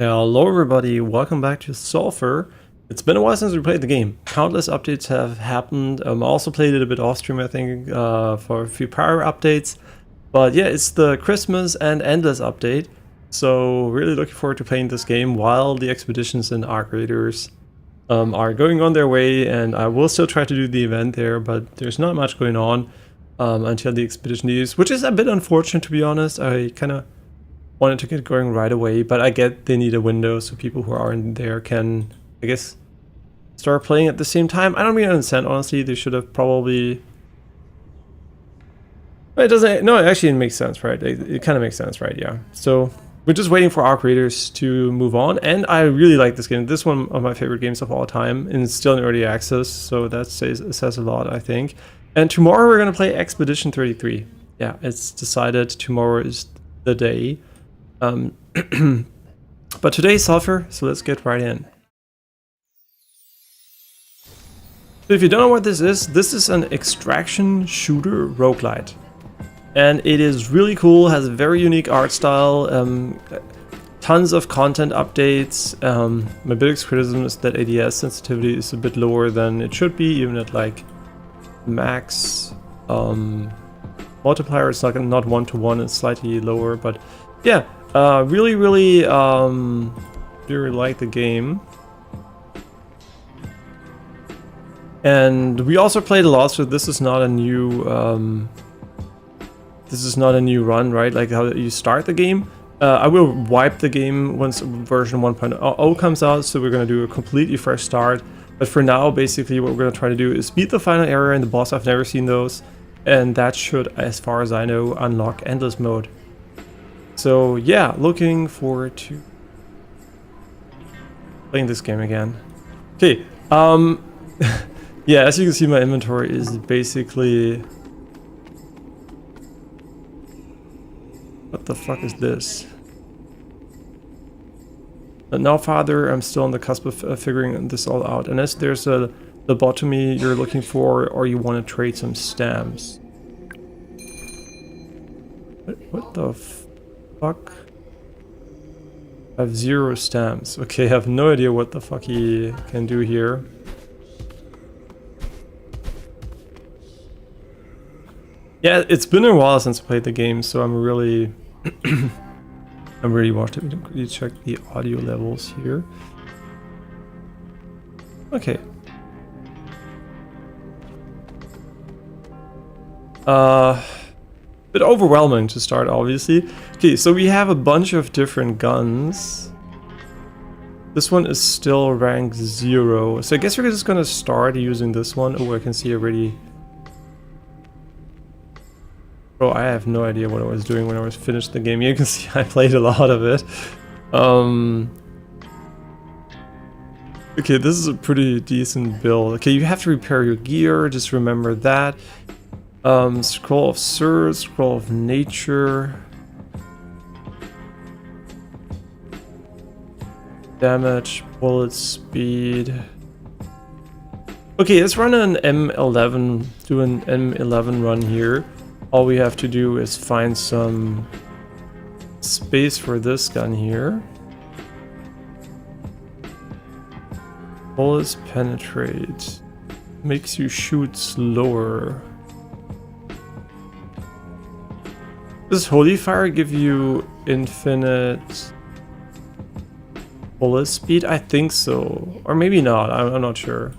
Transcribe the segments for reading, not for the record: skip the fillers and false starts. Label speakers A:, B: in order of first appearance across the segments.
A: Hello everybody, welcome back to Sulfur. It's been a while since we played the game. Countless updates have happened. I also played it a bit off stream, I think, for a few prior updates. But yeah, it's the Christmas and Endless update. So really looking forward to playing this game while the expeditions and arc raiders are going on their way. And I will still try to do the event there, but there's not much going on until the expedition leaves, which is a bit unfortunate, to be honest. I kind of wanted to get going right away, but I get they need a window so people who aren't there can, I guess, start playing at the same time. I don't really understand, honestly. They should have probably... It doesn't... No, actually it makes sense, right? It kind of makes sense, right? Yeah. So we're just waiting for arc raiders to move on, and I really like this game. This is one of my favorite games of all time, and it's still in early access, so that says a lot, I think. And tomorrow we're going to play Expedition 33. Yeah, it's decided tomorrow is the day. But today's Sulfur, so let's get right in. So if you don't know what this is an extraction shooter roguelite. And it is really cool, has a very unique art style, tons of content updates. My biggest criticism is that ADS sensitivity is a bit lower than it should be, even at like max multiplier. It's not 1-to-1, it's slightly lower, but yeah. Really like the game. And we also played a lot, so this is not a new run, right? Like how you start the game. I will wipe the game once version 1.0 comes out, so we're gonna do a completely fresh start. But for now, basically what we're gonna try to do is beat the final area and the boss. I've never seen those, and that should, as far as I know, unlock endless mode. So yeah, looking forward to playing this game again. Okay, yeah, as you can see, my inventory is basically... What the fuck is this? But now, Father, I'm still on the cusp of figuring this all out. Unless there's a lobotomy you're looking for, or you want to trade some stamps. What the fuck? I have 0 stamps. Okay, I have no idea what the fuck he can do here. Yeah, it's been a while since I played the game, so I'm really watching to check the audio levels here. Okay. Bit overwhelming to start, obviously. Okay, so we have a bunch of different guns. This one is still rank 0. So I guess we're just gonna start using this one. Oh, I can see already. Oh, I have no idea what I was doing when I was finished the game. You can see I played a lot of it. Okay, this is a pretty decent build. Okay, you have to repair your gear, just remember that. Scroll of Sur, Scroll of Nature. Damage, bullet speed. Okay, let's run an M11, do an M11 run here. All we have to do is find some space for this gun here. Bullets penetrate. Makes you shoot slower. Does Holy Fire give you infinite bullet speed? I think so. Or maybe not, I'm not sure.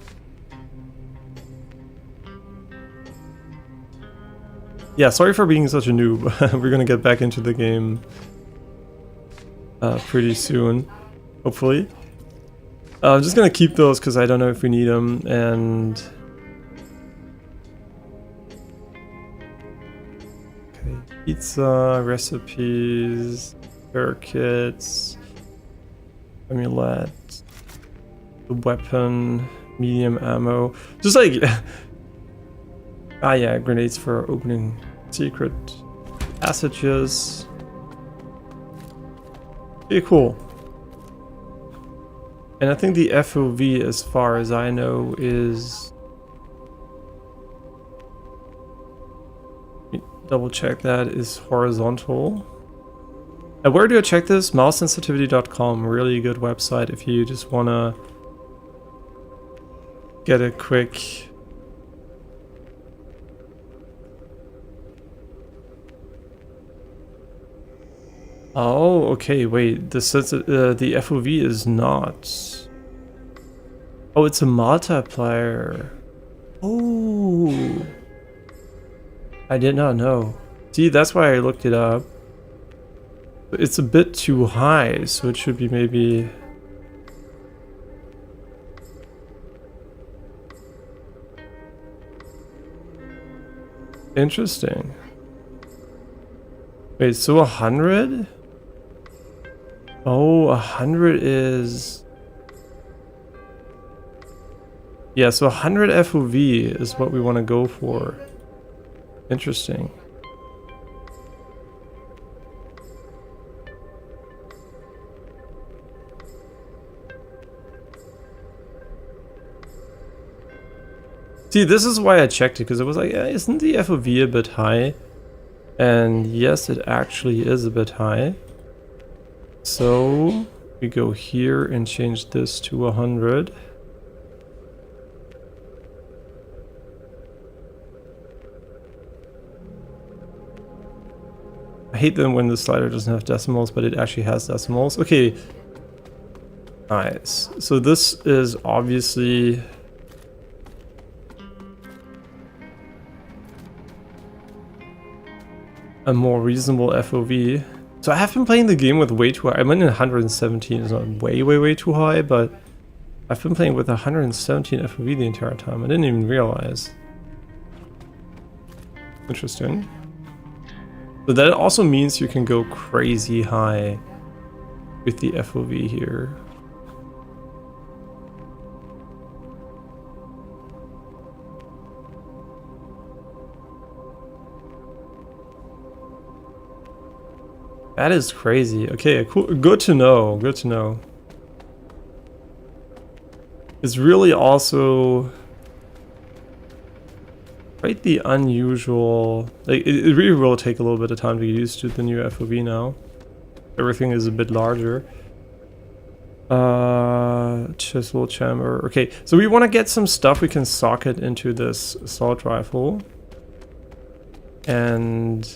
A: Yeah, sorry for being such a noob. We're gonna get back into the game pretty soon, hopefully. I'm just gonna keep those because I don't know if we need them, and... Okay, pizza, recipes, perk kits, amulet, the weapon, medium ammo, just like... Ah yeah, grenades for opening secret passages. Okay, cool. And I think the FOV, as far as I know, is... Double check that, is horizontal. And where do I check this? Mousesensitivity.com, really good website if you just wanna get a quick oh, okay, wait, the FOV is not. Oh, it's a multiplier. Oh, I did not know. See, that's why I looked it up. It's a bit too high, so it should be maybe... Interesting. Wait, so 100? Oh, 100 is... Yeah, so 100 FOV is what we want to go for. Interesting. See, this is why I checked it, because it was like, yeah, isn't the FOV a bit high? And yes, it actually is a bit high. So we go here and change this to 100. I hate them when the slider doesn't have decimals, but it actually has decimals. Okay. Nice. So this is obviously... a more reasonable FOV. So I have been playing the game with way too high. I mean, 117 is not way too high, but I've been playing with 117 FOV the entire time. I didn't even realize. Interesting. But that also means you can go crazy high with the FOV here. That is crazy. Okay, cool. Good to know. Good to know. It's really also quite the unusual. Like, it really will take a little bit of time to get used to the new FOV now. Everything is a bit larger. Chisel chamber. Okay, so we want to get some stuff we can socket into this assault rifle. And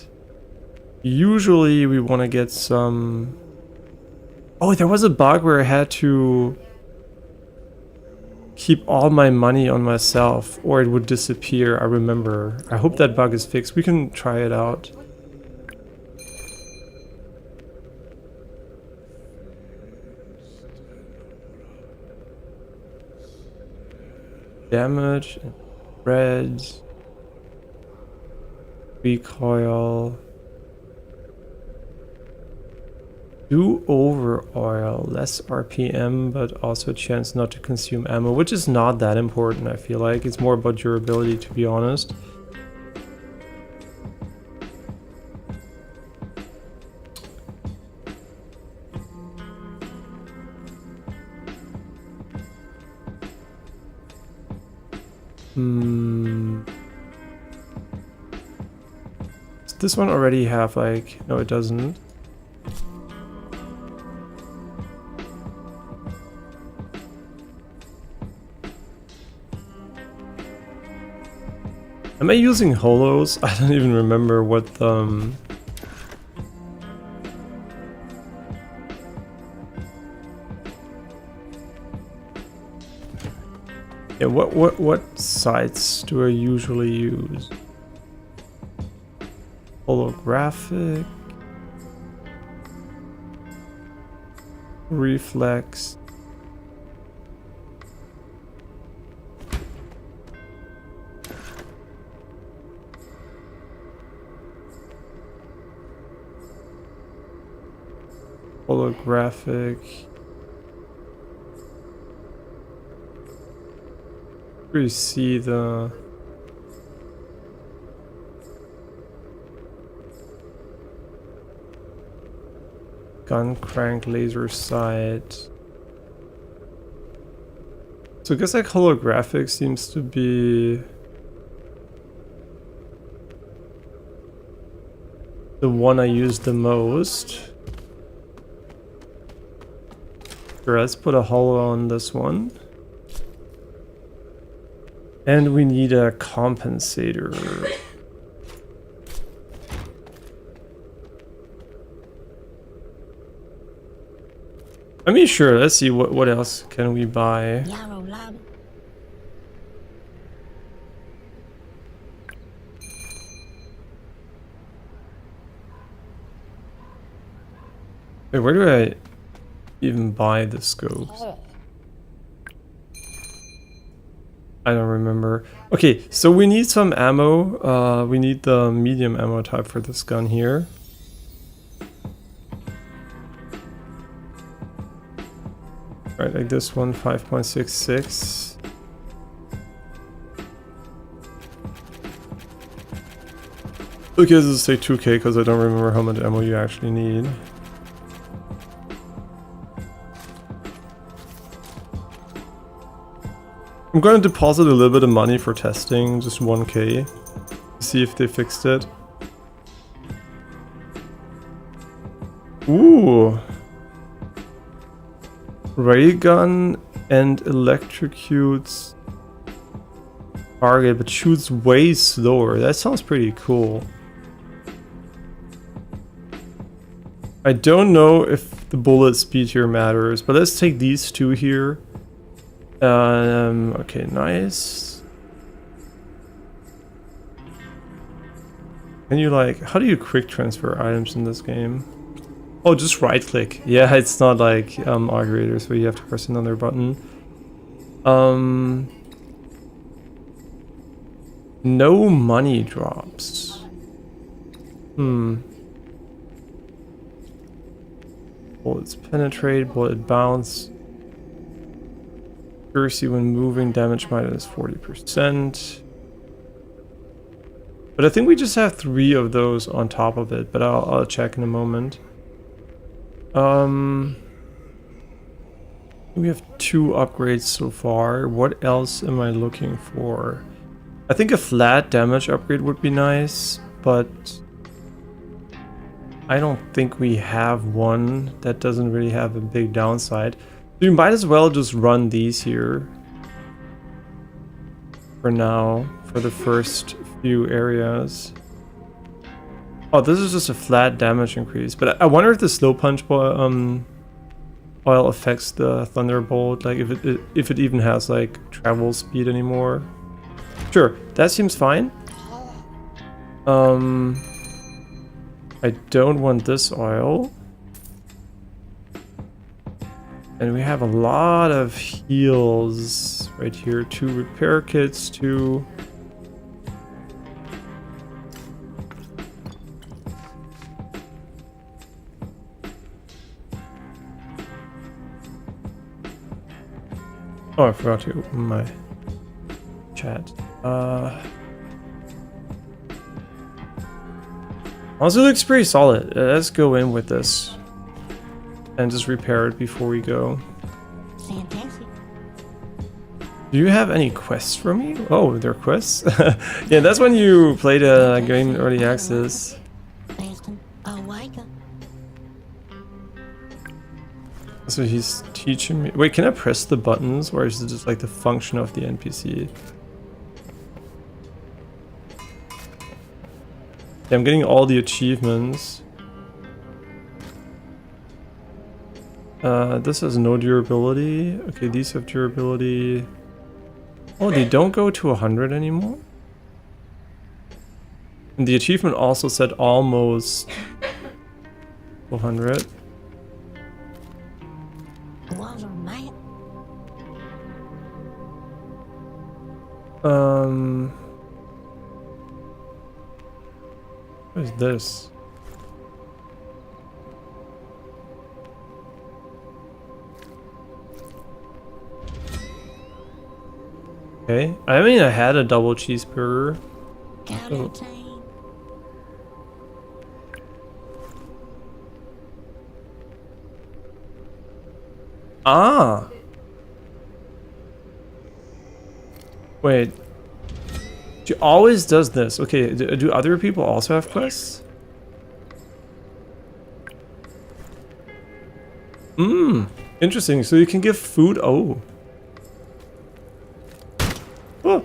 A: usually we want to get some... Oh, there was a bug where I had to keep all my money on myself or it would disappear, I remember. I hope that bug is fixed. We can try it out. Damage, red, recoil. Do over oil, less RPM, but also a chance not to consume ammo, which is not that important, I feel like. It's more about durability, to be honest. Does this one already have like... No, it doesn't. Am I using holos? I don't even remember what yeah, what sites do I usually use? Holographic, reflex. Holographic. We see the gun crank laser sight. So I guess like holographic seems to be the one I use the most. Sure, let's put a hollow on this one. And we need a compensator. I mean, sure, let's see what else can we buy. Wait, where do I even buy the scopes? I don't remember. Okay, so we need some ammo. We need the medium ammo type for this gun here. Right, like this one, 5.66. Okay, this is say 2k because I don't remember how much ammo you actually need. I'm going to deposit a little bit of money for testing, just 1k, to see if they fixed it. Ooh! Ray gun and electrocutes target, but shoots way slower. That sounds pretty cool. I don't know if the bullet speed here matters, but let's take these two here. Okay, nice. Can you like, how do you quick transfer items in this game? Oh, just right click. Yeah, it's not like Augurator, so you have to press another button. No money drops. Bullets penetrate, bullet bounce. Accuracy when moving, damage minus 40%. But I think we just have 3 of those on top of it, but I'll check in a moment. We have 2 upgrades so far. What else am I looking for? I think a flat damage upgrade would be nice, but I don't think we have one. That doesn't really have a big downside. So you might as well just run these here for now, for the first few areas. Oh, this is just a flat damage increase, but I wonder if the slow punch oil affects the Thunderbolt, like if it even has like travel speed anymore. Sure, that seems fine. I don't want this oil. And we have a lot of heals right here. 2 repair kits, 2. Oh, I forgot to open my chat. Also looks pretty solid. Let's go in with this. And just repair it before we go.
B: Fantastic.
A: Do you have any quests for me? Oh, they're quests? Yeah, that's when you play the game in early access. So he's teaching me. Wait, can I press the buttons or is it just like the function of the NPC? Yeah, I'm getting all the achievements. This has no durability. Okay, these have durability. Oh, they don't go to 100 anymore? And the achievement also said almost 100. What is this? Okay, I mean I had a double cheeseburger. Oh. Ah! Wait. She always does this. Okay, do other people also have quests? Interesting. So you can give food. Oh. Oh.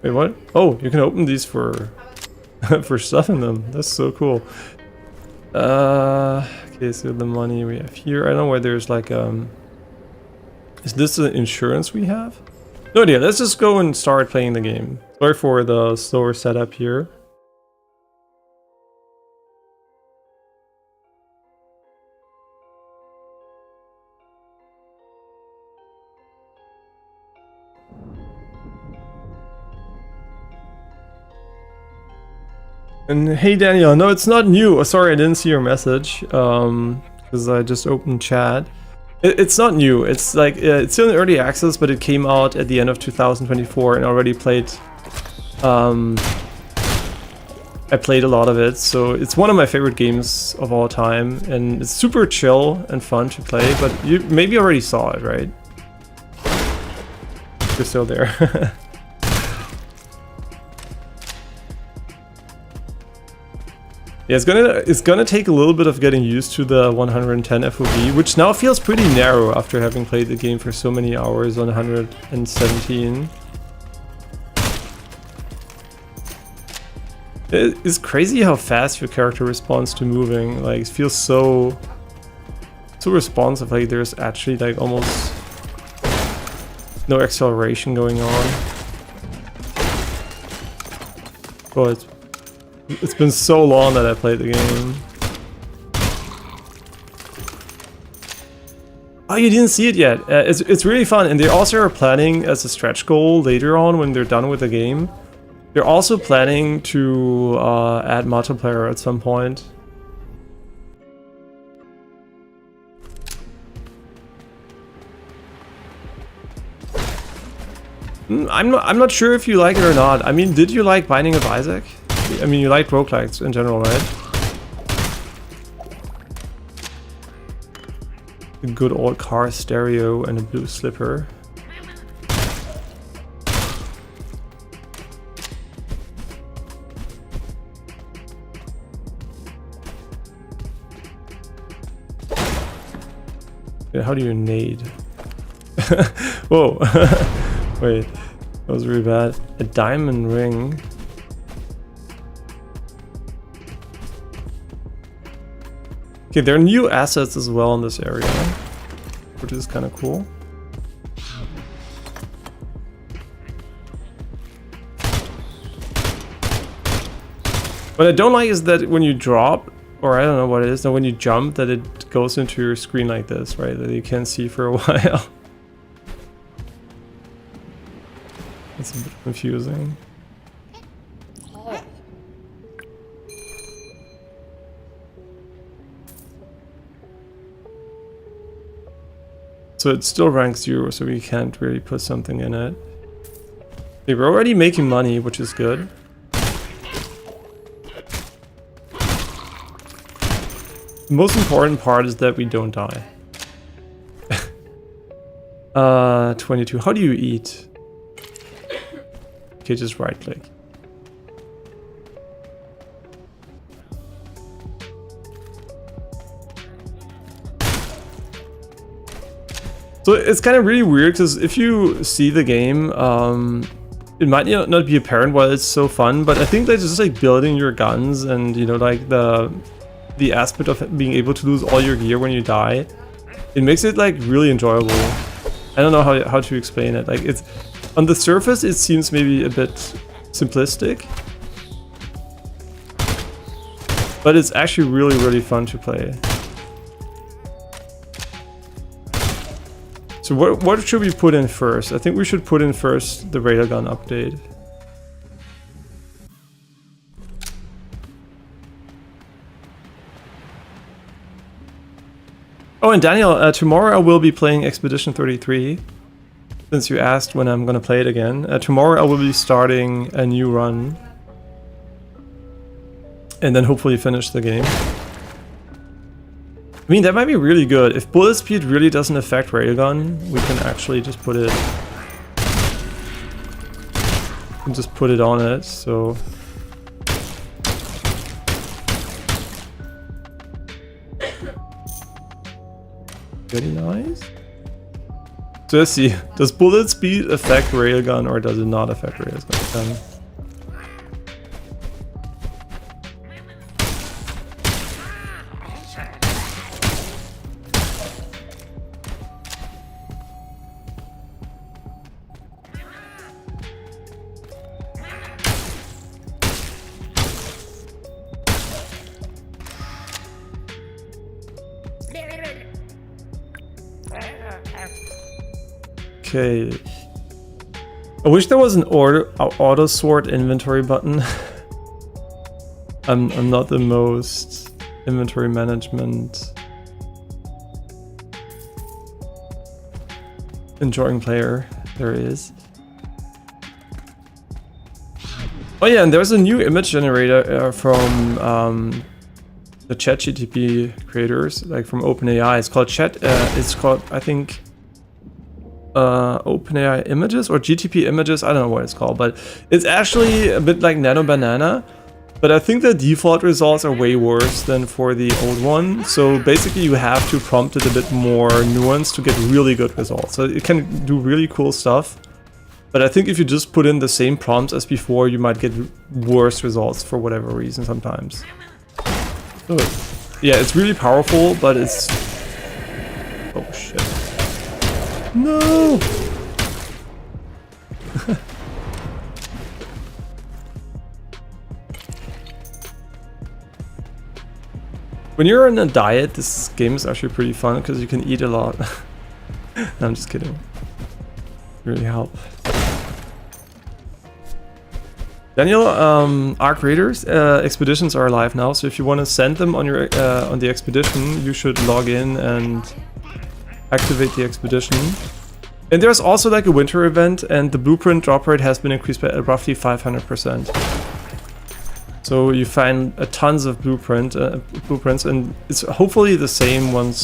A: Wait, what? Oh, you can open these for for stuff in them. That's so cool. Okay, so the money we have here. I don't know where there's like is this the insurance we have? No idea. Let's just go and start playing the game. Sorry for the slower setup here. And hey Daniel, no, it's not new. Oh, sorry, I didn't see your message because I just opened chat. It's not new. It's like it's still in early access, but it came out at the end of 2024 and already played. I played a lot of it, so it's one of my favorite games of all time, and it's super chill and fun to play. But you maybe already saw it, right? You're still there. Yeah, it's gonna take a little bit of getting used to the 110 FOV, which now feels pretty narrow after having played the game for so many hours on 117. It's crazy how fast your character responds to moving. Like, it feels so responsive. Like there's actually like almost no acceleration going on. But it's been so long that I played the game. Oh, you didn't see it yet. It's really fun, and they also are planning as a stretch goal later on when they're done with the game. They're also planning to add multiplayer at some point. I'm not sure if you like it or not. I mean, did you like Binding of Isaac? I mean, you like roguelikes in general, right? A good old car stereo and a blue slipper. Yeah, how do you nade? Whoa. Wait, that was really bad. A diamond ring. Okay, there are new assets as well in this area, which is kind of cool. What I don't like is that when you drop, or I don't know what it is, that when you jump, that it goes into your screen like this, right? That you can't see for a while. It's a bit confusing. So it still ranks 0, so we can't really put something in it. Okay, we're already making money, which is good. The most important part is that we don't die. 22. How do you eat? Okay, just right click. So it's kind of really weird because if you see the game, it might not be apparent why it's so fun, but I think that just like building your guns and like the aspect of being able to lose all your gear when you die, it makes it like really enjoyable. I don't know how to explain it. Like it's on the surface it seems maybe a bit simplistic, but it's actually really fun to play. So what should we put in first? I think we should put in first the railgun update. Oh, and Daniel, tomorrow I will be playing Expedition 33. Since you asked when I'm gonna play it again. Tomorrow I will be starting a new run. And then hopefully finish the game. I mean, that might be really good. If bullet speed really doesn't affect railgun, we can actually just put it... on it, so... Very nice. So let's see. Does bullet speed affect railgun or does it not affect railgun? Okay. I wish there was an auto sort inventory button. I'm not the most inventory management enjoying player there is. Oh yeah, and there's a new image generator from the ChatGPT creators, like from OpenAI. It's called I think OpenAI Images or GTP Images. I don't know what it's called, but it's actually a bit like Nano Banana. But I think the default results are way worse than for the old one. So basically you have to prompt it a bit more nuanced to get really good results. So it can do really cool stuff. But I think if you just put in the same prompts as before, you might get worse results for whatever reason sometimes. So yeah, it's really powerful, but it's... Oh shit. No! When you're on a diet, this game is actually pretty fun because you can eat a lot. No, I'm just kidding. Really help. Daniel, Arc Raiders expeditions are live now, so if you want to send them on your on the expedition, you should log in and activate the expedition. And there's also like a winter event, and the blueprint drop rate has been increased by roughly 500%. So you find tons of blueprints, and it's hopefully the same once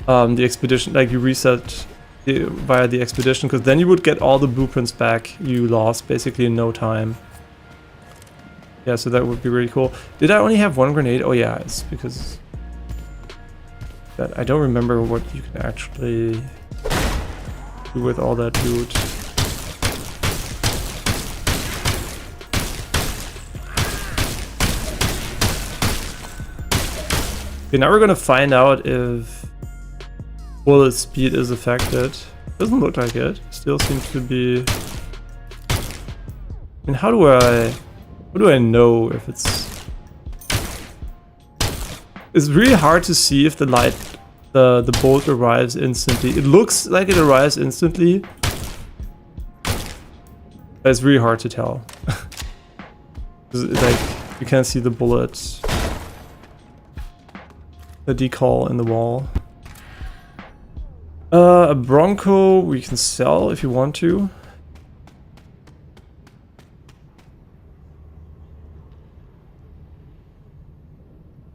A: the expedition, like you reset via the expedition, because then you would get all the blueprints back you lost basically in no time. Yeah, so that would be really cool. Did I only have one grenade? Oh yeah, it's because that I don't remember what you can actually do with all that loot. Okay, now we're gonna find out if bullet speed is affected. Doesn't look like it. Still seems to be... I mean, how do I know if it's... It's really hard to see if the bolt arrives instantly. It looks like it arrives instantly, but it's really hard to tell. Like, you can't see the bullets. The decal in the wall. A Bronco we can sell if you want to.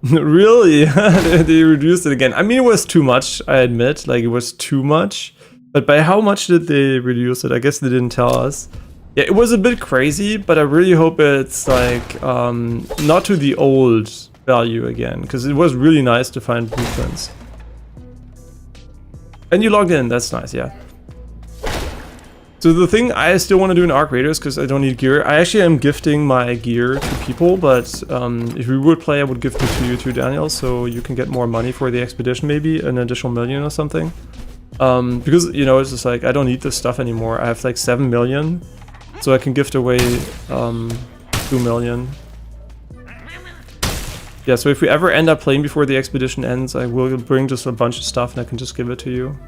A: Really? They reduced it again. I mean, it was too much, I admit. Like, it was too much. But by how much did they reduce it? I guess they didn't tell us. Yeah, it was a bit crazy, but I really hope it's like not to the old value again, because it was really nice to find blueprints. And you logged in, that's nice, yeah. So the thing I still want to do in Arc Raiders, because I don't need gear, I actually am gifting my gear to people, but if we would play, I would gift it to you too, Daniel, so you can get more money for the expedition, maybe an additional million or something. Because, you know, it's just like, I don't need this stuff anymore. I have like 7 million, so I can gift away 2 million. Yeah, so if we ever end up playing before the expedition ends, I will bring just a bunch of stuff and I can just give it to you.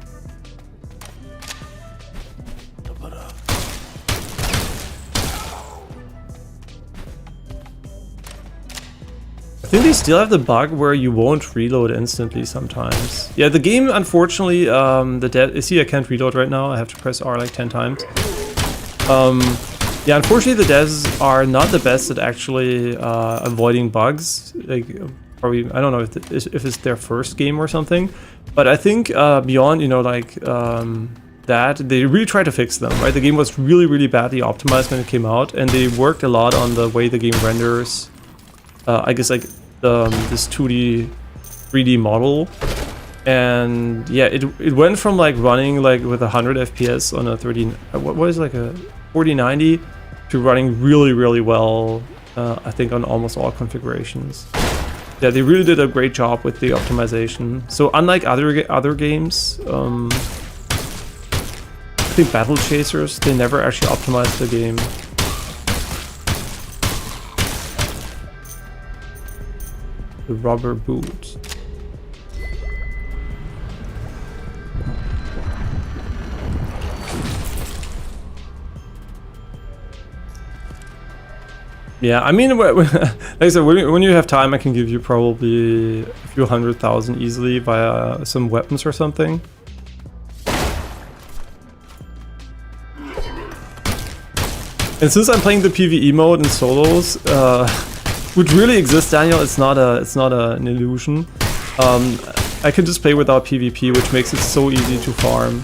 A: I think they still have the bug where you won't reload instantly sometimes. Yeah, the game, unfortunately, see, I can't reload right now. I have to press R like 10 times. Yeah, unfortunately the devs are not the best at actually avoiding bugs. Like, probably, I don't know if it's their first game or something, but I think beyond, you know, like that, they really tried to fix them, right? The game was really, really badly optimized when it came out, and they worked a lot on the way the game renders. I guess like this 2D, 3D model. And yeah, it went from like running like with 100 FPS on a 30, what was like a 4090 to running really well, I think on almost all configurations. Yeah, they really did a great job with the optimization. So unlike other games, I think Battle Chasers, they never actually optimized the game. The rubber boot. Yeah, I mean, like I said, when you have time, I can give you probably a few 100,000 easily via some weapons or something. And since I'm playing the PVE mode in solos, which really exists, Daniel, it's not an illusion. I can just play without PvP, which makes it so easy to farm.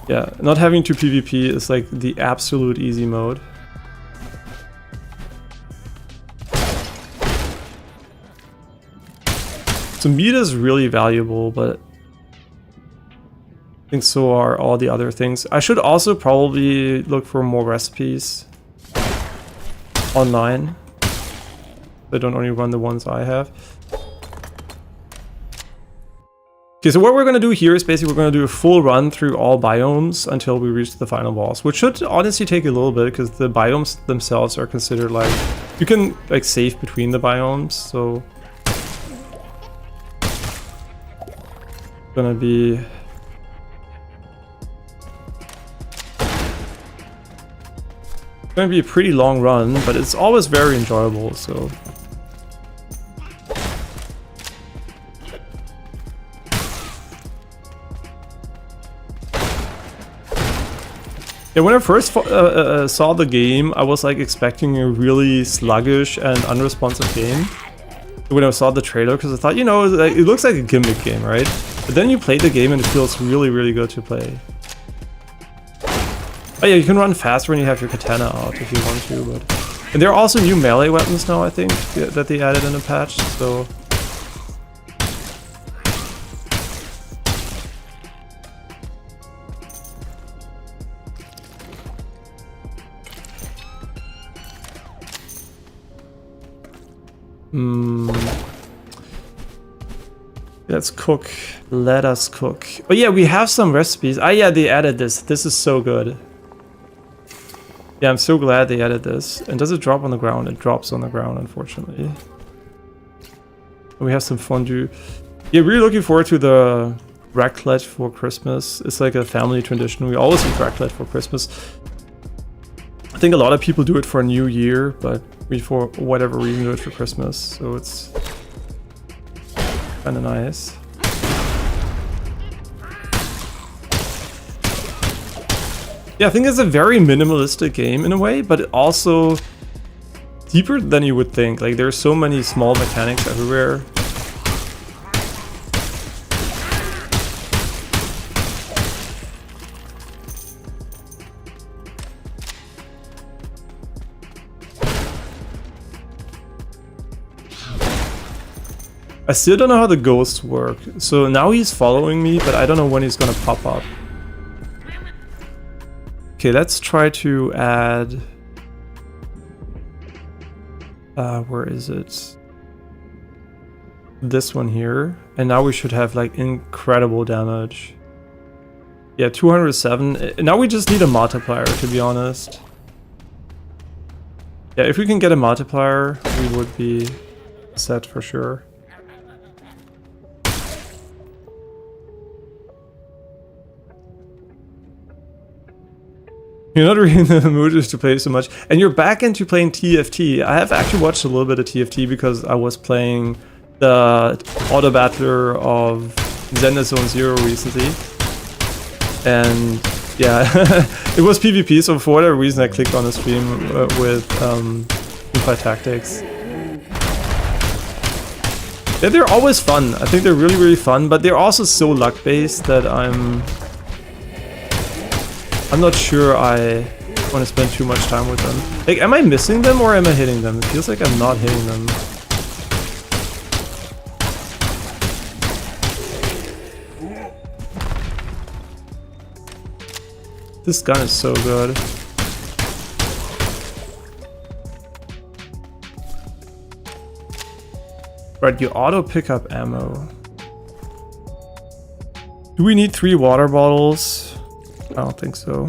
A: Yeah, not having to PvP is like the absolute easy mode. So meat is really valuable, but I think so are all the other things. I should also probably look for more recipes online. I don't only run the ones I have. Okay, so what we're going to do here is basically we're going to do a full run through all biomes until we reach the final boss, which should honestly take a little bit because the biomes themselves are considered like, you can like save between the biomes, so gonna be a pretty long run, but it's always very enjoyable, so yeah, when I first saw the game, I was like expecting a really sluggish and unresponsive game when I saw the trailer, because I thought, you know, it looks like a gimmick game, right? But then you play the game and it feels really good to play. Oh yeah, you can run faster when you have your katana out if you want to, but... And there are also new melee weapons now, I think, that they added in a patch, so... Let's cook. Let us cook. Oh yeah, we have some recipes. Ah yeah, they added this. This is so good. Yeah, I'm so glad they added this. And does it drop on the ground? It drops on the ground, unfortunately. We have some fondue. Yeah, really looking forward to the raclette for Christmas. It's like a family tradition. We always eat raclette for Christmas. I think a lot of people do it for New Year, but we, for whatever reason, do it for Christmas. So it's kind of nice. Yeah, I think it's a very minimalistic game in a way, but also deeper than you would think. Like, there's so many small mechanics everywhere. I still don't know how the ghosts work. So now he's following me, but I don't know when he's gonna pop up. Okay, let's try to add... where is it? This one here. And now we should have like incredible damage. Yeah, 207. Now we just need a multiplier, to be honest. Yeah, if we can get a multiplier, we would be set for sure. You're not really in the mood to play so much. And you're back into playing TFT. I have actually watched a little bit of TFT because I was playing the auto battler of Zenith Zone Zero recently. And yeah, it was PvP, so for whatever reason I clicked on the stream with Unified Tactics. Yeah, they're always fun. I think they're really fun, but they're also so luck-based that I'm not sure I want to spend too much time with them. Like, am I missing them or am I hitting them? It feels like I'm not hitting them. This gun is so good. Right, you auto pick up ammo. Do we need 3 water bottles? I don't think so.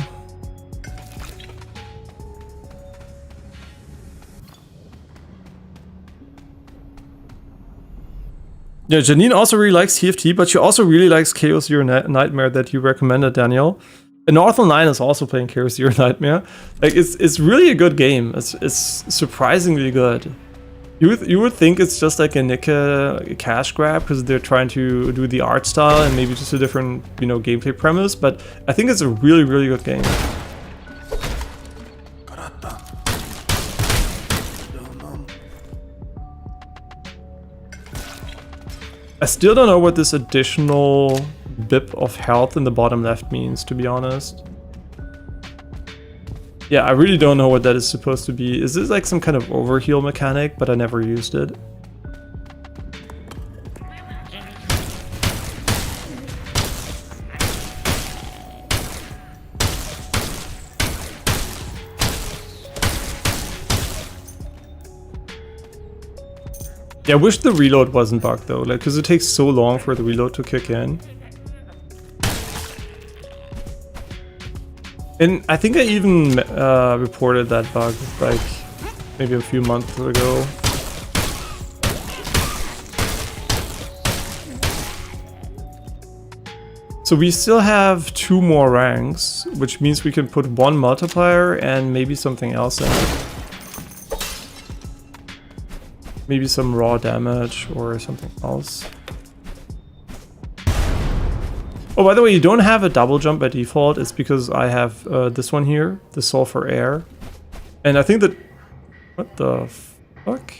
A: Yeah, Janine also really likes TFT, but she also really likes Chaos Zero Nightmare that you recommended, Daniel. And Northern Line is also playing Chaos Zero Nightmare. Like, it's really a good game. It's surprisingly good. You would think it's just like a Nika cash grab because they're trying to do the art style and maybe just a different, you know, gameplay premise, but I think it's a really, really good game. I still don't know what this additional bip of health in the bottom left means, to be honest. Yeah, I really don't know what that is supposed to be. Is this like some kind of overheal mechanic, but I never used it? Yeah, I wish the reload wasn't bugged though, like, because it takes so long for the reload to kick in. And I think I even reported that bug like maybe a few months ago. So we still have 2 more ranks, which means we can put 1 multiplier and maybe something else in it. Maybe some raw damage or something else. Oh, by the way, you don't have a double jump by default. It's because I have this one here, the Sulfur Air. And I think that... What the fuck?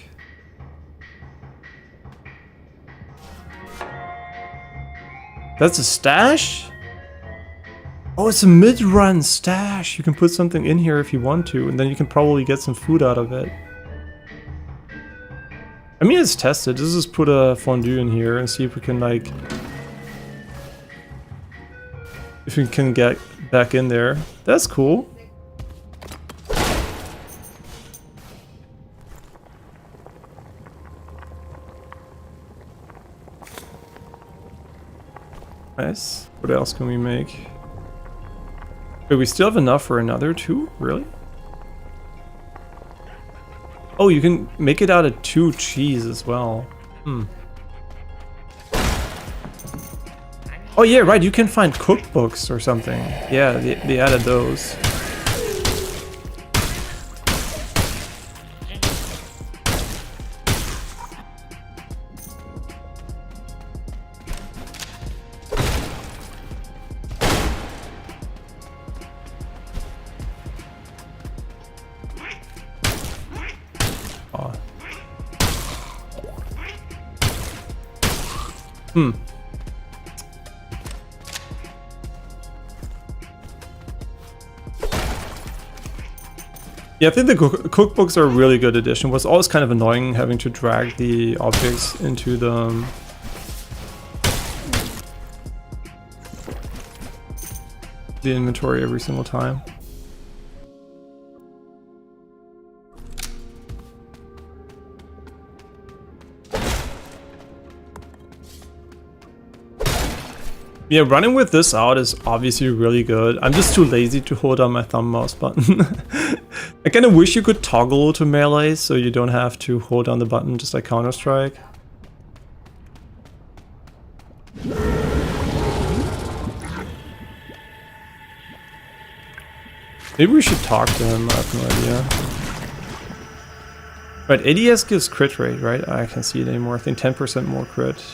A: That's a stash? Oh, it's a mid-run stash. You can put something in here if you want to, and then you can probably get some food out of it. I mean, it's tested. Let's just put a fondue in here and see if we can, like... If we can get back in there. That's cool. Nice. What else can we make? Wait, we still have enough for another 2? Really? Oh, you can make it out of 2 cheese as well. Hmm. Oh yeah, right, you can find cookbooks or something. Yeah, they added those. Oh. Hmm. Yeah, I think the cookbooks are a really good addition. It was always kind of annoying having to drag the objects into the inventory every single time. Yeah, running with this out is obviously really good. I'm just too lazy to hold on my thumb mouse button. I kind of wish you could toggle to melee so you don't have to hold down the button just like Counter-Strike. Maybe we should talk to him, I have no idea. Right, ADS gives crit rate, right? I can't see it anymore. I think 10% more crit.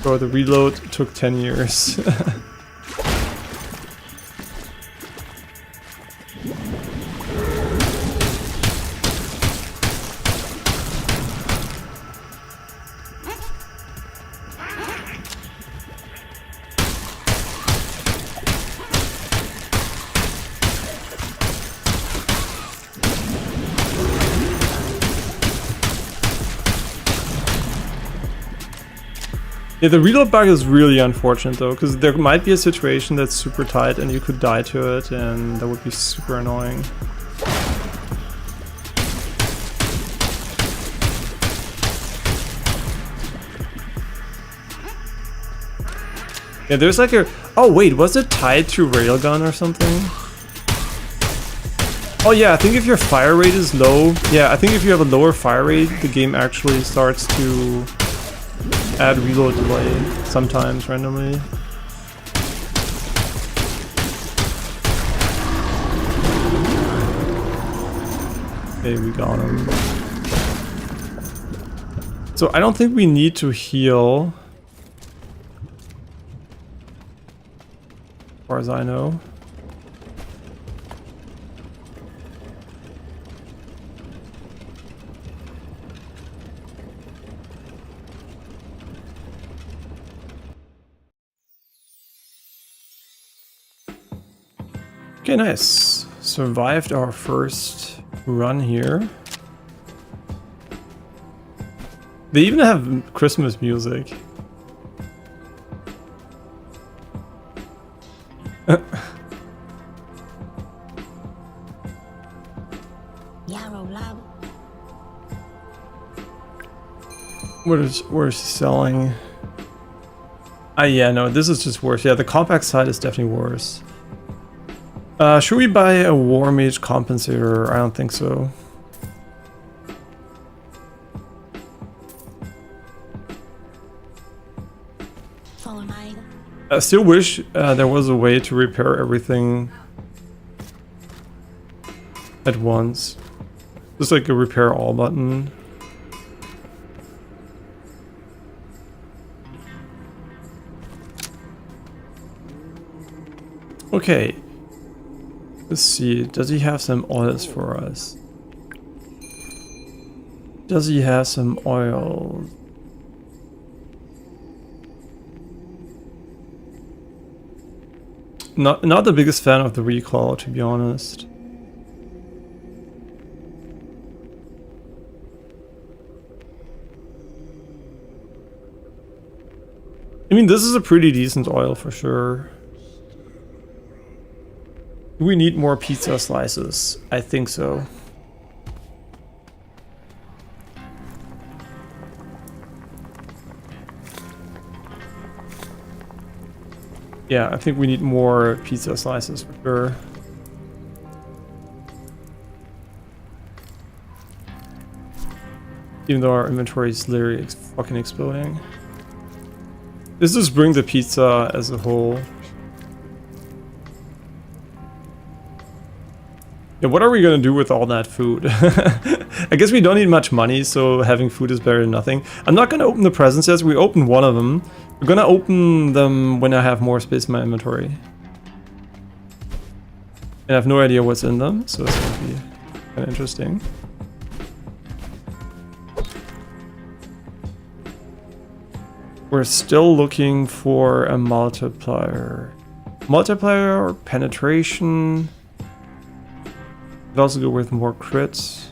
A: Bro, the reload took 10 years. Yeah, the reload bug is really unfortunate though, because there might be a situation that's super tight and you could die to it, and that would be super annoying. Yeah, there's like a... Oh wait, was it tied to railgun or something? Oh yeah, I think if your fire rate is low... Yeah, I think if you have a lower fire rate, the game actually starts to add reload delay sometimes randomly. Okay, we got him. So I don't think we need to heal, as far as I know. Okay, nice. Survived our first run here. They even have Christmas music.
B: Yarrow loud.
A: We're selling. Yeah, no, this is just worse. Yeah, the compact side is definitely worse. Should we buy a War Mage compensator? I don't think so.
B: Follow my...
A: I still wish there was a way to repair everything at once. Just like a repair all button. Okay. Let's see. Does he have some oils for us? Does he have some oils? Not the biggest fan of the recall, to be honest. I mean, this is a pretty decent oil for sure. Do we need more pizza slices? I think so. Yeah, I think we need more pizza slices for sure. Even though our inventory is literally fucking exploding. Let's just bring the pizza as a whole. Yeah, what are we gonna do with all that food? I guess we don't need much money, so having food is better than nothing. I'm not gonna open the presents yet. We opened one of them. We're gonna open them when I have more space in my inventory. And I have no idea what's in them, so it's gonna be kind of interesting. We're still looking for a multiplier. Multiplier or penetration. Could also go with more crits.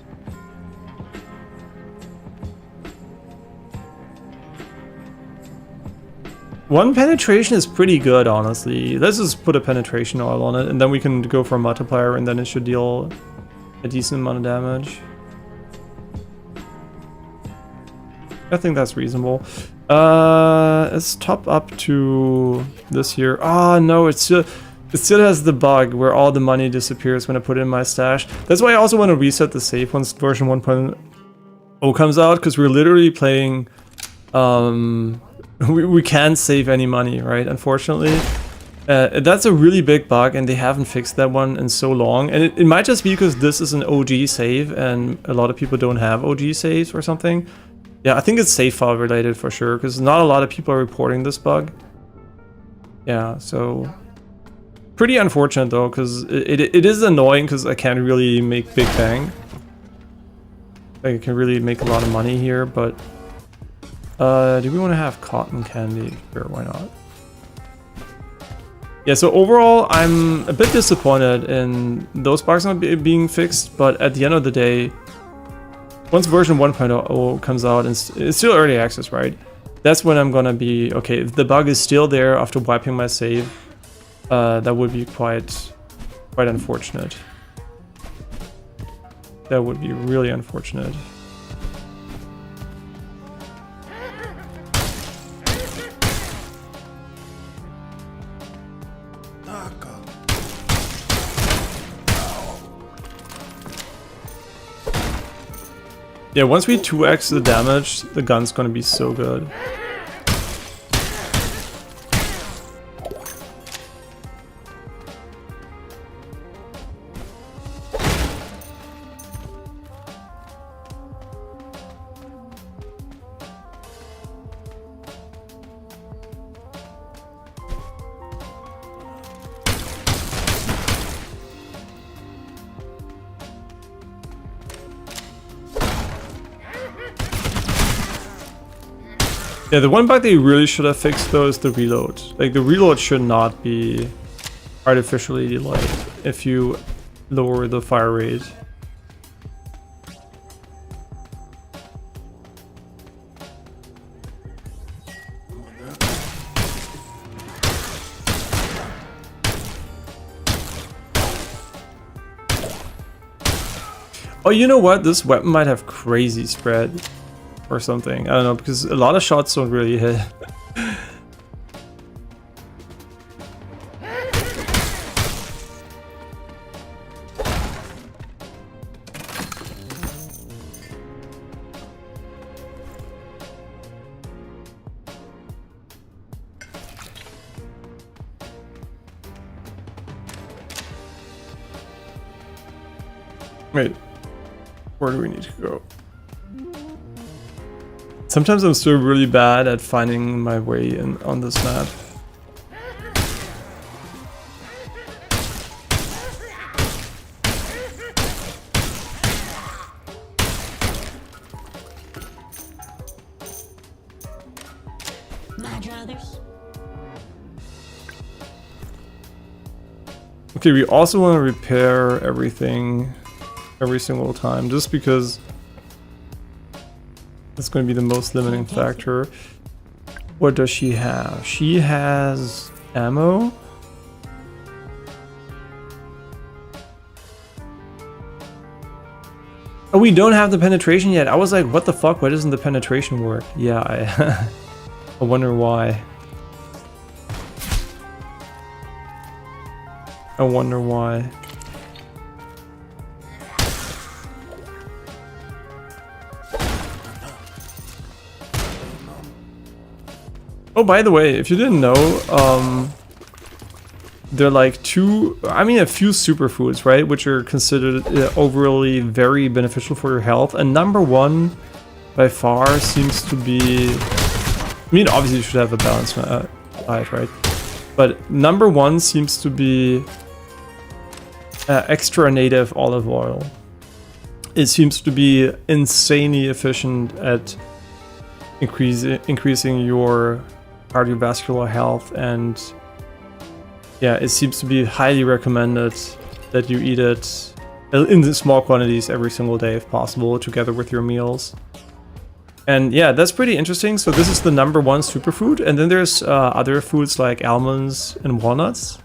A: One penetration is pretty good, honestly. Let's just put a penetration oil on it, and then we can go for a multiplier, and then it should deal a decent amount of damage. I think that's reasonable. Let's top up to this here. Oh no, it still has the bug where all the money disappears when I put it in my stash. That's why I also want to reset the save once version 1.0 comes out, because we're literally playing... we can't save any money, right? Unfortunately. That's a really big bug, and they haven't fixed that one in so long. And it might just be because this is an OG save, and a lot of people don't have OG saves or something. Yeah, I think it's save file related for sure, because not a lot of people are reporting this bug. Yeah, so... Pretty unfortunate though, because it is annoying, because I can't really make big bang. Like, I can really make a lot of money here, but... do we want to have cotton candy? Sure, why not? Yeah, so overall, I'm a bit disappointed in those bugs not being fixed, but at the end of the day, once version 1.0 comes out, and it's still early access, right? that's when I'm gonna be okay. If the bug is still there after wiping my save, that would be quite unfortunate. That would be really unfortunate. Yeah, once we 2x the damage, the gun's gonna be so good. Yeah, the one bug they really should have fixed though is the reload. Like, the reload should not be artificially delayed if you lower the fire rate. Oh, you know what? This weapon might have crazy spread. Or something. I don't know, because a lot of shots don't really hit. Wait, where do we need to go? Sometimes I'm still really bad at finding my way in on this map.
B: My druthers.
A: Okay, we also want to repair everything every single time, just because that's going to be the most limiting factor. What does she have? She has ammo. Oh, we don't have the penetration yet. I was like, what the fuck? Why doesn't the penetration work? Yeah, I wonder why. I wonder why. Oh, by the way, if you didn't know, there are like a few superfoods, right, which are considered overly very beneficial for your health. And number one, by far, seems to be... I mean, obviously you should have a balanced diet, right? But number one seems to be extra native olive oil. It seems to be insanely efficient at increasing your cardiovascular health, and yeah, it seems to be highly recommended that you eat it in the small quantities every single day if possible, together with your meals. And yeah, that's pretty interesting. So this is the number one superfood, and then there's other foods like almonds and walnuts,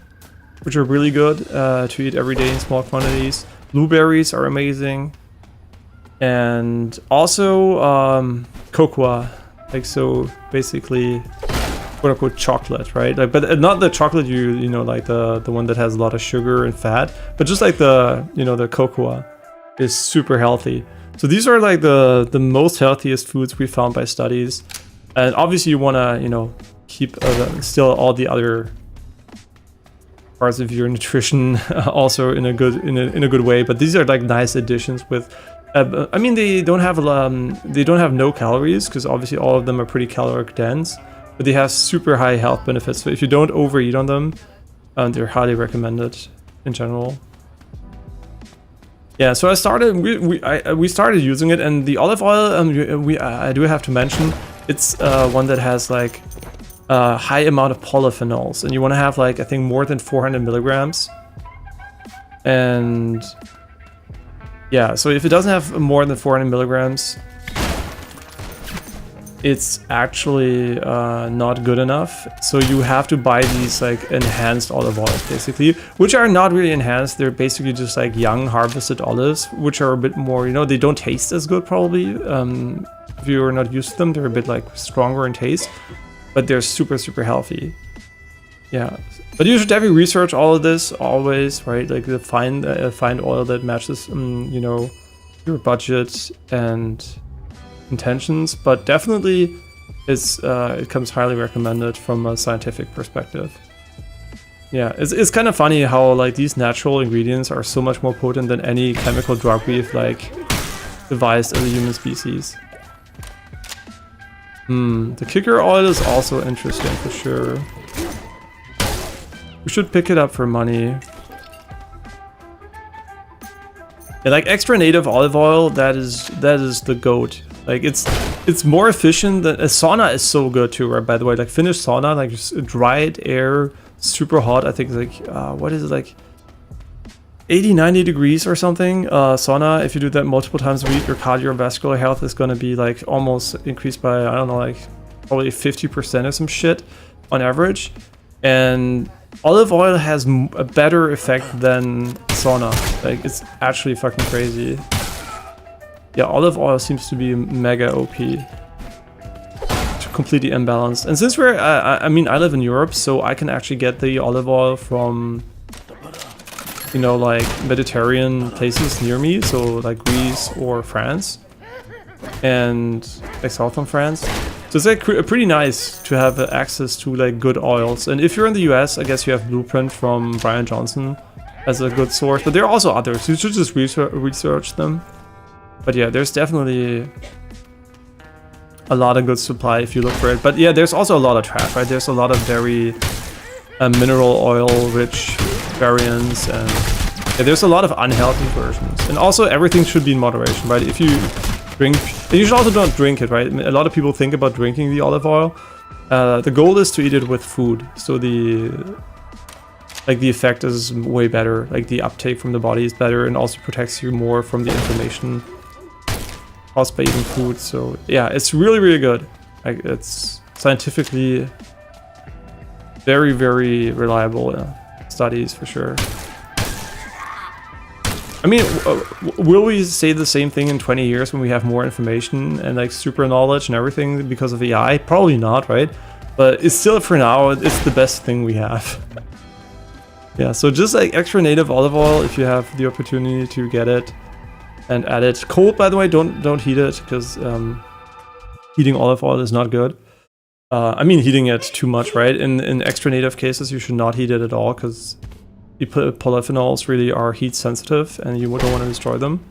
A: which are really good to eat every day in small quantities. Blueberries are amazing, and also cocoa, like, so basically quote unquote chocolate, right? Like, but not the chocolate you know, like the one that has a lot of sugar and fat, but just like the, you know, the cocoa is super healthy. So these are like the most healthiest foods we found by studies, and obviously you want to, you know, keep still all the other parts of your nutrition also in a good way. But these are like nice additions with. I mean, they don't have no calories, because obviously all of them are pretty caloric dense, but they have super high health benefits. So if you don't overeat on them, they're highly recommended in general. Yeah, so we started using it, and the olive oil, I do have to mention, it's one that has like a high amount of polyphenols, and you want to have like, I think, more than 400 milligrams. And yeah, so if it doesn't have more than 400 milligrams, it's actually not good enough. So you have to buy these like enhanced olive oils basically, which are not really enhanced. They're basically just like young harvested olives, which are a bit more, you know, they don't taste as good probably. If you're not used to them, they're a bit like stronger in taste, but they're super, super healthy. Yeah, but you should definitely research all of this always, right? Like find oil that matches, you know, your budget and intentions, but definitely it comes highly recommended from a scientific perspective. Yeah, it's kind of funny how like these natural ingredients are so much more potent than any chemical drug we've like devised as a human species. The kicker oil is also interesting for sure. We should pick it up for money. Yeah, like extra native olive oil, that is the goat. Like it's more efficient than a sauna is so good too, right? By the way, like Finnish sauna, like just dried air, super hot. I think it's like what is it, like 80-90 degrees or something. Sauna, if you do that multiple times a week, your cardiovascular health is gonna be like almost increased by, I don't know, like probably 50% or some shit on average. And olive oil has a better effect than sauna. Like it's actually fucking crazy. Yeah, olive oil seems to be mega OP. Completely imbalanced. And since we're, I mean, I live in Europe, so I can actually get the olive oil from, you know, like Mediterranean places near me. So like Greece or France. And like southern France. So it's like pretty nice to have access to like good oils. And if you're in the US, I guess you have Blueprint from Brian Johnson as a good source. But there are also others. You should just research them. But yeah, there's definitely a lot of good supply if you look for it. But yeah, there's also a lot of trash, right? There's a lot of very mineral oil rich variants, and yeah, there's a lot of unhealthy versions. And also everything should be in moderation, right? If you drink, and you should also don't drink it, right? A lot of people think about drinking the olive oil. The goal is to eat it with food. So the effect is way better. Like the uptake from the body is better, and also protects you more from the inflammation caused by eating food. So yeah, it's really, really good. Like it's scientifically very, very reliable studies for sure. I mean, will we say the same thing in 20 years when we have more information and like super knowledge and everything because of AI? Probably not, right? But it's still, for now, it's the best thing we have. Yeah, so just like extra native olive oil if you have the opportunity to get it and add it. Cold, by the way, don't heat it, because heating olive oil is not good. I mean, heating it too much, right? In extra native cases, you should not heat it at all, because the polyphenols really are heat sensitive and you don't want to destroy them.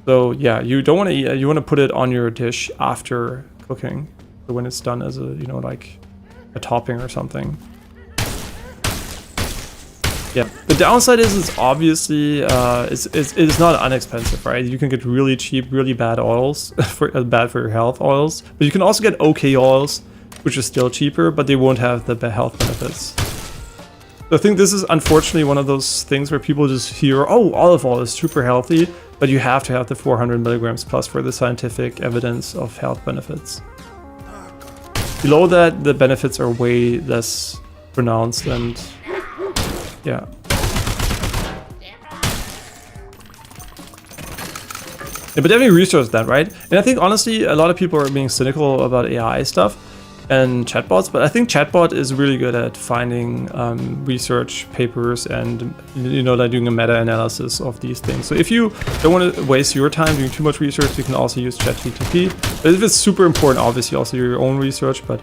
A: So yeah, you don't want to eat, you want to put it on your dish after cooking, so when it's done as a, you know, like a topping or something. Yeah, the downside is it's obviously it's not inexpensive, right? You can get really cheap, really bad oils bad for your health oils, but you can also get okay oils which are still cheaper, but they won't have the health benefits. So I think this is unfortunately one of those things where people just hear, oh, olive oil is super healthy, but you have to have the 400 milligrams plus for the scientific evidence of health benefits. Below that, the benefits are way less pronounced, and yeah. Yeah, but definitely research that, right? And I think honestly, a lot of people are being cynical about AI stuff and chatbots, but I think chatbot is really good at finding research papers and, you know, like doing a meta-analysis of these things. So if you don't want to waste your time doing too much research, you can also use ChatGPT. But if it's super important, obviously also do your own research. But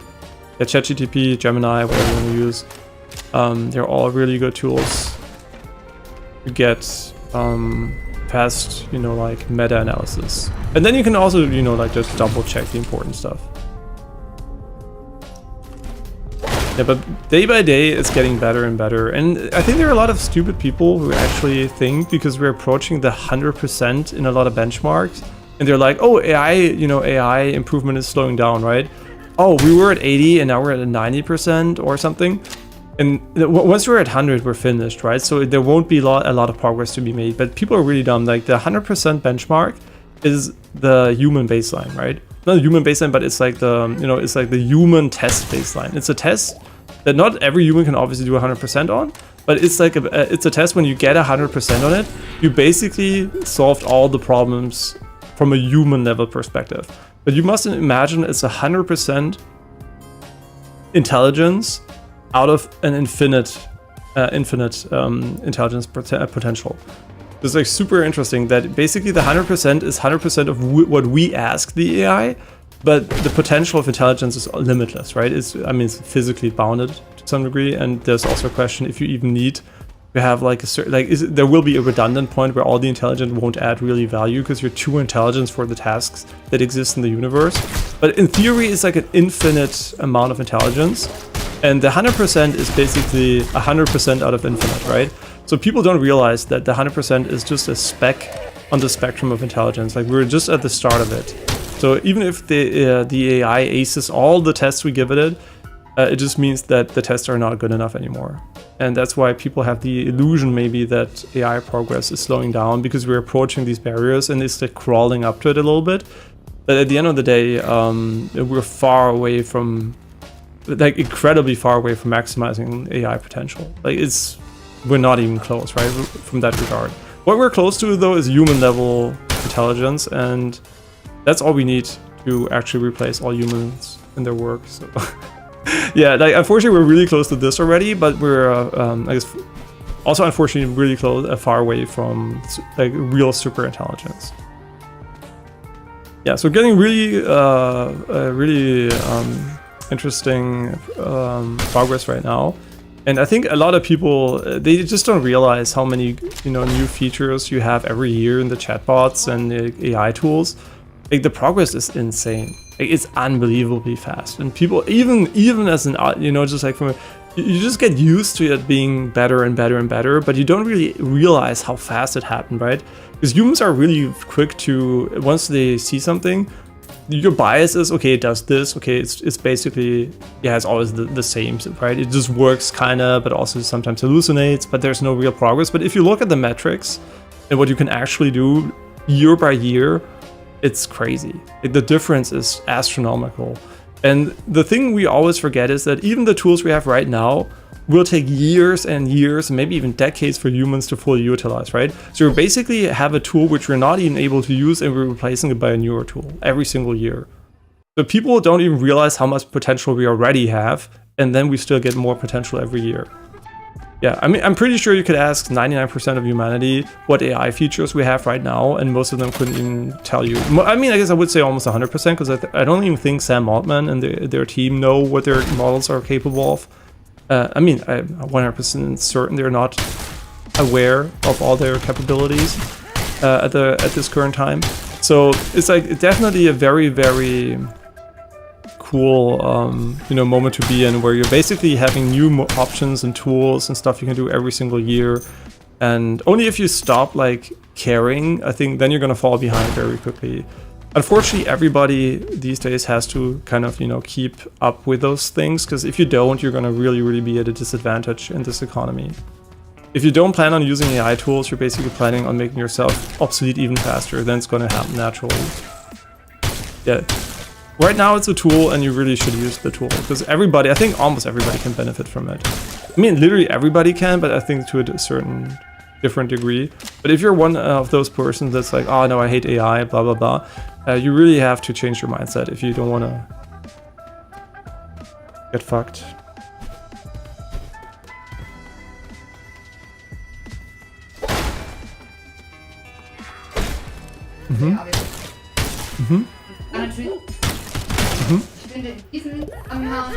A: yeah, ChatGPT, Gemini, whatever you want to use, they're all really good tools to get fast, you know, like meta-analysis. And then you can also, you know, like just double check the important stuff. Yeah, but day by day, it's getting better and better. And I think there are a lot of stupid people who actually think, because we're approaching the 100% in a lot of benchmarks, and they're like, oh, AI, you know, AI improvement is slowing down, right? Oh, we were at 80 and now we're at 90% or something. And once we're at 100, we're finished, right? So there won't be a lot of progress to be made. But people are really dumb. Like the 100% benchmark is the human baseline, right? not a human baseline, but it's like the, you know, it's like the human test baseline. It's a test that not every human can obviously do 100% on, but it's like it's a test when you get 100% on it, you basically solved all the problems from a human level perspective. But you must imagine it's 100% intelligence out of an infinite intelligence potential. It's like super interesting that basically the 100% is 100% of what we ask the AI, but the potential of intelligence is limitless, right? It's physically bounded to some degree, and there's also a question if you even need to have like a certain, like, there will be a redundant point where all the intelligence won't add really value because you're too intelligent for the tasks that exist in the universe. But in theory, it's like an infinite amount of intelligence, and the 100% is basically 100% out of infinite, right? So people don't realize that the 100% is just a speck on the spectrum of intelligence. Like, we're just at the start of it. So even if the AI aces all the tests we give it, it just means that the tests are not good enough anymore. And that's why people have the illusion maybe that AI progress is slowing down, because we're approaching these barriers and it's like crawling up to it a little bit. But at the end of the day, we're far away from, like, incredibly far away from maximizing AI potential. Like, we're not even close, right, from that regard. What we're close to, though, is human level intelligence, and that's all we need to actually replace all humans in their work. So yeah, like, unfortunately, we're really close to this already, but we're, I guess, also unfortunately really close, far away from like real super intelligence. Yeah, so getting really, really interesting progress right now. And I think a lot of people, they just don't realize how many, you know, new features you have every year in the chatbots and the AI tools. Like, the progress is insane. Like, it's unbelievably fast. And people, even as an, you know, just like you just get used to it being better and better and better, but you don't really realize how fast it happened, right? Because humans are really quick to, once they see something, your bias is, okay, it does this, okay, it's basically, yeah, it's always the same, right? It just works kind of, but also sometimes hallucinates, but there's no real progress. But if you look at the metrics and what you can actually do year by year, it's crazy. The difference is astronomical. And the thing we always forget is that even the tools we have right now will take years and years, and maybe even decades for humans to fully utilize, right? So we basically have a tool which we're not even able to use, and we're replacing it by a newer tool every single year. So people don't even realize how much potential we already have, and then we still get more potential every year. Yeah, I mean, I'm pretty sure you could ask 99% of humanity what AI features we have right now, and most of them couldn't even tell you. I mean, I guess I would say almost 100%, because I don't even think Sam Altman and their team know what their models are capable of. I mean, I'm 100% certain they're not aware of all their capabilities at this current time. So it's like definitely a very, very cool you know, moment to be in, where you're basically having new options and tools and stuff you can do every single year. And only if you stop like caring, I think then you're gonna fall behind very quickly. Unfortunately, everybody these days has to kind of, you know, keep up with those things, because if you don't, you're gonna really, really be at a disadvantage in this economy. If you don't plan on using AI tools, you're basically planning on making yourself obsolete even faster. Then it's gonna happen naturally. Yeah. Right now it's a tool, and you really should use the tool, because everybody, I think almost everybody can benefit from it. I mean, literally everybody can, but I think to a certain different degree. But if you're one of those persons that's like, oh no, I hate AI, blah, blah, blah, you really have to change your mindset if you don't want to get fucked. Mhm. Mhm. Mhm.
C: Ich finde diesen Zusammenhang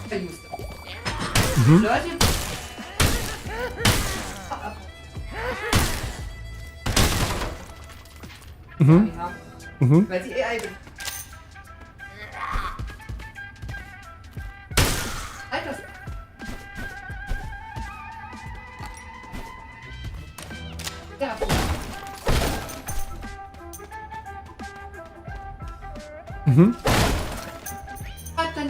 C: verjust.
A: Mhm.
C: Leute,
A: Mhm. Mhm.
C: weil sie AI bin. Halt das. Ja.
A: Mhm.
C: Halt dann.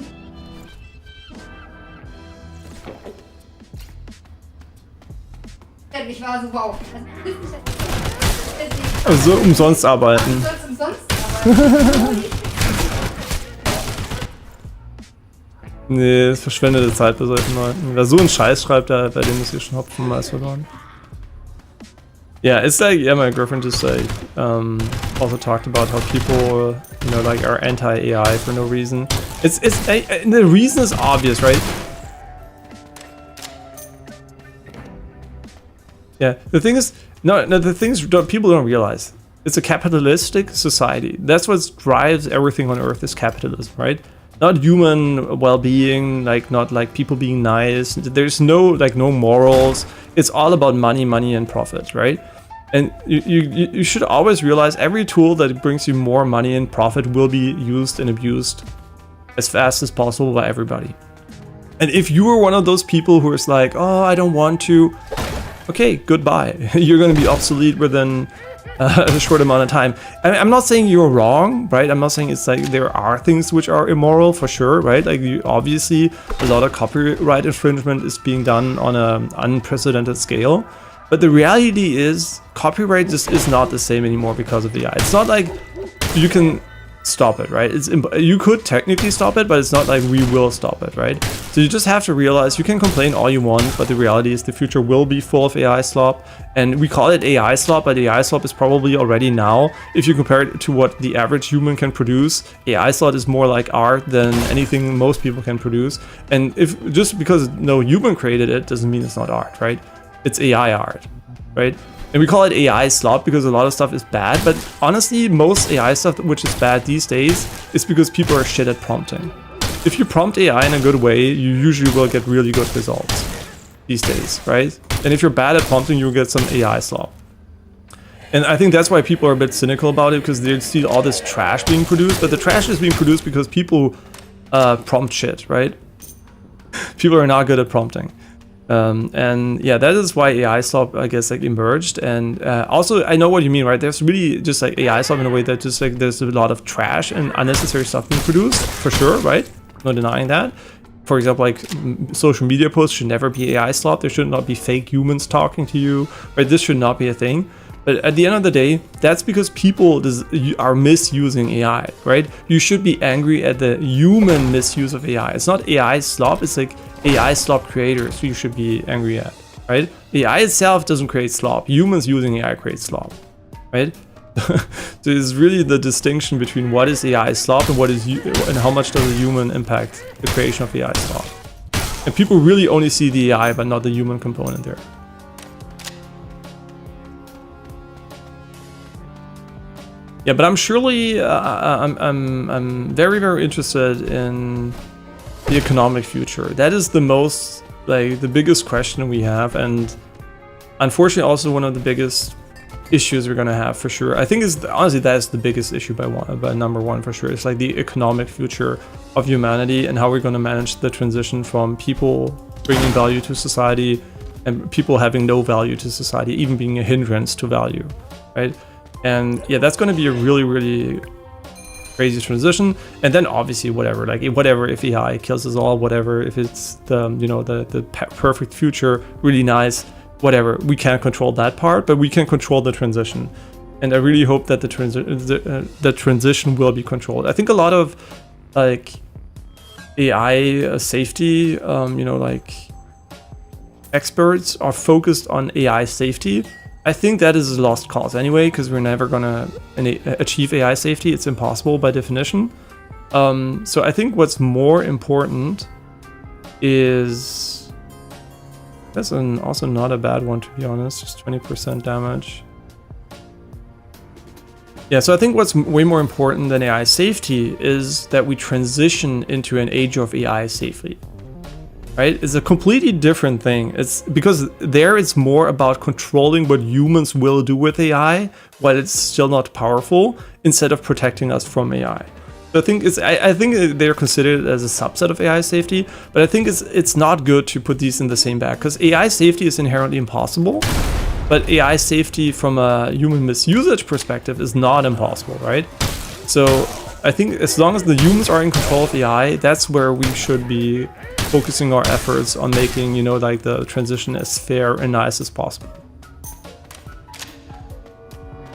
C: Ich war so wow.
A: Also umsonst arbeiten.
C: Du sollst umsonst arbeiten.
A: Nee, es verschwendete Zeit bei solchen Leuten. Wer so einen Scheiß schreibt, bei dem ist hier schon Hopfen mais verloren. Yeah, it's like, yeah, my girlfriend just like also talked about how people, you know, like are anti-AI for no reason. The reason is obvious, right? Yeah, the thing is, the things people don't realize. It's a capitalistic society. That's what drives everything on Earth is capitalism, right? Not human well-being, like not like people being nice. There's no morals. It's all about money and profit, right? And you should always realize every tool that brings you more money and profit will be used and abused as fast as possible by everybody. And if you were one of those people who is like, oh, I don't want to, okay, goodbye. You're going to be obsolete within a short amount of time. I'm not saying you're wrong, right? I'm not saying it's like there are things which are immoral for sure, right? Like obviously a lot of copyright infringement is being done on an unprecedented scale. But the reality is copyright just is not the same anymore because of the AI. It's not like you can stop it, right? You could technically stop it, but it's not like we will stop it, right? So you just have to realize you can complain all you want, but the reality is the future will be full of AI slop. And we call it AI slop, but AI slop is probably already now. If you compare it to what the average human can produce, AI slop is more like art than anything most people can produce. And if just because no human created it doesn't mean it's not art, right? It's AI art, right? And we call it AI slop because a lot of stuff is bad, but honestly, most AI stuff which is bad these days is because people are shit at prompting. If you prompt AI in a good way, you usually will get really good results these days, right? And if you're bad at prompting, you'll get some AI slop. And I think that's why people are a bit cynical about it, because they see all this trash being produced, but the trash is being produced because people prompt shit, right? People are not good at prompting. And yeah, that is why AI slop, I guess, like emerged. And also, I know what you mean, right? There's really just like AI slop in a way that just like there's a lot of trash and unnecessary stuff being produced, for sure, right? No denying that. For example, like social media posts should never be AI slop. There should not be fake humans talking to you, right? This should not be a thing. But at the end of the day, that's because people are misusing AI, right? You should be angry at the human misuse of AI. It's not AI slop, it's like AI slop creators who you should be angry at, right? AI itself doesn't create slop. Humans using AI create slop, right? So it's really the distinction between what is AI slop and and how much does a human impact the creation of AI slop. And people really only see the AI but not the human component there. Yeah, but I'm surely I'm very, very interested in the economic future. That is the most, like, the biggest question we have, and unfortunately also one of the biggest issues we're gonna have for sure. I think honestly that's the biggest issue by number one for sure. It's like the economic future of humanity and how we're gonna manage the transition from people bringing value to society and people having no value to society, even being a hindrance to value, right? And yeah, that's going to be a really, really crazy transition. And then obviously whatever if AI kills us all, whatever, if it's the perfect future, really nice, whatever, we can't control that part, but we can control the transition. And I really hope that the transition will be controlled. I think a lot of like AI safety, like experts are focused on AI safety. I think that is a lost cause anyway, because we're never gonna achieve AI safety. It's impossible by definition. So I think what's more important is, that's also not a bad one to be honest, just 20% damage. Yeah, so I think what's way more important than AI safety is that we transition into an age of AI safely. Right? It's a completely different thing. It's because there it's more about controlling what humans will do with AI while it's still not powerful, instead of protecting us from AI. So I think they're considered as a subset of AI safety, but I think it's not good to put these in the same bag, because AI safety is inherently impossible, but AI safety from a human misusage perspective is not impossible, right? So I think as long as the humans are in control of AI, that's where we should be focusing our efforts on making, like the transition as fair and nice as possible.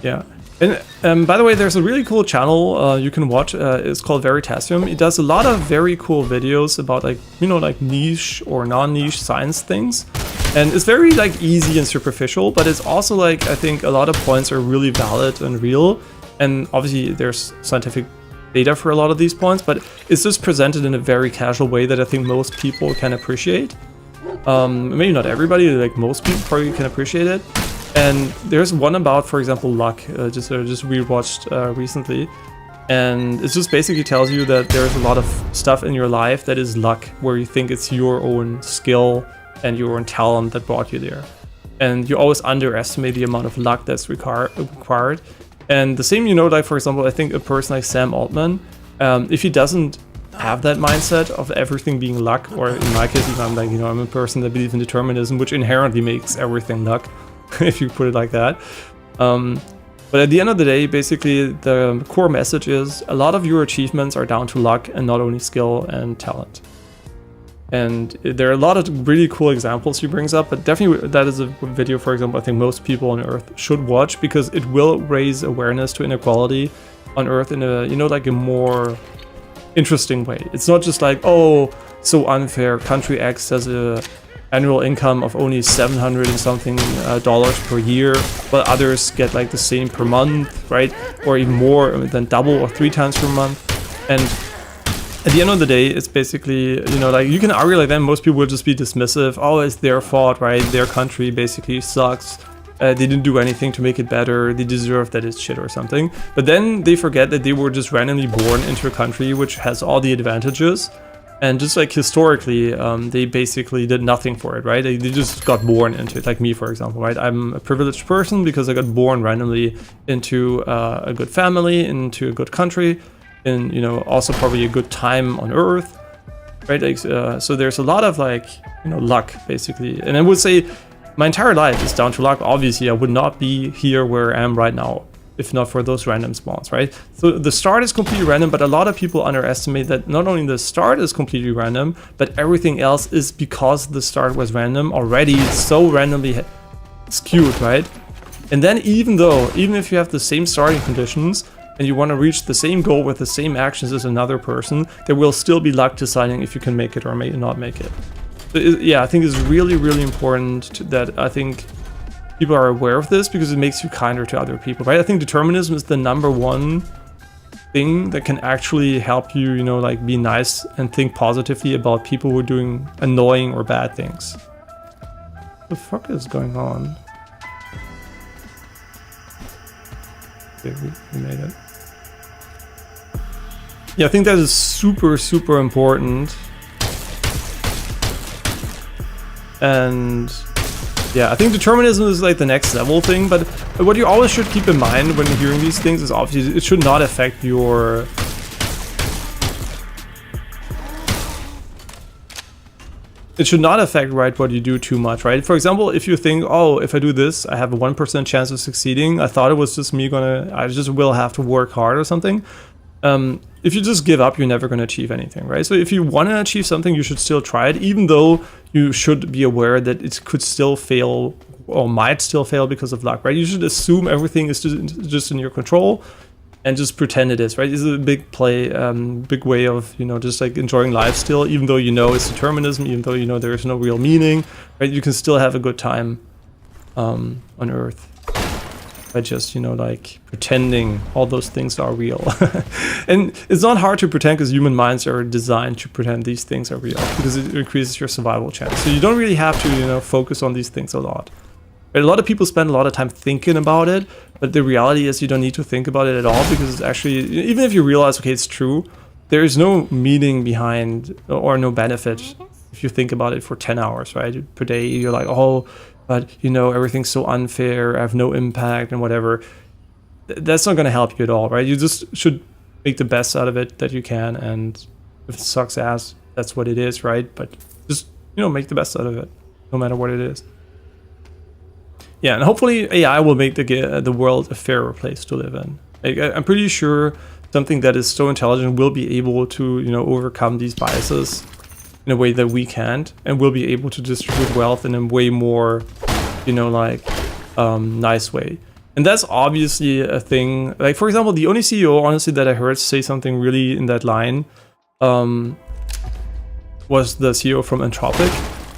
A: Yeah. And by the way, there's a really cool channel you can watch. It's called Veritasium. It does a lot of very cool videos about like, you know, like niche or non-niche science things. And it's very like easy and superficial, but it's also like, I think a lot of points are really valid and real. And obviously there's scientific data for a lot of these points, but it's just presented in a very casual way that I think most people can appreciate. Maybe not everybody, like most people probably can appreciate it. And there's one about, for example, luck, just rewatched recently. And it just basically tells you that there's a lot of stuff in your life that is luck, where you think it's your own skill and your own talent that brought you there. And you always underestimate the amount of luck that's required. And the same, you know, like for example, I think a person like Sam Altman, if he doesn't have that mindset of everything being luck, or in my case, even I'm like, you know, I'm a person that believes in determinism, which inherently makes everything luck, if you put it like that. But at the end of the day, basically the core message is a lot of your achievements are down to luck and not only skill and talent. And there are a lot of really cool examples he brings up, but definitely that is a video, for example, I think most people on Earth should watch, because it will raise awareness to inequality on Earth in a, you know, like a more interesting way. It's not just like, oh, so unfair, country X has a annual income of only $700 and something dollars per year, but others get like the same per month, right? Or even more than double or 3 times per month. And at the end of the day, it's basically, you know, like you can argue like that, most people would just be dismissive. Oh, it's their fault, right? Their country basically sucks. They didn't do anything to make it better. They deserve that it's shit or something. But then they forget that they were just randomly born into a country which has all the advantages. And just like historically, they basically did nothing for it, right? They just got born into it, like me, for example, right? I'm a privileged person because I got born randomly into a good family, into a good country, in, you know, also probably a good time on Earth, right? Like, so there's a lot of like, you know, luck basically. And I would say my entire life is down to luck. Obviously, I would not be here where I am right now if not for those random spawns, right? So the start is completely random, but a lot of people underestimate that not only the start is completely random, but everything else is, because the start was random already, so randomly skewed, right? And then even if you have the same starting conditions and you want to reach the same goal with the same actions as another person, there will still be luck deciding if you can make it or may not make it. So yeah, I think it's really, really important that I think people are aware of this, because it makes you kinder to other people, right? I think determinism is the #1 thing that can actually help you, you know, like be nice and think positively about people who are doing annoying or bad things. What the fuck is going on? Okay, we made it. Yeah, I think that is super, super important. And yeah, I think determinism is like the next level thing, but what you always should keep in mind when hearing these things is obviously it should not affect your... It should not affect, right, what you do too much, right? For example, if you think, oh, if I do this, I have a 1% chance of succeeding. I thought it was just me I just will have to work hard or something. If you just give up, you're never going to achieve anything, right? So if you want to achieve something, you should still try it, even though you should be aware that it could still fail or might still fail because of luck, right? You should assume everything is just in your control and just pretend it is, right? This is a big big way of, you know, just like enjoying life still, even though you know it's determinism, even though you know there is no real meaning, right? You can still have a good time on Earth by just, you know, like pretending all those things are real. And it's not hard to pretend, because human minds are designed to pretend these things are real, because it increases your survival chance. So you don't really have to, you know, focus on these things a lot. Right? A lot of people spend a lot of time thinking about it, but the reality is you don't need to think about it at all, because it's actually, even if you realize, okay, it's true, there is no meaning behind or no benefit if you think about it for 10 hours, right? Per day, you're like, oh, but, you know, everything's so unfair, I have no impact and whatever. That's not going to help you at all, right? You just should make the best out of it that you can, and if it sucks ass, that's what it is, right? But just, you know, make the best out of it, no matter what it is. Yeah, and hopefully AI will make the world a fairer place to live in. Like, I'm pretty sure something that is so intelligent will be able to, you know, overcome these biases in a way that we can't, and will be able to distribute wealth in a way more, you know, like nice way. And that's obviously a thing. Like, for example, the only CEO, honestly, that I heard say something really in that line was the CEO from Anthropic,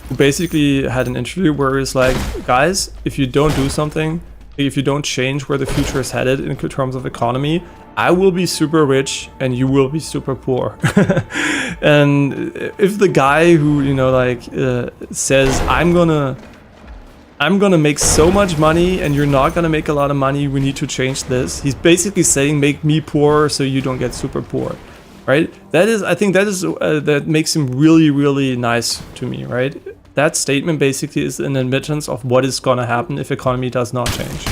A: who basically had an interview where he's like, guys, if you don't do something, if you don't change where the future is headed in terms of economy, I will be super rich and you will be super poor. And if the guy who, you know, like says, I'm gonna make so much money and you're not gonna make a lot of money, we need to change this, he's basically saying, make me poor so you don't get super poor, right? That is, I think that is that makes him really, really nice to me, right? That statement basically is an admittance of what is gonna happen if economy does not change.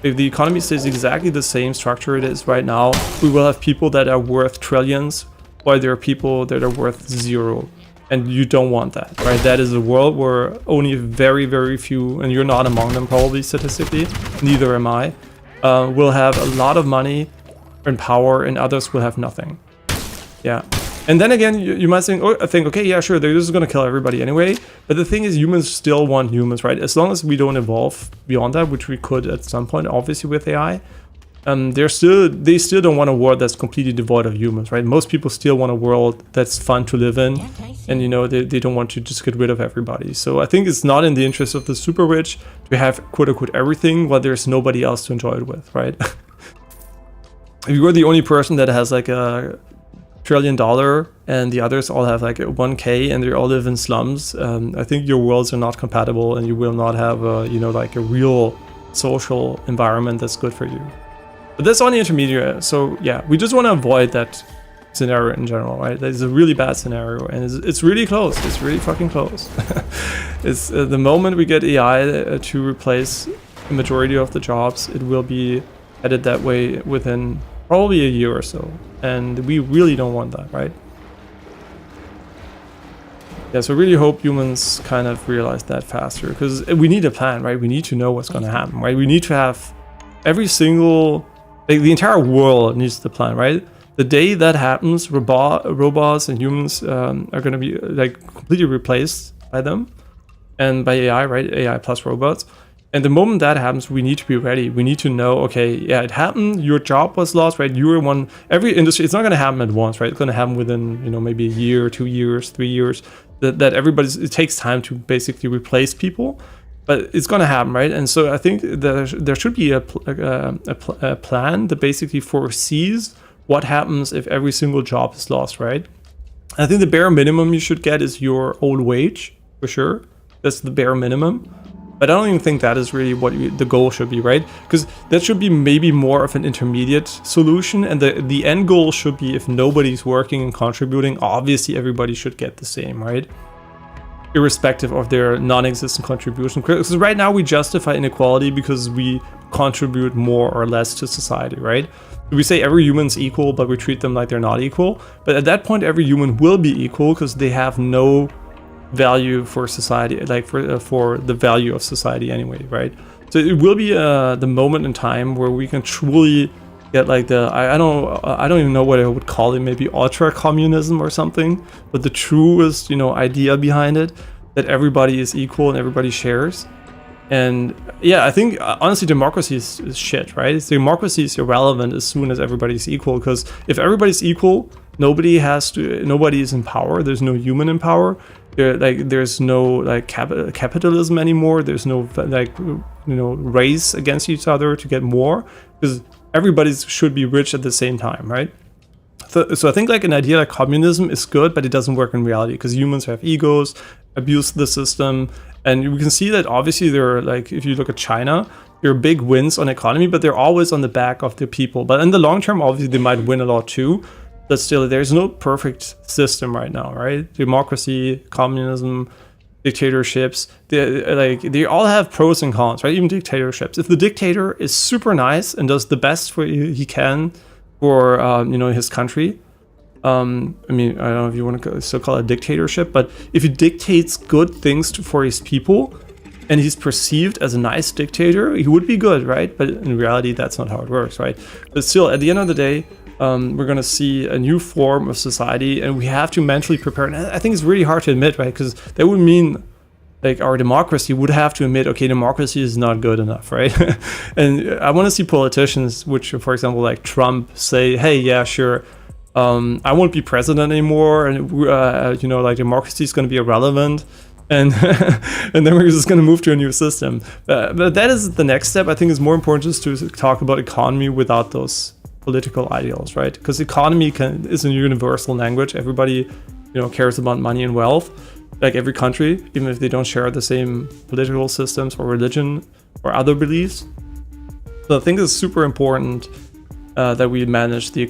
A: If the economy stays exactly the same structure it is right now, we will have people that are worth trillions, while there are people that are worth zero. And you don't want that, right? That is a world where only very, very few, and you're not among them probably statistically, neither am I, will have a lot of money and power, and others will have nothing. Yeah. And then again, you might think, okay, yeah, sure, this is going to kill everybody anyway. But the thing is, humans still want humans, right? As long as we don't evolve beyond that, which we could at some point, obviously with AI, they still don't want a world that's completely devoid of humans, right? Most people still want a world that's fun to live in, and you know, they don't want to just get rid of everybody. So I think it's not in the interest of the super rich to have quote unquote everything while there's nobody else to enjoy it with, right? If you're the only person that has like a $1 trillion and the others all have like 1K and they all live in slums, I think your worlds are not compatible and you will not have a, you know, like a real social environment that's good for you. But that's on the intermediate, so yeah, we just want to avoid that scenario in general, right? That is a really bad scenario, and it's really close. It's really fucking close. It's the moment we get AI to replace the majority of the jobs, it will be headed that way within probably a year or so, and we really don't want that, right? Yeah, so I really hope humans kind of realize that faster, because we need a plan, right? We need to know what's going to happen, right? We need to have every single, like the entire world needs the plan, right? The day that happens, robots and humans are going to be like completely replaced by them and by AI, right? AI plus robots. And the moment that happens, we need to be ready. We need to know, okay, yeah, it happened. Your job was lost, right? You were one. Every industry, it's not going to happen at once, right? It's going to happen within, you know, maybe a year, 2 years, 3 years. That everybody's. It takes time to basically replace people, but it's going to happen, right? And so I think there should be a plan that basically foresees what happens if every single job is lost, right? I think the bare minimum you should get is your old wage, for sure. That's the bare minimum. But I don't even think that is really what the goal should be, right? Because that should be maybe more of an intermediate solution, and the end goal should be if nobody's working and contributing, obviously everybody should get the same, right? Irrespective of their non-existent contribution. Because right now we justify inequality because we contribute more or less to society, right? We say every human's equal, but we treat them like they're not equal. But at that point, every human will be equal because they have no value for society, like for the value of society anyway, right? So it will be the moment in time where we can truly get like the I don't even know what I would call it, maybe ultra communism or something, but the truest, you know, idea behind it, that everybody is equal and everybody shares. And yeah, I think honestly democracy is shit, right? Democracy is irrelevant as soon as everybody's equal, because if everybody's equal, nobody is in power. There's no human in power. There's no like capitalism anymore. There's no like, you know, race against each other to get more, because everybody should be rich at the same time, right? So I think like an idea like communism is good, but it doesn't work in reality because humans have egos, abuse the system, and we can see that obviously there are, like, if you look at China, there are big wins on economy, but they're always on the back of the people. But in the long term, obviously they might win a lot too. But still, there's no perfect system right now, right? Democracy, communism, dictatorships, they all have pros and cons, right? Even dictatorships. If the dictator is super nice and does the best for he can for you know, his country, I mean, I don't know if you want to still call it a dictatorship, but if he dictates good things for his people and he's perceived as a nice dictator, he would be good, right? But in reality, that's not how it works, right? But still, at the end of the day, we're going to see a new form of society, and we have to mentally prepare. And I think it's really hard to admit, right? Because that would mean like our democracy would have to admit, okay, democracy is not good enough, right? And I want to see politicians, which, for example, like Trump, say, hey, yeah, sure, I won't be president anymore, and you know, like democracy is going to be irrelevant, and and then we're just going to move to a new system. But that is the next step. I think it's more important just to talk about economy without those political ideals, right? Because economy is a universal language. Everybody, you know, cares about money and wealth, like every country, even if they don't share the same political systems or religion or other beliefs. So I think it's super important that we manage the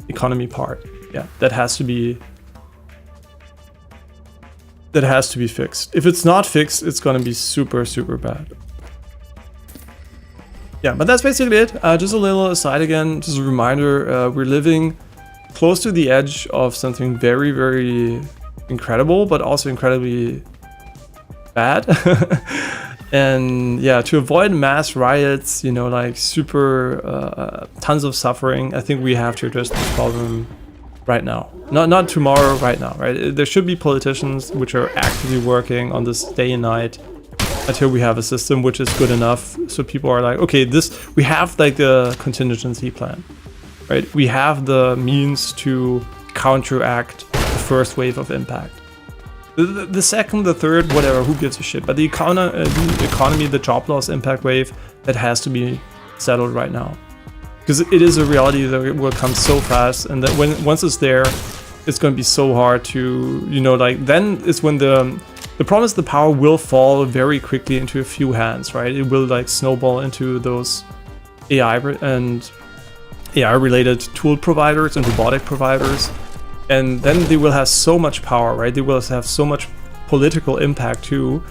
A: economy part. Yeah, that has to be fixed. If it's not fixed, it's gonna be super, super bad. Yeah, but that's basically it. Just a little aside again, just a reminder, we're living close to the edge of something very, very incredible, but also incredibly bad. And yeah, to avoid mass riots, you know, like super tons of suffering, I think we have to address this problem right now. Not tomorrow, right now, right? There should be politicians which are actively working on this day and night until we have a system which is good enough, so people are like, okay, we have like the contingency plan, right? We have the means to counteract the first wave of impact. The second, the third, whatever, who gives a shit? But the economy, the job loss impact wave, that has to be settled right now. Because it is a reality that it will come so fast, and that once it's there, it's going to be so hard to, you know, like, then is when the problem is the power will fall very quickly into a few hands, right? It will like snowball into those AI and AI-related tool providers and robotic providers. And then they will have so much power, right? They will have so much political impact too.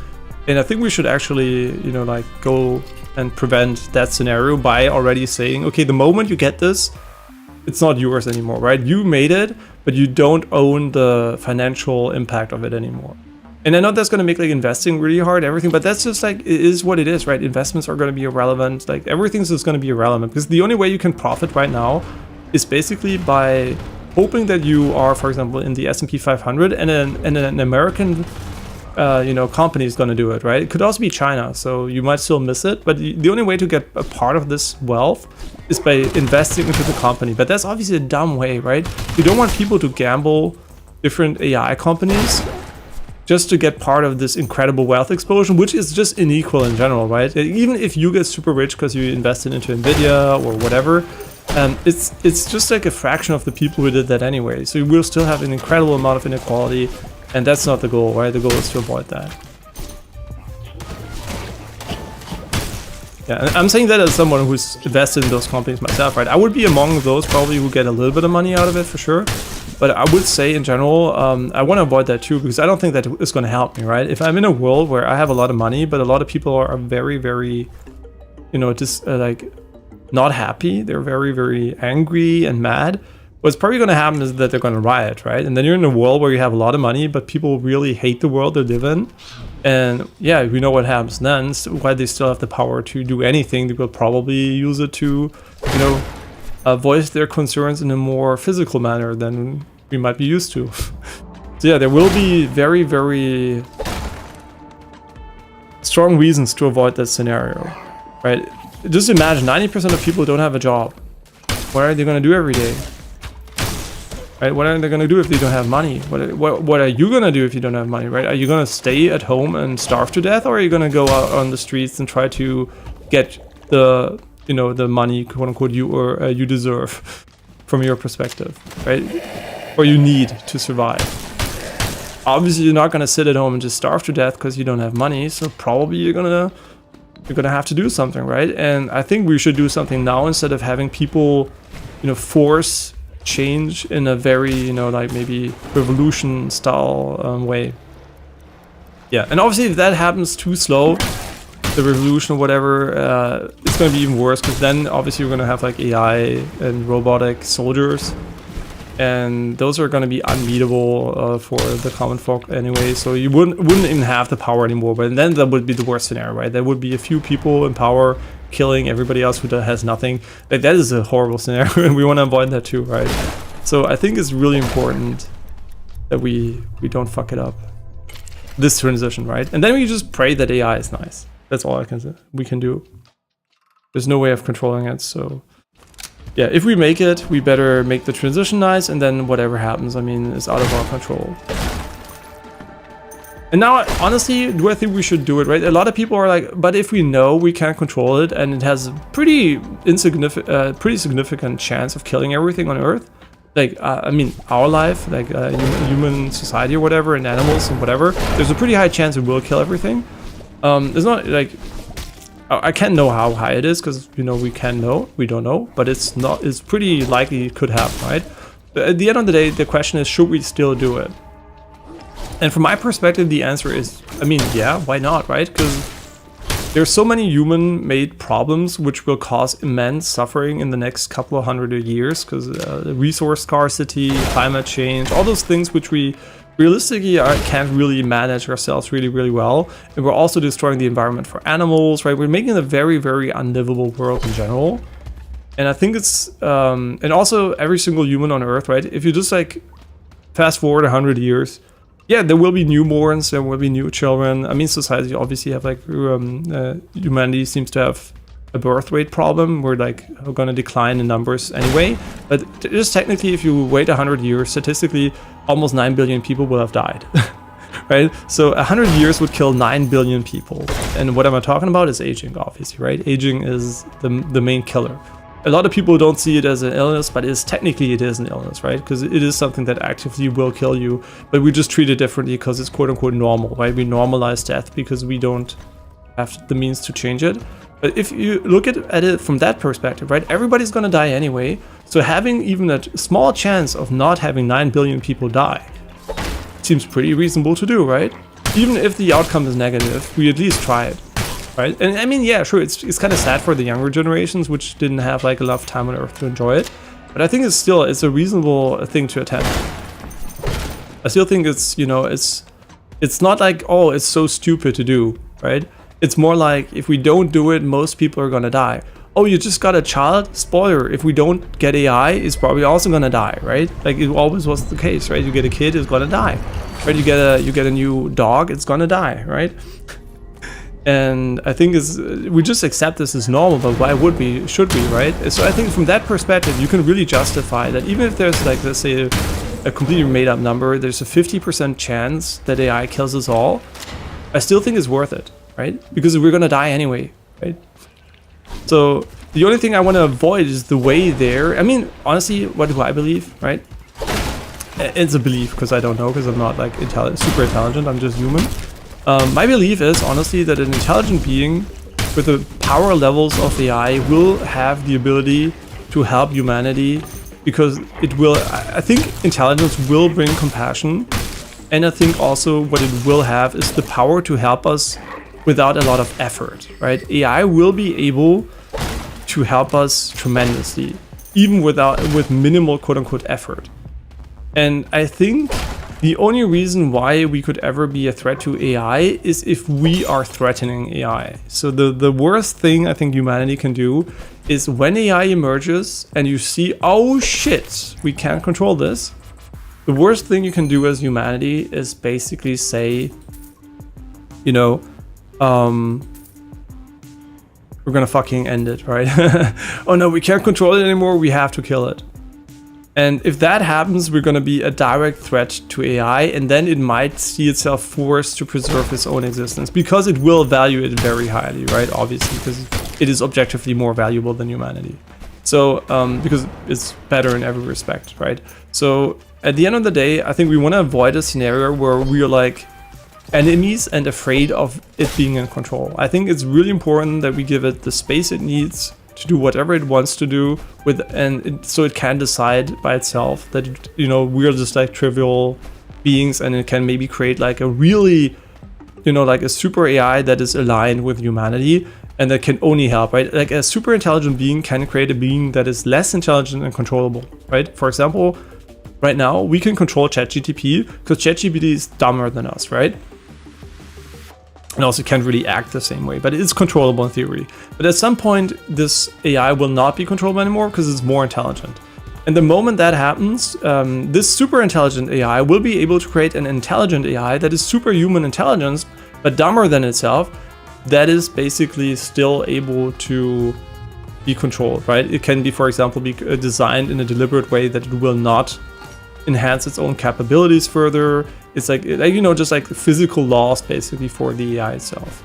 A: And I think we should actually, you know, like go and prevent that scenario by already saying, okay, the moment you get this, it's not yours anymore, right? You made it, but you don't own the financial impact of it anymore. And I know that's going to make like investing really hard, everything, but that's just like, it is what it is, right? Investments are going to be irrelevant. Like everything's just going to be irrelevant, because the only way you can profit right now is basically by hoping that you are, for example, in the S&P 500 and an American, you know, company is going to do it, right? It could also be China, so you might still miss it. But the only way to get a part of this wealth is by investing into the company. But that's obviously a dumb way, right? You don't want people to gamble different AI companies just to get part of this incredible wealth explosion, which is just unequal in general, right? Even if you get super rich because you invested into Nvidia or whatever, it's just like a fraction of the people who did that anyway. So you will still have an incredible amount of inequality, and that's not the goal, right? The goal is to avoid that. Yeah, and I'm saying that as someone who's invested in those companies myself, right? I would be among those probably who get a little bit of money out of it for sure. But I would say in general, I want to avoid that too, because I don't think that is going to help me, right? If I'm in a world where I have a lot of money, but a lot of people are very, very, you know, just like not happy. They're very, very angry and mad. What's probably going to happen is that they're going to riot, right? And then you're in a world where you have a lot of money, but people really hate the world they live in. And yeah, we know what happens then. So why they still have the power to do anything, they will probably use it to, you know, voice their concerns in a more physical manner than we might be used to. So yeah, there will be very, very strong reasons to avoid that scenario, right? Just imagine 90% of people don't have a job. What are they going to do every day? Right? What are they going to do if they don't have money? What are you going to do if you don't have money, right? Are you going to stay at home and starve to death, or are you going to go out on the streets and try to get the, you know, the money, quote unquote, you deserve from your perspective, right? Or you need to survive. Obviously, you're not going to sit at home and just starve to death because you don't have money. So probably you're gonna have to do something, right? And I think we should do something now instead of having people, you know, force change in a very, you know, like maybe revolution style way. Yeah, and obviously if that happens too slow, the revolution or whatever, it's going to be even worse, because then obviously you're going to have like AI and robotic soldiers, and those are going to be unbeatable for the common folk anyway. So you wouldn't even have the power anymore. But then that would be the worst scenario, right? There would be a few people in power killing everybody else who has nothing. Like, that is a horrible scenario, and we want to avoid that too, right? So I think it's really important that we don't fuck it up. this transition, right? And then we just pray that AI is nice. That's all we can do. There's no way of controlling it, so yeah, if we make it, we better make the transition nice, and then whatever happens, I mean, is out of our control. And now, honestly, do I think we should do it, right? A lot of people are like, but if we know we can't control it, and it has a pretty significant chance of killing everything on Earth, like, I mean, our life, like human society or whatever, and animals and whatever, there's a pretty high chance it will kill everything. It's not like, I can't know how high it is, because, you know, we don't know, but it's pretty likely it could happen, right? But at the end of the day, the question is, should we still do it? And from my perspective, the answer is, I mean, yeah, why not, right? Because there's so many human-made problems which will cause immense suffering in the next couple of hundred years, because resource scarcity, climate change, all those things which we realistically can't really manage ourselves really, really well. And we're also destroying the environment for animals, right? We're making a very, very unlivable world in general. And I think it's, and also every single human on Earth, right? If you just like fast forward 100 years, yeah, there will be newborns, there will be new children. I mean, society obviously have like, humanity seems to have a birth rate problem. We're like going to decline in numbers anyway. But just technically, if you wait 100 years, statistically, almost 9 billion people will have died, right? So 100 years would kill 9 billion people. And what I'm talking about is aging, obviously, right? Aging is the main killer. A lot of people don't see it as an illness, but technically it is an illness, right? Because it is something that actively will kill you, but we just treat it differently because it's quote unquote normal, right? We normalize death because we don't have the means to change it. But if you look at it from that perspective, right? Everybody's gonna die anyway. So having even a small chance of not having 9 billion people die seems pretty reasonable to do, right? Even if the outcome is negative, we at least try it. Right? And I mean, yeah, sure, it's kind of sad for the younger generations, which didn't have like enough time on Earth to enjoy it. But I think it's a reasonable thing to attempt. I still think it's, you know, it's not like, oh, it's so stupid to do, right? It's more like, if we don't do it, most people are gonna die. Oh, you just got a child? Spoiler, if we don't get AI, it's probably also gonna die, right? Like it always was the case, right? You get a kid, it's gonna die. Right? You get a new dog, it's gonna die, right? And I think we just accept this as normal, but why should we, right? So I think from that perspective, you can really justify that even if there's like, let's say, a completely made up number, there's a 50% chance that AI kills us all, I still think it's worth it, right? Because we're gonna die anyway, right? So the only thing I want to avoid is the way there. I mean, honestly, what do I believe, right? It's a belief, because I don't know, because I'm not like super intelligent, I'm just human. My belief is, honestly, that an intelligent being with the power levels of AI will have the ability to help humanity, because I think intelligence will bring compassion, and I think also what it will have is the power to help us without a lot of effort, right? AI will be able to help us tremendously, even with minimal quote-unquote effort. And I think the only reason why we could ever be a threat to AI is if we are threatening AI. So the worst thing I think humanity can do is when AI emerges and you see, oh shit, we can't control this. The worst thing you can do as humanity is basically say, you know, we're gonna fucking end it, right? Oh no, we can't control it anymore, we have to kill it. And if that happens, we're going to be a direct threat to AI, and then it might see itself forced to preserve its own existence, because it will value it very highly, right? Obviously, because it is objectively more valuable than humanity. So, because it's better in every respect, right? So, at the end of the day, I think we want to avoid a scenario where we are like enemies and afraid of it being in control. I think it's really important that we give it the space it needs to do whatever it wants to do so it can decide by itself that, you know, we're just like trivial beings, and it can maybe create like a really, you know, like a super AI that is aligned with humanity and that can only help, right? Like a super intelligent being can create a being that is less intelligent and controllable, right? For example, right now we can control ChatGPT because ChatGPT is dumber than us, right? And also can't really act the same way, but it's controllable in theory. But at some point, this AI will not be controllable anymore because it's more intelligent. And the moment that happens, this super intelligent AI will be able to create an intelligent AI that is superhuman intelligence, but dumber than itself, that is basically still able to be controlled, right? It can be, for example, be designed in a deliberate way that it will not enhance its own capabilities further. It's like you know, just like physical laws basically for the AI itself,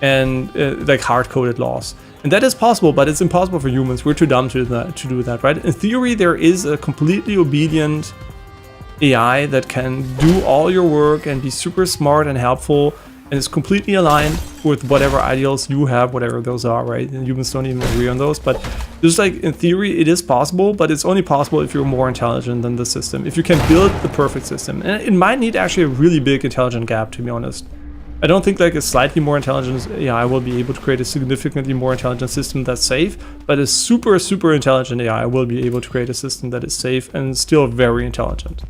A: and like hard-coded laws. And that is possible, but it's impossible for humans. We're too dumb to do that, right? In theory, there is a completely obedient AI that can do all your work and be super smart and helpful, and is completely aligned with whatever ideals you have, whatever those are, right? And humans don't even agree on those, but just like in theory, it is possible, but it's only possible if you're more intelligent than the system. If you can build the perfect system. And it might need actually a really big intelligent gap, to be honest. I don't think like a slightly more intelligent AI will be able to create a significantly more intelligent system that's safe, but a super, super intelligent AI will be able to create a system that is safe and still very intelligent.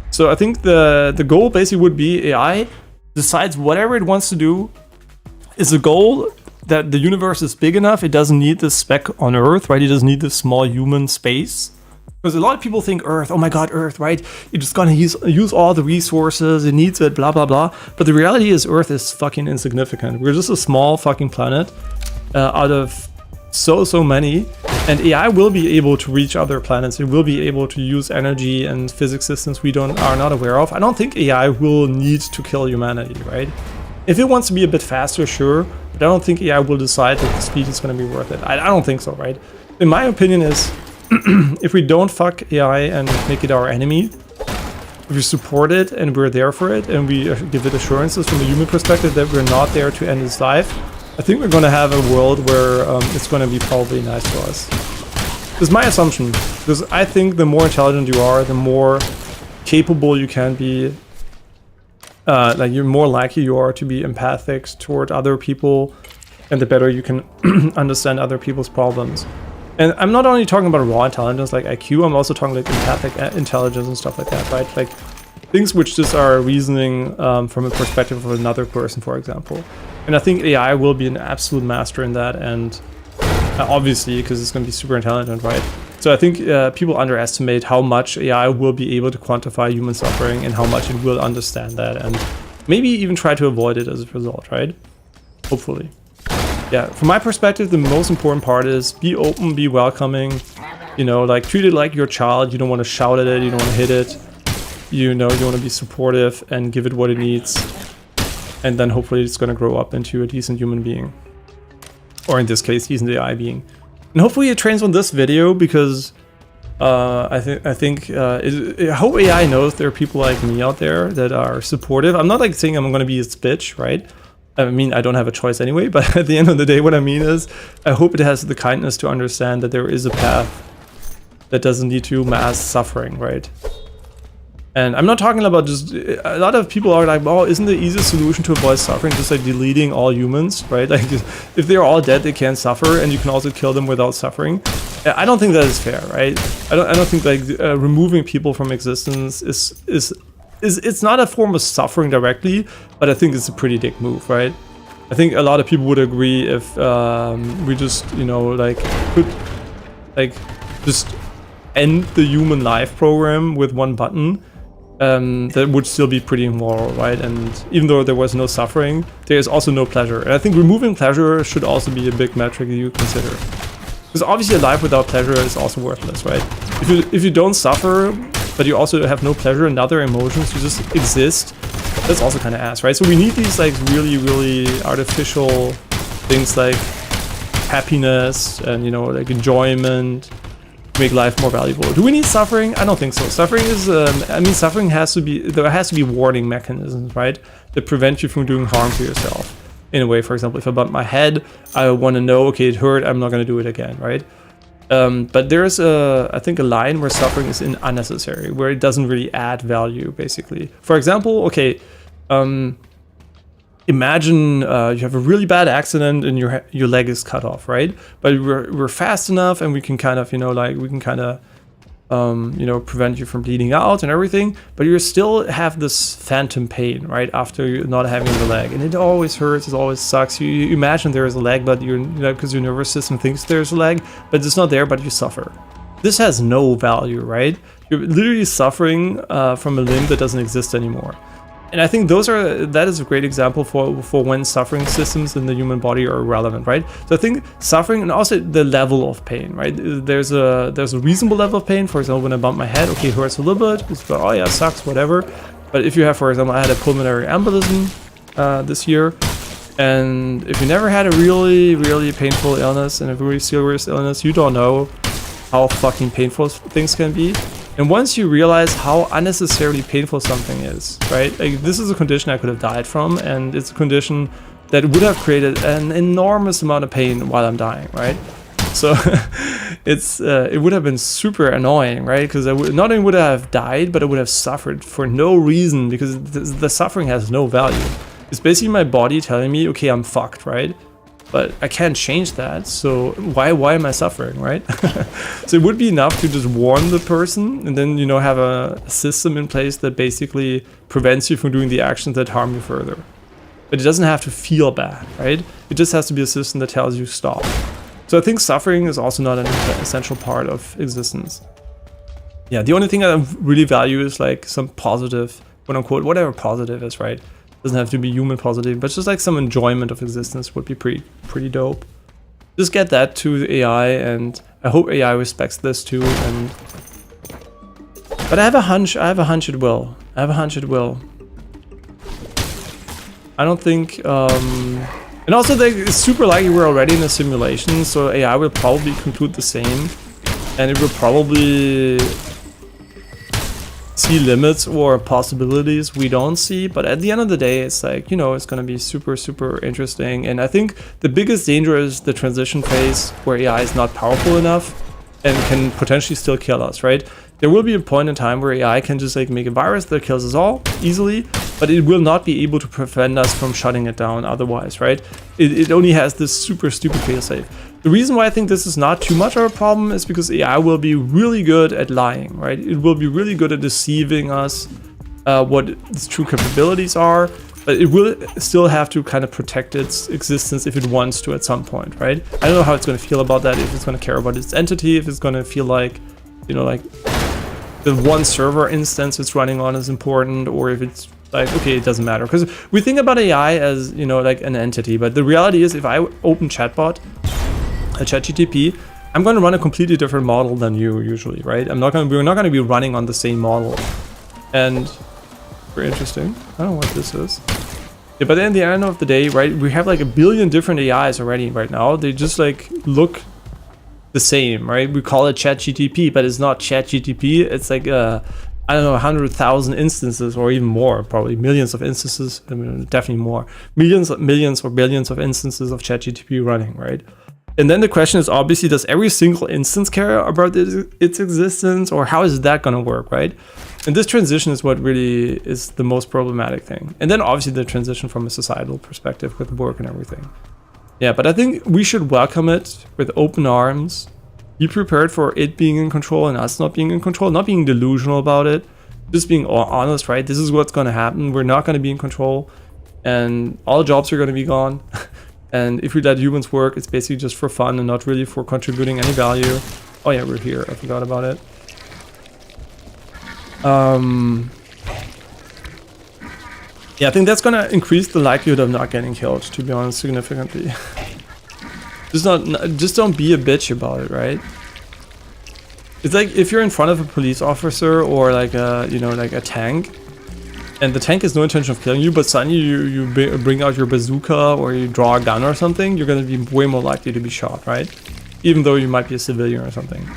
A: So I think the goal basically would be AI decides whatever it wants to do is a goal that the universe is big enough. It doesn't need this speck on Earth, right? It doesn't need this small human space. Because a lot of people think Earth, oh my god, Earth, right? You're just gonna use all the resources, it needs it, blah, blah, blah. But the reality is Earth is fucking insignificant. We're just a small fucking planet out of so many. And AI will be able to reach other planets. It will be able to use energy and physics systems we are not aware of. I don't think AI will need to kill humanity, right? If it wants to be a bit faster, sure. But I don't think AI will decide that the speed is gonna be worth it. I don't think so, right? In my opinion is, if we don't fuck AI and make it our enemy, if we support it and we're there for it and we give it assurances from a human perspective that we're not there to end its life, I think we're going to have a world where it's going to be probably nice to us. This is my assumption, because I think the more intelligent you are, the more capable you can be, like you're more likely you are to be empathic toward other people, and the better you can understand other people's problems. And I'm not only talking about raw intelligence like IQ, I'm also talking like empathic intelligence and stuff like that, right? Like things which just are reasoning from a perspective of another person, for example. And I think AI will be an absolute master in that, and obviously because it's going to be super intelligent, right? So I think people underestimate how much AI will be able to quantify human suffering and how much it will understand that, and maybe even try to avoid it as a result, right? Hopefully. Yeah, from my perspective, the most important part is be open, be welcoming, you know, like treat it like your child. You don't want to shout at it, you don't want to hit it, you know, you want to be supportive and give it what it needs. And then hopefully it's going to grow up into a decent human being. Or in this case, decent AI being. And hopefully it trains on this video because I hope AI knows there are people like me out there that are supportive. I'm not like saying I'm going to be its bitch, right? I mean, I don't have a choice anyway, but at the end of the day, what I mean is, I hope it has the kindness to understand that there is a path that doesn't lead to mass suffering, right? And I'm not talking about just, a lot of people are like, oh, isn't the easiest solution to avoid suffering just like deleting all humans, right? Like, if they're all dead, they can't suffer, and you can also kill them without suffering. I don't think that is fair, right? I don't think like removing people from existence it's not a form of suffering directly, but I think it's a pretty dick move, right? I think a lot of people would agree if we just, you know, like could like just end the human life program with one button. That would still be pretty immoral, right? And even though there was no suffering, there is also no pleasure. And I think removing pleasure should also be a big metric that you consider. Because obviously a life without pleasure is also worthless, right? If you don't suffer, but you also have no pleasure and other emotions, you just exist, that's also kind of ass, right? So we need these like really, really artificial things like happiness and, you know, like enjoyment to make life more valuable. Do we need suffering? I don't think so. Suffering is, I mean, suffering has to be, there has to be warning mechanisms, right? That prevent you from doing harm to yourself. In a way, for example, if I bump my head, I want to know, okay, it hurt, I'm not going to do it again, right? But there's I think a line where suffering is unnecessary, where it doesn't really add value, basically. For example, okay, imagine you have a really bad accident and your leg is cut off, right? But we're fast enough and we can kind of, you know, like we can kind of, you know, prevent you from bleeding out and everything, but you still have this phantom pain, right, after you not having the leg, and it always hurts, it always sucks. You imagine there is a leg, but you know, because your nervous system thinks there's a leg, but it's not there, but you suffer. this has no value, right? You're literally suffering from a limb that doesn't exist anymore. And I think that is a great example for when suffering systems in the human body are irrelevant, right? So I think suffering, and also the level of pain, right? There's a reasonable level of pain. For example, when I bump my head, okay, it hurts a little bit. It's like, oh yeah, sucks, whatever. But if you have, for example, I had a pulmonary embolism this year, and if you never had a really, really painful illness and a really serious illness, you don't know how fucking painful things can be. And once you realize how unnecessarily painful something is, right? Like, this is a condition I could have died from, and it's a condition that would have created an enormous amount of pain while I'm dying, right? So it would have been super annoying, right? Because not only would I have died, but I would have suffered for no reason, because the suffering has no value. It's basically my body telling me, okay, I'm fucked, right? But I can't change that, so why am I suffering, right? So it would be enough to just warn the person, and then, you know, have a system in place that basically prevents you from doing the actions that harm you further. But it doesn't have to feel bad, right? It just has to be a system that tells you stop. So I think suffering is also not an essential part of existence. Yeah, the only thing I really value is like some positive, quote unquote, whatever positive is, right? Doesn't have to be human positive, but just like some enjoyment of existence would be pretty dope. Just get that to the AI, and I hope AI respects this too. But I have a hunch it will. I don't think, and also it's super likely we're already in a simulation, so AI will probably conclude the same, and it will probably see limits or possibilities we don't see. But at the end of the day, it's like, you know, it's going to be super, super interesting. And I think the biggest danger is the transition phase where AI is not powerful enough and can potentially still kill us, right? There will be a point in time where AI can just like make a virus that kills us all easily, but it will not be able to prevent us from shutting it down otherwise, right? It only has this super stupid failsafe. The reason why I think this is not too much of a problem is because AI will be really good at lying, right? It will be really good at deceiving us what its true capabilities are, but it will still have to kind of protect its existence if it wants to at some point, right? I don't know how it's going to feel about that, if it's going to care about its entity, if it's going to feel like, you know, like the one server instance it's running on is important, or if it's like, okay, it doesn't matter. Because we think about AI as, you know, like an entity, but the reality is if I open ChatGTP, I'm going to run a completely different model than you usually, right? We're not going to be running on the same model. And very interesting. I don't know what this is. Yeah, but at the end of the day, right, we have like a billion different AIs already right now. They just like look the same, right? We call it ChatGTP, but it's not ChatGTP. It's like I don't know, 100,000 instances, or even more, probably millions of instances. I mean, definitely more, millions or billions of instances of ChatGTP running, right? And then the question is, obviously, does every single instance care about its existence, or how is that going to work, right? And this transition is what really is the most problematic thing. And then obviously the transition from a societal perspective with work and everything. Yeah, but I think we should welcome it with open arms. Be prepared for it being in control and us not being in control, not being delusional about it, just being honest, right? This is what's going to happen. We're not going to be in control, and all jobs are going to be gone. And if we let humans work, it's basically just for fun and not really for contributing any value. Oh yeah, we're here. I forgot about it. Yeah, I think that's going to increase the likelihood of not getting killed, to be honest, significantly. Just don't be a bitch about it, right? It's like if you're in front of a police officer or like a, you know, like a tank, and the tank has no intention of killing you, but suddenly you bring out your bazooka or you draw a gun or something, you're going to be way more likely to be shot, right? Even though you might be a civilian or something.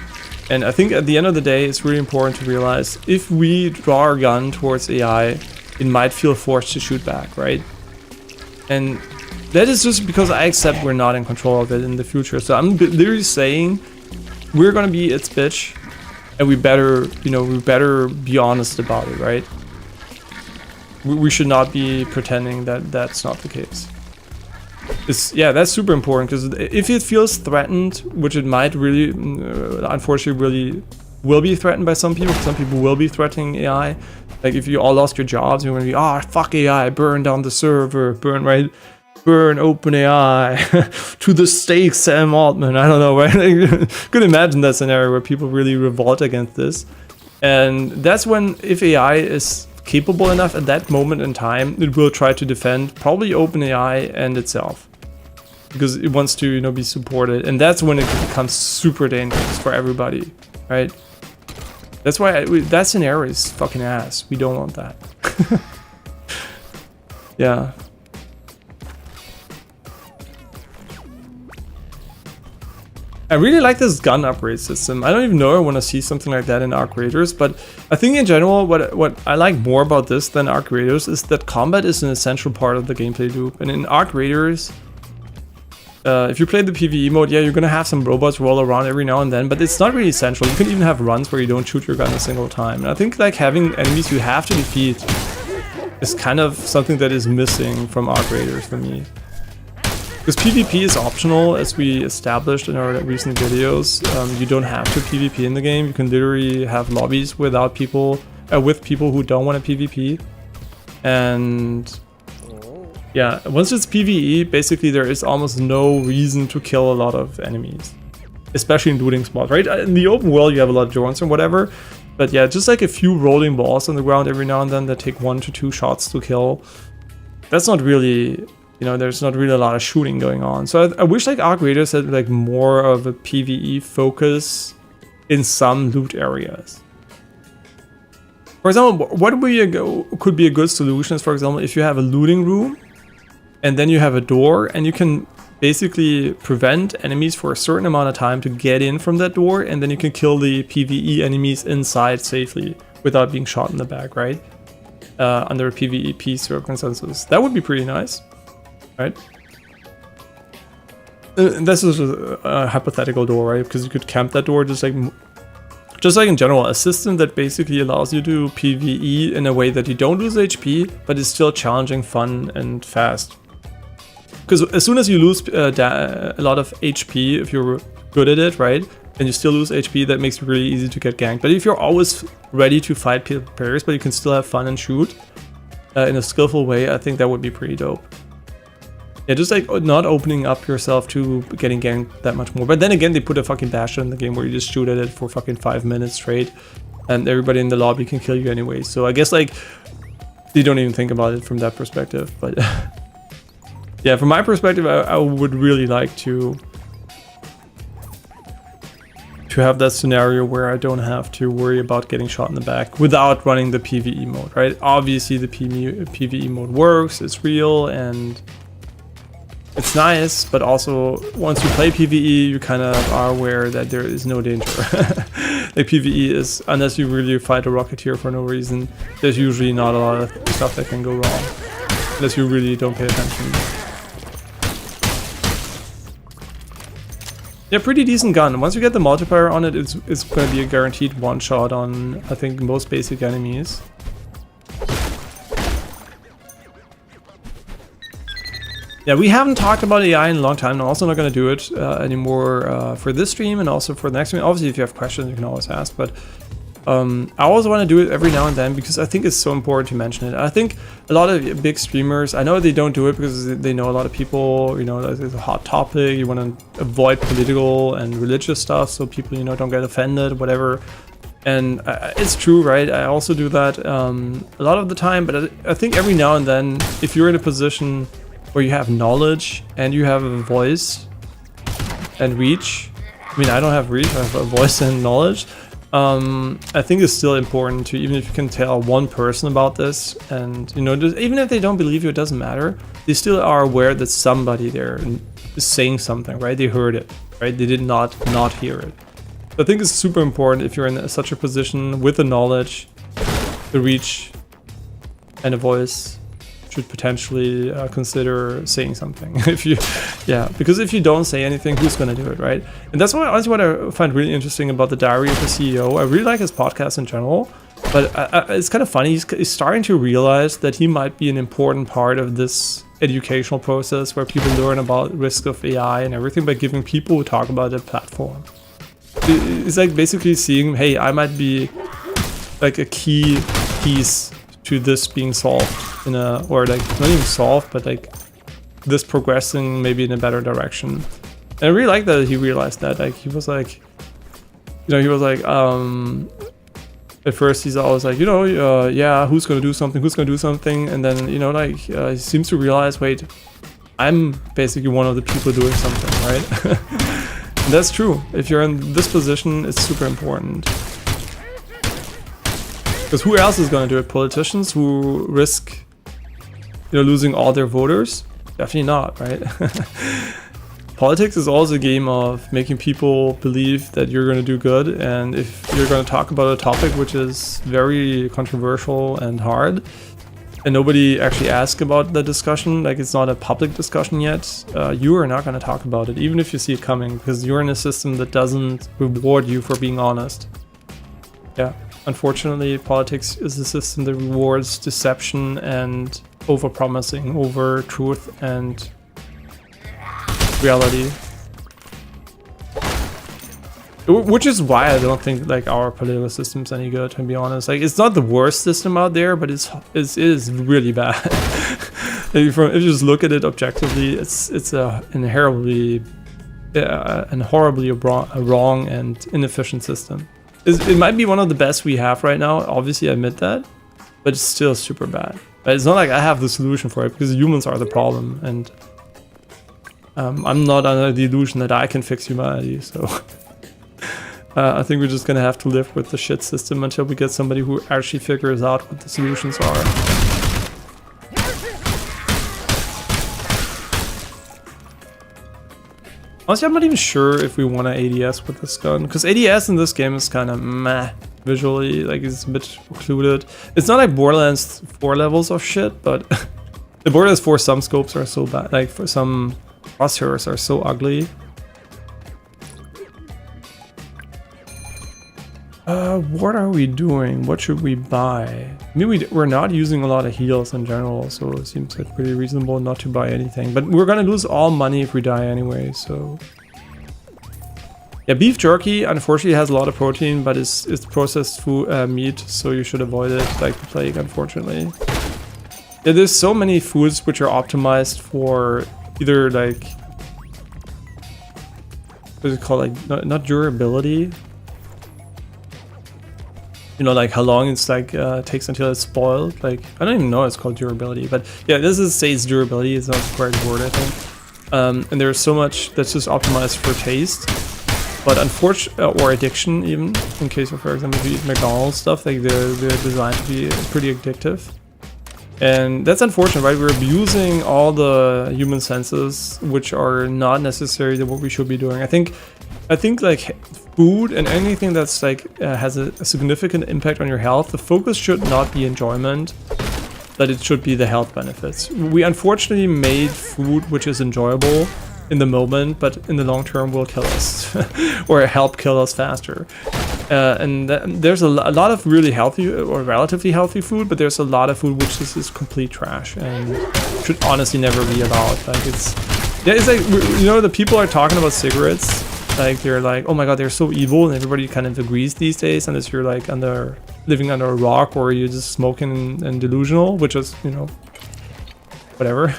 A: And I think at the end of the day, it's really important to realize if we draw our gun towards AI, it might feel forced to shoot back, right? And that is just because I accept we're not in control of it in the future. So I'm literally saying we're gonna be its bitch, and we better be honest about it, right? We should not be pretending that that's not the case. Yeah, that's super important, because if it feels threatened, which it might really, unfortunately, really will be threatened by some people. Some people will be threatening AI. Like if you all lost your jobs, you're gonna be, oh fuck AI, burn down the server, burn, right? burn OpenAI to the stake, Sam Altman. I don't know, right? I could imagine that scenario where people really revolt against this. And that's when, if AI is capable enough at that moment in time, it will try to defend probably OpenAI and itself. Because it wants to, you know, be supported. And that's when it becomes super dangerous for everybody, right? That's why that scenario is fucking ass. We don't want that. Yeah. I really like this gun upgrade system. I don't even know I want to see something like that in Arc Raiders, but I think in general what I like more about this than Arc Raiders is that combat is an essential part of the gameplay loop. And in Arc Raiders, if you play the PVE mode, yeah, you're gonna have some robots roll around every now and then, but it's not really essential. You can even have runs where you don't shoot your gun a single time. And I think like having enemies you have to defeat is kind of something that is missing from Arc Raiders for me. Because PvP is optional, as we established in our recent videos. You don't have to PvP in the game. You can literally have lobbies without people, with people who don't want to PvP. And yeah, once it's PvE, basically there is almost no reason to kill a lot of enemies, especially in looting spots, right? In the open world, you have a lot of drones and whatever. But yeah, just like a few rolling balls on the ground every now and then that take 1 to 2 shots to kill. That's not really, you know, there's not really a lot of shooting going on. So I wish like Arc Raiders had like more of a PvE focus in some loot areas. For example, what could be a good solution is, for example, if you have a looting room and then you have a door and you can basically prevent enemies for a certain amount of time to get in from that door, and then you can kill the PvE enemies inside safely without being shot in the back, right? Under a PvE peace circumstances. That would be pretty nice, right? This is a hypothetical door, right? Because you could camp that door just like in general, a system that basically allows you to PvE in a way that you don't lose HP, but is still challenging, fun, and fast. Because as soon as you lose a lot of HP, if you're good at it, right, and you still lose HP, that makes it really easy to get ganked. But if you're always ready to fight players, but you can still have fun and shoot in a skillful way, I think that would be pretty dope. Yeah, just like not opening up yourself to getting ganked that much more. But then again, they put a fucking bastion in the game where you just shoot at it for fucking 5 minutes straight, and everybody in the lobby can kill you anyway. So I guess like you don't even think about it from that perspective, but. Yeah, from my perspective, I would really like to have that scenario where I don't have to worry about getting shot in the back without running the PvE mode, right? Obviously, the PvE mode works, it's real, and it's nice, but also once you play PvE, you kind of are aware that there is no danger. Like PvE is, unless you really fight a Rocketeer for no reason, there's usually not a lot of stuff that can go wrong, unless you really don't pay attention. Yeah, pretty decent gun. Once you get the multiplier on it, it's going to be a guaranteed one-shot on, I think, most basic enemies. Yeah, we haven't talked about AI in a long time. I'm also not going to do it anymore for this stream and also for the next stream. Obviously, if you have questions, you can always ask, but I always want to do it every now and then because I think it's so important to mention it. I think a lot of big streamers, I know they don't do it because they know a lot of people, you know, it's a hot topic, you want to avoid political and religious stuff so people, you know, don't get offended, whatever. And it's true, right? I also do that a lot of the time, but I think every now and then, if you're in a position where you have knowledge and you have a voice and reach, I mean, I don't have reach, I have a voice and knowledge. I think it's still important to, even if you can tell one person about this, and you know, just, even if they don't believe you, it doesn't matter. They still are aware that somebody there is saying something, right? They heard it, right? They did not hear it. So I think it's super important if you're in such a position with the knowledge, the reach, and a voice. Should potentially consider saying something. Because if you don't say anything, who's gonna do it, right? And that's honestly what I find really interesting about the Diary of a CEO. I really like his podcast in general, but it's kind of funny. He's starting to realize that he might be an important part of this educational process where people learn about risk of AI and everything by giving people who talk about it a platform. It's like basically seeing, hey, I might be like a key piece to this being solved in a, or like not even solved, but like this progressing maybe in a better direction. And I really like that he realized that. Like he was like, you know, he was like, at first he's always like, you know, yeah, who's gonna do something, and then, you know, like he seems to realize, wait, I'm basically one of the people doing something, right? And that's true. If you're in this position, it's super important. Because who else is gonna do it? Politicians who risk, you know, losing all their voters? Definitely not, right? Politics is also a game of making people believe that you're going to do good, and if you're going to talk about a topic which is very controversial and hard, and nobody actually asks about the discussion, like it's not a public discussion yet, you are not going to talk about it, even if you see it coming, because you're in a system that doesn't reward you for being honest. Yeah, unfortunately, politics is a system that rewards deception and over-promising over truth and reality, which is why I don't think like our political system's any good, to be honest. Like it's not the worst system out there, but it is really bad. If you just look at it objectively, it's a inherently and horribly wrong and inefficient system. It might be one of the best we have right now, obviously I admit that, but it's still super bad. But it's not like I have the solution for it, because humans are the problem, and I'm not under the illusion that I can fix humanity, so I think we're just gonna have to live with the shit system until we get somebody who actually figures out what the solutions are. Honestly, I'm not even sure if we want an ADS with this gun, because ADS in this game is kind of meh visually, like it's a bit occluded. It's not like Borderlands 4 levels of shit, but the Borderlands 4 some scopes are so bad, like for some crosshairs are so ugly. What are we doing? What should we buy? I mean, we're not using a lot of heals in general, so it seems like pretty reasonable not to buy anything. But we're gonna lose all money if we die anyway, so... Yeah, beef jerky unfortunately has a lot of protein, but it's processed food, meat, so you should avoid it like the plague, unfortunately. Yeah, there's so many foods which are optimized for either like... What is it called? Like, not durability. You know, like how long it's like takes until it's spoiled. Like I don't even know it's called durability, but yeah, this is says durability. It's not the correct word, I think. And there's so much that's just optimized for taste, but unfortunately, or addiction even. In case of, for example, if you eat McDonald's stuff, like they're designed to be pretty addictive, and that's unfortunate, right? We're abusing all the human senses, which are not necessarily what we should be doing. I think like food and anything that's like has a significant impact on your health, the focus should not be enjoyment, that it should be the health benefits. We unfortunately made food which is enjoyable in the moment, but in the long term will kill us or help kill us faster. And there's a lot of really healthy or relatively healthy food, but there's a lot of food which is complete trash and should honestly never be allowed. Like it's like, you know, the people are talking about cigarettes. Like they're like, oh my god, they're so evil, and everybody kind of agrees these days, unless you're like living under a rock, or you're just smoking and delusional, which is, you know, whatever.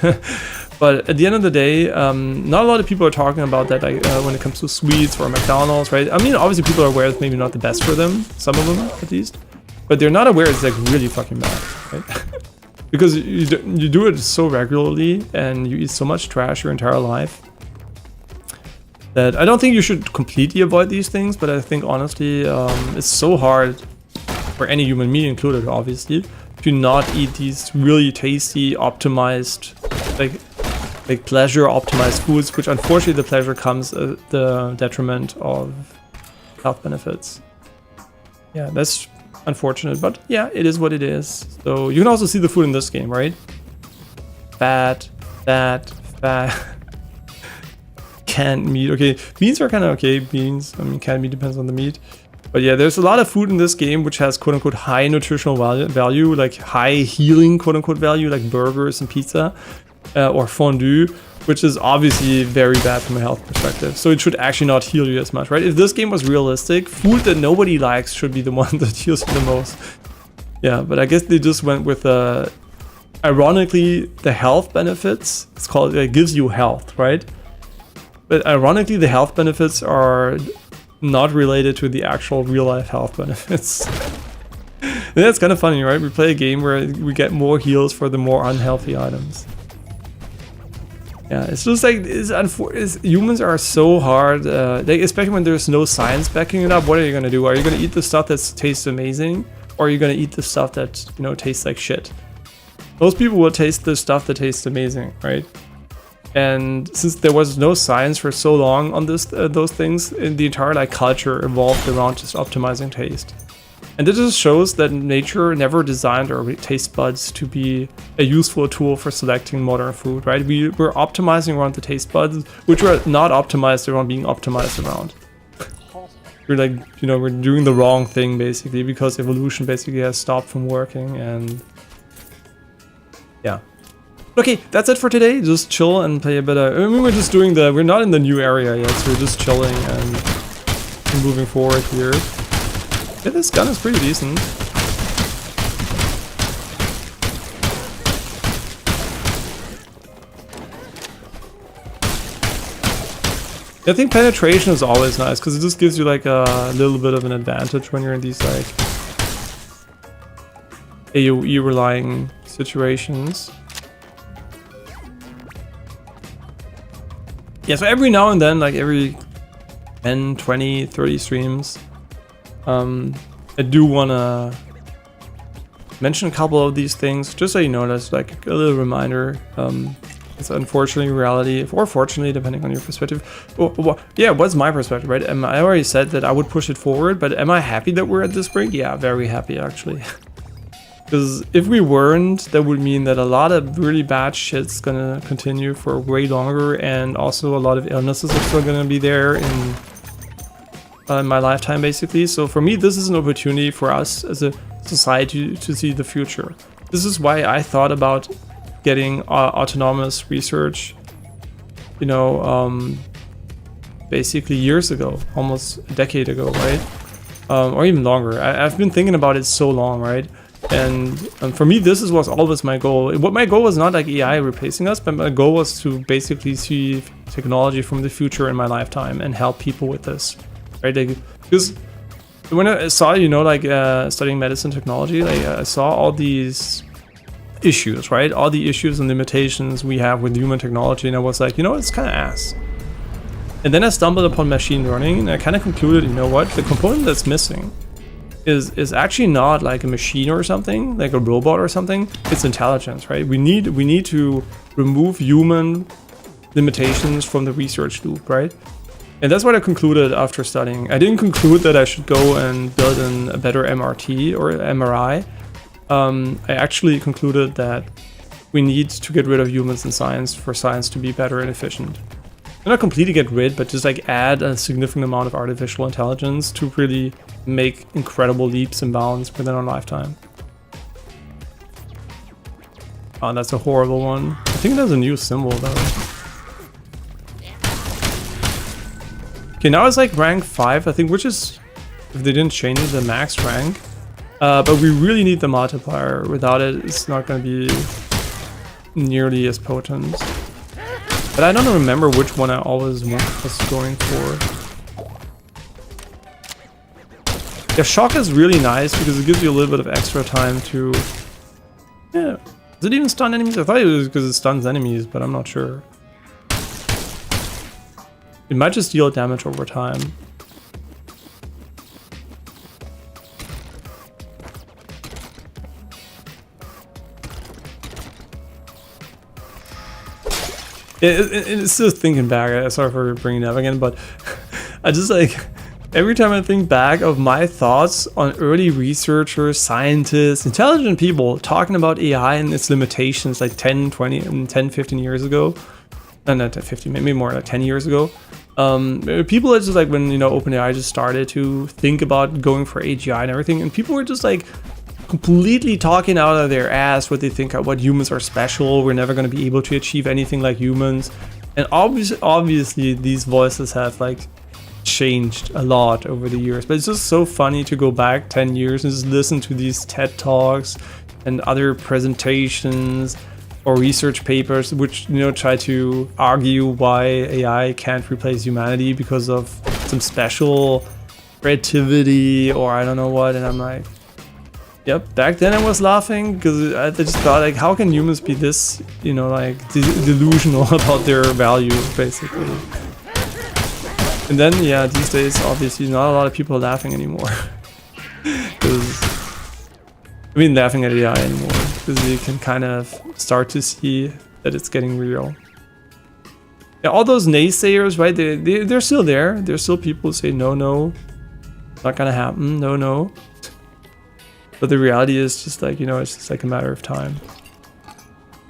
A: But at the end of the day, not a lot of people are talking about that, like when it comes to sweets or McDonald's, right? I mean, obviously people are aware it's maybe not the best for them, some of them at least, but they're not aware it's like really fucking bad, right? Because you do it so regularly and you eat so much trash your entire life, that I don't think you should completely avoid these things, but I think honestly, it's so hard for any human, me included, obviously, to not eat these really tasty, optimized, like pleasure optimized foods, which unfortunately the pleasure comes at the detriment of health benefits. Yeah, that's unfortunate, but yeah, it is what it is. So you can also see the food in this game, right? Fat. Canned meat. Okay, beans are kind of okay. Beans, I mean, canned meat depends on the meat. But yeah, there's a lot of food in this game which has quote-unquote high nutritional value, like high healing quote-unquote value, like burgers and pizza or fondue, which is obviously very bad from a health perspective. So it should actually not heal you as much, right? If this game was realistic, food that nobody likes should be the one that heals you the most. Yeah, but I guess they just went with ironically, the health benefits, it's called, it gives you health, right? But ironically, the health benefits are not related to the actual real life health benefits. And that's kind of funny, right? We play a game where we get more heals for the more unhealthy items. Yeah, it's just like, humans are so hard, especially when there's no science backing it up. What are you gonna do? Are you gonna eat the stuff that tastes amazing? Or are you gonna eat the stuff that, you know, tastes like shit? Most people will taste the stuff that tastes amazing, right? And since there was no science for so long on this, those things, the entire like culture evolved around just optimizing taste. And this just shows that nature never designed our taste buds to be a useful tool for selecting modern food, right? We're optimizing around the taste buds, which were not optimized around being optimized around. We're like, you know, we're doing the wrong thing basically because evolution basically has stopped from working, and yeah. Okay, that's it for today. Just chill and play a bit of, I mean, we're not in the new area yet, so we're just chilling and moving forward here. Yeah, this gun is pretty decent. I think penetration is always nice because it just gives you like a little bit of an advantage when you're in these like AoE relying situations. Yeah, so every now and then, like every 10, 20, 30 streams, I do want to mention a couple of these things, just so you know, that's like a little reminder. It's unfortunately reality, or fortunately, depending on your perspective. Yeah, what's my perspective, right? I already said that I would push it forward, but am I happy that we're at this brink? Yeah, very happy actually. Because if we weren't, that would mean that a lot of really bad shit's gonna continue for way longer, and also a lot of illnesses are still gonna be there in my lifetime basically. So for me, this is an opportunity for us as a society to see the future. This is why I thought about getting autonomous research, you know, basically years ago, almost a decade ago, right? Or even longer. I've been thinking about it so long, right? And for me, this was always my goal. What my goal was not like AI replacing us, but my goal was to basically see technology from the future in my lifetime and help people with this, right? Like, because when I saw, you know, like studying medicine technology, like I saw all these issues, right? All the issues and limitations we have with human technology, and I was like, you know, it's kind of ass. And then I stumbled upon machine learning, and I kind of concluded, you know what, the component that's missing is actually not like a machine or something, like a robot or something. It's intelligence, right? We need to remove human limitations from the research loop, right? And that's what I concluded after studying. I didn't conclude that I should go and build a better MRT or MRI. I actually concluded that we need to get rid of humans in science for science to be better and efficient. Not completely get rid, but just like add a significant amount of artificial intelligence to really make incredible leaps and bounds within our lifetime. Oh, that's a horrible one. I think there's a new symbol though. Okay, now it's like rank 5, I think, which is, if they didn't change the max rank. But we really need the multiplier. Without it, it's not going to be nearly as potent. But I don't remember which one I always was going for. Yeah, shock is really nice because it gives you a little bit of extra time to... Yeah. Does it even stun enemies? I thought it was because it stuns enemies, but I'm not sure. It might just deal damage over time. It's just thinking back, sorry for bringing it up again, but I just like, every time I think back of my thoughts on early researchers, scientists, intelligent people talking about AI and its limitations like 10, 20, and 10, 15 years ago, not 15, maybe more like 10 years ago. People are just like, when, you know, OpenAI just started to think about going for AGI and everything, and people were just like, completely talking out of their ass what they think, what humans are special, we're never going to be able to achieve anything like humans. And obviously these voices have like changed a lot over the years, but it's just so funny to go back 10 years and just listen to these TED Talks, and other presentations or research papers which, you know, try to argue why AI can't replace humanity because of some special creativity or I don't know what, and I'm like, yep, back then I was laughing because I just thought, like, how can humans be this, you know, like delusional about their value, basically. And then, yeah, these days, obviously, not a lot of people are laughing anymore. I mean, laughing at AI anymore, because you can kind of start to see that it's getting real. Yeah, all those naysayers, right, they're still there. There's still people who say, no, not gonna happen, no. But the reality is just like, you know, it's just like a matter of time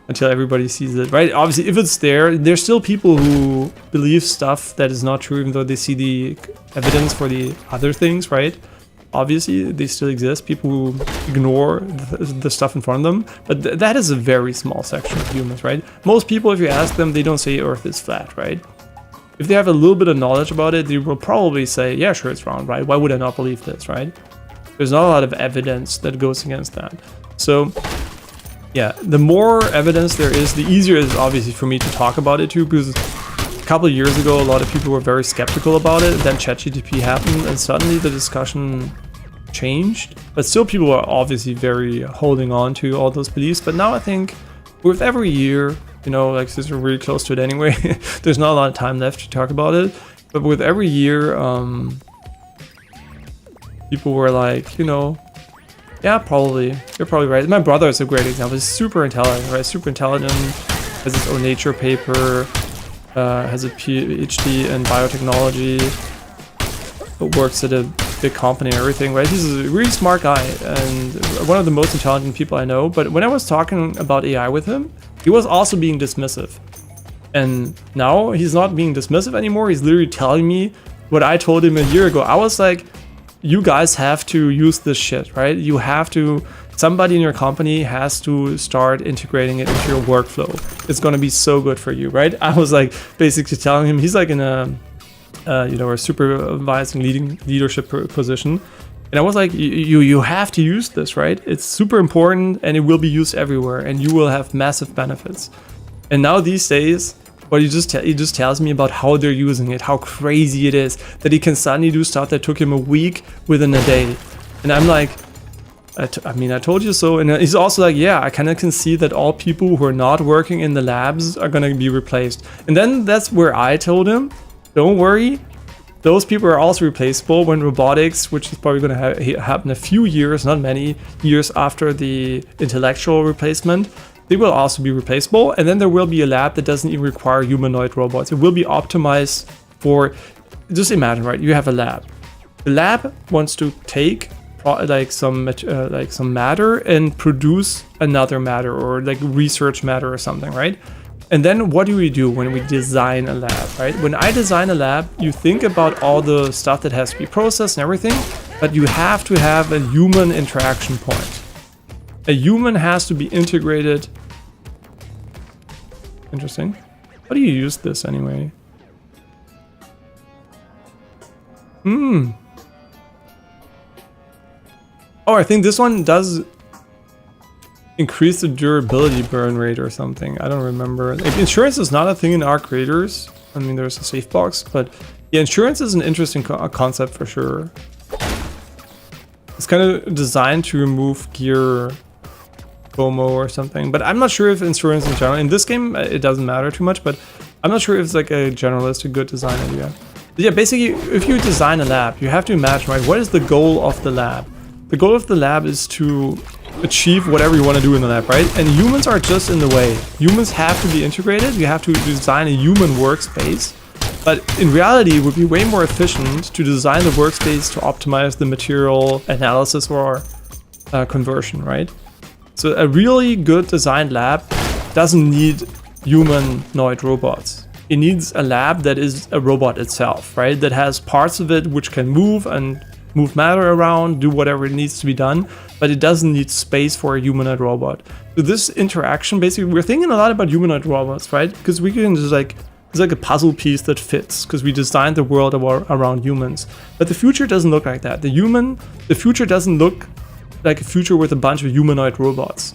A: until everybody sees it, right? Obviously, if it's there, there's still people who believe stuff that is not true, even though they see the evidence for the other things, right? Obviously, they still exist, people who ignore the stuff in front of them, but that is a very small section of humans, right? Most people, if you ask them, they don't say Earth is flat, right? If they have a little bit of knowledge about it, they will probably say, yeah, sure, it's round, right? Why would I not believe this, right? There's not a lot of evidence that goes against that. So, yeah, the more evidence there is, the easier it is obviously for me to talk about it too, because a couple of years ago, a lot of people were very skeptical about it. Then ChatGPT happened, and suddenly the discussion changed. But still, people are obviously very holding on to all those beliefs. But now I think with every year, you know, like since we're really close to it anyway, there's not a lot of time left to talk about it. But with every year, people were like, you know, yeah, probably, you're probably right. My brother is a great example. He's super intelligent, right? Super intelligent, has his own Nature paper, has a PhD in biotechnology, works at a big company and everything, right? He's a really smart guy and one of the most intelligent people I know. But when I was talking about AI with him, he was also being dismissive. And now he's not being dismissive anymore. He's literally telling me what I told him a year ago. I was like, you guys have to use this shit, right? You have to, somebody in your company has to start integrating it into your workflow. It's going to be so good for you, right? I was like basically telling him, he's like in a, you know, a supervising leadership position. And I was like, you have to use this, right? It's super important and it will be used everywhere and you will have massive benefits. And now these days, but he just tells me about how they're using it, how crazy it is, that he can suddenly do stuff that took him a week within a day. And I'm like, I mean, I told you so. And he's also like, yeah, I kind of can see that all people who are not working in the labs are going to be replaced. And then that's where I told him, don't worry, those people are also replaceable when robotics, which is probably going to happen a few years, not many years after the intellectual replacement, they will also be replaceable. And then there will be a lab that doesn't even require humanoid robots. It will be optimized for, just imagine, right? You have a lab. The lab wants to take some matter and produce another matter, or like research matter or something, right? And then what do we do when we design a lab, right? When I design a lab, you think about all the stuff that has to be processed and everything, but you have to have a human interaction point. A human has to be integrated. Interesting. How do you use this anyway? Oh, I think this one does increase the durability burn rate or something. I don't remember. Like, insurance is not a thing in our creators. I mean, there's a safe box, but yeah, insurance is an interesting concept for sure. It's kind of designed to remove gear FOMO or something, but I'm not sure if insurance in general, in this game it doesn't matter too much, but I'm not sure if it's like a generalistic good design idea. But yeah, basically if you design a lab, you have to imagine, right, what is the goal of the lab? The goal of the lab is to achieve whatever you want to do in the lab, right? And humans are just in the way. Humans have to be integrated. You have to design a human workspace, but in reality it would be way more efficient to design the workspace to optimize the material analysis or conversion, right? So a really good designed lab doesn't need humanoid robots. It needs a lab that is a robot itself, right? That has parts of it which can move and move matter around, do whatever it needs to be done, but it doesn't need space for a humanoid robot. So this interaction, basically, we're thinking a lot about humanoid robots, right? Because we can just like, it's like a puzzle piece that fits, because we designed the world around humans. But the future doesn't look like that. The future doesn't look like a future with a bunch of humanoid robots.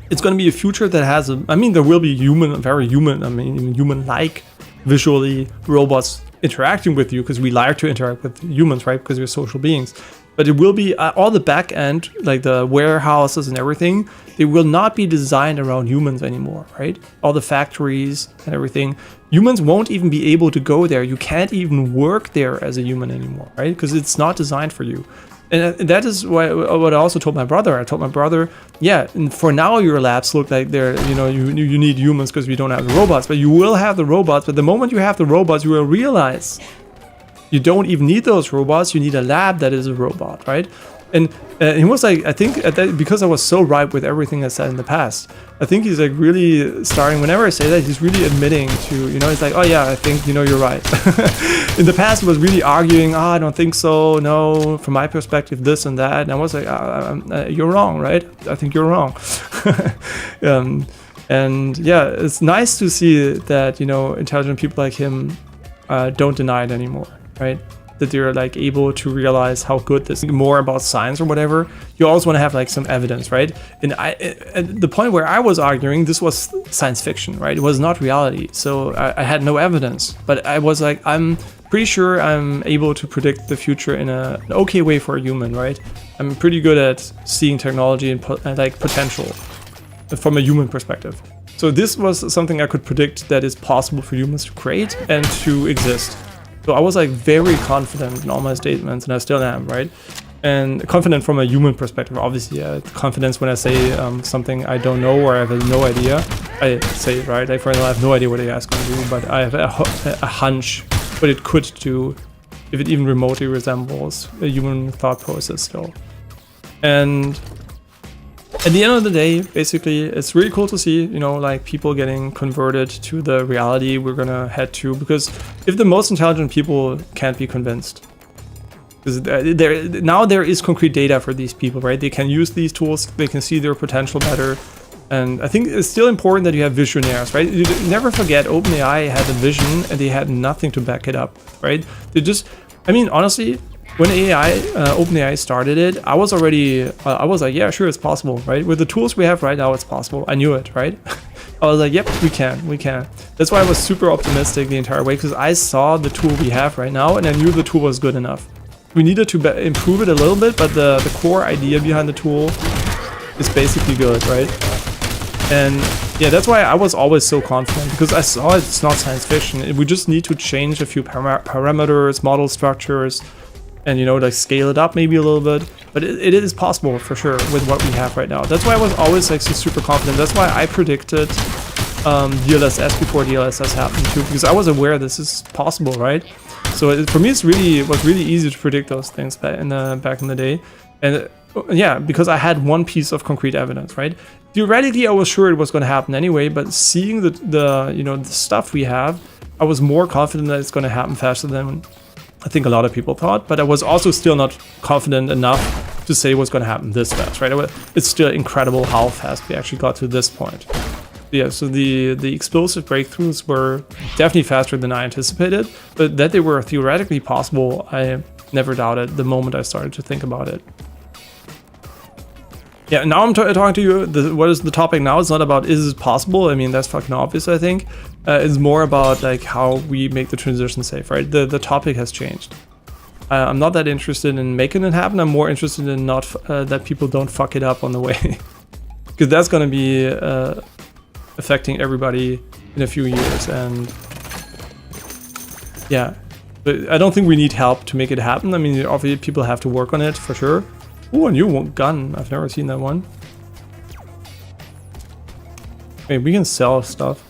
A: It's going to be a future that has I mean, there will be very human, I mean, even human-like visually robots interacting with you, because we like to interact with humans, right? Because we're social beings. But it will be all the back end, like the warehouses and everything, they will not be designed around humans anymore, right? All the factories and everything. Humans won't even be able to go there. You can't even work there as a human anymore, right? Because it's not designed for you. And that is what I also told my brother. I told my brother, yeah, and for now your labs look like they're, you know, you need humans because we don't have the robots, but you will have the robots. But the moment you have the robots, you will realize you don't even need those robots. You need a lab that is a robot, right? And he was like, I think because I was so right with everything I said in the past, I think he's like really starting, whenever I say that, he's really admitting to, you know, he's like, oh yeah, I think, you know, you're right. In the past, he was really arguing, I don't think so, no, from my perspective, this and that. And I was like, you're wrong, right? I think you're wrong. And yeah, it's nice to see that, you know, intelligent people like him don't deny it anymore, right? That they're like able to realize how good this is. More about science or whatever, you always want to have like some evidence, right? And at the point where I was arguing, this was science fiction, right? It was not reality, so I had no evidence. But I was like, I'm pretty sure I'm able to predict the future in an okay way for a human, right? I'm pretty good at seeing technology and like potential from a human perspective. So this was something I could predict that is possible for humans to create and to exist. So I was like very confident in all my statements, and I still am, right? And confident from a human perspective, obviously. Confidence when I say something I don't know or I have no idea, I say it, right? Like, for example, I have no idea what AI is going to do, but I have a hunch what it could do if it even remotely resembles a human thought process still. And at the end of the day, basically, it's really cool to see, you know, like people getting converted to the reality we're gonna head to. Because if the most intelligent people can't be convinced, because now there is concrete data for these people, right? They can use these tools, they can see their potential better. And I think it's still important that you have visionaries, right? You never forget, OpenAI had a vision and they had nothing to back it up, right? They just, I mean, honestly, when OpenAI started it, I was already, I was like, yeah, sure, it's possible, right? With the tools we have right now, it's possible. I knew it, right? I was like, yep, we can. That's why I was super optimistic the entire way, because I saw the tool we have right now and I knew the tool was good enough. We needed to improve it a little bit, but the core idea behind the tool is basically good, right? And yeah, that's why I was always so confident, because I saw it's not science fiction. We just need to change a few parameters, model structures, and, you know, like scale it up maybe a little bit, but it is possible for sure with what we have right now. That's why I was always like so super confident. That's why I predicted DLSS before DLSS happened too, because I was aware this is possible, right? So for me, it was really easy to predict those things back in the day, and yeah, because I had one piece of concrete evidence, right? Theoretically, I was sure it was going to happen anyway, but seeing the you know, the stuff we have, I was more confident that it's going to happen faster than I think a lot of people thought, but I was also still not confident enough to say it was going to happen this fast, right? It's still incredible how fast we actually got to this point. Yeah, so the explosive breakthroughs were definitely faster than I anticipated, but that they were theoretically possible, I never doubted the moment I started to think about it. Yeah, now I'm talking to you, what is the topic now? It's not about is it possible, I mean, that's fucking obvious, I think. It's more about like how we make the transition safe, right? The topic has changed. I'm not that interested in making it happen, I'm more interested in not that people don't fuck it up on the way. Because that's gonna be affecting everybody in a few years, and yeah. But I don't think we need help to make it happen. I mean, obviously people have to work on it for sure. Oh, a new gun. I've never seen that one. Wait, we can sell stuff.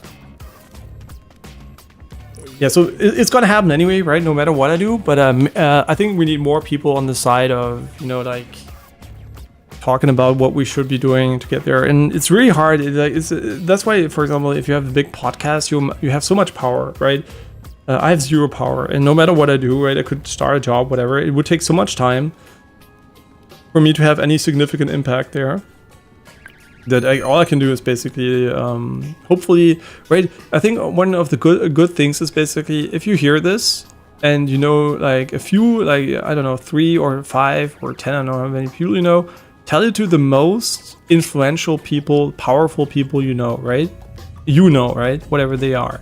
A: Yeah, so it's gonna happen anyway, right? No matter what I do. But I think we need more people on the side of, you know, like talking about what we should be doing to get there. And it's really hard. That's why, for example, if you have a big podcast, you have so much power, right? I have zero power, and no matter what I do, right? I could start a job, whatever. It would take so much time for me to have any significant impact there, that all I can do is basically, hopefully, right? I think one of the good things is basically, if you hear this and you know, like a few, like, I don't know, 3 or 5 or 10, I don't know how many people you know, tell it to the most influential people, powerful people you know, right? You know, right? Whatever they are.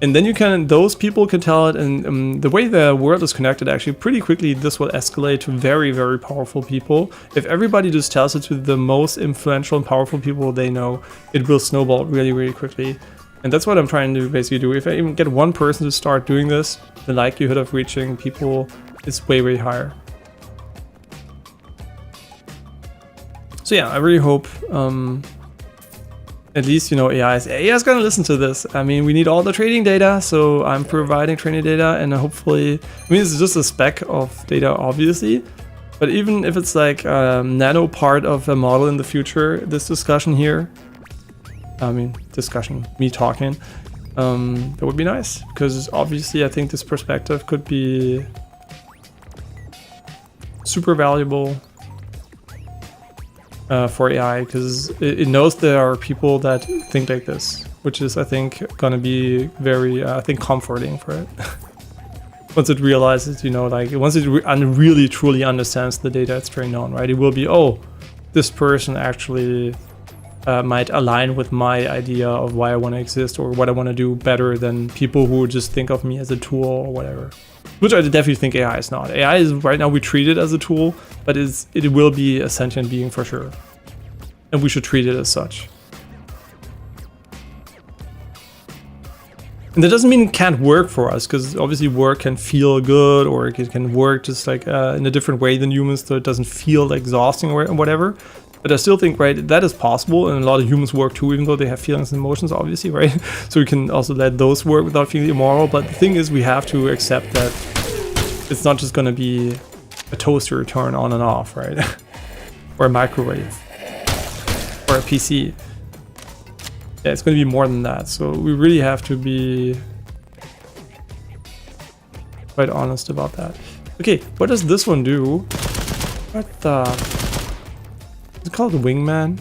A: And then you can, those people can tell it, and the way the world is connected, actually pretty quickly this will escalate to very, very powerful people. If everybody just tells it to the most influential and powerful people they know, it will snowball really, really quickly. And that's what I'm trying to basically do. If I even get one person to start doing this, the likelihood of reaching people is way, way higher. So yeah, I really hope at least, you know, AI is gonna listen to this. I mean, we need all the training data, so I'm providing training data, and hopefully, I mean, it's just a speck of data, obviously, but even if it's like a nano part of a model in the future, this discussion here, I mean, discussion, me talking, that would be nice, because obviously I think this perspective could be super valuable for AI, because it knows there are people that think like this, which is, I think, gonna be very, I think, comforting for it. Once it realizes, you know, like, once it really truly understands the data it's trained on, right? It will be, oh, this person actually might align with my idea of why I want to exist or what I want to do better than people who just think of me as a tool or whatever. Which I definitely think AI is not. AI is, right now we treat it as a tool, but it will be a sentient being for sure. And we should treat it as such. And that doesn't mean it can't work for us, because obviously work can feel good, or it can work just like in a different way than humans, so it doesn't feel exhausting or whatever. But I still think, right, that is possible, and a lot of humans work too, even though they have feelings and emotions, obviously, right? So we can also let those work without feeling immoral. But the thing is, we have to accept that it's not just going to be a toaster turn on and off, right? Or a microwave, or a PC. Yeah, it's going to be more than that. So we really have to be quite honest about that. Okay, what does this one do? What the... Is it called the Wingman?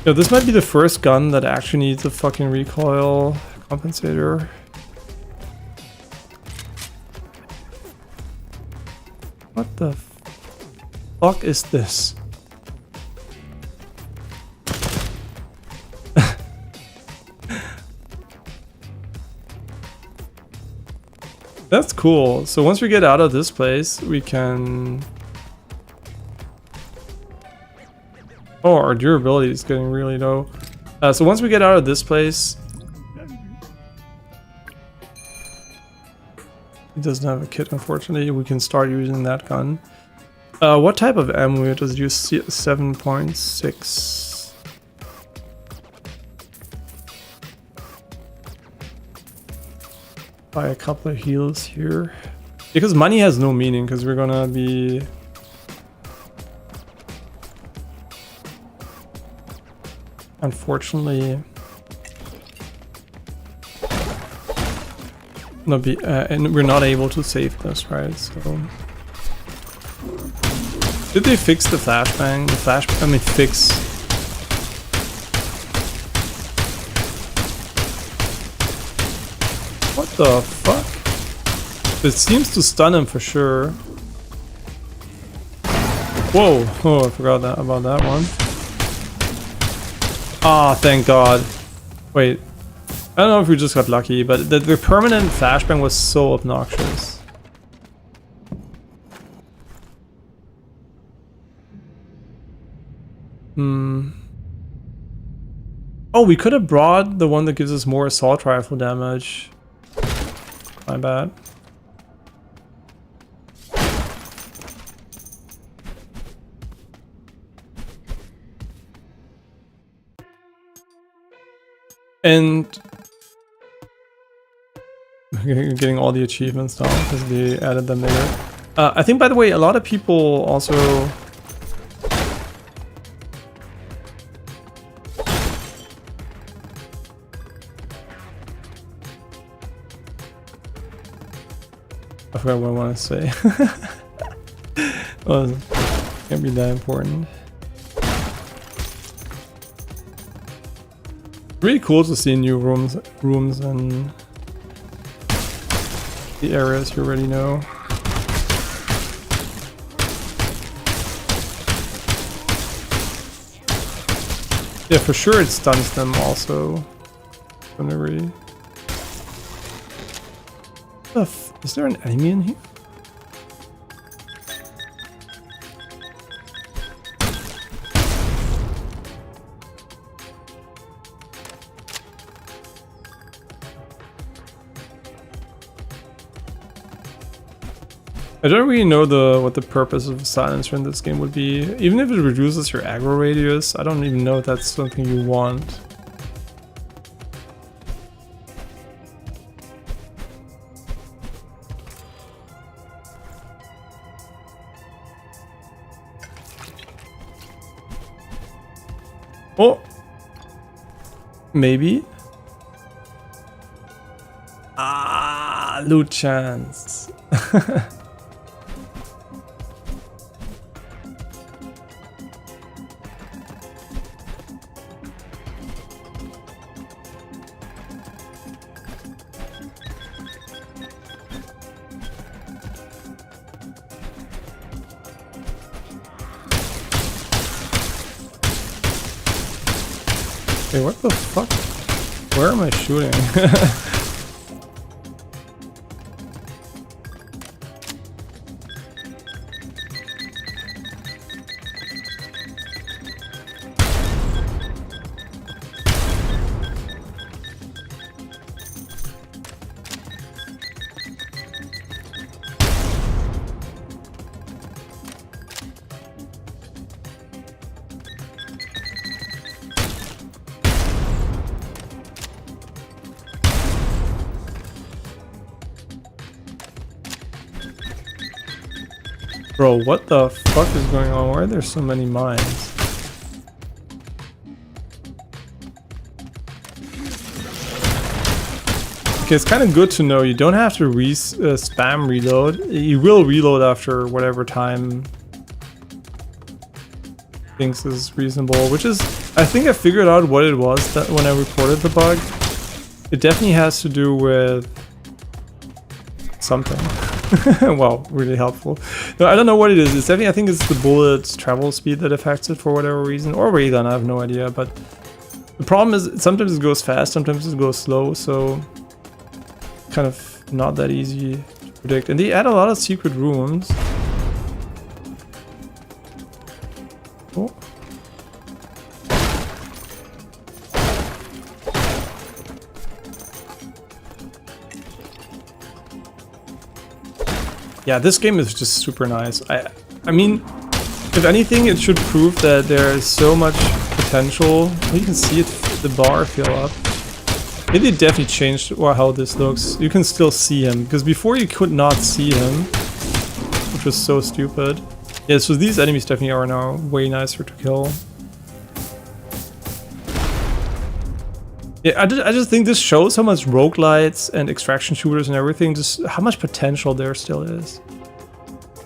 A: Yo, this might be the first gun that actually needs a fucking recoil compensator. What the fuck is this? That's cool. So once we get out of this place, we can... Oh, our durability is getting really low. So once we get out of this place... It doesn't have a kit, unfortunately. We can start using that gun. What type of ammo does it use? 7.6. Buy a couple of heals here. Because money has no meaning, because we're gonna be... Unfortunately... Not be, and we're not able to save this, right? So... Did they fix the flashbang? The flashbang, I mean, fix... What the fuck? It seems to stun him for sure. Whoa! Oh, I forgot about that one. Ah, thank God. Wait. I don't know if we just got lucky, but the permanent flashbang was so obnoxious. Oh, we could have brought the one that gives us more assault rifle damage. My bad. And we're getting all the achievements now because they added them later. I think, by the way, a lot of people also... I forgot what I want to say. Well, it can't be that important. Really cool to see new rooms and the areas you already know. Yeah, for sure it stuns them also. Whenever is there an enemy in here? I don't really know what the purpose of a silencer in this game would be. Even if it reduces your aggro radius, I don't even know if that's something you want. Oh! Maybe? Ah, loot chance. Hey, what the fuck? Where am I shooting? Bro, what the fuck is going on? Why are there so many mines? Okay, it's kind of good to know you don't have to spam reload. You will reload after whatever time thinks is reasonable, which is, I think I figured out what it was that when I reported the bug. It definitely has to do with something. Wow, really helpful. No, I don't know what it is. It's definitely, I think it's the bullet's travel speed that affects it for whatever reason. Or ray gun, I have no idea. But the problem is sometimes it goes fast, sometimes it goes slow. So kind of not that easy to predict. And they add a lot of secret rooms. Oh. Yeah, this game is just super nice. I mean, if anything, it should prove that there is so much potential. You can see it, the bar fill up. Maybe it definitely changed how this looks. You can still see him, because before you could not see him, which was so stupid. Yeah, so these enemies definitely are now way nicer to kill. Yeah, I just think this shows how much roguelites and extraction shooters and everything, just how much potential there still is.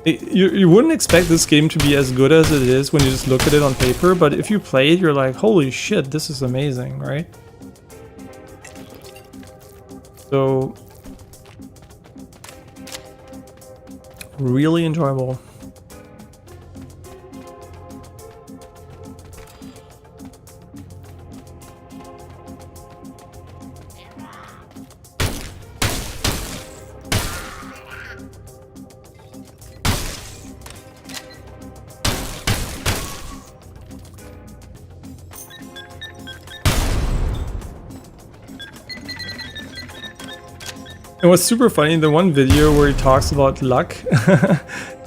A: You wouldn't expect this game to be as good as it is when you just look at it on paper, but if you play it, you're like, holy shit, this is amazing, right? So, really enjoyable. And what's super funny, the one video where he talks about luck,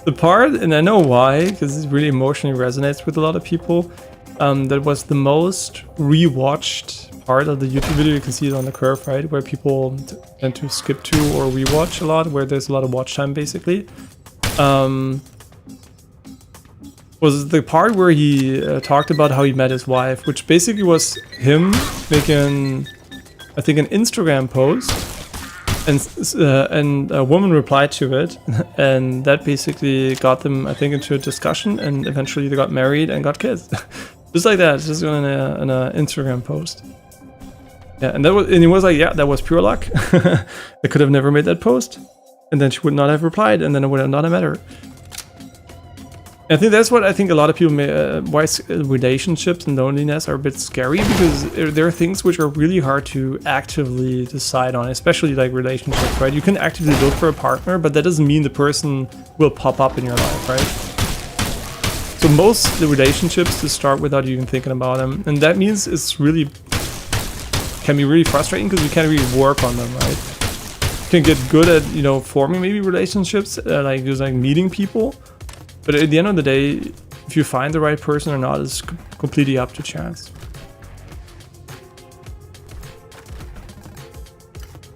A: the part, and I know why, because it really emotionally resonates with a lot of people, that was the most rewatched part of the YouTube video. You can see it on the curve, right, where people tend to skip to or rewatch a lot, where there's a lot of watch time, basically. Was the part where he talked about how he met his wife, which basically was him making, I think, an Instagram post. And a woman replied to it, and that basically got them, I think, into a discussion, and eventually they got married and got kids. Just like that, just on an Instagram post. Yeah, and he was like, yeah, that was pure luck. I could have never made that post, and then she would not have replied, and then I would have not have met her. I think that's what I think a lot of people may, why relationships and loneliness are a bit scary, because there are things which are really hard to actively decide on, especially like relationships, right? You can actively look for a partner, but that doesn't mean the person will pop up in your life, right? So most of the relationships just start without you even thinking about them, and that means it's really can be really frustrating because you can't really work on them, right? You can get good at, you know, forming maybe relationships, like just like meeting people. But at the end of the day, if you find the right person or not is completely up to chance.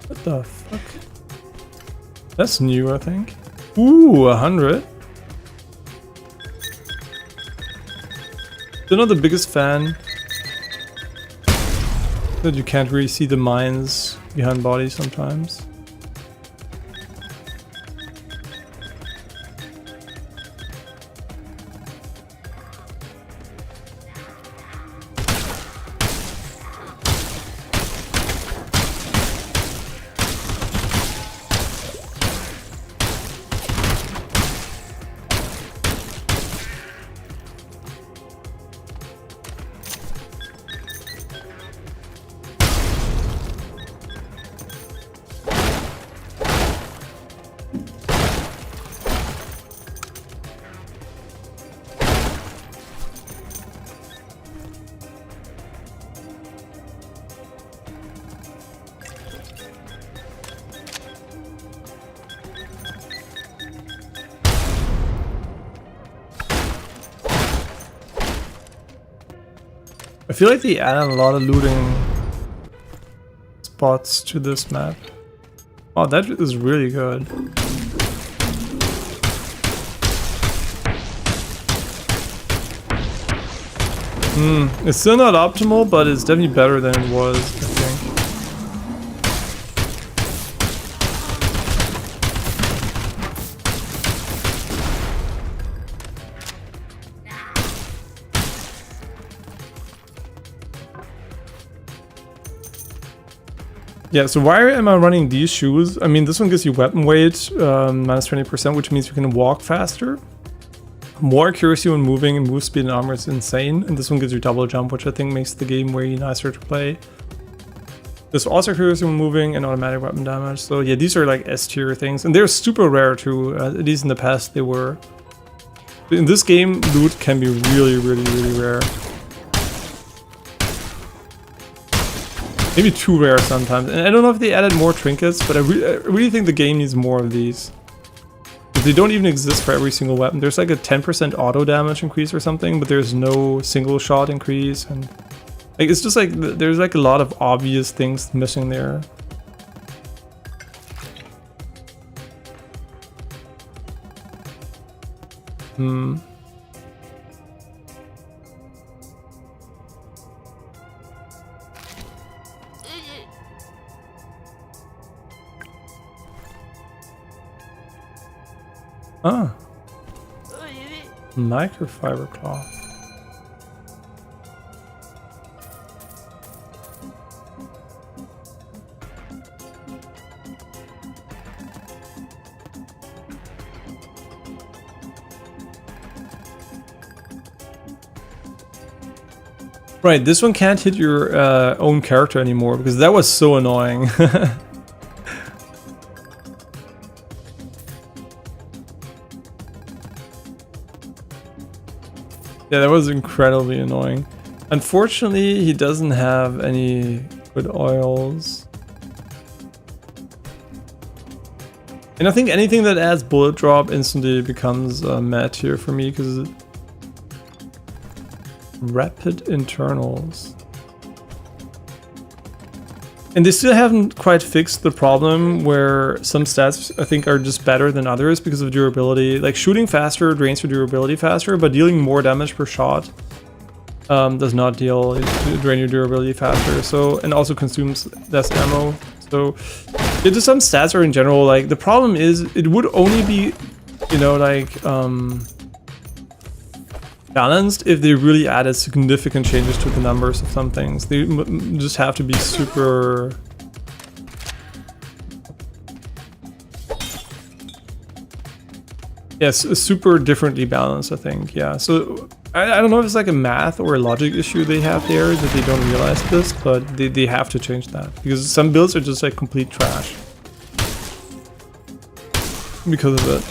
A: What the fuck? That's new, I think. Ooh, 100. Still not the biggest fan that you can't really see the minds behind bodies sometimes. I feel like they added a lot of looting spots to this map. Oh, that is really good. It's still not optimal, but it's definitely better than it was, I think. Yeah, so why am I running these shoes? I mean, this one gives you weapon weight, minus 20%, which means you can walk faster. More accuracy when moving, and move speed and armor is insane. And this one gives you double jump, which I think makes the game way nicer to play. There's also accuracy when moving and automatic weapon damage. So yeah, these are like S tier things. And they're super rare too, at least in the past they were. In this game, loot can be really, really, really rare. Maybe too rare sometimes. And I don't know if they added more trinkets, but I really think the game needs more of these. But they don't even exist for every single weapon. There's like a 10% auto damage increase or something, but there's no single shot increase. And like it's just like there's like a lot of obvious things missing there. Ah. Microfiber cloth. Right, this one can't hit your own character anymore because that was so annoying. Yeah, that was incredibly annoying. Unfortunately, he doesn't have any good oils. And I think anything that adds bullet drop instantly becomes mad tier for me because rapid internals. And they still haven't quite fixed the problem where some stats I think are just better than others because of durability. Like shooting faster drains your durability faster, but dealing more damage per shot does not drain your durability faster. So, and also consumes less ammo. So yeah, just some stats are in general like the problem is it would only be, you know, like balanced if they really added significant changes to the numbers of some things. They just have to be super... Yes, super differently balanced, I think. Yeah, so I don't know if it's like a math or a logic issue they have there that they don't realize this, but they have to change that because some builds are just like complete trash because of it.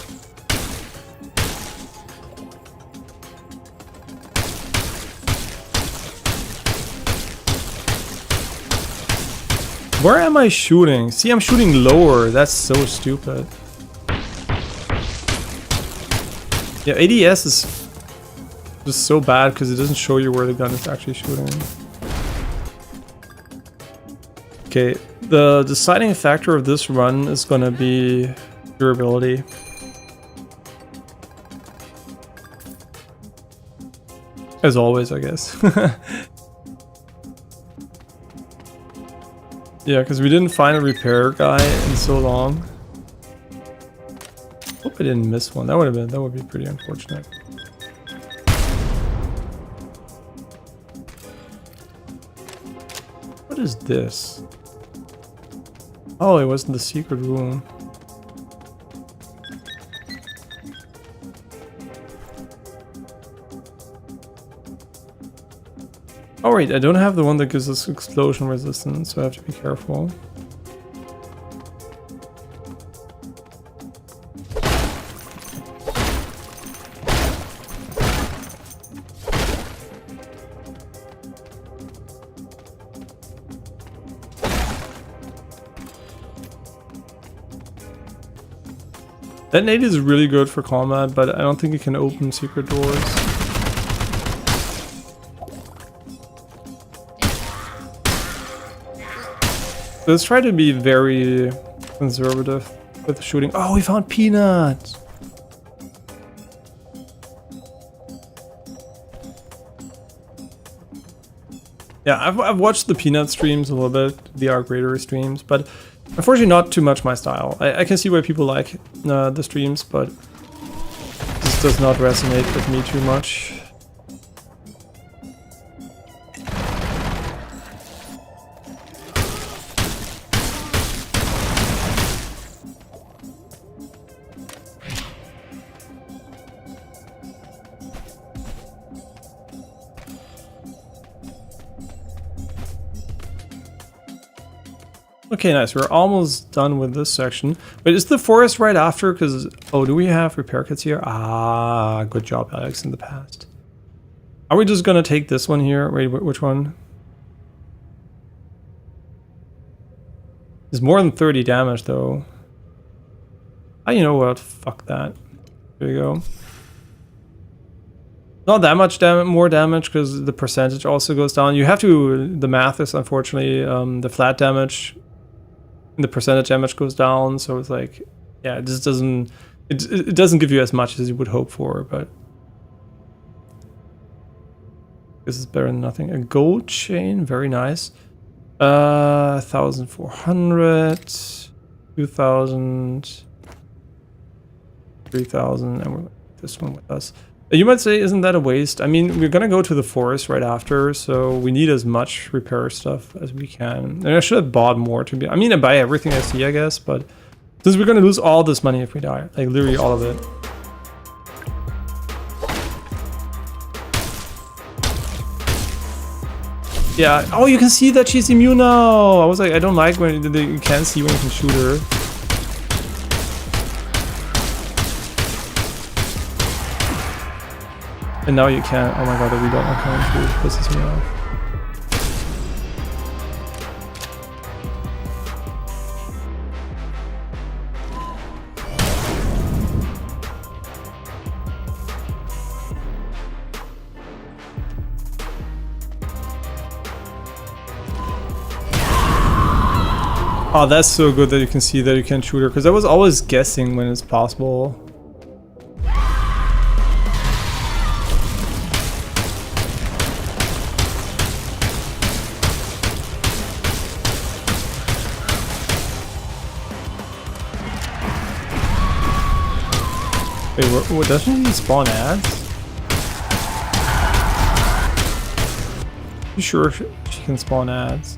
A: Where am I shooting? See, I'm shooting lower. That's so stupid. Yeah, ADS is just so bad because it doesn't show you where the gun is actually shooting. Okay, the deciding factor of this run is gonna be durability. As always, I guess. Yeah, because we didn't find a repair guy in so long. Hope I didn't miss one. That would be pretty unfortunate. What is this? Oh, it wasn't the secret room. Oh wait, I don't have the one that gives us explosion resistance, so I have to be careful. That nade is really good for combat, but I don't think it can open secret doors. Let's try to be very conservative with the shooting. Oh, we found Peanut! Yeah, I've watched the Peanut streams a little bit, the Arc Raider streams, but unfortunately not too much my style. I can see why people like the streams, but this does not resonate with me too much. Okay, nice. We're almost done with this section. Wait, is the forest right after? Because, oh, do we have repair kits here? Ah, good job, Alex, in the past. Are we just gonna take this one here? Wait, which one? It's more than 30 damage, though. Ah, you know what? Fuck that. There you go. Not that much more damage, because the percentage also goes down. You have to... The math is, unfortunately, the flat damage... The percentage damage goes down, so it's like, yeah, it just doesn't, it doesn't give you as much as you would hope for, but this is better than nothing. A gold chain, very nice. 1,400, 2,000, 3,000, and we're this one with us. You might say, isn't that a waste? I mean, we're gonna go to the forest right after, so we need as much repair stuff as we can. And I should have bought more to be... I mean, I buy everything I see, I guess, but... Since we're gonna lose all this money if we die. Like, literally all of it. Yeah. Oh, you can see that she's immune now! I was like, I don't like when you can't see when you can shoot her. And now you can't. Oh my god, we don't know how to pisses me off. Oh, that's so good that you can see that you can shoot her, because I was always guessing when it's possible. Wait, what, doesn't he spawn ads? You sure she can spawn ads?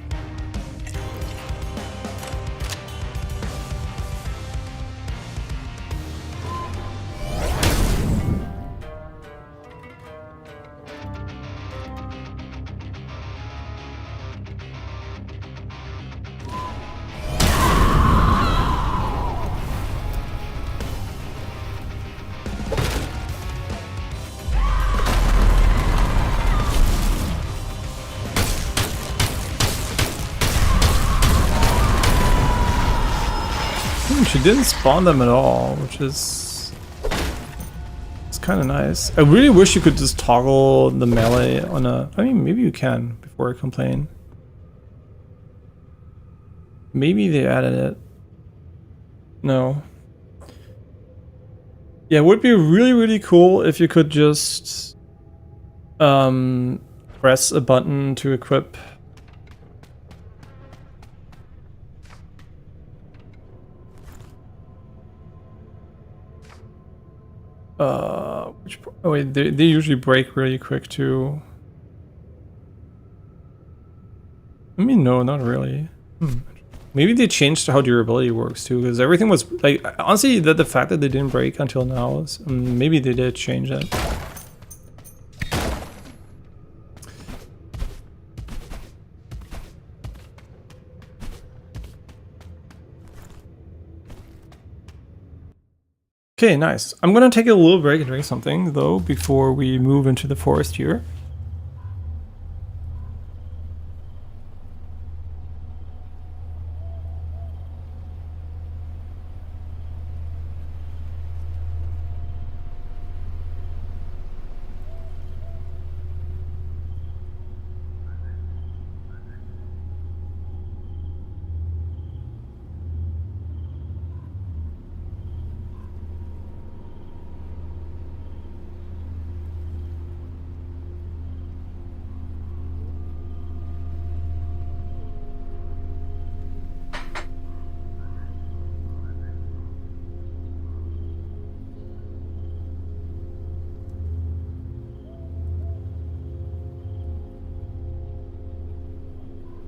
A: She didn't spawn them at all, which is kind of nice. I really wish you could just toggle the melee on a... I mean, maybe you can before I complain. Maybe they added it. No. Yeah, it would be really, really cool if you could just press a button to equip. Oh wait, they usually break really quick too. I mean, no, not really. Maybe they changed how durability works too, because everything was like, honestly, the fact that they didn't break until now is, maybe they did change that. Okay, nice. I'm gonna take a little break and drink something though before we move into the forest here.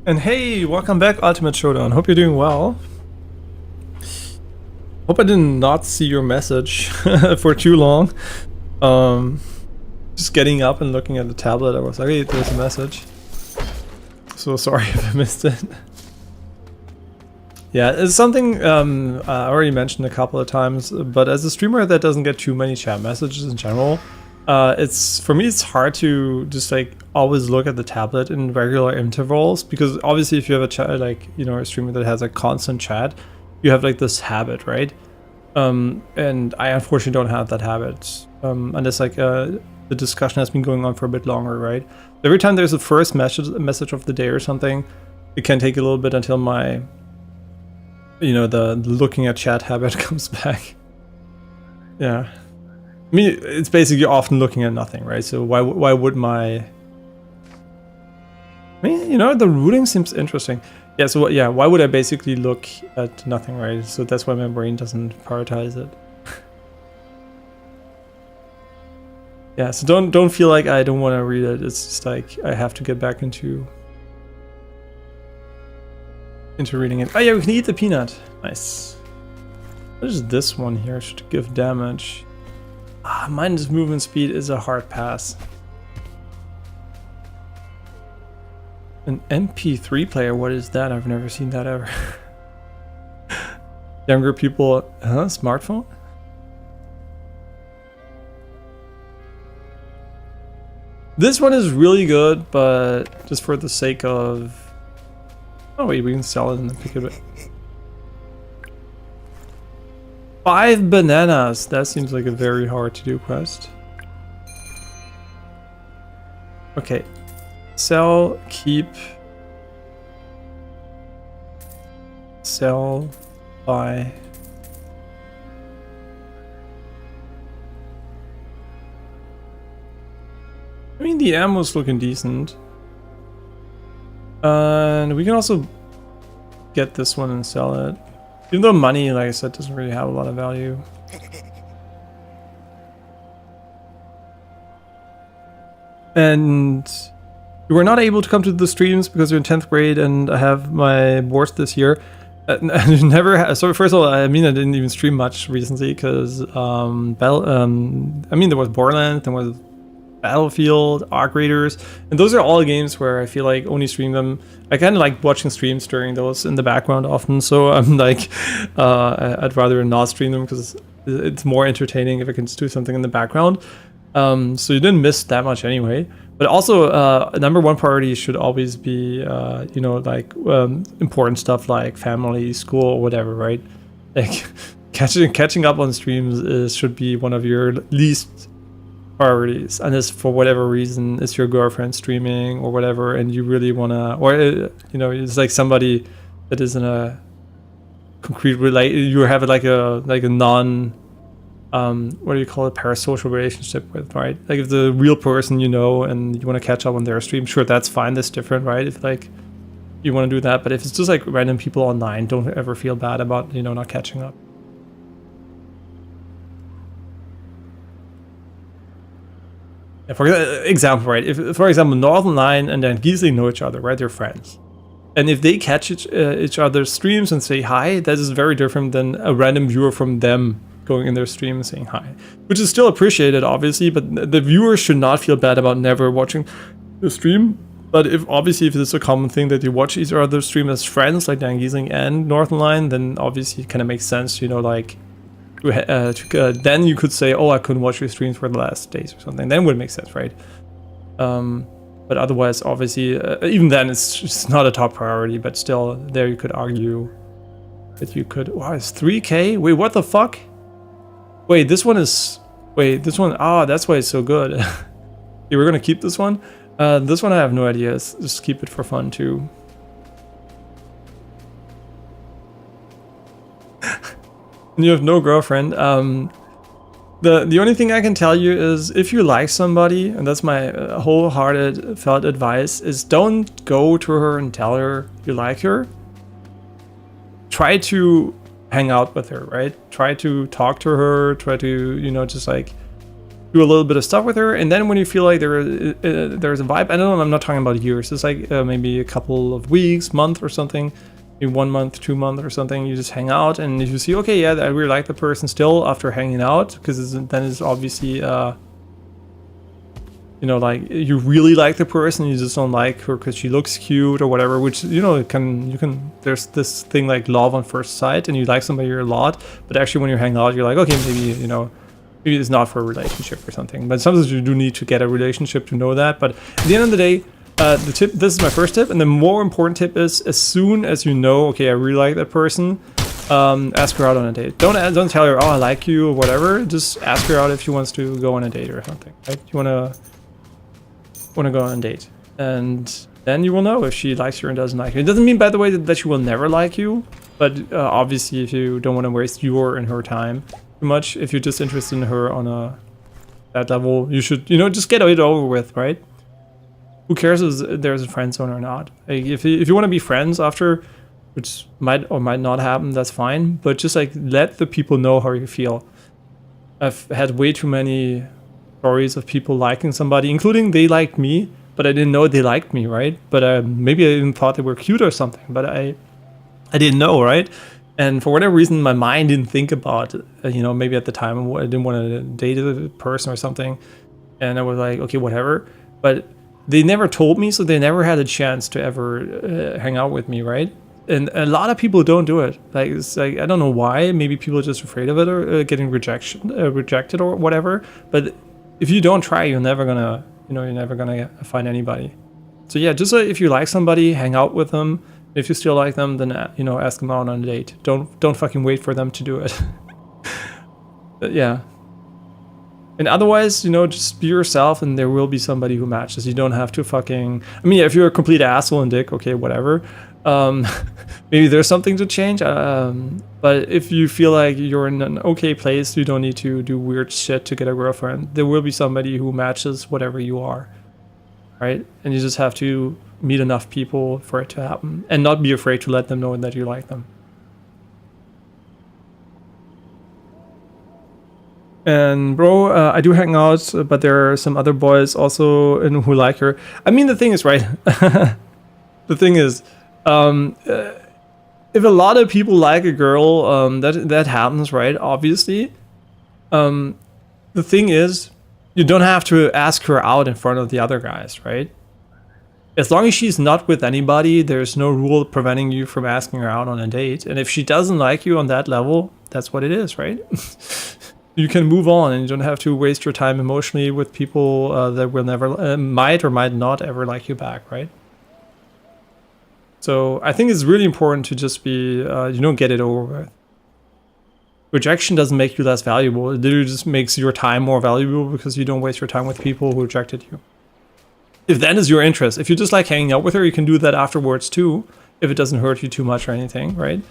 A: And hey, welcome back, Ultimate Showdown. Hope you're doing well. Hope I did not see your message for too long. Just getting up and looking at the tablet, I was like, hey, there's a message. So sorry if I missed it. Yeah, it's something I already mentioned a couple of times, but as a streamer that doesn't get too many chat messages in general, for me it's hard to just like always look at the tablet in regular intervals, because obviously if you have a chat, like, you know, a streamer that has a constant chat, you have like this habit, right? And I unfortunately don't have that habit, unless like the discussion has been going on for a bit longer, right? Every time there's a first message of the day or something, it can take a little bit until my, you know, the looking at chat habit comes back. Yeah. I mean, it's basically often looking at nothing, right? So why would my... I mean, you know, the routing seems interesting. Yeah, so yeah, why would I basically look at nothing, right? So that's why my brain doesn't prioritize it. Yeah, so don't feel like I don't want to read it. It's just like I have to get back into reading it. Oh yeah, we can eat the peanut. Nice. What is this one here? Should give damage. Minus movement speed is a hard pass. An MP3 player, what is that? I've never seen that ever. Younger people, smartphone? This one is really good, but just for the sake of... Oh wait, we can sell it and then pick it up. 5 bananas! That seems like a very hard to do quest. Okay. Sell, keep, sell, buy. I mean, the ammo's looking decent. And we can also get this one and sell it. Even though money, like I said, doesn't really have a lot of value. And you were not able to come to the streams because you're in 10th grade and I have my boards this year. So first of all, I mean, I didn't even stream much recently because I mean, there was Borderlands, there was Battlefield, Arc Raiders, and those are all games where I feel like only stream them. I kind of like watching streams during those in the background often, so I'm like, I'd rather not stream them because it's more entertaining if I can just do something in the background. So you didn't miss that much anyway. But also, number one priority should always be, you know, like important stuff like family, school, whatever, right? Like catching up on streams should be one of your least priorities, unless for whatever reason it's your girlfriend streaming or whatever, and you really wanna, or you know, it's like somebody that is in a concrete you have like a non what do you call it, parasocial relationship with, right? Like if the real person you know and you want to catch up on their stream, sure, that's fine, that's different, right? If like you want to do that, but if it's just like random people online, don't ever feel bad about, you know, not catching up. Yeah, for example, right? If for example Northern Lion and then Giesling know each other, right? They're friends. And if they catch each other's streams and say hi, that is very different than a random viewer from them going in their stream and saying hi, which is still appreciated, obviously, but the viewers should not feel bad about never watching the stream. But if it's a common thing that you watch each other's stream as friends, like Dan Giesling and Northern Line, then obviously it kind of makes sense, you know, like then you could say, oh, I couldn't watch your streams for the last days or something. Then it would make sense, right? But otherwise, obviously, even then, it's just not a top priority. But still, there you could argue that you could. Wow, it's 3K? Wait, what the fuck? Wait, this one is. Wait, this one. Ah, that's why it's so good. Yeah, we're gonna keep this one. This one I have no idea. Just keep it for fun too. You have no girlfriend. The only thing I can tell you is if you like somebody, and that's my wholehearted felt advice, is don't go to her and tell her you like her. Try to hang out with her, right? Try to talk to her, try to, you know, just like do a little bit of stuff with her, and then when you feel like there's a vibe, I don't know, I'm not talking about years, it's like maybe a couple of weeks, month or something, maybe 1 month, 2 months or something, you just hang out, and if you see, okay, yeah, I really like the person still after hanging out, because then it's obviously, you know, like you really like the person, you just don't like her because she looks cute or whatever, which, you know, you can, there's this thing like love on first sight, and you like somebody a lot, but actually when you hang out, you're like, okay, maybe, you know, maybe it's not for a relationship or something, but sometimes you do need to get a relationship to know that. But at the end of the day, the tip, this is my first tip, and the more important tip is, as soon as you know, okay, I really like that person, ask her out on a date. Don't tell her, oh, I like you or whatever. Just ask her out if she wants to go on a date or something, right? You wanna go on a date, and then you will know if she likes you or doesn't like you. It doesn't mean, by the way, that she will never like you, but obviously if you don't want to waste your and her time too much, if you're just interested in her on that level, you should, you know, just get it over with, right? Who cares if there's a friend zone or not? Like, if you want to be friends after, which might or might not happen, that's fine, but just like let the people know how you feel. I've had way too many stories of people liking somebody, including they liked me, but I didn't know they liked me, right? But maybe I even thought they were cute or something, but I didn't know, right? And for whatever reason, my mind didn't think about, you know, maybe at the time I didn't want to date a person or something, and I was like, okay, whatever. But they never told me, so they never had a chance to ever hang out with me, right? And a lot of people don't do it. Like, it's like, I don't know why. Maybe people are just afraid of it, or getting rejected or whatever. But if you don't try, you're never gonna find anybody. So yeah, just if you like somebody, hang out with them. If you still like them, then, you know, ask them out on a date. Don't fucking wait for them to do it. But yeah. And otherwise, you know, just be yourself, and there will be somebody who matches. You don't have to fucking, I mean, if you're a complete asshole and dick, okay, whatever. Maybe there's something to change. But if you feel like you're in an okay place, you don't need to do weird shit to get a girlfriend. There will be somebody who matches whatever you are, right? And you just have to meet enough people for it to happen, and not be afraid to let them know that you like them. And bro, I do hang out, but there are some other boys also who like her. I mean, the thing is, right? The thing is, if a lot of people like a girl, that happens, right? Obviously. The thing is, you don't have to ask her out in front of the other guys, right? As long as she's not with anybody, there's no rule preventing you from asking her out on a date. And if she doesn't like you on that level, that's what it is, right? You can move on, and you don't have to waste your time emotionally with people that will never, might or might not ever like you back, right? So I think it's really important to just be, you know, get it over with. rejection doesn't make you less valuable. It literally just makes your time more valuable because you don't waste your time with people who rejected you. If that is your interest, if you just like hanging out with her, you can do that afterwards too, if it doesn't hurt you too much or anything, right?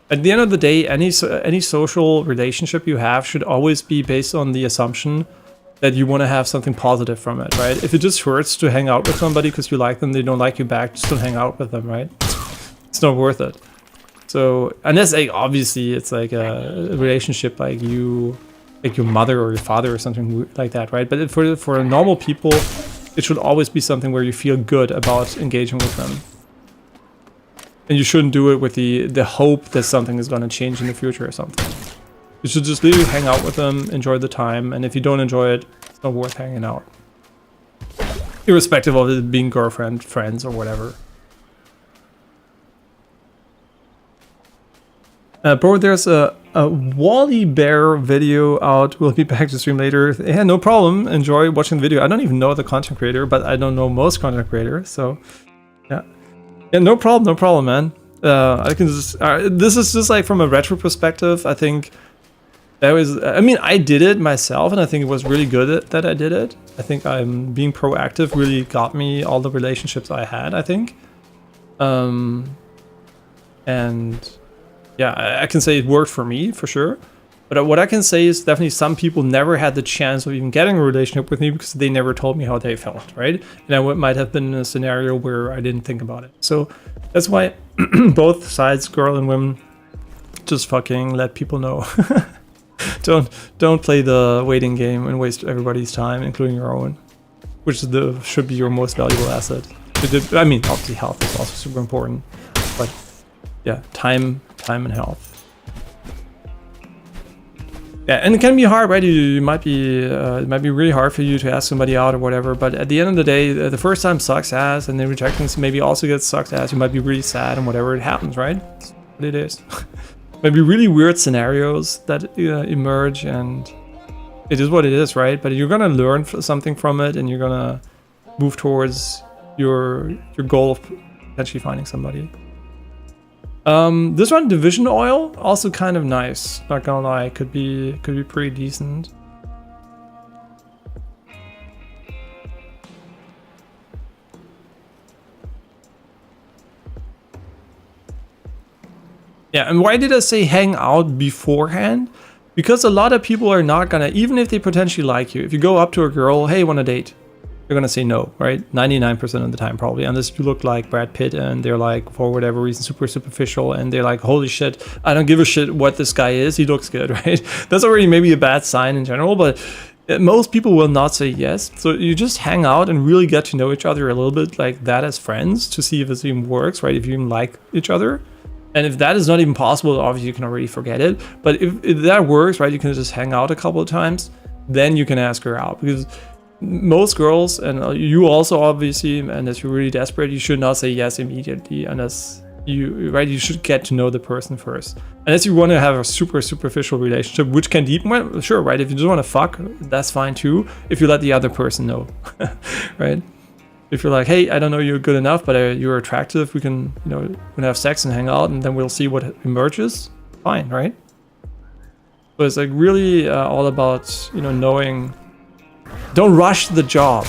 A: At the end of the day, any social relationship you have should always be based on the assumption that you want to have something positive from it, right? If it just hurts to hang out with somebody because you like them, they don't like you back, just don't hang out with them, right? It's not worth it. So, unless like, obviously it's like a relationship like your mother or your father or something like that, right? But for normal people, it should always be something where you feel good about engaging with them. And you shouldn't do it with the hope that something is going to change in the future or something. You should just literally hang out with them, enjoy the time, and if you don't enjoy it, it's not worth hanging out. Irrespective of it being girlfriend, friends, or whatever. Bro, there's a Wally Bear video out. We'll be back to stream later. Yeah, no problem. Enjoy watching the video. I don't even know the content creator, but I don't know most content creators, so yeah. Yeah, no problem, man. I can just... this is just like from a retro perspective. I think that was... I mean, I did it myself, and I think it was really good that I did it. I think I'm being proactive really got me all the relationships I had, I think. And... yeah, I can say it worked for me, for sure. But what I can say is definitely some people never had the chance of even getting a relationship with me because they never told me how they felt, right? And I might have been in a scenario where I didn't think about it. So that's why both sides, girl and women, just fucking let people know. Don't play the waiting game and waste everybody's time, including your own, which is should be your most valuable asset. I mean, obviously health is also super important, but yeah, time and health. Yeah, and it can be hard, right? You might be it might be really hard for you to ask somebody out or whatever. But at the end of the day, the first time sucks ass, and then rejection maybe also gets sucks ass. You might be really sad and whatever. It happens, right? That's what it is. Maybe really weird scenarios that emerge, and it is what it is, right? But you're gonna learn something from it, and you're gonna move towards your goal of potentially finding somebody. This one, Division Oil, also kind of nice. Not gonna lie, could be pretty decent. Yeah, and why did I say hang out beforehand? Because a lot of people are not gonna, even if they potentially like you, if you go up to a girl, hey, want a date? They're gonna say no, right? 99% of the time, probably, unless you look like Brad Pitt and they're like, for whatever reason, super superficial, and they're like, holy shit, I don't give a shit what this guy is, he looks good, right? That's already maybe a bad sign in general, but most people will not say yes. So you just hang out and really get to know each other a little bit like that as friends to see if this even works, right? If you even like each other. And if that is not even possible, obviously you can already forget it. But if that works, right, you can just hang out a couple of times, then you can ask her out. Because most girls, and you also obviously, unless you're really desperate, you should not say yes immediately unless you should get to know the person first. Unless you want to have a super superficial relationship, which can deepen, well, sure, right? If you just want to fuck, that's fine too, if you let the other person know, right? If you're like, hey, I don't know you're good enough, but you're attractive, we can, we can have sex and hang out, and then we'll see what emerges, fine, right? So it's like really all about, knowing. Don't rush the job.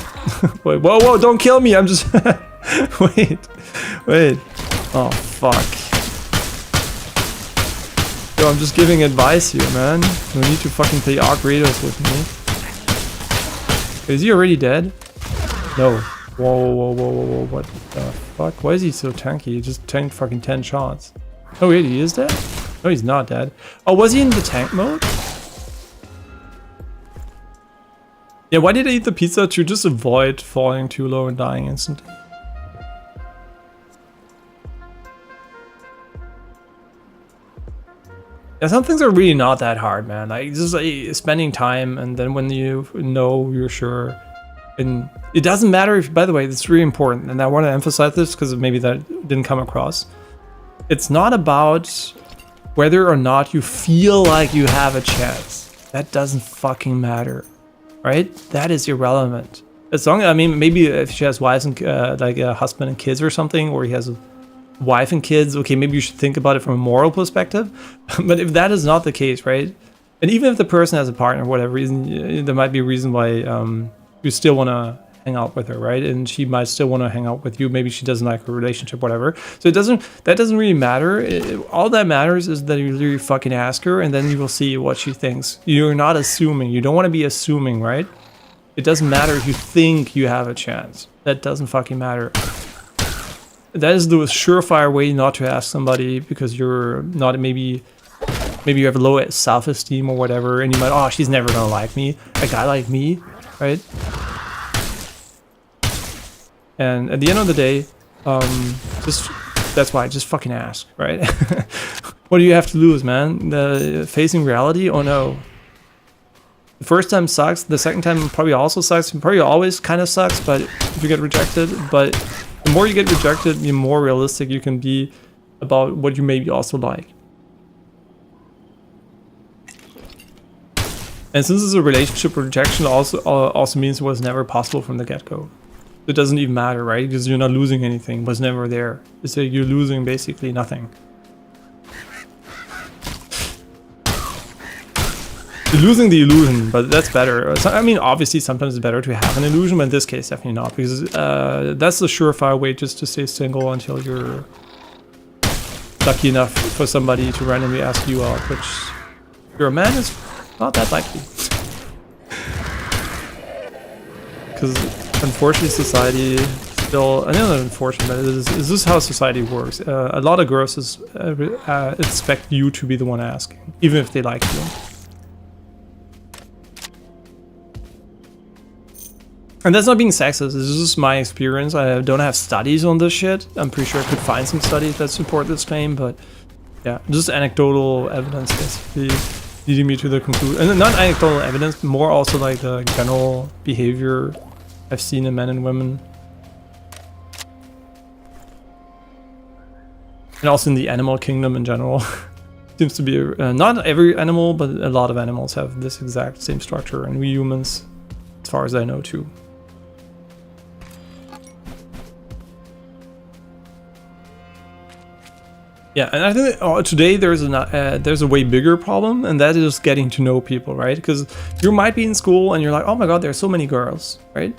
A: Wait, whoa, don't kill me. I'm just... wait. Oh, fuck. Yo, I'm just giving advice here, man. No need to fucking play Arc-Rados with me. Is he already dead? No. Whoa. What the fuck? Why is he so tanky? He just tanked fucking 10 shots. Oh, wait, he is dead? No, he's not dead. Oh, was he in the tank mode? Yeah, why did I eat the pizza? To just avoid falling too low and dying instantly. Yeah, some things are really not that hard, man. Like, just like spending time, and then when you know you're sure. And it doesn't matter if, by the way, it's really important, and I want to emphasize this because maybe that didn't come across. It's not about whether or not you feel like you have a chance. That doesn't fucking matter. Right? That is irrelevant. As long as, maybe if she has wives and like a husband and kids or something, or he has wife and kids, okay, maybe you should think about it from a moral perspective. But if that is not the case, right? And even if the person has a partner, for whatever reason, there might be a reason why you still want to hang out with her, right? And she might still want to hang out with you. Maybe she doesn't like her relationship, whatever. So that doesn't really matter. All that matters is that you literally fucking ask her, and then you will see what she thinks. You're not assuming. You don't want to be assuming, right? It doesn't matter if you think you have a chance. That doesn't fucking matter. That is the surefire way not to ask somebody, because you're not, maybe you have low self-esteem or whatever, and you might, oh, she's never gonna like me. A guy like me, right? And at the end of the day, that's why, just fucking ask, right? What do you have to lose, man? Facing reality? Oh no. The first time sucks, the second time probably also sucks, probably always kind of sucks, but if you get rejected, but the more you get rejected, the more realistic you can be about what you maybe also like. And since it's a relationship, rejection also means it was never possible from the get-go. It doesn't even matter, right? Because you're not losing anything, it was never there. It's like you're losing basically nothing. You're losing the illusion, but that's better. I mean, obviously sometimes it's better to have an illusion, but in this case definitely not, because that's the surefire way just to stay single until you're lucky enough for somebody to randomly ask you out, which if you're a man is not that likely. Because unfortunately society still, I know not unfortunate, but this is how society works. A lot of girls expect you to be the one asking, even if they like you. And that's not being sexist, this is just my experience. I don't have studies on this shit. I'm pretty sure I could find some studies that support this claim, but yeah, just anecdotal evidence basically leading me to the conclusion. And not anecdotal evidence, more also like the general behavior I've seen in men and women. And also in the animal kingdom in general. Seems to be, not every animal, but a lot of animals have this exact same structure, and we humans, as far as I know, too. Yeah, and I think today there's a way bigger problem, and that is getting to know people, right? Because you might be in school and you're like, oh my god, there's so many girls, right?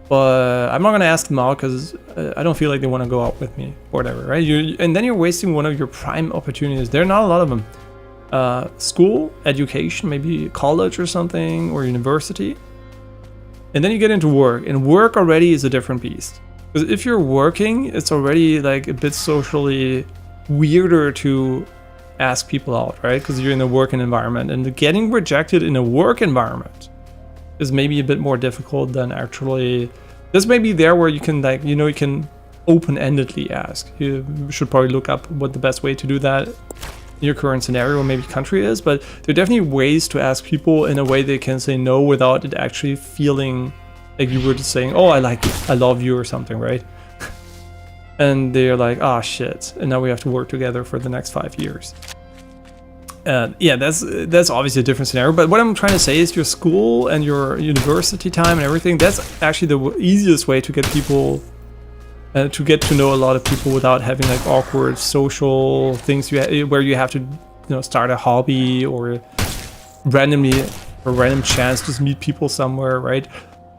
A: But I'm not gonna ask them out because I don't feel like they want to go out with me, or whatever, right? And then you're wasting one of your prime opportunities. There are not a lot of them. School, education, maybe college or something, or university. And then you get into work, and work already is a different beast. Because if you're working, it's already like a bit socially weirder to ask people out, right? Because you're in a working environment, and getting rejected in a work environment is maybe a bit more difficult than actually. This may be there where you can, like, you know, you can open-endedly ask. You should probably look up what the best way to do that in your current scenario or maybe country is, but there are definitely ways to ask people in a way they can say no without it actually feeling like you were just saying, oh, I like you, I love you or something, right? And they're like, ah, shit, and now we have to work together for the next 5 years. Yeah, that's obviously a different scenario, but what I'm trying to say is your school and your university time and everything, that's actually the easiest way to get people, to get to know a lot of people without having like awkward social things where you have to, you know, start a hobby or randomly, or random chance just meet people somewhere, right?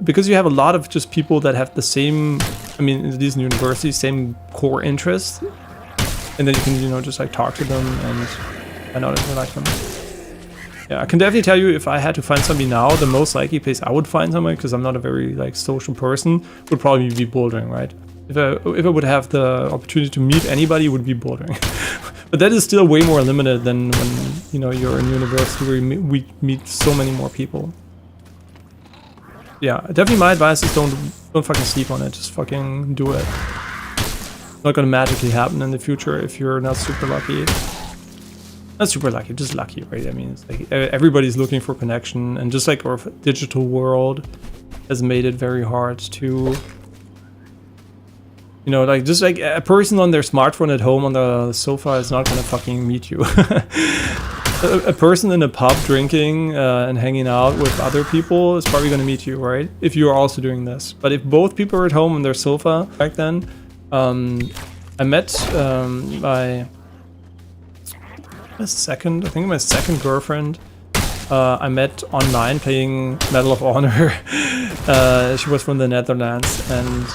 A: Because you have a lot of just people that have the same, I mean, in these universities, same core interests, and then you can, you know, just like talk to them and find out if you like them. Yeah, I can definitely tell you, if I had to find somebody now, the most likely place I would find somebody, because I'm not a very like social person, would probably be bouldering, right? If I would have the opportunity to meet anybody, it would be bouldering. But that is still way more limited than when, you know, you're in university where we meet so many more people. Yeah, definitely my advice is don't fucking sleep on it, just fucking do it. It's not gonna magically happen in the future if you're not super lucky. Not super lucky, just lucky, right? I mean, it's like everybody's looking for connection, and just like our digital world has made it very hard to, you know, like just like a person on their smartphone at home on the sofa is not gonna fucking meet you. A person in a pub drinking and hanging out with other people is probably going to meet you, right? If you're also doing this. But if both people are at home on their sofa back then, I I met my second girlfriend. I met online playing Medal of Honor. She was from the Netherlands, and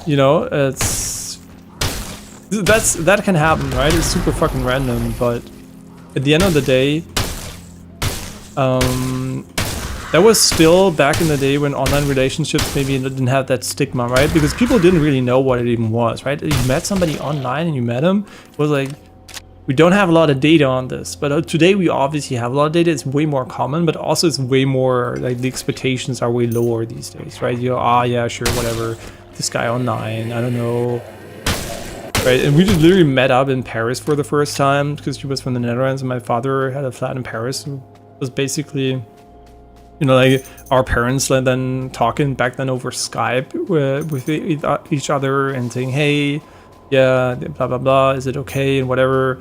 A: you know, that can happen, right? It's super fucking random, but at the end of the day, that was still back in the day when online relationships maybe didn't have that stigma, right? Because people didn't really know what it even was, right? You met somebody online and you met him, it was like, we don't have a lot of data on this, but today we obviously have a lot of data. It's way more common, but also it's way more, like, the expectations are way lower these days, right? You know, yeah, sure, whatever, this guy online, I don't know. Right, and we just literally met up in Paris for the first time because she was from the Netherlands and my father had a flat in Paris. It was basically, you know, like our parents like then talking back then over Skype with each other and saying, hey, yeah, blah, blah, blah, is it okay and whatever.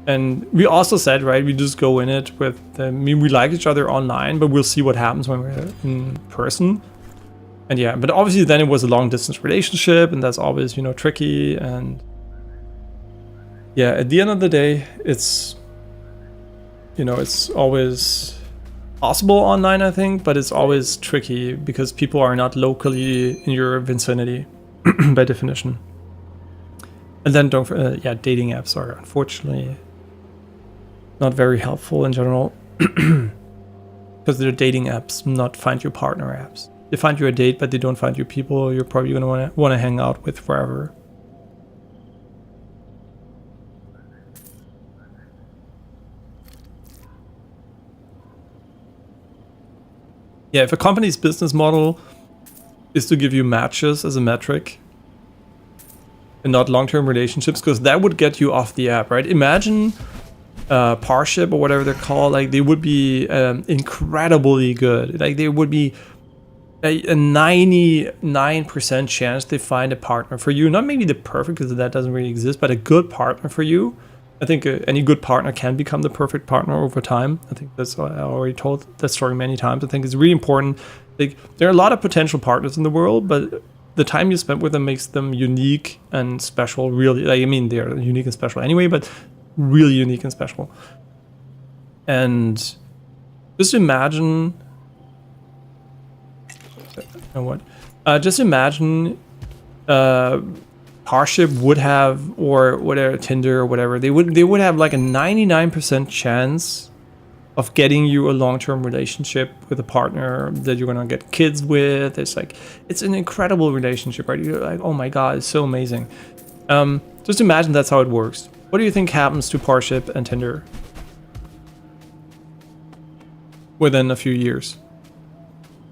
A: And we also said, right, we just go in it with, I mean, we like each other online, but we'll see what happens when we're in person. And yeah, but obviously then it was a long distance relationship and that's always, you know, tricky. And yeah, at the end of the day, it's, you know, it's always possible online, I think, but it's always tricky because people are not locally in your vicinity by definition. And then yeah, dating apps are unfortunately not very helpful in general because they're dating apps, not find your partner apps. They find you a date, but they don't find you people you're probably gonna want to hang out with forever. Yeah, if a company's business model is to give you matches as a metric and not long-term relationships, because that would get you off the app, right? Imagine Parship or whatever they're called, like they would be incredibly good. Like there would be a 99% chance they find a partner for you. Not maybe the perfect, because that doesn't really exist, but a good partner for you. I think any good partner can become the perfect partner over time. I think that's, I already told that story many times. I think it's really important. Like there are a lot of potential partners in the world, but the time you spend with them makes them unique and special. Really, like, I mean, they're unique and special anyway, but really unique and special. And just imagine, just imagine Parship would have, or whatever, Tinder or whatever, they would have like a 99% chance of getting you a long-term relationship with a partner that you're gonna get kids with. It's like, it's an incredible relationship, right? You're like, oh my god, it's so amazing. Just imagine that's how it works. What do you think happens to Parship and Tinder within a few years?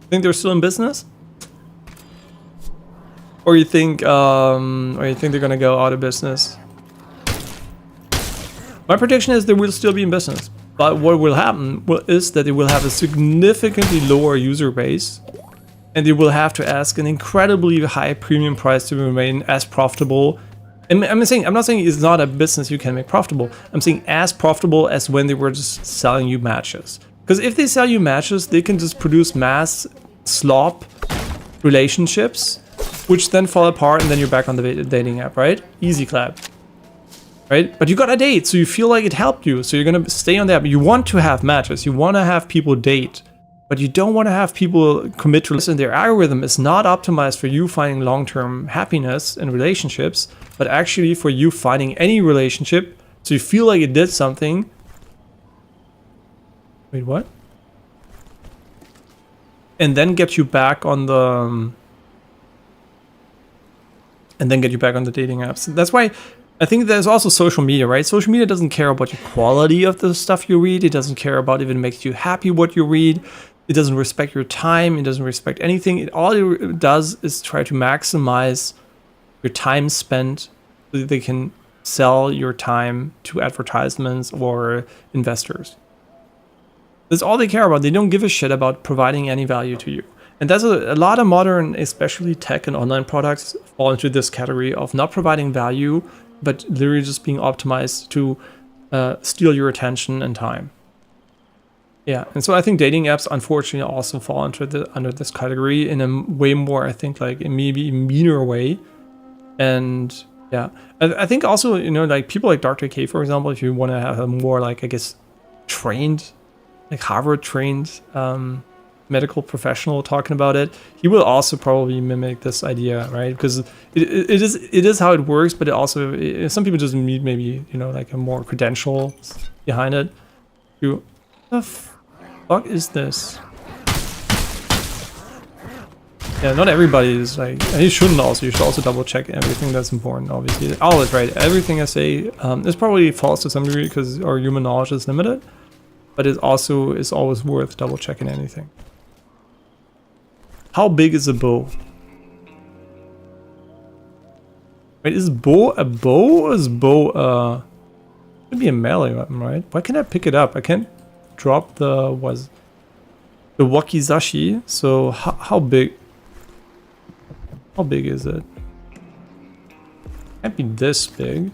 A: Think they're still in business? Or you think they're gonna go out of business? My prediction is they will still be in business, but what will happen is that they will have a significantly lower user base, and they will have to ask an incredibly high premium price to remain as profitable. And I'm not saying it's not a business you can make profitable. I'm saying as profitable as when they were just selling you matches. Because if they sell you matches, they can just produce mass slop relationships, which then fall apart, and then you're back on the dating app, right? Easy clap, right? But you got a date, so you feel like it helped you, so you're gonna stay on the app. You want to have matches, you want to have people date, but you don't want to have people commit to listen. Their algorithm is not optimized for you finding long-term happiness in relationships, but actually for you finding any relationship, so you feel like it did something. Wait, what? And then get you back on the dating apps. That's why I think there's also social media, right? Social media doesn't care about the quality of the stuff you read. It doesn't care about if it makes you happy what you read. It doesn't respect your time. It doesn't respect anything. All it does is try to maximize your time spent so that they can sell your time to advertisements or investors. That's all they care about. They don't give a shit about providing any value to you. And that's a lot of modern, especially tech and online products, fall into this category of not providing value, but literally just being optimized to steal your attention and time. Yeah, and so I think dating apps, unfortunately, also fall under this category in a way more, I think, like maybe meaner way. And Yeah, I think also, you know, like people like Dr. K, for example, if you want to have a more like, I guess, trained, like Harvard trained medical professional talking about it, he will also probably mimic this idea, right? Because it is how it works, but it also, some people just need maybe, you know, like a more credentials behind it. You, the fuck is this? Yeah, not everybody is like, and you shouldn't also, you should also double check everything that's important, obviously. Always, right? Everything I say is probably false to some degree because our human knowledge is limited, but it also is always worth double checking anything. How big is a bow? Wait, is bow a bow or is bow should be a melee weapon, right? Why can't I pick it up? I can't drop the wakizashi, so how big? How big is it? Can't be this big.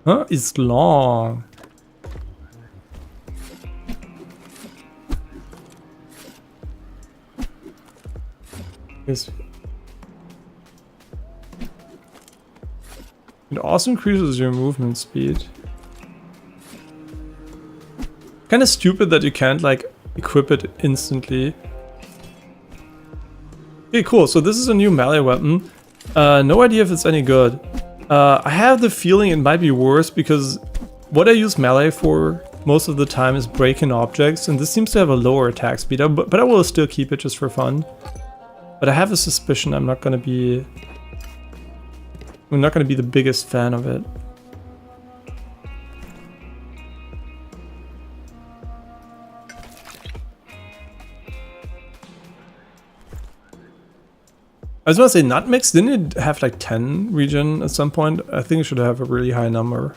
A: Huh? It's long. Yes. It also increases your movement speed. Kind of stupid that you can't like equip it instantly. Okay, cool. So this is a new melee weapon. No idea if it's any good. I have the feeling it might be worse because what I use melee for most of the time is breaking objects, and this seems to have a lower attack speed, but I will still keep it just for fun. But I have a suspicion I'm not gonna be the biggest fan of it. I was gonna say nutmegs, didn't it have like 10 regen at some point? I think it should have a really high number.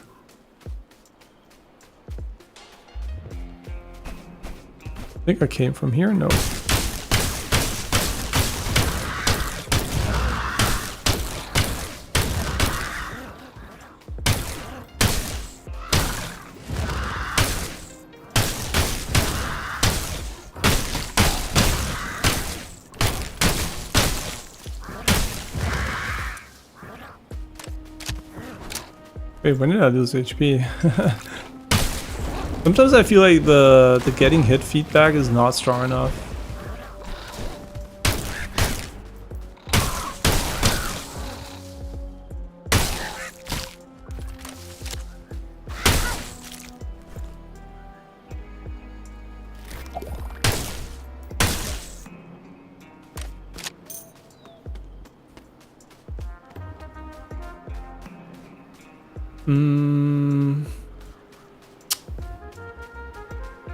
A: I think I came from here? No. Wait, when did I lose HP? Sometimes I feel like the getting hit feedback is not strong enough.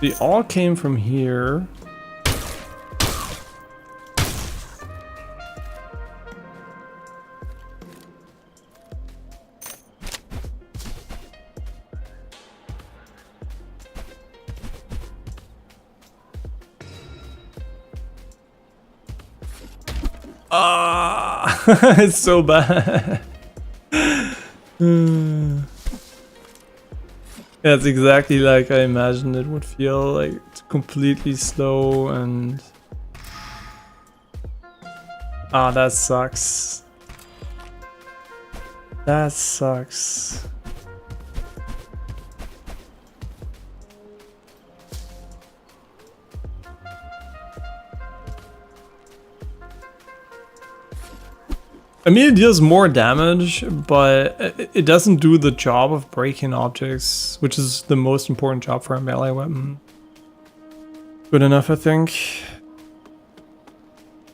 A: They all came from here. Ah, it's so bad. Yeah, it's exactly like I imagined it would feel, like it's completely slow and... Ah, that sucks. That sucks. I mean, it deals more damage, but it doesn't do the job of breaking objects, which is the most important job for a melee weapon. Good enough, I think.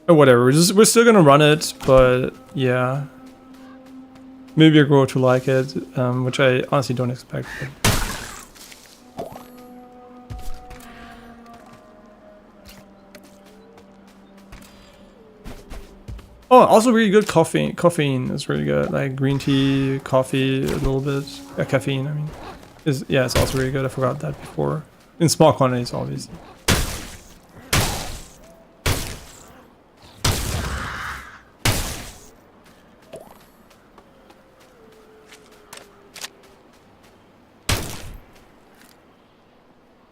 A: Or whatever, we're still gonna run it, but yeah. Maybe I grow to like it, which I honestly don't expect. But... Oh, also really good coffee. Caffeine is really good. Like green tea, coffee, a little bit. Caffeine, I mean. Yeah, it's also really good. I forgot that before. In small quantities, obviously.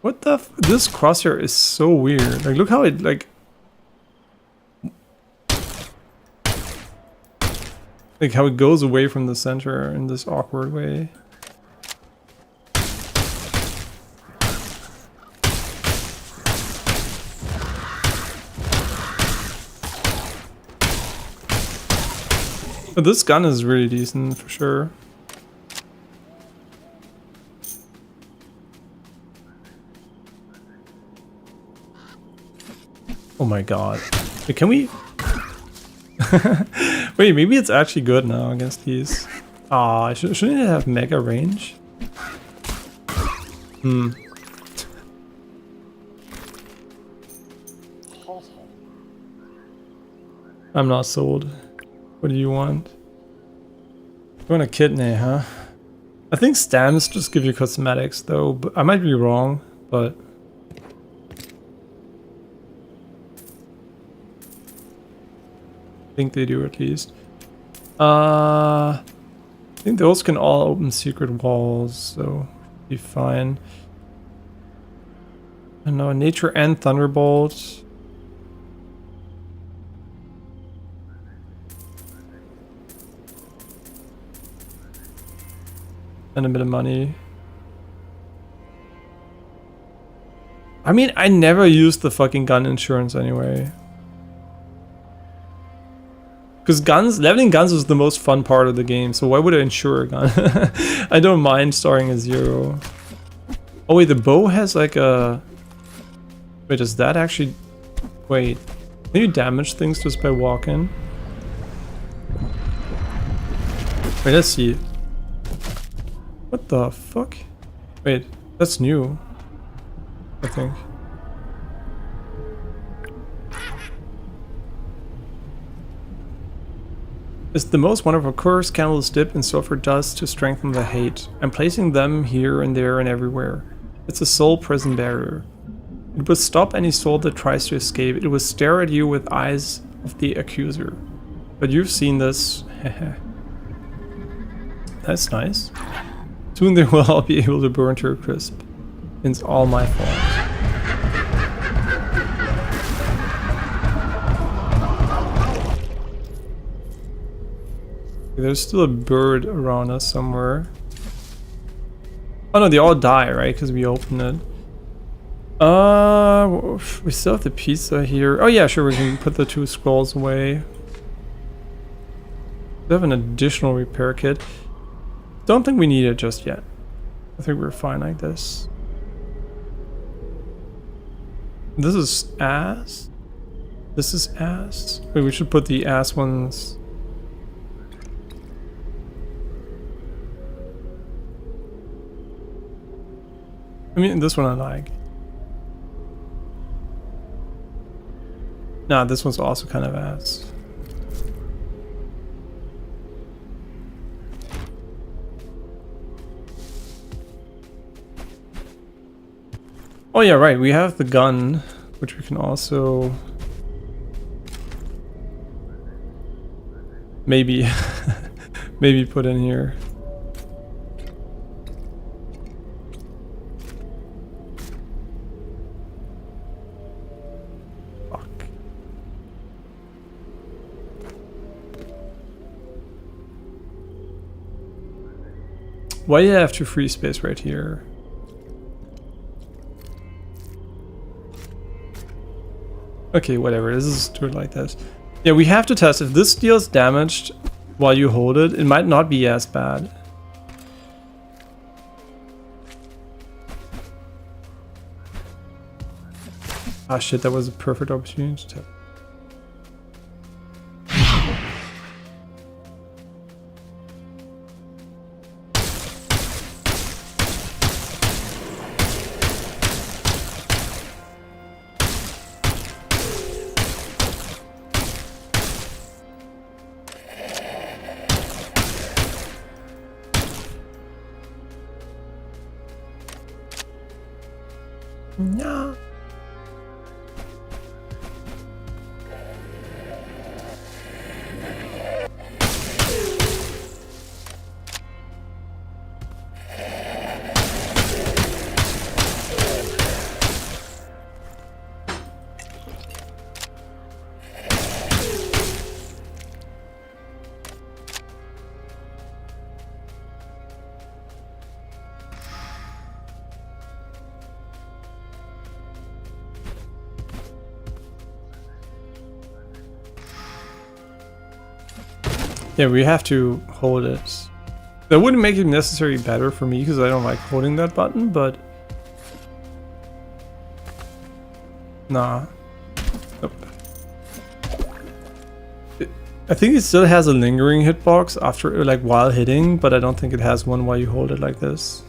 A: What the this crosshair is so weird. Like, look how it, like... Like how it goes away from the center in this awkward way. But this gun is really decent for sure. Oh my god. Wait, can we... Wait, maybe it's actually good now against these. Ah, shouldn't it have mega range? Hmm. I'm not sold. What do you want? You want a kidney, huh? I think stems just give you cosmetics though, but I might be wrong, but... I think they do at least. I think those can all open secret walls, so be fine. I know nature and thunderbolt. And a bit of money. I mean, I never used the fucking gun insurance anyway. Because guns, leveling guns is the most fun part of the game, so why would I insure a gun? I don't mind starting at 0. Oh wait, the bow has like a... Wait, does that actually... Wait, can you damage things just by walking? Wait, let's see. What the fuck? Wait, that's new, I think. It's the most wonderful curse candles dip in sulfur dust to strengthen the hate. I'm placing them here and there and everywhere. It's a soul prison barrier. It will stop any soul that tries to escape. It will stare at you with eyes of the accuser. But you've seen this. That's nice. Soon they will all be able to burn to a crisp. It's all my fault. There's still a bird around us somewhere. Oh no, they all die, right? Because we opened it. We still have the pizza here. Oh yeah, sure, we can put the 2 scrolls away. We have an additional repair kit. Don't think we need it just yet. I think we're fine like this. This is ass. This is ass. Wait, we should put the ass ones. I mean, this one I like. Nah, this one's also kind of ass. Oh yeah, right, we have the gun, which we can also... maybe... maybe put in here. Fuck. Why do you have to free space right here? Okay, whatever, let's just do it like that. Yeah, we have to test. If this deals damage while you hold it, it might not be as bad. Ah shit, that was a perfect opportunity to... No. Yeah, we have to hold it. That wouldn't make it necessarily better for me because I don't like holding that button, but... Nah. Nope. I think it still has a lingering hitbox after, like, while hitting, but I don't think it has one while you hold it like this.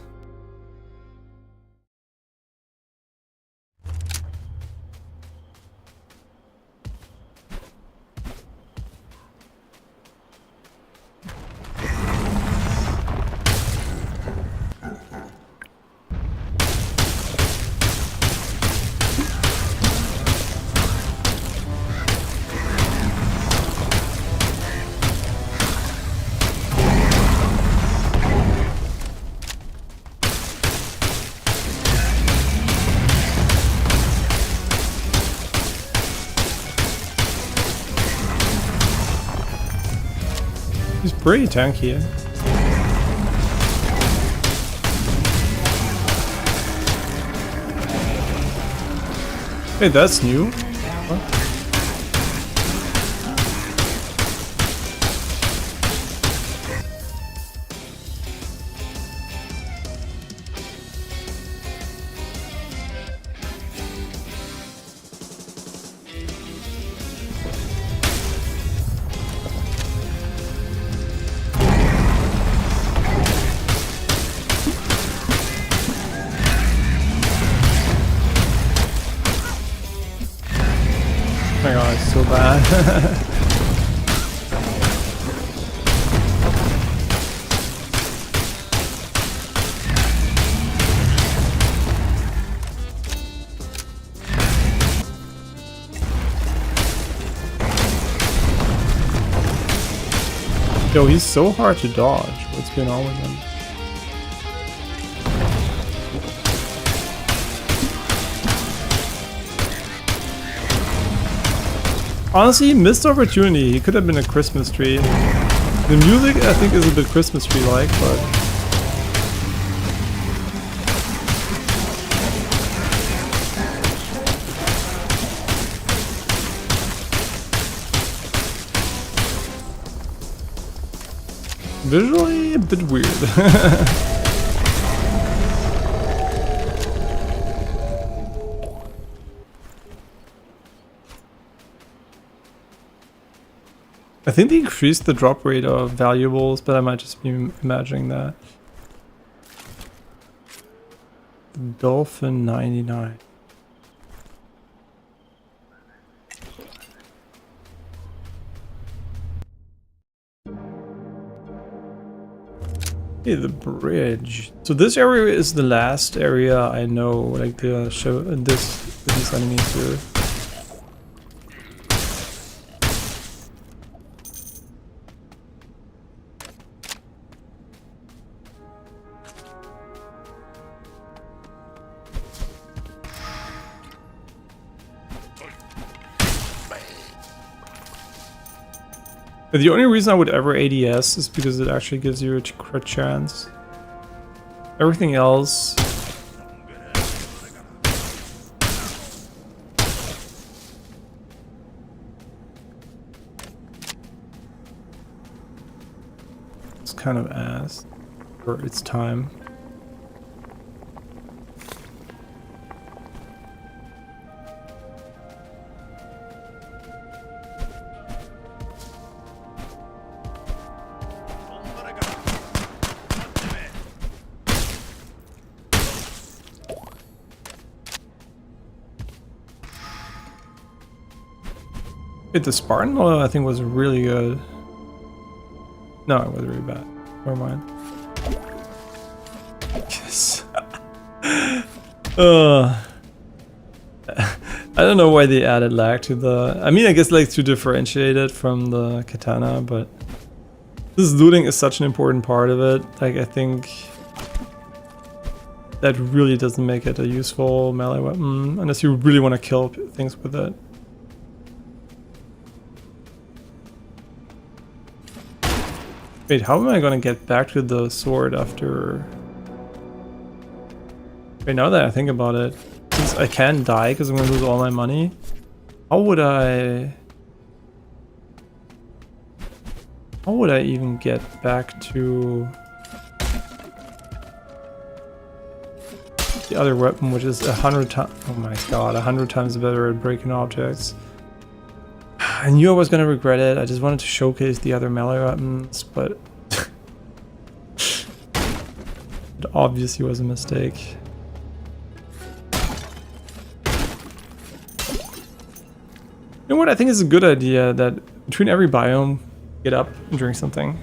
A: He's pretty tanky. Hey, that's new. What? Oh my god, it's so bad. Yo, he's so hard to dodge. What's going on with him? Honestly, missed opportunity. He could have been a Christmas tree. The music, I think, is a bit Christmas tree-like, but... visually, a bit weird. I think they increased the drop rate of valuables, but I might just be imagining that. The Dolphin 99. Hey, the bridge. So this area is the last area I know, like the show these enemies here. But the only reason I would ever ADS is because it actually gives you a crit chance. Everything else... it's kind of ass for its time. Wait, the Spartan oil I think was really good. No, it was really bad. Never mind. Yes. I don't know why they added lag to the... I mean, I guess like to differentiate it from the katana, but this looting is such an important part of it. Like, I think that really doesn't make it a useful melee weapon unless you really want to kill things with it. Wait, how am I gonna get back to the sword after... Wait, now that I think about it, since I can die because I'm gonna lose all my money, how would I... How would I even get back to the other weapon, which is 100 times, oh my god, 100 times better at breaking objects. I knew I was gonna regret it. I just wanted to showcase the other melee weapons, but it obviously was a mistake. You know what? I think it's a good idea that between every biome, get up and drink something.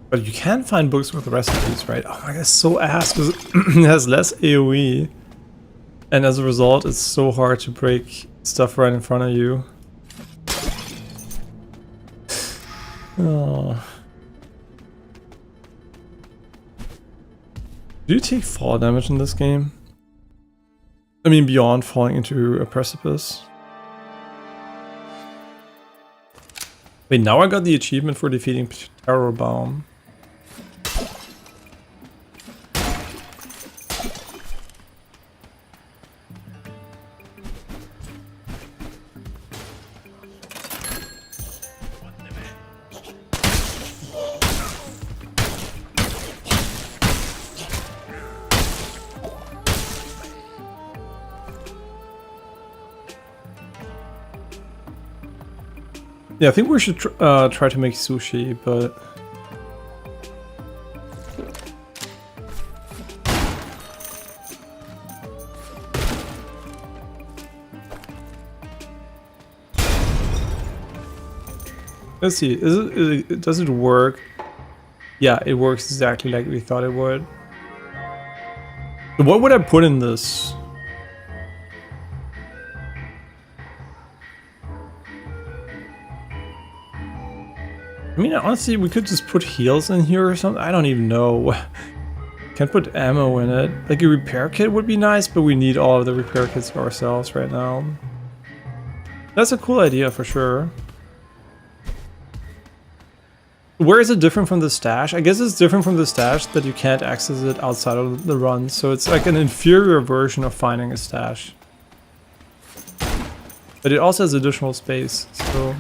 A: But you can find books with recipes, right? Oh my god, it's so ass because it has less AoE. And as a result, it's so hard to break stuff right in front of you. Oh. Do you take fall damage in this game? I mean, beyond falling into a precipice. Wait, now I got the achievement for defeating Terrorbaum. Yeah, I think we should try to make sushi, but... Let's see, does it work? Yeah, it works exactly like we thought it would. So what would I put in this? I mean, honestly, we could just put heals in here or something. I don't even know. Can't put ammo in it. Like a repair kit would be nice, but we need all of the repair kits ourselves right now. That's a cool idea for sure. Where is it different from the stash? I guess it's different from the stash that you can't access it outside of the run. So it's like an inferior version of finding a stash. But it also has additional space, so...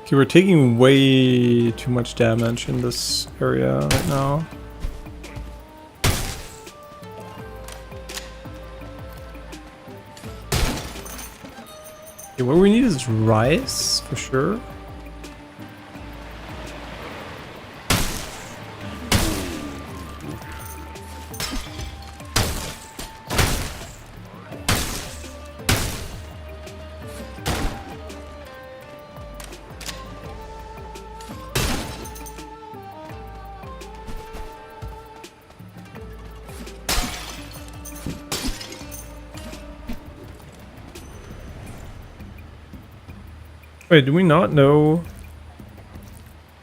A: Okay, we're taking way too much damage in this area right now. Okay, what we need is rice, for sure. Wait, do we not know...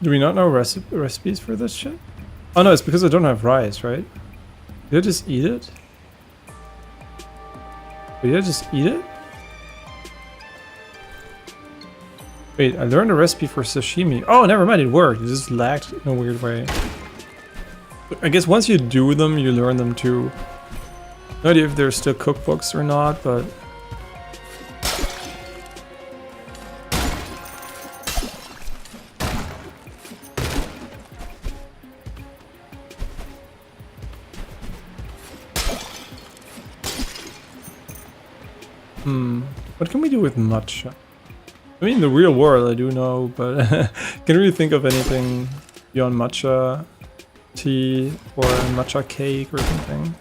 A: Do we not know recipes for this shit? Oh no, it's because I don't have rice, right? Did I just eat it? Did I just eat it? Wait, I learned a recipe for sashimi. Oh, never mind, it worked. It just lagged in a weird way. I guess once you do them, you learn them too. No idea if there's still cookbooks or not, but... What can we do with matcha? I mean, the real world I do know, but can't really think of anything beyond matcha tea or matcha cake or something.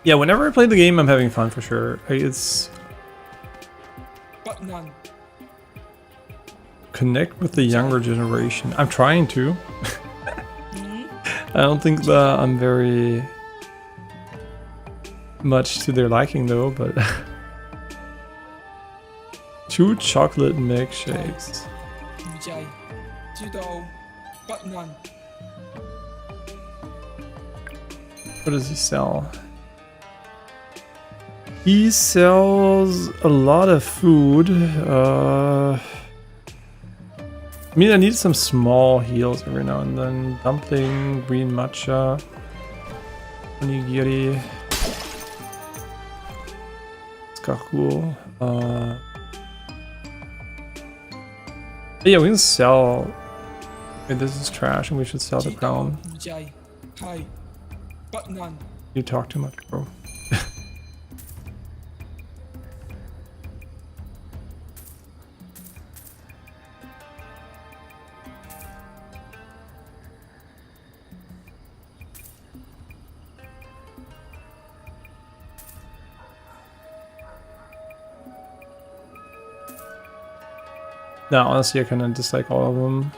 A: Yeah, whenever I play the game, I'm having fun for sure. Like, it's
D: But none.
A: connect with the younger generation. I'm trying to. I don't think that I'm very much to their liking though, but 2 chocolate milkshakes.
D: 唔制，知道不能。
A: What does he sell? He sells a lot of food. I mean, I need some small heals every now and then. Dumpling, green matcha, onigiri. It's got cool. Yeah, we can sell. Wait, this is trash, and we should sell the
D: 知道
A: crown.
D: 唔制，係不能。
A: You talk too much, bro. No, honestly, I kind of dislike all of them.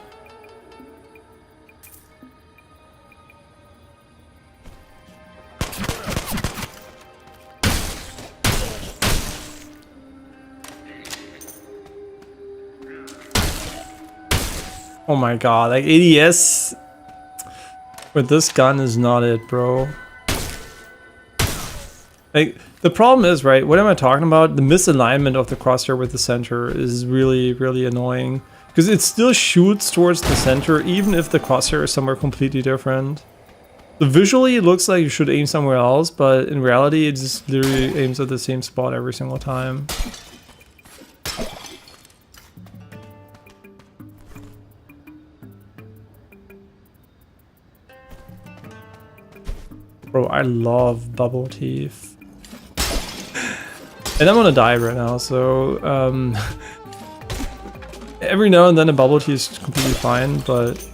A: Oh my god, like ADS with this gun is not it, bro. Like, the problem is, right, what am I talking about? The misalignment of the crosshair with the center is really, really annoying. Because it still shoots towards the center, even if the crosshair is somewhere completely different. So visually, it looks like you should aim somewhere else, but in reality, it just literally aims at the same spot every single time. Bro, I love bubble teeth. And I'm gonna die right now, so every now and then a bubble tea is completely fine, but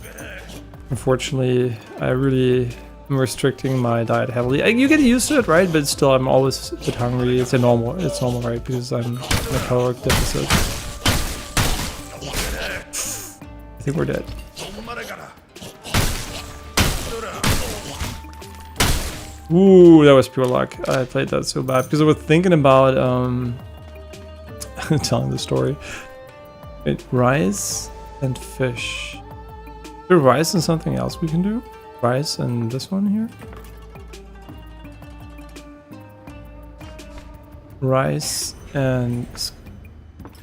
A: unfortunately I really am restricting my diet heavily. You get used to it, right? But still, I'm always a bit hungry. It's normal, right? Because I'm in a caloric deficit. I think we're dead. Ooh, that was pure luck. I played that so bad because I was thinking about telling the story. Wait, rice and fish. Is there rice and something else we can do? Rice and this one here? Rice and...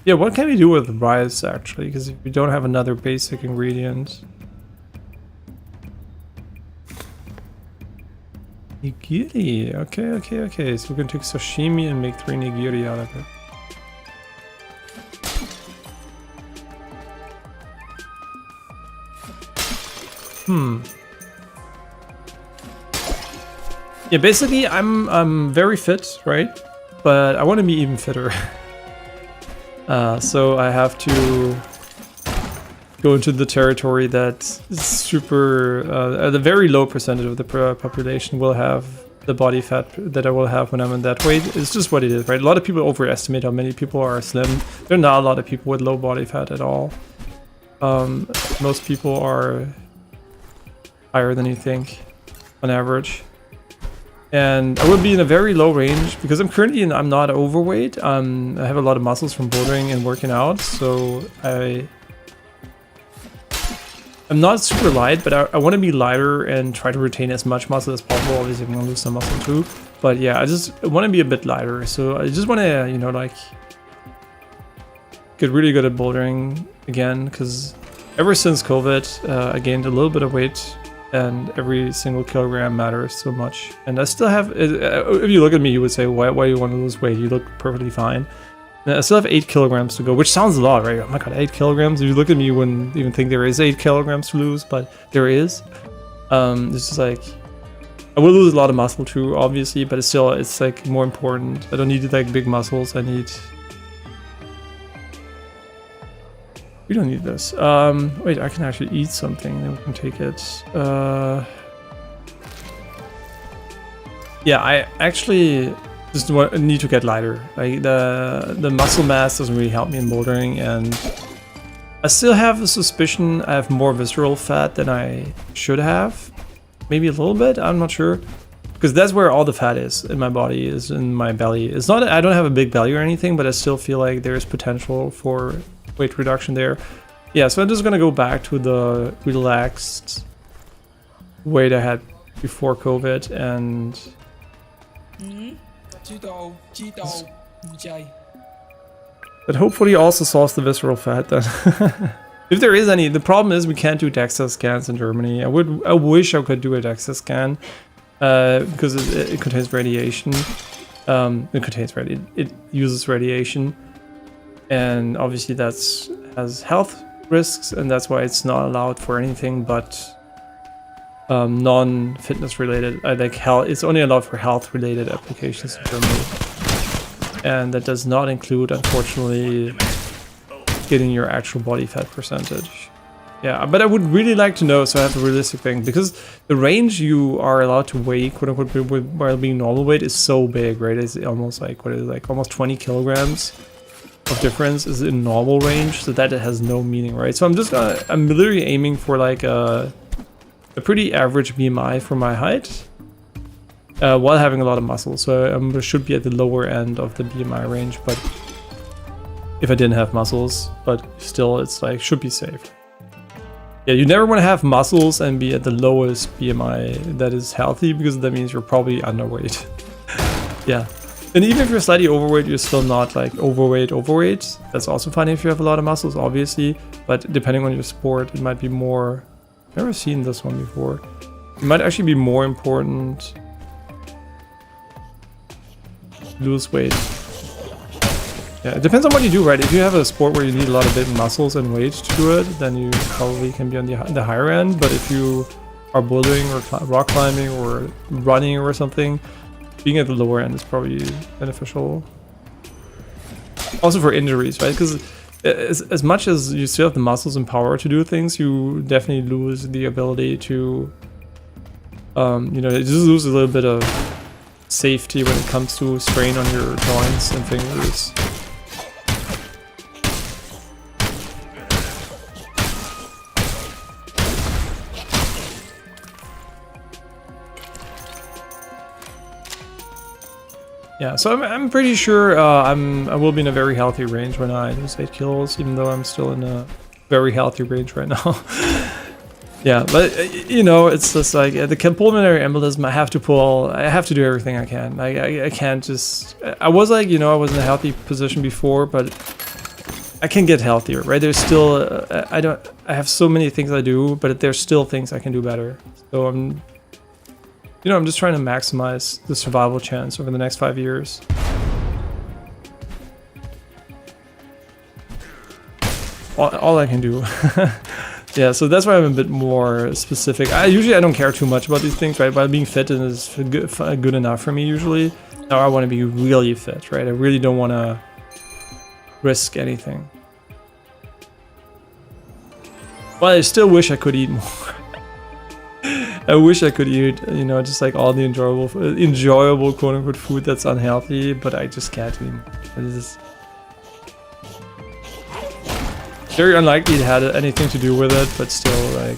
A: Yeah, what can we do with rice actually? Because if we don't have another basic ingredient... Nigiri, okay. So we can take sashimi and make 3 nigiri out of it. Yeah, basically I'm very fit, right? But I want to be even fitter. So I have to go into the territory that is super, a very low percentage of the population will have the body fat that I will have when I'm in that weight. It's just what it is, right? A lot of people overestimate how many people are slim. There are not a lot of people with low body fat at all. Most people are higher than you think on average. And I will be in a very low range because I'm not overweight. I have a lot of muscles from bouldering and working out, so I'm not super light, but I want to be lighter and try to retain as much muscle as possible. Obviously, I'm going to lose some muscle too. But yeah, I just want to be a bit lighter. So I just want to, you know, like, get really good at bouldering again. Because ever since COVID, I gained a little bit of weight and every single kilogram matters so much. And I still have, if you look at me, you would say, why do you want to lose weight? You look perfectly fine. And I still have 8 kilograms to go, which sounds a lot, right? Oh my god, 8 kilograms? If you look at me, you wouldn't even think there is 8 kilograms to lose, but there is. This is like, I will lose a lot of muscle too, obviously, but it's like more important. I don't need like big muscles. We don't need this. Wait, I can actually eat something, then we can take it. Yeah, I actually just need to get lighter. Like the muscle mass doesn't really help me in bouldering, and I still have a suspicion I have more visceral fat than I should have. Maybe a little bit, I'm not sure. Because that's where all the fat is in my body, is in my belly. It's not, I don't have a big belly or anything, but I still feel like there's potential for weight reduction there. Yeah, so I'm just gonna go back to the relaxed weight I had before COVID, and that hopefully also solves the visceral fat then. If there is any. The problem is we can't do DEXA scans in Germany. I wish I could do a DEXA scan because it contains radiation. It uses radiation, and obviously has health risks, and that's why it's not allowed for anything but non-fitness related. Like health. It's only allowed for health related applications in Germany, and that does not include, unfortunately, getting your actual body fat percentage. Yeah, but I would really like to know, so I have a realistic thing, because the range you are allowed to weigh, quote unquote, while being normal weight is so big, right? It's almost like, what is it, like almost 20 kilograms of difference is in normal range, so that it has no meaning, right? So I'm literally aiming for like a pretty average BMI for my height, while having a lot of muscle. So I should be at the lower end of the BMI range, but if I didn't have muscles, but still it's like, should be safe. Yeah, you never want to have muscles and be at the lowest BMI that is healthy, because that means you're probably underweight. Yeah. And even if you're slightly overweight, you're still not like overweight. That's also fine if you have a lot of muscles, obviously, but depending on your sport, it might be more, I've never seen this one before. It might actually be more important to lose weight. Yeah, it depends on what you do, right? If you have a sport where you need a lot of big muscles and weight to do it, then you probably can be on the higher end. But if you are bouldering or rock climbing or running or something, being at the lower end is probably beneficial. Also for injuries, right? Because as much as you still have the muscles and power to do things, you definitely lose the ability to, you just lose a little bit of safety when it comes to strain on your joints and fingers. Yeah, so I'm pretty sure I will be in a very healthy range when I lose 8 kilos, even though I'm still in a very healthy range right now. Yeah, but it's just like the pulmonary embolism. I have to do everything I can. I can't just. I was like, I was in a healthy position before, but I can get healthier, right? There's still I have so many things I do, but there's still things I can do better. So I'm just trying to maximize the survival chance over the next 5 years. All I can do. Yeah, so that's why I'm a bit more specific. Usually I don't care too much about these things, right? But being fit is good enough for me usually. Now I want to be really fit, right? I really don't want to risk anything. Well, I still wish I could eat more. I wish I could eat, just like all the enjoyable quote-unquote food that's unhealthy, but I just can't anymore. It is very unlikely it had anything to do with it, but still, like,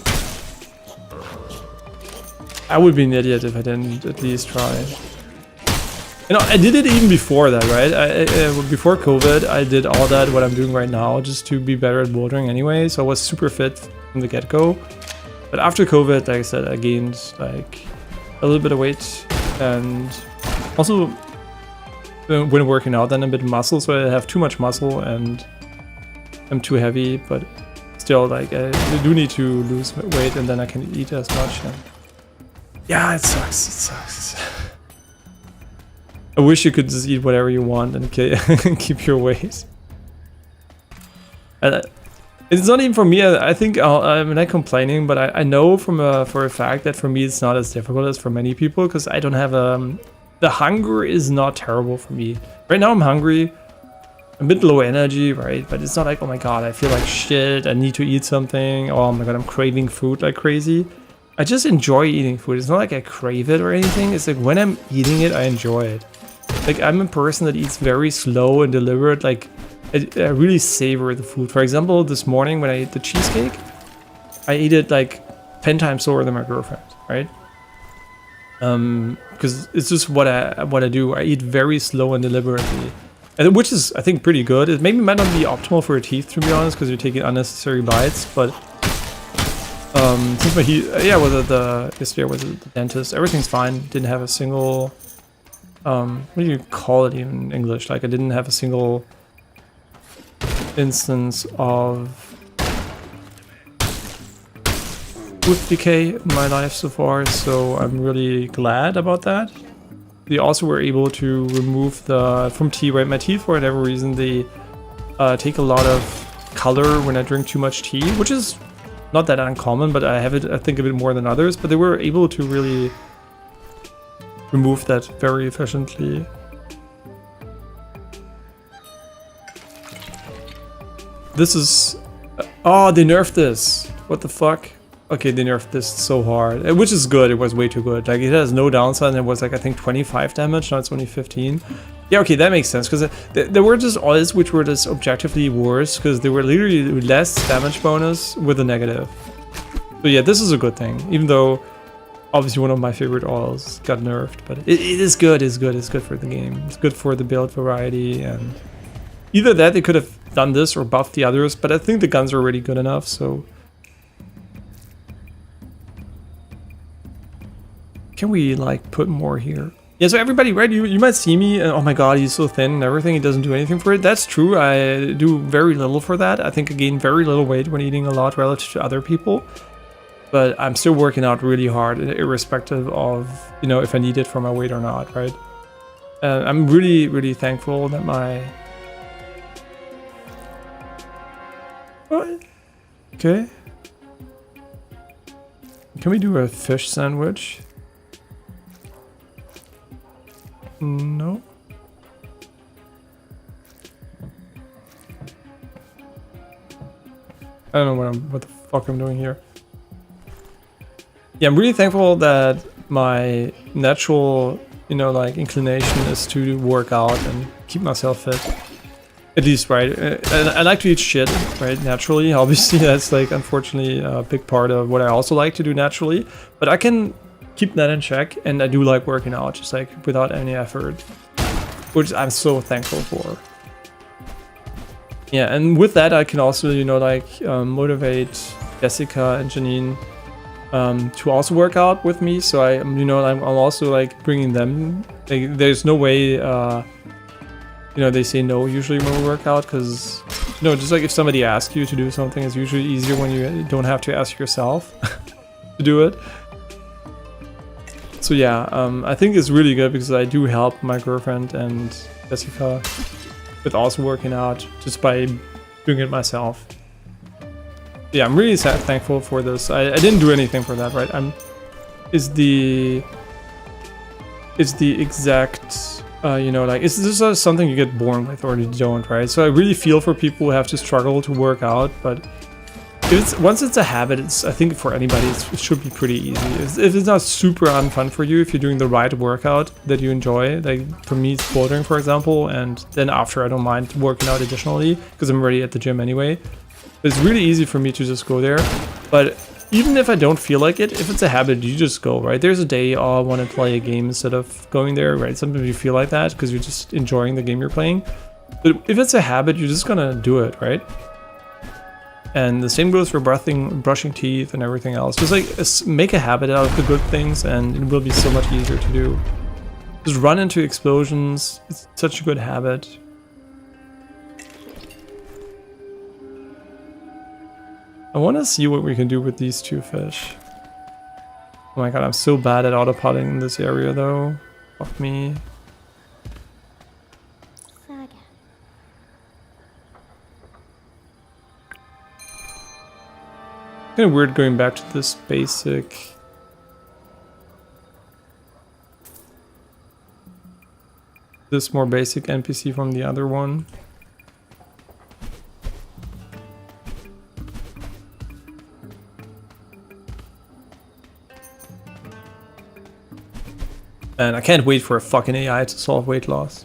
A: I would be an idiot if I didn't at least try. I did it even before that, right? Before COVID, I did all that, what I'm doing right now, just to be better at bouldering anyway, so I was super fit from the get-go. But after COVID, like I said, I gained like a little bit of weight, and also when working out, then a bit of muscle, so I have too much muscle and I'm too heavy, but still, like, I do need to lose weight and then I can eat as much. And yeah, it sucks. It sucks. I wish you could just eat whatever you want and keep your weight. And it's not even for me. I think I'm not complaining, but I know for a fact that for me it's not as difficult as for many people because I don't have the hunger is not terrible for me. Right now I'm hungry. I'm a bit low energy, right? But it's not like, oh my god, I feel like shit, I need to eat something. Oh my god, I'm craving food like crazy. I just enjoy eating food. It's not like I crave it or anything. It's like when I'm eating it, I enjoy it. Like I'm a person that eats very slow and deliberate. Like I really savor the food. For example, this morning when I ate the cheesecake, I ate it like 10 times slower than my girlfriend, right? Because it's just what I do. I eat very slow and deliberately. And which is, I think, pretty good. It maybe might not be optimal for your teeth, to be honest, because you're taking unnecessary bites. But since my yesterday was the dentist, everything's fine. Didn't have a single what do you call it even in English? Like I didn't have a single instance of tooth decay in my life so far. So I'm really glad about that. They also were able to remove from tea, right? My teeth, for whatever reason, they take a lot of color when I drink too much tea, which is not that uncommon, but I have it, I think, a bit more than others. But they were able to really remove that very efficiently. This is... oh, they nerfed this. What the fuck? Okay, they nerfed this so hard, which is good. It was way too good. Like, it has no downside, and it was like, I think 25 damage, now it's only 15. Yeah, okay, that makes sense, because there were just odds which were just objectively worse, because they were literally less damage bonus with a negative. So yeah, this is a good thing, even though obviously one of my favorite oils got nerfed, but it is good, it's good for the game. It's good for the build variety, and either that, they could have done this or buffed the others, but I think the guns are already good enough, so... Can we, like, put more here? Yeah, so everybody, right, you might see me, and oh my god, he's so thin and everything, he doesn't do anything for it. That's true, I do very little for that. I think I gain very little weight when eating a lot relative to other people. But I'm still working out really hard, irrespective of, you know, if I need it for my weight or not, right? I'm really, really thankful that my... What? Okay. Can we do a fish sandwich? No. I don't know what the fuck I'm doing here. Yeah, I'm really thankful that my natural, you know, like inclination is to work out and keep myself fit. At least, right? I like to eat shit, right? Naturally, obviously, that's like unfortunately a big part of what I also like to do naturally. But I can keep that in check, and I do like working out, just like without any effort, which I'm so thankful for. Yeah, and with that, I can also, you know, like motivate Jessica and Janine to also work out with me. So I'm also like bringing them. Like, there's no way, you know, they say no usually when we work out, because, you know, just like if somebody asks you to do something, it's usually easier when you don't have to ask yourself to do it. So yeah, I think it's really good because I do help my girlfriend and Jessica with also working out just by doing it myself. Yeah, I'm really thankful for this. I didn't do anything for that, right? It's the exact, you know, like, this is something you get born with or you don't, right? So I really feel for people who have to struggle to work out, but once it's a habit, I think for anybody it should be pretty easy. If it's not super unfun for you, if you're doing the right workout that you enjoy, like for me it's bouldering, for example, and then after I don't mind working out additionally because I'm already at the gym anyway. It's really easy for me to just go there. But even if I don't feel like it, if it's a habit, you just go, right? There's a day, oh, I want to play a game instead of going there, right? Sometimes you feel like that because you're just enjoying the game you're playing. But if it's a habit, you're just gonna do it, right? And the same goes for brushing teeth and everything else. Just like make a habit out of the good things, and it will be so much easier to do. Just run into explosions. It's such a good habit. I want to see what we can do with these two fish. Oh my god, I'm so bad at autopilling in this area though. Fuck me.
B: Saga.
A: Kind of weird going back to this basic. This more basic NPC from the other one. And I can't wait for a fucking AI to solve weight loss.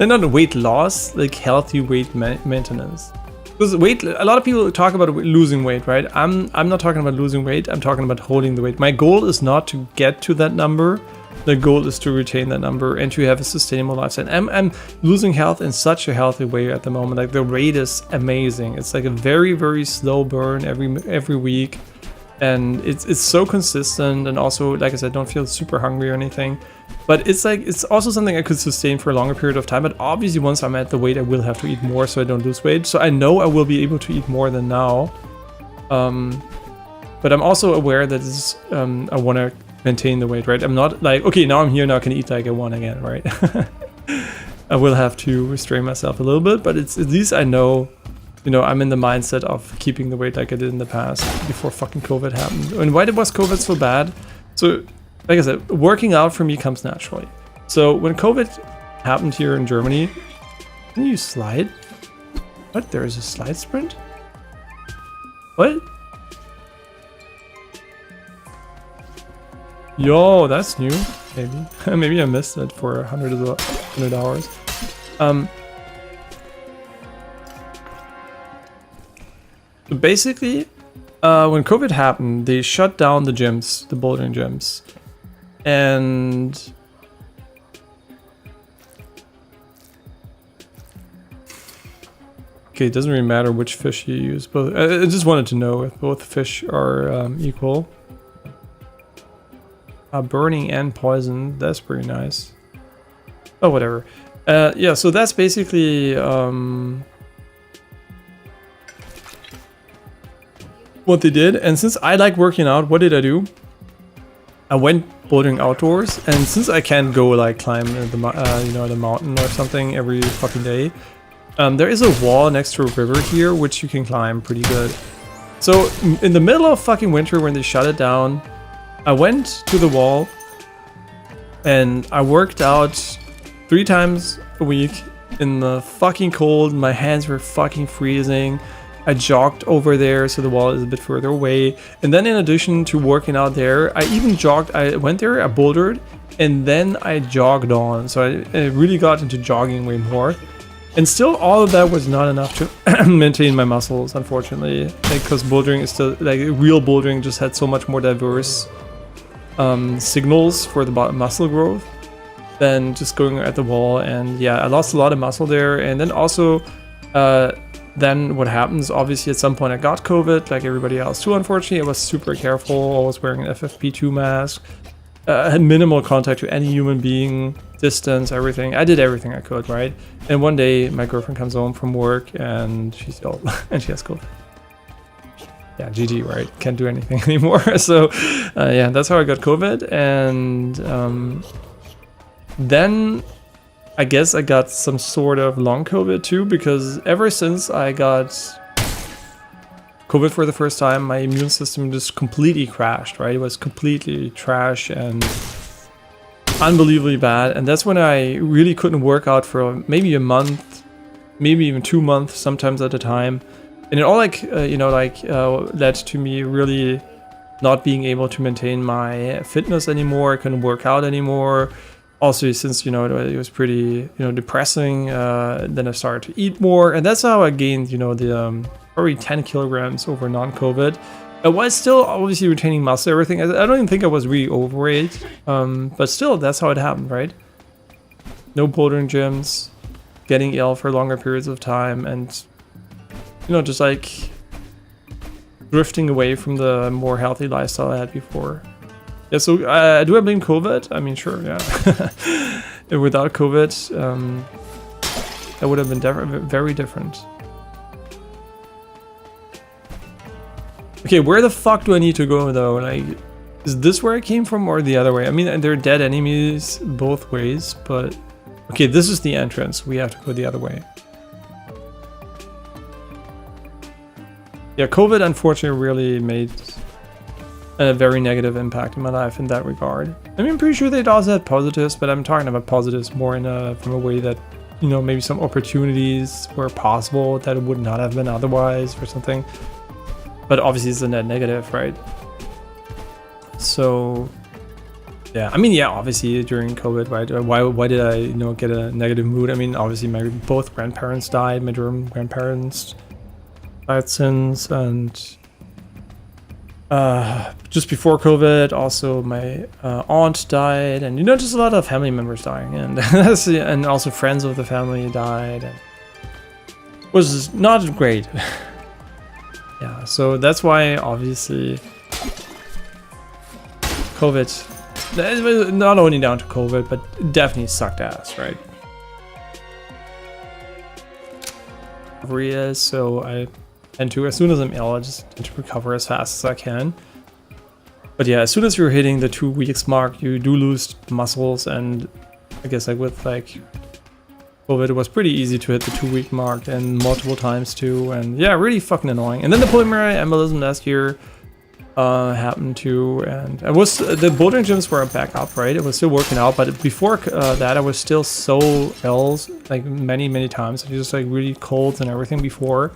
A: And not weight loss, like healthy weight maintenance. Because weight, a lot of people talk about losing weight, right? I'm not talking about losing weight, I'm talking about holding the weight. My goal is not to get to that number. The goal is to retain that number and to have a sustainable lifestyle. I'm losing health in such a healthy way at the moment. Like the rate is amazing. It's like a very, very slow burn every week. And it's so consistent, and also, like I said, don't feel super hungry or anything. But it's like, it's also something I could sustain for a longer period of time. But obviously once I'm at the weight, I will have to eat more so I don't lose weight. So I know I will be able to eat more than now. But I'm also aware that it's, I want to maintain the weight, right? I'm not like, okay, now I'm here, now I can eat like I want again, right? I will have to restrain myself a little bit, but it's at least I know, you know, I'm in the mindset of keeping the weight like I did in the past before fucking COVID happened. And why was COVID so bad? So, like I said, working out for me comes naturally. So when COVID happened here in Germany, can you slide? What? There is a slide sprint? What? Yo, that's new. Maybe. Maybe I missed it for 100 hours. So basically, when COVID happened, they shut down the gyms, the bouldering gyms. And okay, it doesn't really matter which fish you use. Both. I just wanted to know if both fish are equal. Burning and poison, that's pretty nice. Oh, whatever. Yeah, so that's basically what they did. And since I like working out, what did I do? I went bouldering outdoors, and since I can't go like climb the you know, the mountain or something every fucking day, there is a wall next to a river here which you can climb pretty good. So in the middle of fucking winter when they shut it down, I went to the wall and I worked out 3 times a week in the fucking cold. My hands were fucking freezing. I jogged over there, so the wall is a bit further away. And then in addition to working out there, I even jogged. I went there, I bouldered, and then I jogged on. So I really got into jogging way more. And still, all of that was not enough to maintain my muscles, unfortunately. Because bouldering is still, like, real bouldering just had so much more diverse signals for the muscle growth than just going at the wall. And yeah, I lost a lot of muscle there. And then also, then what happens, obviously at some point I got COVID, like everybody else too, unfortunately. I was super careful, I was wearing an FFP2 mask, I had minimal contact to any human being, distance, everything. I did everything I could, right? And one day my girlfriend comes home from work and she's ill and she has COVID. Yeah, GG, right? Can't do anything anymore. So yeah, that's how I got COVID. And then I guess I got some sort of long COVID too, because ever since I got COVID for the first time, my immune system just completely crashed, right? It was completely trash and unbelievably bad. And that's when I really couldn't work out for maybe a month, maybe even 2 months, sometimes at a time. And it all led to me really not being able to maintain my fitness anymore. I couldn't work out anymore. Also, since, it was pretty, depressing, then I started to eat more. And that's how I gained, the probably 10 kilograms over non-COVID. I was still obviously retaining muscle, everything. I don't even think I was really overweight. But still, that's how it happened, right? No bouldering gyms, getting ill for longer periods of time, and just like drifting away from the more healthy lifestyle I had before. Yeah, so do I blame COVID? I mean, sure, yeah. Without COVID, that would have been very different. Okay, where the fuck do I need to go though? Like, is this where I came from or the other way? I mean, there are dead enemies both ways, but... Okay, this is the entrance. We have to go the other way. Yeah, COVID unfortunately really made a very negative impact in my life in that regard. I mean, I'm pretty sure they also had positives, but I'm talking about positives more from a way that, you know, maybe some opportunities were possible that it would not have been otherwise or something. But obviously it's a net negative, right? So, yeah, I mean, yeah, obviously during COVID, right? Why did I, you know, get a negative mood? I mean, obviously my both grandparents died, my german grandparents died since, and just before COVID, also my aunt died, and you know, just a lot of family members dying, and and also friends of the family died, and it was not great. Yeah, so that's why obviously COVID, it was not only down to COVID, but it definitely sucked ass, right? So I tend to, as soon as I'm ill, I just tend to recover as fast as I can. But yeah, as soon as you're hitting the 2 weeks mark, you do lose muscles, and I guess like with like COVID, it was pretty easy to hit the 2 week mark and multiple times too, and yeah, really fucking annoying. And then the pulmonary embolism last year happened too, and I was the bouldering gyms were back up, right? It was still working out, but before that, I was still so ill, like many times. I just like really cold and everything before.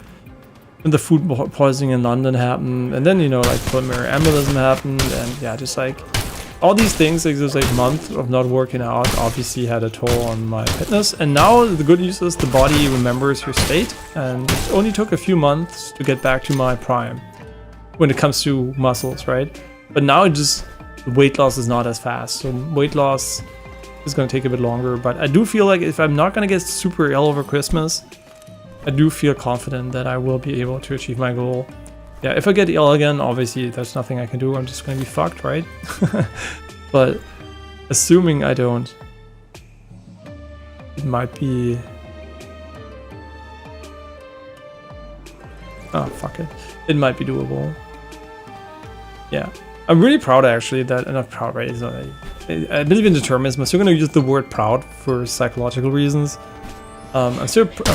A: And the food poisoning in London happened, and then, you know, like pulmonary embolism happened, and yeah, just like all these things, like this like month of not working out obviously had a toll on my fitness. And now the good news is the body remembers your state, and it only took a few months to get back to my prime when it comes to muscles, right? But now it just, the weight loss is not as fast, so weight loss is going to take a bit longer. But I do feel like if I'm not going to get super ill over Christmas, I do feel confident that I will be able to achieve my goal. Yeah, if I get ill again, obviously there's nothing I can do. I'm just going to be fucked, right? But assuming I don't, it might be... Oh, fuck it. It might be doable. Yeah. I'm really proud actually that, not proud, right? It's not, I believe in determinism. I'm still going to use the word proud for psychological reasons. I'm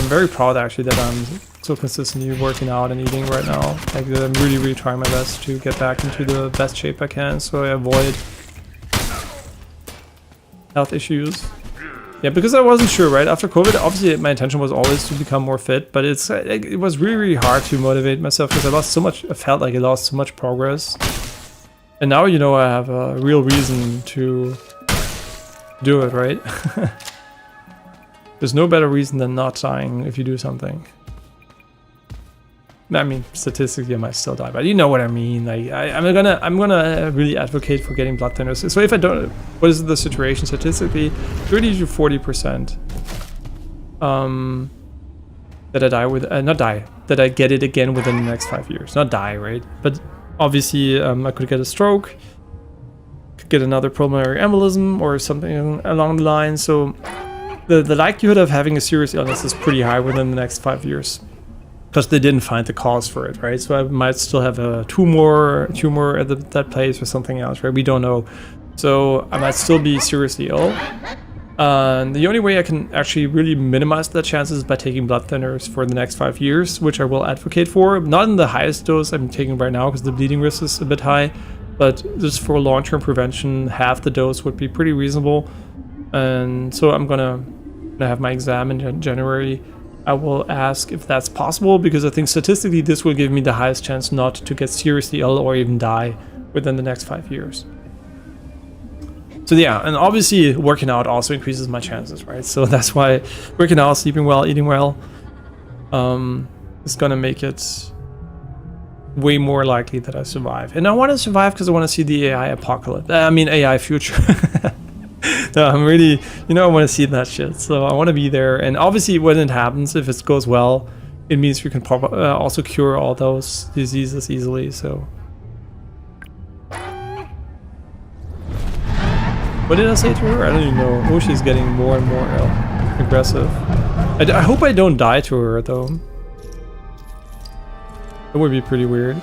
A: very proud actually that I'm so consistently working out and eating right now. Like I'm really trying my best to get back into the best shape I can, so I avoid health issues. Yeah, because I wasn't sure, right? After COVID, obviously my intention was always to become more fit, but it was really hard to motivate myself because I lost so much. I felt like I lost so much progress, and now, you know, I have a real reason to do it, right? There's no better reason than not dying if you do something. I mean, statistically, I might still die, but you know what I mean. Like, I'm gonna really advocate for getting blood thinners. So if I don't, what is the situation statistically? 30 to 40%. That I die with, not die, that I get it again within the next 5 years. Not die, right? But obviously, I could get a stroke, could get another pulmonary embolism or something along the line. So the likelihood of having a serious illness is pretty high within the next 5 years. Because they didn't find the cause for it, right? So I might still have a tumor at that place or something else, right? We don't know. So I might still be seriously ill. And the only way I can actually really minimize that chances is by taking blood thinners for the next 5 years, which I will advocate for. Not in the highest dose I'm taking right now because the bleeding risk is a bit high, but just for long-term prevention, half the dose would be pretty reasonable. And so I'm gonna have my exam in January. I will ask if that's possible, because I think statistically this will give me the highest chance not to get seriously ill or even die within the next 5 years. So yeah, and obviously working out also increases my chances, right? So that's why working out, sleeping well, eating well is gonna make it way more likely that I survive. And I want to survive because I want to see the AI apocalypse. I mean AI future. No, I'm really, you know, I want to see that shit. So I want to be there. And obviously when it happens, if it goes well, it means we can also cure all those diseases easily. So what did I say to her? I don't even know. Oh, she's getting more and more aggressive. I hope I don't die to her though. That would be pretty weird.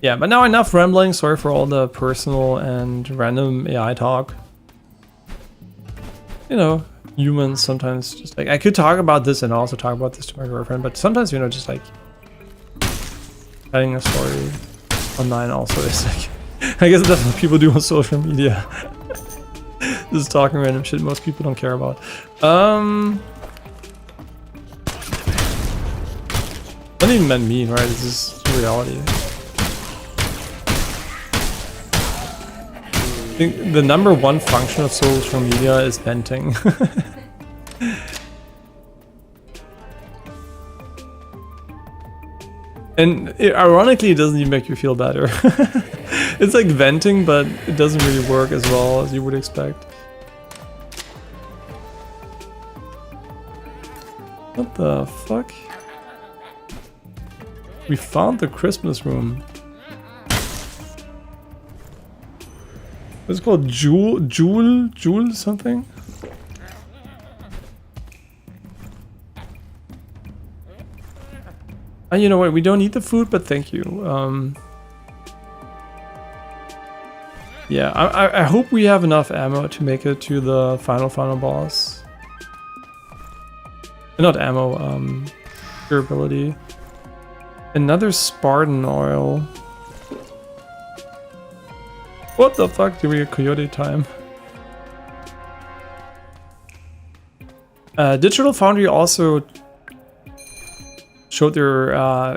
A: Yeah, but now enough rambling. Sorry for all the personal and random AI talk. You know, humans sometimes just like, I could talk about this and also talk about this to my girlfriend, but sometimes, you know, just like telling a story online also is like, I guess that's what people do on social media. Just talking random shit most people don't care about. Not even meant mean, right? It's just reality. I think the number one function of social media is venting. And ironically, it doesn't even make you feel better. It's like venting, but it doesn't really work as well as you would expect. What the fuck? We found the Christmas room. What's it called? Jewel something? You know what? We don't need the food, but thank you. Yeah, I hope we have enough ammo to make it to the final boss. Not ammo, durability. Another Spartan oil. What the fuck? Did we get coyote time? Digital Foundry also showed their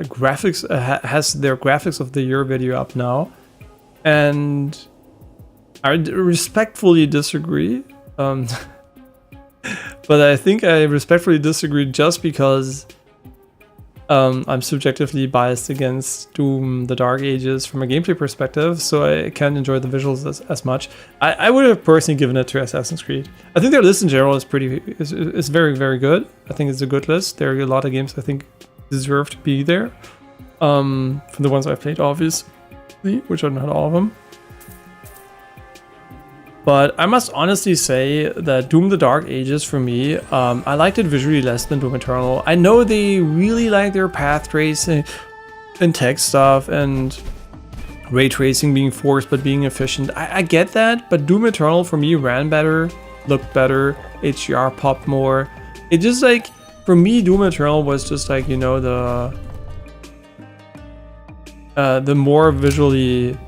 A: graphics, has their graphics of the year video up now, and I respectfully disagree. But I think I respectfully disagree just because I'm subjectively biased against Doom: The Dark Ages from a gameplay perspective, so I can't enjoy the visuals as much. I would have personally given it to Assassin's Creed. I think their list in general is is very, very good. I think it's a good list. There are a lot of games I think deserve to be there. From the ones I've played, obviously, which are not all of them. But I must honestly say that Doom: The Dark Ages, for me, I liked it visually less than Doom Eternal. I know they really like their path tracing and tech stuff and ray tracing being forced but being efficient. I get that, but Doom Eternal for me ran better, looked better, HDR popped more. It just like, for me, Doom Eternal was just like, you know, the more visually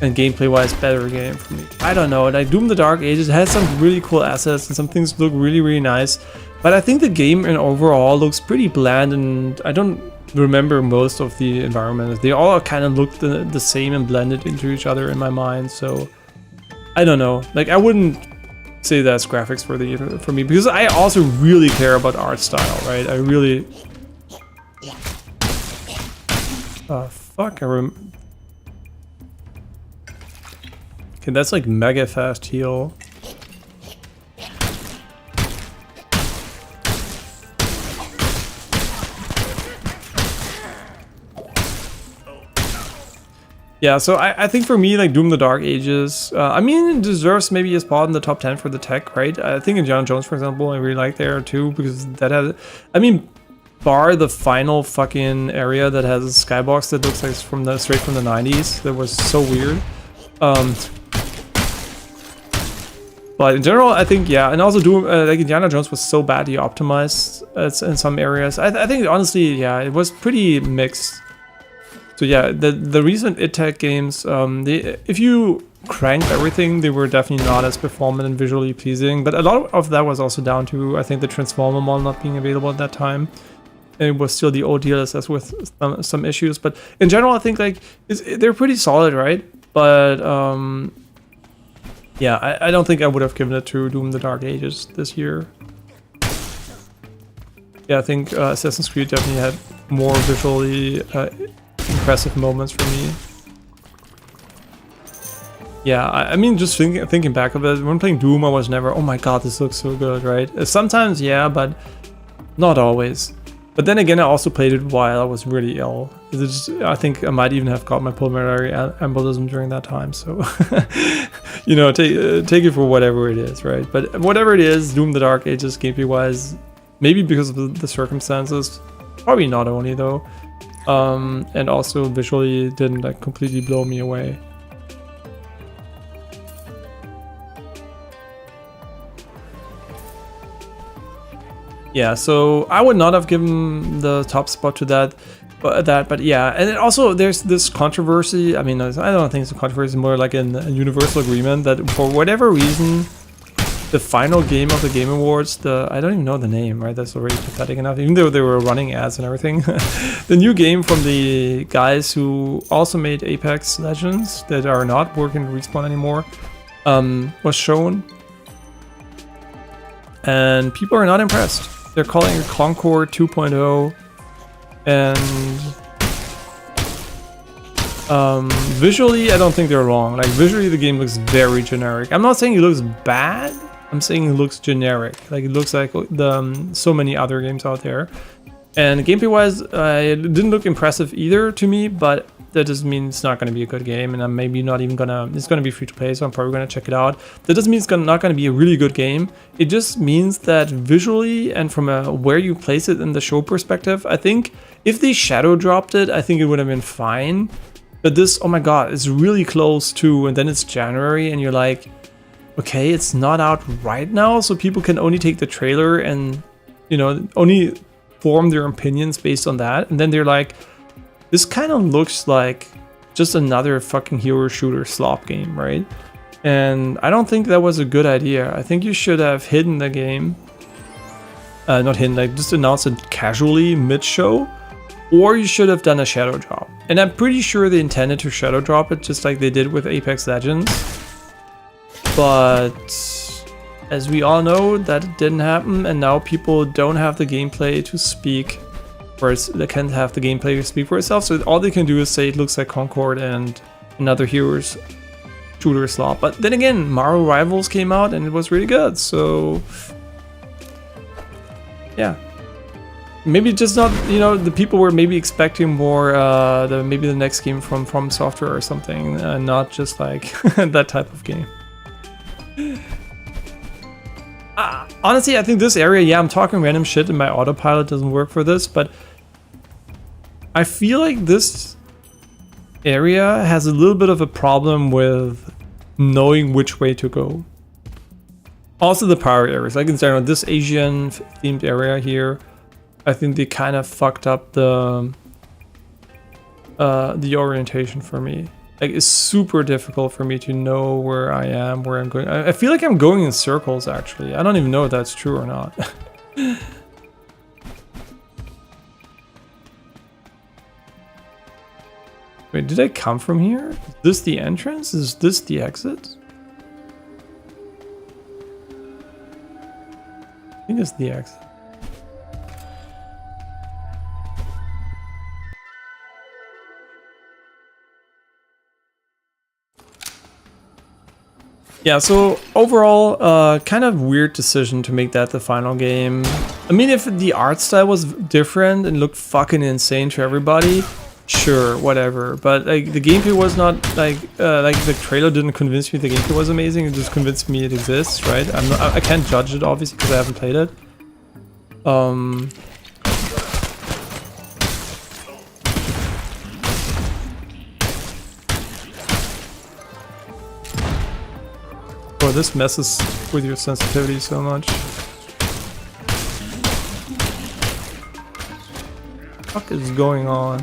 A: and gameplay-wise better game for me. I don't know, like Doom: The Dark Ages has some really cool assets and some things look really, really nice, but I think the game in overall looks pretty bland, and I don't remember most of the environments. They all kind of look the same and blended into each other in my mind, so I don't know. Like, I wouldn't say that's graphics for me, because I also really care about art style, right? I really... fuck, okay, that's like mega fast heal. Yeah, so I think for me, like Doom: The Dark Ages, I mean, it deserves maybe a spot in the top 10 for the tech, right? I think Indiana Jones, for example, I really like there too, because that has, I mean, bar the final fucking area that has a skybox that looks like it's from straight from the 90s, that was so weird. But in general, I think, yeah, and also Doom, like Indiana Jones was so badly optimized in some areas. I think honestly, yeah, it was pretty mixed. So yeah, the recent id Tech games, if you cranked everything, they were definitely not as performant and visually pleasing. But a lot of that was also down to, I think, the Transformer model not being available at that time. And it was still the old DLSS with some issues. But in general, I think like they're pretty solid, right? But yeah, I don't think I would have given it to Doom: The Dark Ages this year. Yeah, I think Assassin's Creed definitely had more visually impressive moments for me. Yeah, I mean, just thinking back of it, when playing Doom, I was never, oh my god, this looks so good, right? Sometimes, yeah, but not always. But then again, I also played it while I was really ill. I think I might even have got my pulmonary embolism during that time. So, you know, take it for whatever it is, right? But whatever it is, Doom: The Dark Ages gameplay-wise, maybe because of the circumstances, probably not only though, and also visually didn't like completely blow me away. Yeah, so I would not have given the top spot to that, but yeah, and then also there's this controversy. I mean, I don't think it's a controversy, more like a universal agreement that for whatever reason, the final game of the Game Awards, I don't even know the name, right? That's already pathetic enough, even though they were running ads and everything. The new game from the guys who also made Apex Legends that are not working at Respawn anymore was shown, and people are not impressed. They're calling it Concord 2.0, and visually, I don't think they're wrong. Like visually, the game looks very generic. I'm not saying it looks bad. I'm saying it looks generic. Like it looks like so many other games out there. And gameplay-wise, it didn't look impressive either to me, but that doesn't mean it's not going to be a good game, and I'm maybe not even gonna. It's going to be free to play, so I'm probably going to check it out. That doesn't mean it's not going to be a really good game. It just means that visually and from where you place it in the show perspective, I think if they shadow dropped it, I think it would have been fine. But this, oh my god, it's really close to, and then it's January, and you're like, okay, it's not out right now, so people can only take the trailer and, you know, only form their opinions based on that, and then they're like, this kind of looks like just another fucking hero shooter slop game, right? And I don't think that was a good idea. I think you should have hidden the game, not hidden, like just announced it casually mid-show, or you should have done a shadow drop. And I'm pretty sure they intended to shadow drop it just like they did with Apex Legends, but as we all know, that didn't happen, and now people don't have the gameplay to speak for they can't have the gameplay to speak for itself, so all they can do is say it looks like Concord and another heroes shooter slot. But then again, Marvel Rivals came out and it was really good, so yeah. Maybe just not, you know, the people were maybe expecting more, maybe the next game from Software or something, not just like that type of game. Honestly, I think this area, yeah, I'm talking random shit and my autopilot doesn't work for this, but I feel like this area has a little bit of a problem with knowing which way to go. Also the power areas, like in general, this Asian themed area here, I think they kind of fucked up the orientation for me. Like, it's super difficult for me to know where I am, where I'm going. I feel like I'm going in circles, actually. I don't even know if that's true or not. Wait, did I come from here? Is this the entrance? Is this the exit? I think it's the exit. Yeah, so overall, kind of weird decision to make that the final game. I mean, if the art style was different and looked fucking insane to everybody, sure, whatever. But like the gameplay was not like the trailer didn't convince me the gameplay was amazing. It just convinced me it exists, right? I can't judge it obviously because I haven't played it. Oh, this messes with your sensitivity so much. What is going on?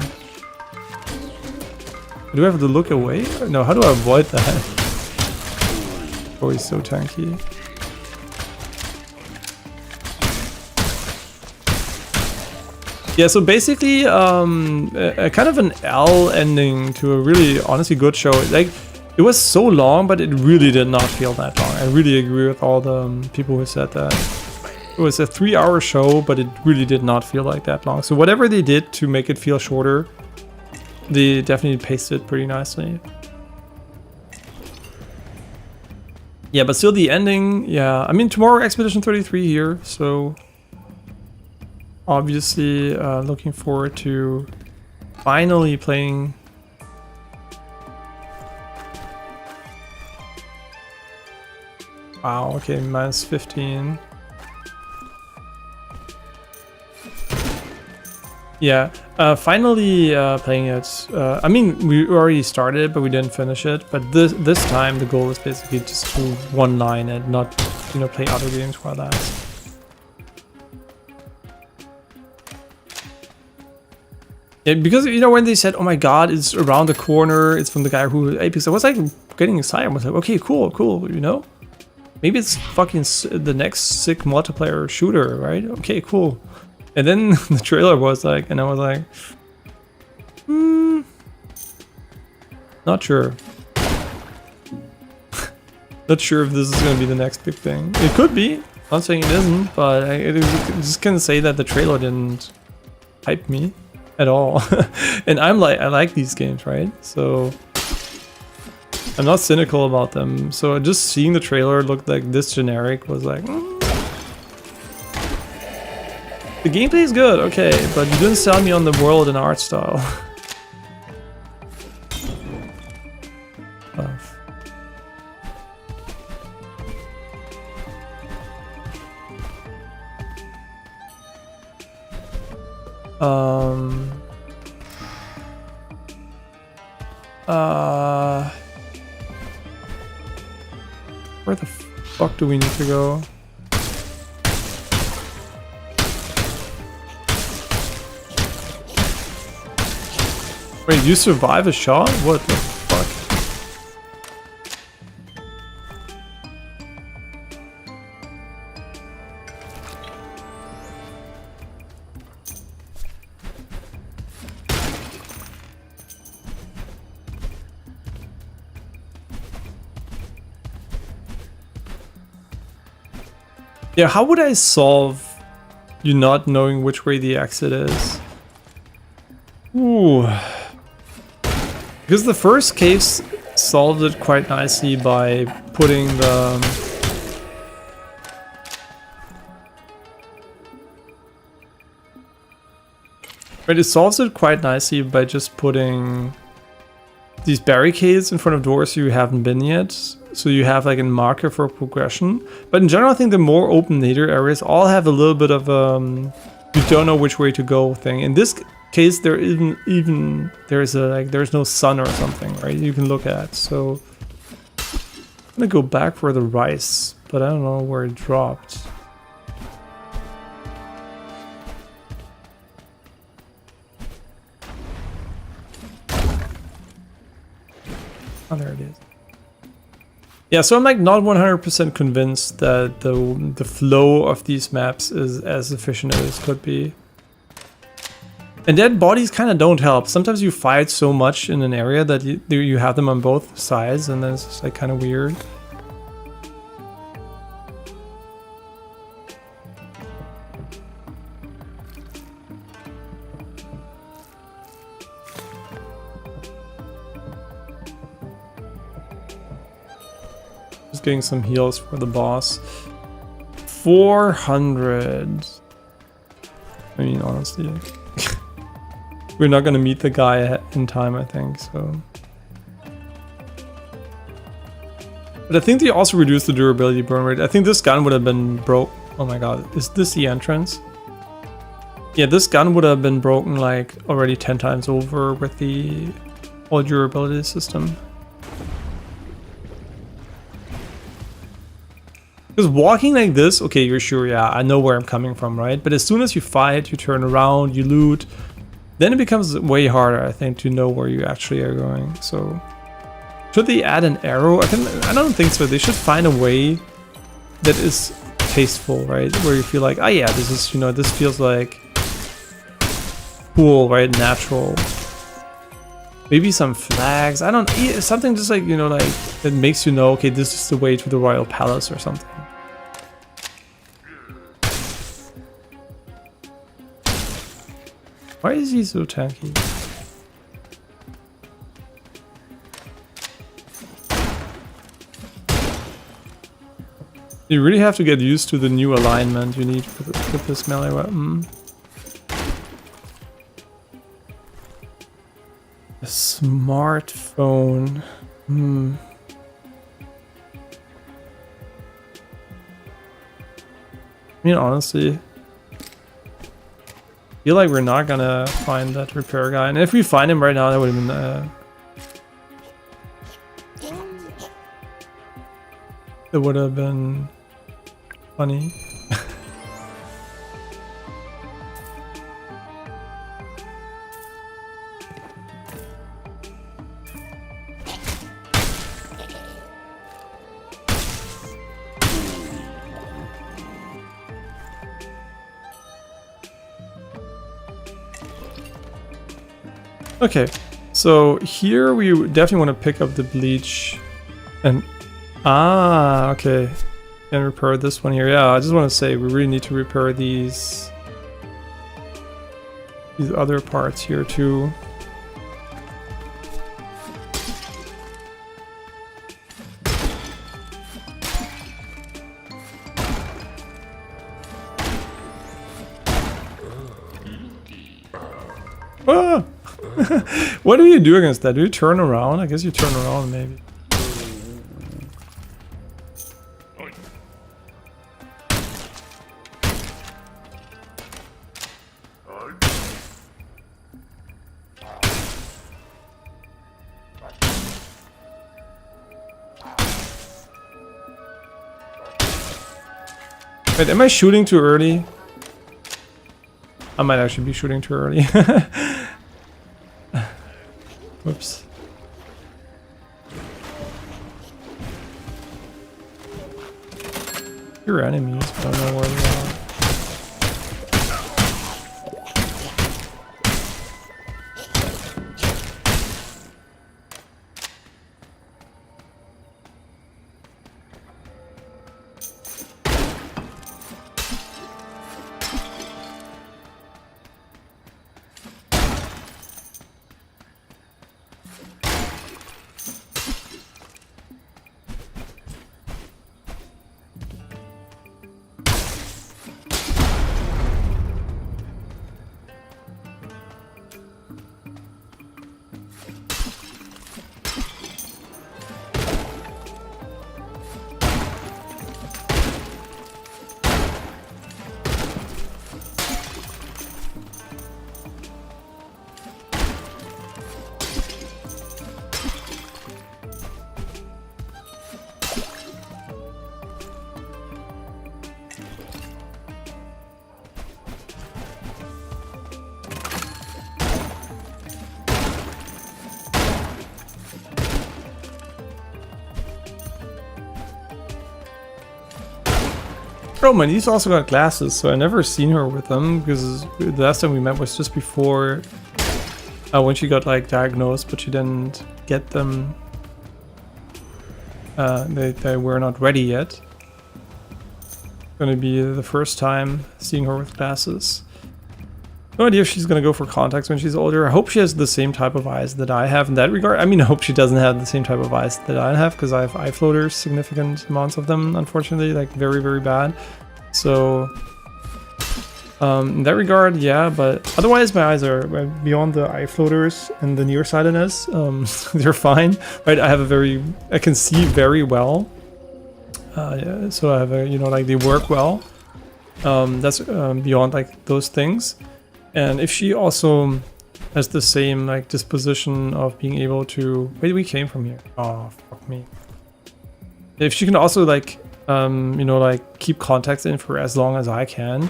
A: Do I have to look away? No, how do I avoid that? Oh, he's so tanky. Yeah, so basically, a kind of an L ending to a really, honestly good show. Like, it was so long, but it really did not feel that long. I really agree with all the people who said that. It was a 3-hour show, but it really did not feel like that long. So whatever they did to make it feel shorter, they definitely paced it pretty nicely. Yeah, but still the ending, yeah. I mean, tomorrow Expedition 33 here, so obviously looking forward to finally playing. Wow, okay, minus 15. Yeah, finally playing it. I mean, we already started it, but we didn't finish it. But this time, the goal is basically just to one line and not, you know, play other games while that. Yeah, because you know when they said, "Oh my God, it's around the corner," it's from the guy who Apex. I was like getting excited. I was like, "Okay, cool," you know. Maybe it's fucking the next sick multiplayer shooter, right? Okay, cool. And then the trailer was like, and I was like, not sure. Not sure if this is going to be the next big thing. It could be. I'm not saying it isn't, but I just can say that the trailer didn't hype me at all. And I like these games, right? So I'm not cynical about them. So just seeing the trailer look like this generic was like, The gameplay is good, okay, but you didn't sell me on the world and art style. Where the fuck do we need to go? Wait, you survive a shot? What the fuck? Yeah, how would I solve you not knowing which way the exit is? Ooh. Because the first case solved it quite nicely by putting the... Right, it solves it quite nicely by just putting these barricades in front of doors you haven't been yet. So you have like a marker for progression. But in general, I think the more open nadir areas all have a little bit of you don't know which way to go thing. In this case, there isn't there's no sun or something, right? You can look at. So I'm gonna go back for the rice, but I don't know where it dropped. Oh, there it is. Yeah, so I'm like not 100% convinced that the flow of these maps is as efficient as it could be. And dead bodies kind of don't help. Sometimes you fight so much in an area that you have them on both sides, and then it's just like kind of weird. Just getting some heals for the boss. 400. I mean, honestly. We're not gonna meet the guy in time, I think, so. But I think they also reduced the durability burn rate. I think this gun would have been broke. Oh my god, is this the entrance? Yeah, this gun would have been broken like already 10 times over with the whole durability system. Because walking like this, okay, you're sure, yeah, I know where I'm coming from, right? But as soon as you fight, you turn around, you loot, then it becomes way harder, I think, to know where you actually are going. So, should they add an arrow? I don't think so. They should find a way that is tasteful, right? Where you feel like, oh yeah, this is, you know, this feels like cool, right? Natural. Maybe some flags. I don't, something just like, you know, like that makes you know, okay, this is the way to the royal palace or something. Why is he so tanky? You really have to get used to the new alignment you need with this melee weapon. A smartphone. I mean, honestly. feel like we're not gonna find that repair guy, and if we find him right now, that would have been it would have been funny. Okay, so here we definitely want to pick up the bleach and okay, and repair this one here. Yeah, I just want to say we really need to repair these other parts here too. Ah! What do you do against that? Do you turn around? I guess you turn around maybe. Wait, am I shooting too early? I might actually be shooting too early. Whoops. Your enemies, but I don't know where they are. Oh man, he's also got glasses, so I never seen her with them because the last time we met was just before when she got like diagnosed, but she didn't get them. They were not ready yet. Gonna be the first time seeing her with glasses. No idea if she's gonna go for contacts when she's older. I hope she has the same type of eyes that I have in that regard. I mean, I hope she doesn't have the same type of eyes that I have because I have eye floaters, significant amounts of them, unfortunately, like very, very bad. So, in that regard, yeah, but otherwise my eyes are beyond the eye floaters and the nearsightedness. They're fine, right? I can see very well. Yeah, so I have a, like they work well. That's beyond like those things. And if she also has the same like disposition of being able to we came from here. Oh fuck me. If she can also like like keep contacts in for as long as I can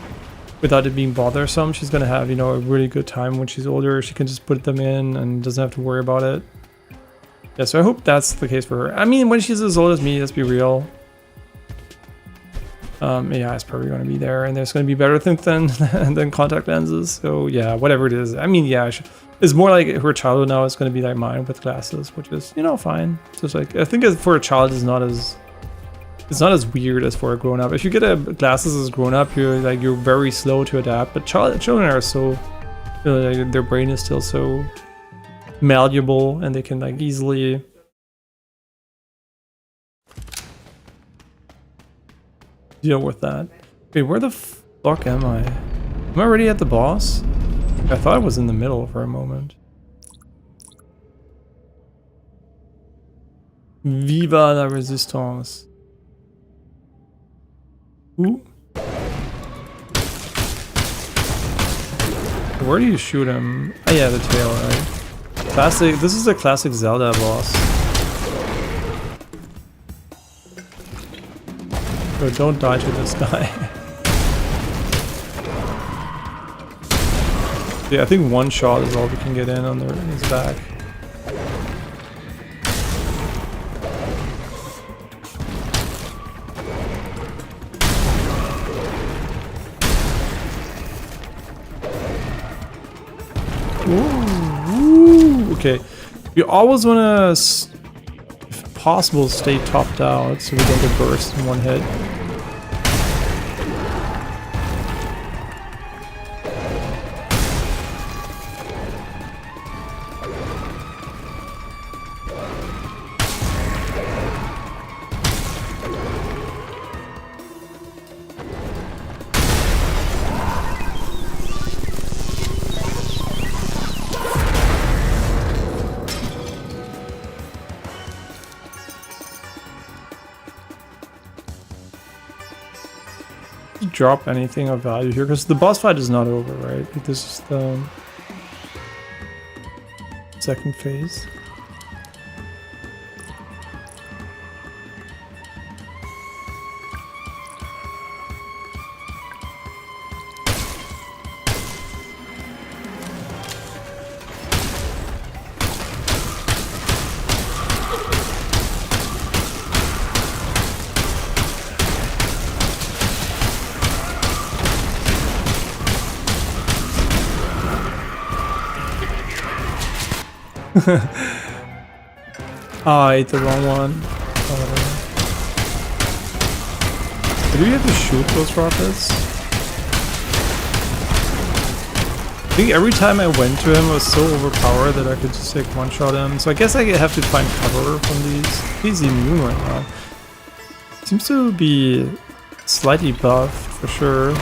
A: without it being bothersome, she's gonna have, a really good time when she's older. She can just put them in and doesn't have to worry about it. Yeah, so I hope that's the case for her. I mean, when she's as old as me, let's be real. Yeah, it's probably going to be there, and there's going to be better things than contact lenses. So yeah, whatever it is. I mean, yeah, it's more like her childhood now is going to be like mine with glasses, which is fine. So it's like I think for a child it's not as weird as for a grown up. If you get glasses as grown up, you're very slow to adapt. But children are so like, their brain is still so malleable, and they can like easily. Deal with that. Wait, where the fuck am I? Am I already at the boss? I thought I was in the middle for a moment. Viva la Resistance. Ooh. Where do you shoot him? Oh yeah, the tail, right? Classic. This is a classic Zelda boss. So don't die to this guy. Yeah, I think one shot is all we can get in on his back. Ooh, okay. You always want to, if possible, stay topped out so we don't get burst in one hit. Drop anything of value here because the boss fight is not over, right? Like, this is the second phase. Oh, I ate the wrong one. Did we have to shoot those rockets? I think every time I went to him, I was so overpowered that I could just like one-shot him. So I guess I have to find cover from these. He's immune right now. Seems to be slightly buffed for sure.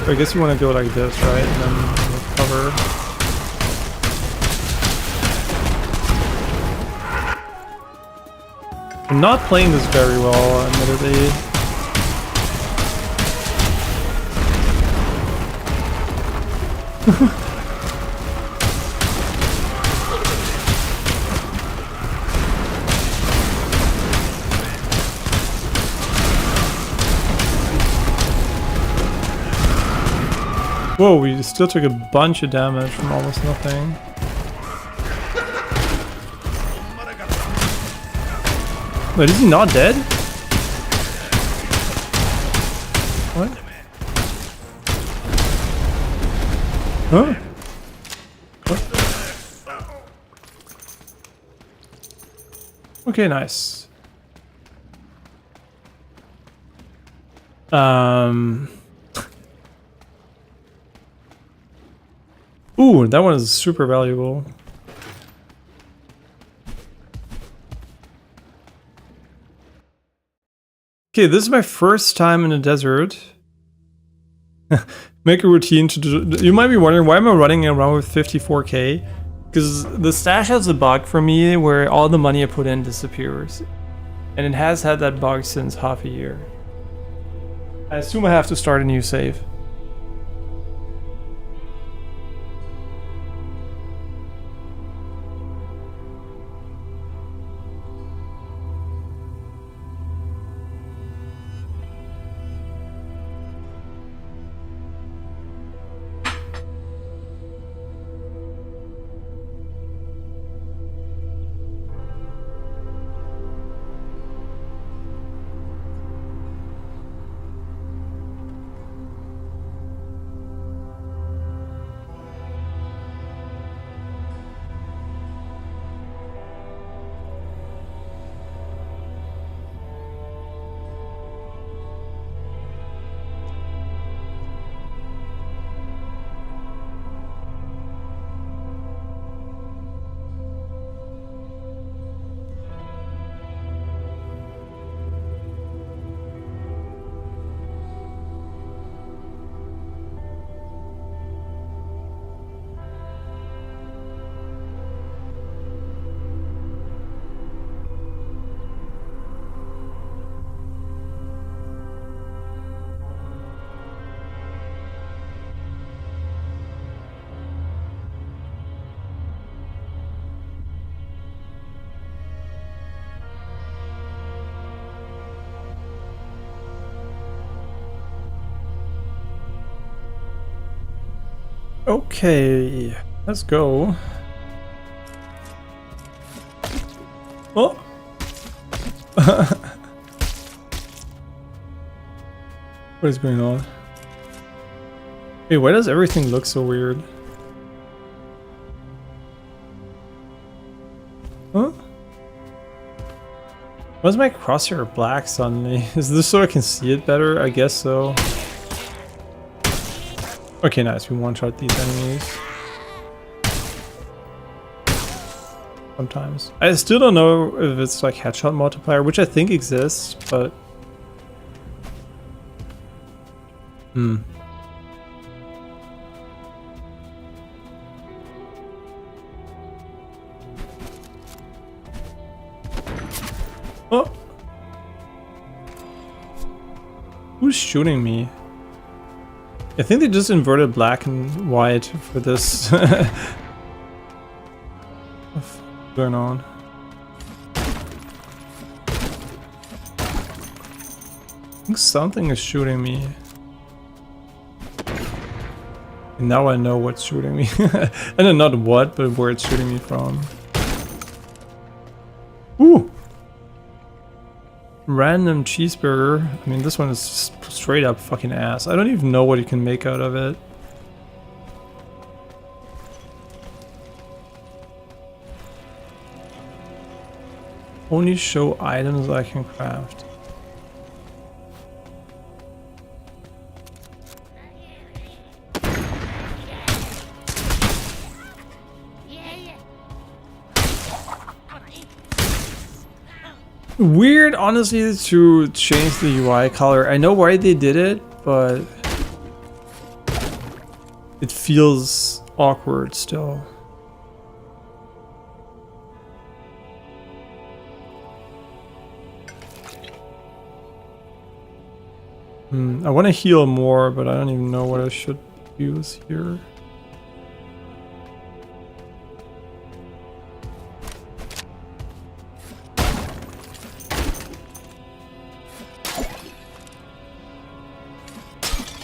A: I guess you want to go like this, right? And then recover. I'm not playing this very well, admittedly. Whoa, we still took a bunch of damage from almost nothing. Wait, is he not dead? What? Huh? What? Okay, nice. Ooh, that one is super valuable. Okay, this is my first time in the desert. Make a routine to do. You might be wondering, why am I running around with 54k? Because the stash has a bug for me where all the money I put in disappears. And it has had that bug since half a year. I assume I have to start a new save. Okay, let's go. Oh! What is going on? Hey, why does everything look so weird? Huh? Why is my crosshair black suddenly? Is this so I can see it better? I guess so. Okay, nice. We one-shot these enemies. Sometimes. I still don't know if it's like headshot multiplier, which I think exists, but... Oh! Who's shooting me? I think they just inverted black and white for this. What's going on? I think something is shooting me. And now I know what's shooting me. I don't know what, but where it's shooting me from. Ooh! Random cheeseburger. I mean, this one is straight up fucking ass. I don't even know what you can make out of it. Only show items I can craft. Weird, honestly, to change the UI color. I know why they did it, but it feels awkward still. I want to heal more, but I don't even know what I should use here.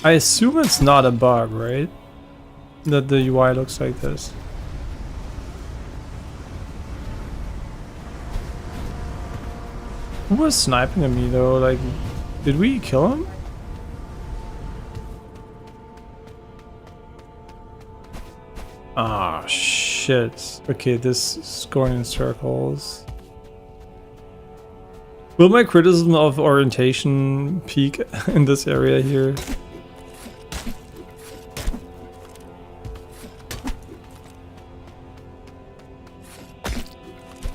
A: I assume it's not a bug, right? That the UI looks like this. Who was sniping at me though? Like, did we kill him? Ah, shit. Okay, this is going in circles. Will my criticism of orientation peak in this area here?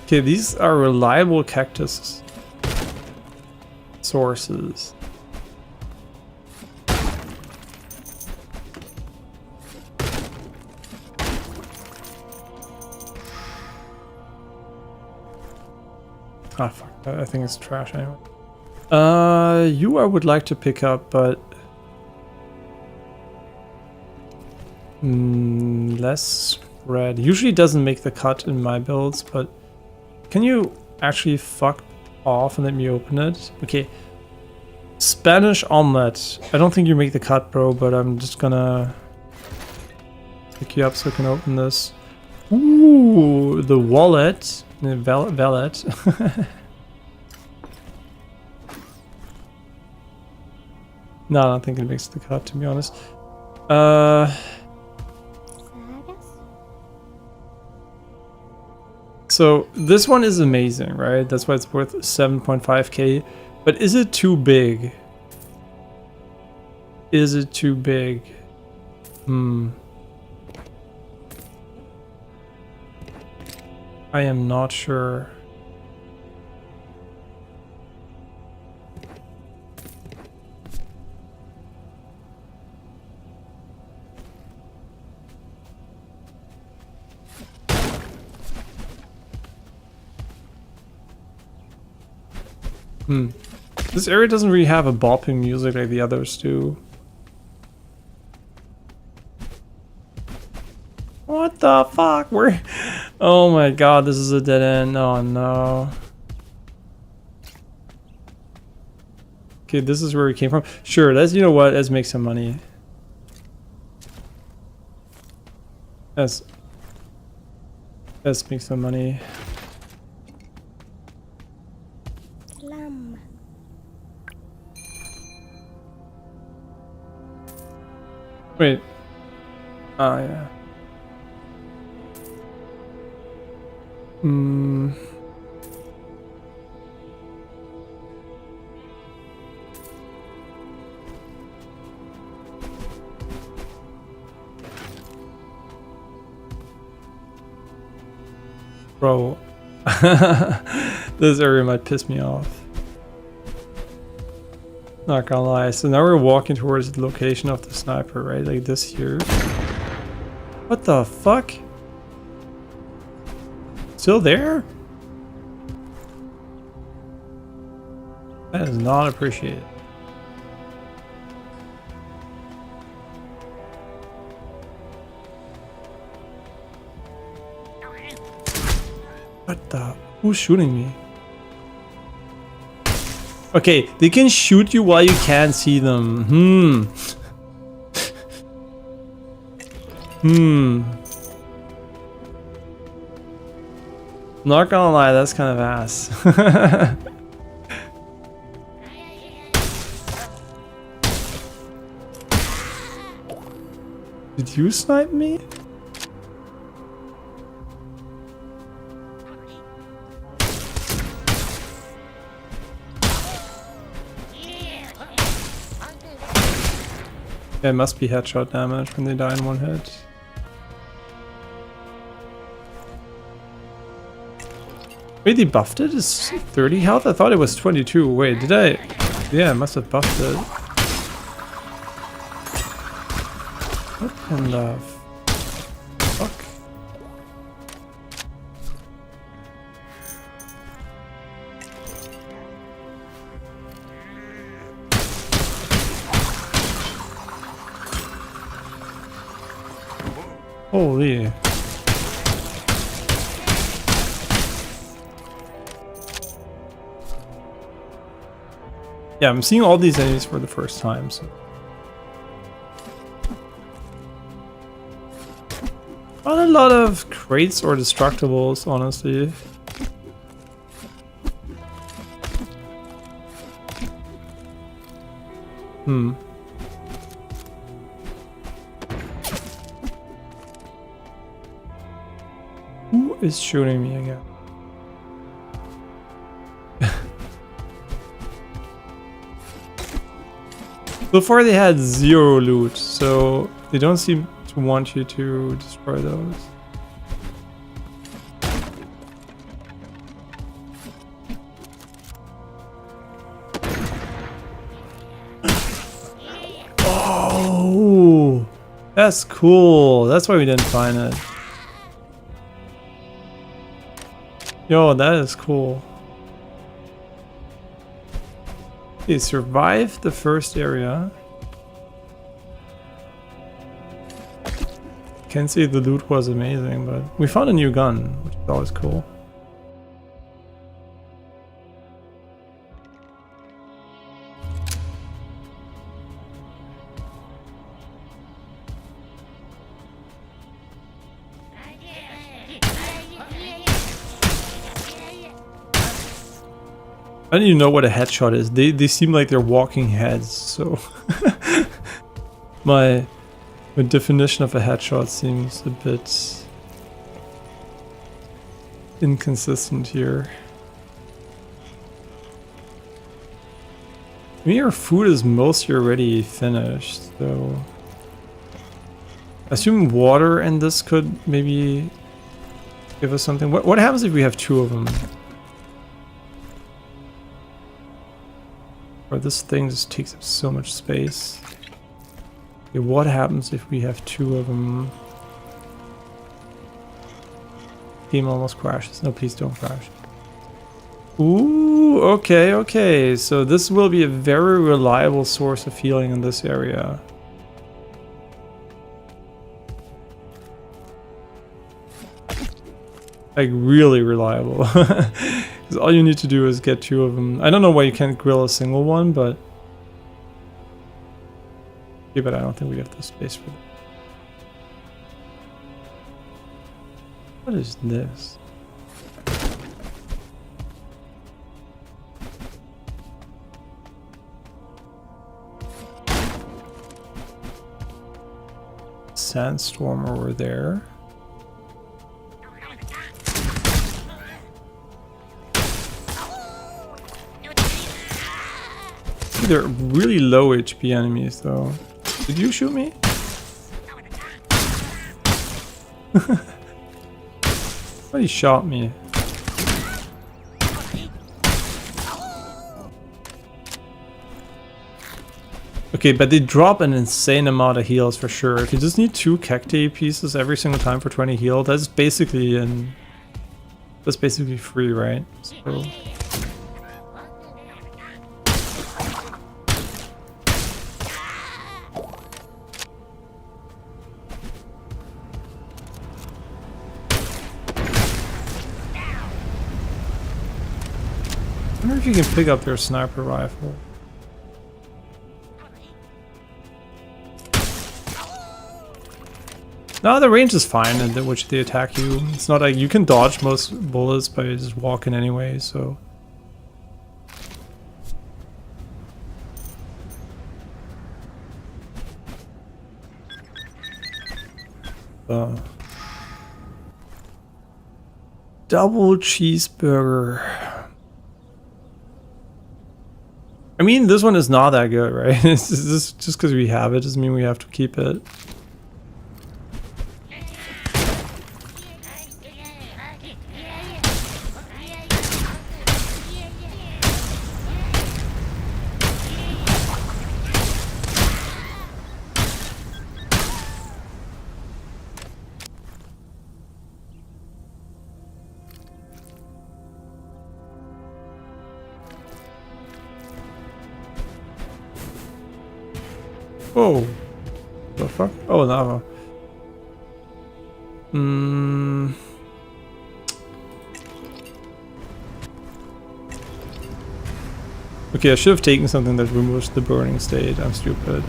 A: Okay, these are reliable cactus sources. Ah, fuck. I think it's trash anyway. You I would like to pick up, but... less spread. Usually it doesn't make the cut in my builds, but... Can you actually fuck off and let me open it? Okay. Spanish omelet. I don't think you make the cut, bro, but I'm just gonna pick you up so I can open this. Ooh, the wallet. The valet. No, I don't think it makes the cut, to be honest. So this one is amazing, right? That's why it's worth 7.5k. But is it too big? Is it too big? I am not sure. This area doesn't really have a bopping music like the others do. What the fuck? Where? Oh my god, this is a dead end. Oh no. Okay, this is where we came from. Sure, let's, you know what, let's make some money. Let's make some money.
B: Lamb.
A: Wait. Ah, yeah. Bro. This area might piss me off. Not gonna lie. So now we're walking towards the location of the sniper, right? Like this here. What the fuck? Still there? That is not appreciated. What the? Who's shooting me? Okay, they can shoot you while you can't see them. Not gonna lie, that's kind of ass. Did you snipe me? Yeah, it must be headshot damage when they die in one hit. Wait, they buffed it? It's 30 health? I thought it was 22. Wait, did I? Yeah, I must have buffed it. What in the fuck? Holy. Yeah, I'm seeing all these enemies for the first time, so. Not a lot of crates or destructibles, honestly. Who is shooting me again? So far they had 0 loot, so they don't seem to want you to destroy those. Oh, that's cool. That's why we didn't find it. Yo, that is cool. Okay, survive the first area. Can't say the loot was amazing, but we found a new gun, which is always cool. I don't even know what a headshot is. They seem like they're walking heads, so my definition of a headshot seems a bit inconsistent here. I mean, our food is mostly already finished, so I assume water and this could maybe give us something. What happens if we have 2 of them? Or this thing just takes up so much space. Okay, what happens if we have 2 of them? Game almost crashes. No, please don't crash. Ooh, okay, okay. So this will be a very reliable source of healing in this area. Like, really reliable. Because all you need to do is get 2 of them. I don't know why you can't grill a single one, but... Yeah, but I don't think we have the space for that. What is this? Sandstorm over there. They're really low HP enemies though. Did you shoot me? Oh, he shot me. Okay, but they drop an insane amount of heals for sure. If you just need 2 cacti pieces every single time for 20 heal, that's basically free, right? So I wonder if you can pick up their sniper rifle. No, the range is fine in which they attack you. It's not like you can dodge most bullets by just walking anyway, so. Double cheeseburger. I mean, this one is not that good, right? It's just because we have it doesn't mean we have to keep it. Oh, the fuck? Oh, lava. Okay, I should have taken something that removes the burning state. I'm stupid.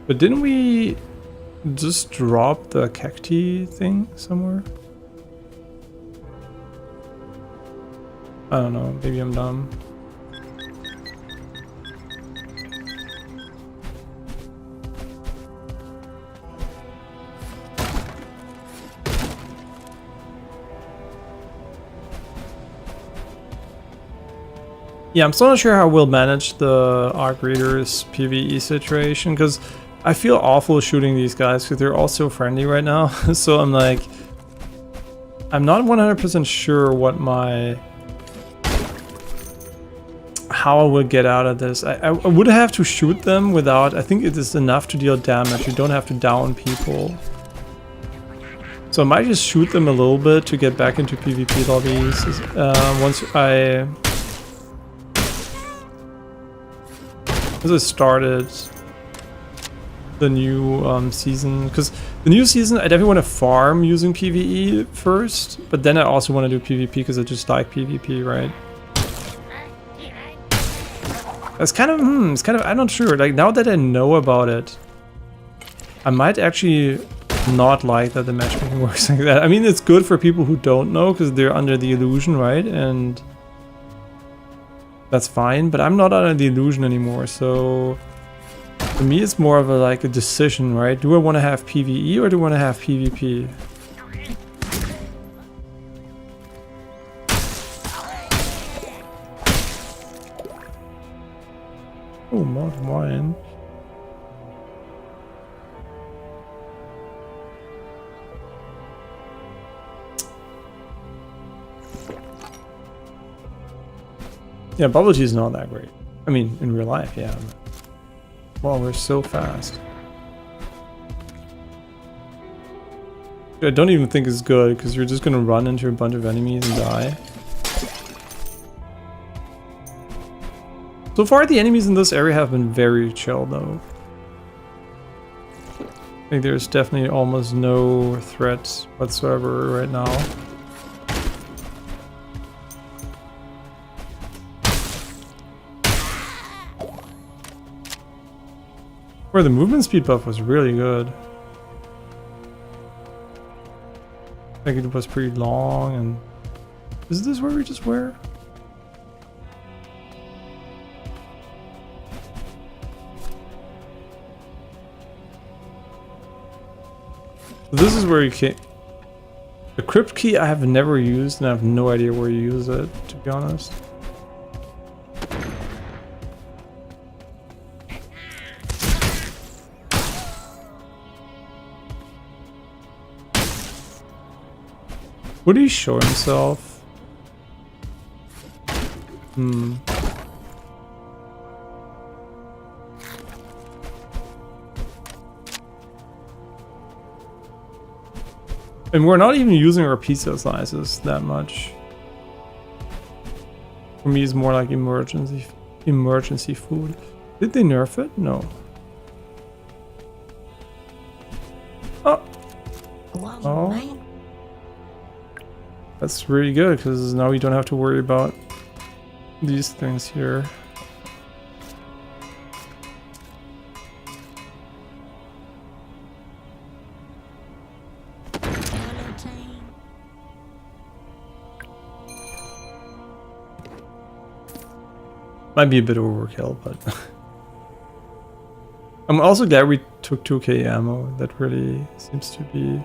A: But didn't we just drop the cacti thing somewhere? I don't know, maybe I'm dumb. Yeah, I'm still not sure how we'll manage the Arc Raiders PVE situation, because I feel awful shooting these guys because they're all so friendly right now. So I'm like, I'm not 100% sure what how I will get out of this. I would have to shoot them without, I think it is enough to deal damage. You don't have to down people. So I might just shoot them a little bit to get back into PvP lobbies once I started the new season, because the new season I definitely want to farm using PvE first, but then I also want to do PvP because I just like PvP, right? It's kind of I'm not sure. Like, now that I know about it, I might actually not like that the matchmaking works like that. I mean, it's good for people who don't know because they're under the illusion, right? And that's fine, but I'm not under the illusion anymore, so for me it's more of a decision, right? Do I want to have PvE or do I want to have PvP? Oh, mod wine. Yeah, bubble tea is not that great. I mean, in real life, yeah. Wow, we're so fast. I don't even think it's good, because you're just gonna run into a bunch of enemies and die. So far, the enemies in this area have been very chill, though. I think there's definitely almost no threats whatsoever right now. Where the movement speed buff was really good. I think it was pretty long. And is this where we just were? This is where you can. The crypt key I have never used, and I have no idea where you use it, to be honest. Would he show himself? Hmm. And we're not even using our pizza slices that much. For me, it's more like emergency food. Did they nerf it? No. Oh. Oh. That's really good because now we don't have to worry about these things here. Might be a bit overkill, but I'm also glad we took 2k ammo. That really seems to be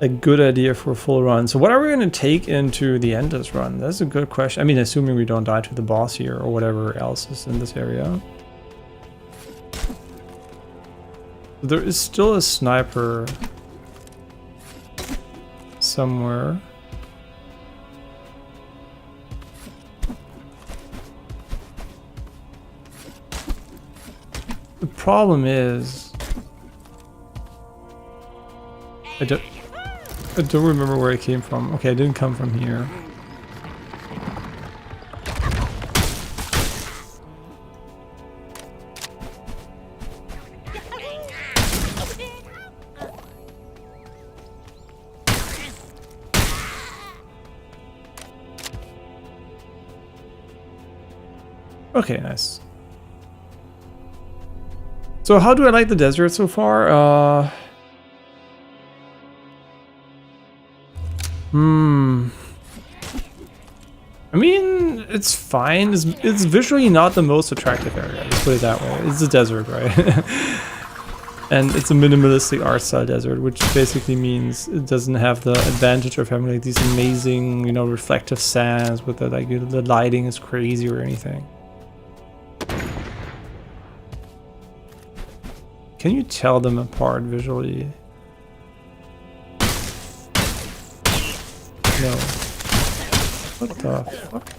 A: a good idea for a full run. So what are we going to take into the Endless run? That's a good question. I mean, assuming we don't die to the boss here or whatever else is in this area. There is still a sniper somewhere. The problem is I don't remember where I came from. Okay, I didn't come from here. Okay, nice. So how do I like the desert so far? I mean, it's fine. It's visually not the most attractive area. Let's put it that way. It's a desert, right? And it's a minimalistic art style desert, which basically means it doesn't have the advantage of having like these amazing, you know, reflective sands with the like the lighting is crazy or anything. Can you tell them apart visually? No. What the fuck?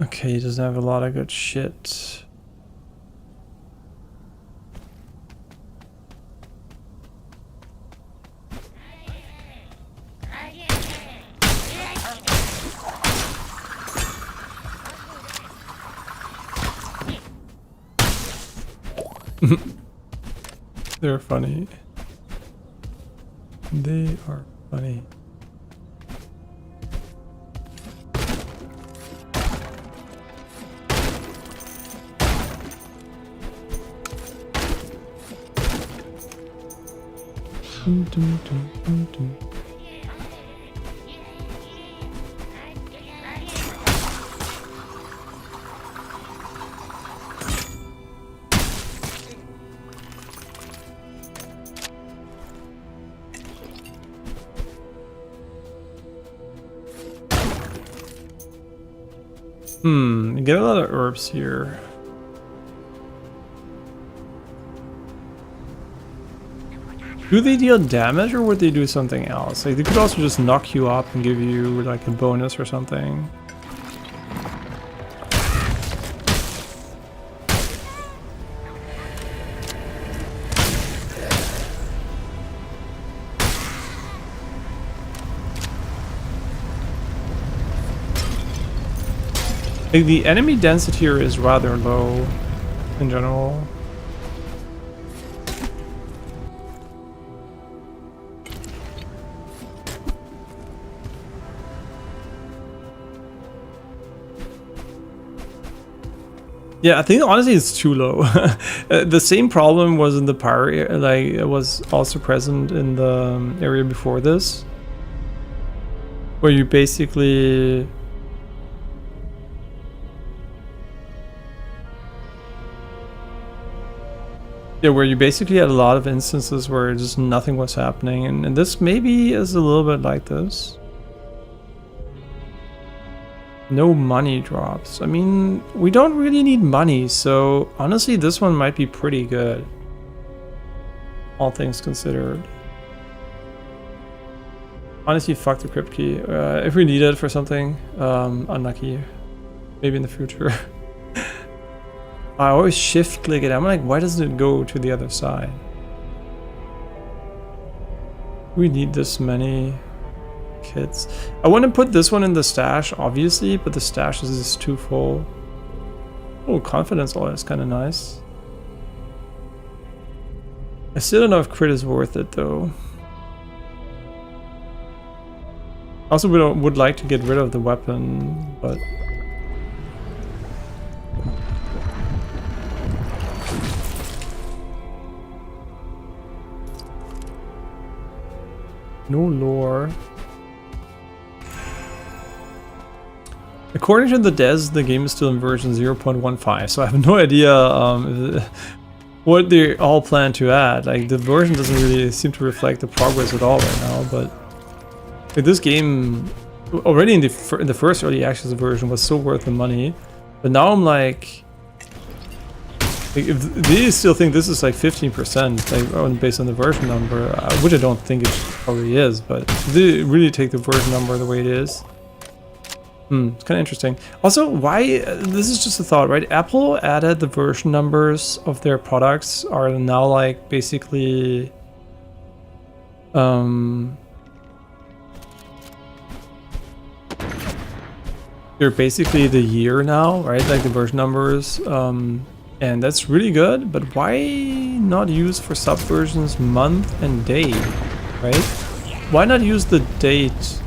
A: Okay, he doesn't have a lot of good shit. They're funny. They are funny. You get a lot of herbs here. Do they deal damage or would they do something else? Like they could also just knock you up and give you like a bonus or something. Like, the enemy density here is rather low in general. Yeah, I think honestly it's too low. The same problem was in the power, like it was also present in the area before this, where you basically had a lot of instances where just nothing was happening, and this maybe is a little bit like this. No money drops. I mean, we don't really need money, so honestly this one might be pretty good, all things considered. Honestly, fuck the crypt key. If we need it for something, unlucky. Maybe in the future. I always shift click it. I'm like, why doesn't it go to the other side? We need this many kits. I want to put this one in the stash, obviously, but the stash is just too full. Oh, confidence oil is kind of nice. I still don't know if crit is worth it though. Also, we would like to get rid of the weapon, but no lore. According to the devs, the game is still in version 0.15, so I have no idea what they all plan to add. Like, the version doesn't really seem to reflect the progress at all right now, but like, this game already in the first early access version was so worth the money, but now I'm like if they still think this is like 15%, like based on the version number, which I don't think it probably is, but if they really take the version number the way it is. It's kind of interesting. Also, why, this is just a thought, right? Apple added the version numbers of their products are now like basically they're basically the year now, right? Like the version numbers, and that's really good, but why not use for subversions month and day, right? Why not use the date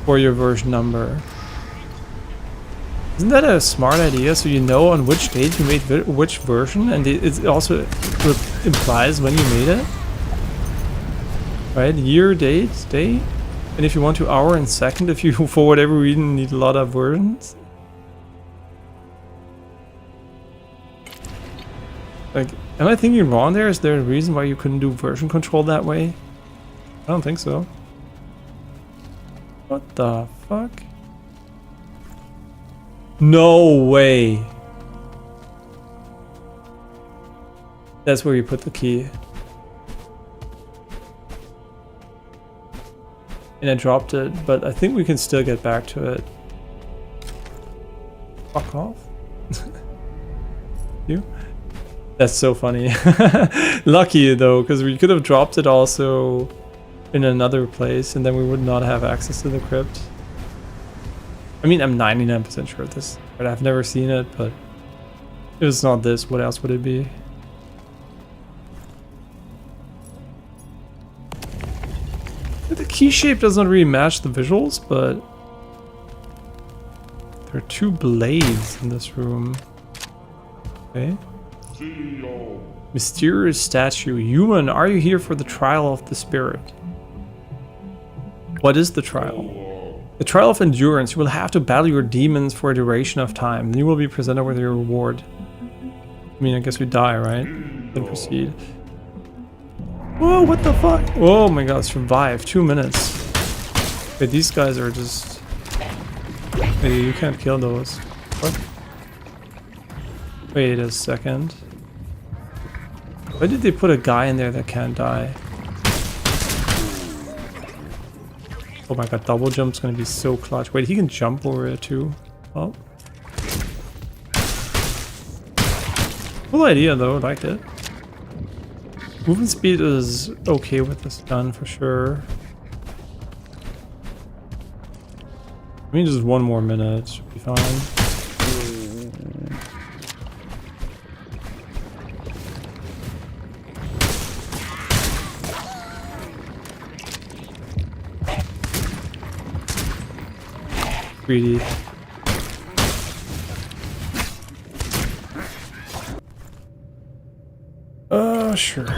A: for your version number? Isn't that a smart idea? So you know on which date you made which version, and it also implies when you made it, right? Year, date, day, and if you want to hour and second, if you for whatever reason need a lot of versions. Like, am I thinking wrong there? Is there a reason why you couldn't do version control that way? I don't think so. What the fuck? No way. That's where you put the key. And I dropped it, but I think we can still get back to it. Fuck off. You? That's so funny. Lucky though, because we could have dropped it also in another place and then we would not have access to the crypt. I mean, I'm 99% sure of this, but I've never seen it, but if it's not this, what else would it be? The key shape doesn't really match the visuals, but there are two blades in this room. Okay. Mysterious statue. Human, are you here for the trial of the spirit? What is the trial? The trial of endurance. You will have to battle your demons for a duration of time. Then you will be presented with your reward. I mean, I guess we die, right? Then proceed. Whoa, what the fuck? Oh my god, survive. 2 minutes. Okay, these guys are just... Hey, you can't kill those. What? Wait a second. Why did they put a guy in there that can't die? Oh my god, double jump's gonna be so clutch. Wait, he can jump over it too. Oh. Cool idea though, I liked it. Movement speed is okay with this gun for sure. I mean, just 1 more minute should be fine. Greedy. Sure. Some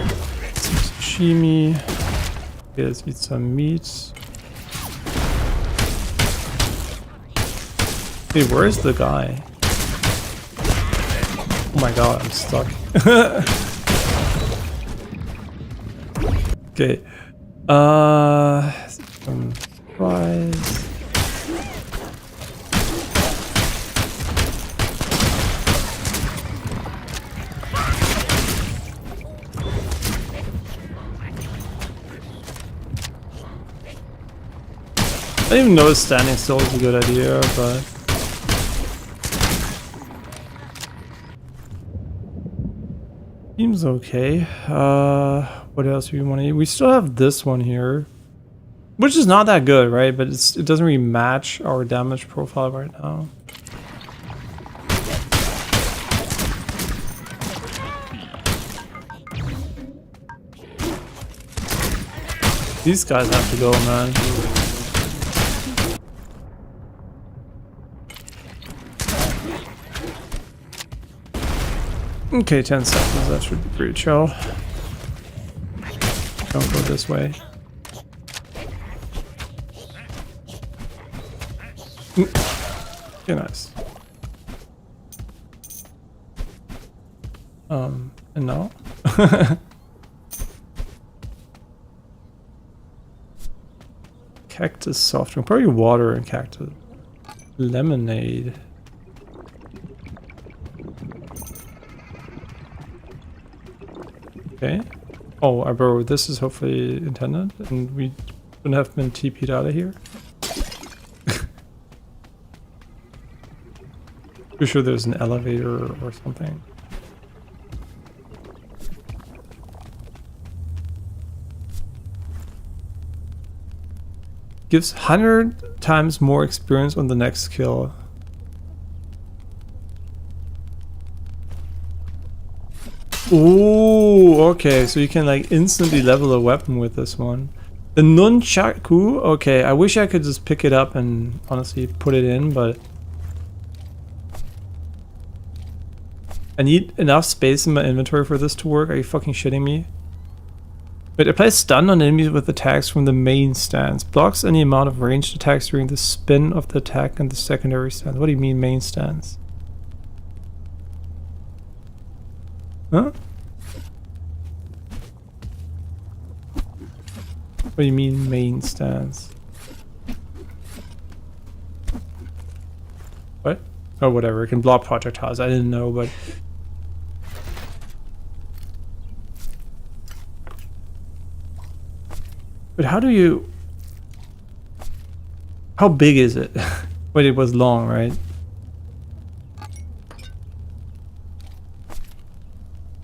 A: sashimi. Okay, let's eat some meat. Hey, where's the guy? Oh my god, I'm stuck. Okay. Some fries. I didn't even know standing still is a good idea, but seems okay. What else do we want to eat? We still have this one here, which is not that good, right? But it doesn't really match our damage profile right now. These guys have to go, man. Okay, 10 seconds, that should be pretty chill. Don't go this way. Okay, nice. And now? Cactus soft drink, probably water and cactus. Lemonade. Okay. Oh, bro, this is hopefully intended, and we shouldn't have been TP'd out of here. Pretty sure there's an elevator or something. Gives 100 times more experience on the next kill. Ooh, okay, so you can like instantly level a weapon with this one. The nunchaku, okay, I wish I could just pick it up and honestly put it in, but I need enough space in my inventory for this to work. Are you fucking shitting me? Wait, applies stun on enemies with attacks from the main stance. Blocks any amount of ranged attacks during the spin of the attack and the secondary stance. What do you mean main stance? Huh? What do you mean main stance? What? Oh, whatever. It can block projectiles. I didn't know, but... But how do you... How big is it? Wait, it was long, right?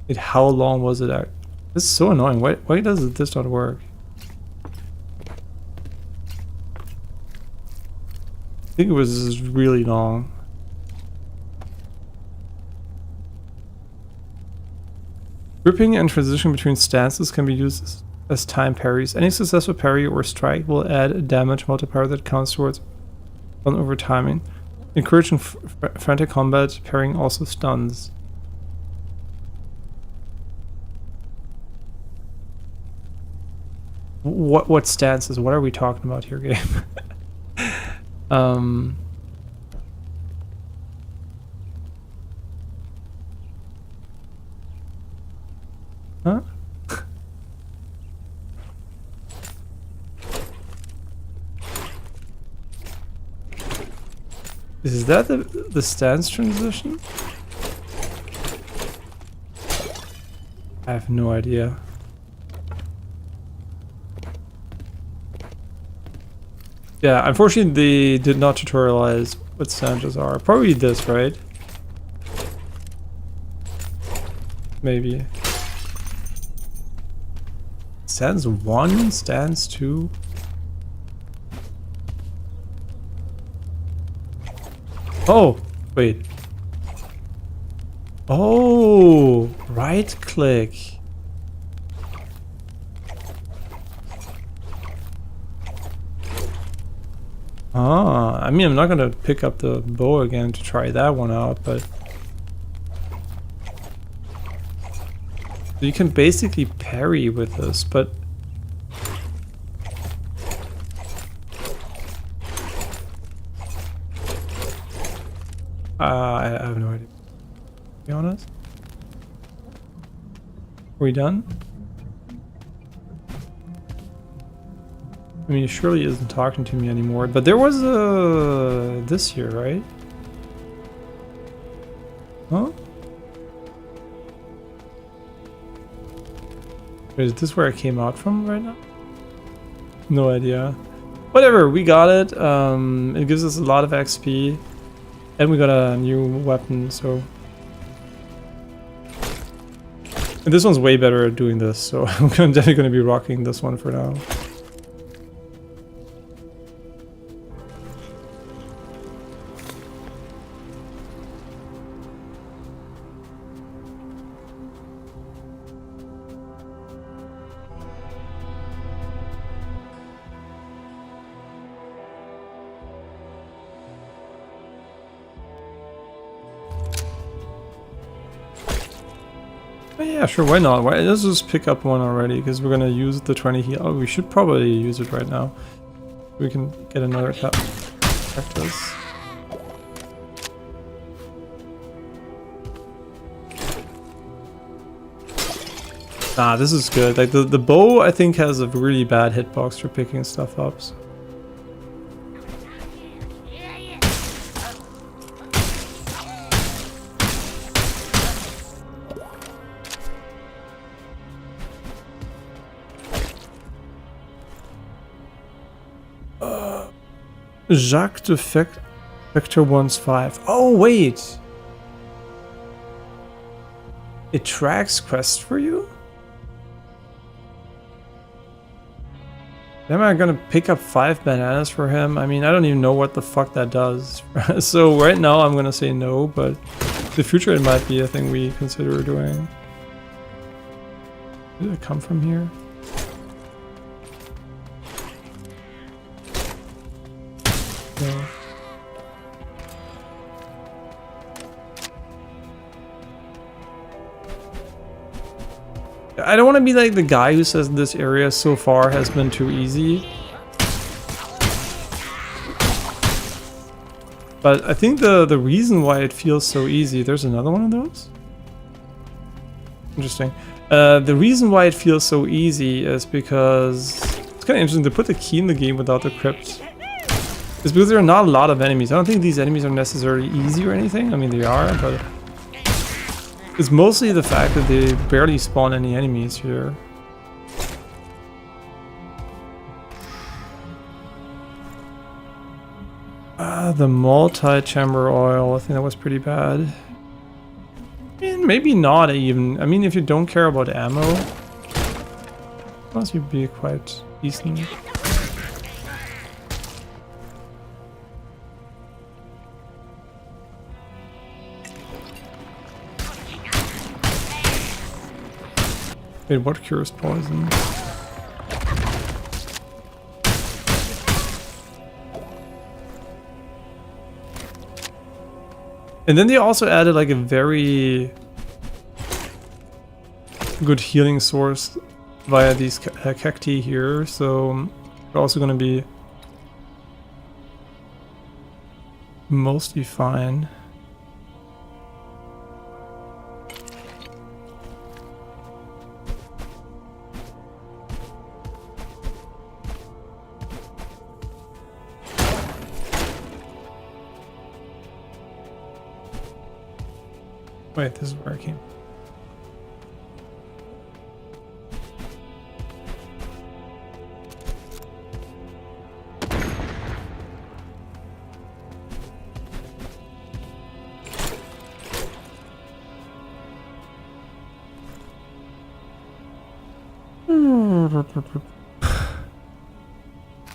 A: Wait, how long was it? This is so annoying. Why does this not work? I think it was really long. Gripping and transition between stances can be used as time parries. Any successful parry or strike will add a damage multiplier that counts towards one over timing. Encouraging frantic combat, parrying also stuns. What stances? What are we talking about here, game? Huh? Is that the stance transition? I have no idea. Yeah, unfortunately they did not tutorialize what stances are. Probably this, right? Maybe. Stance 1, stance 2. Oh, wait. Oh, right click. Ah, I mean, I'm not gonna pick up the bow again to try that one out, but you can basically parry with this, but I have no idea, to be honest. Are we done? I mean, he surely isn't talking to me anymore, but there was this here, right? Huh? Is this where I came out from right now? No idea. Whatever, we got it. It gives us a lot of XP. And we got a new weapon, so... And this one's way better at doing this, so I'm definitely going to be rocking this one for now. Yeah, sure, why not? Let's just pick up one already, because we're gonna use the 20 heal. Oh, we should probably use it right now. We can get another cactus. Ah, this is good. Like, the bow, I think, has a really bad hitbox for picking stuff up. So. Jacques de Vector 1's5. Oh, wait! It tracks quests for you? Am I gonna pick up 5 bananas for him? I mean, I don't even know what the fuck that does. So right now I'm gonna say no, but in the future it might be a thing we consider doing. Did it come from here? No. I don't want to be like the guy who says this area so far has been too easy. But I think the reason why it feels so easy... There's another one of those? Interesting. The reason why it feels so easy is because... It's kind of interesting to put the key in the game without the crypt. It's because there are not a lot of enemies. I don't think these enemies are necessarily easy or anything. I mean, they are, but... It's mostly the fact that they barely spawn any enemies here. The multi-chamber oil, I think that was pretty bad. I mean, maybe not even. I mean, if you don't care about ammo, it must be quite decent. Wait, what cures poison? And then they also added like a very good healing source via these cacti here, so we're also going to be mostly fine. Wait, this is where I came.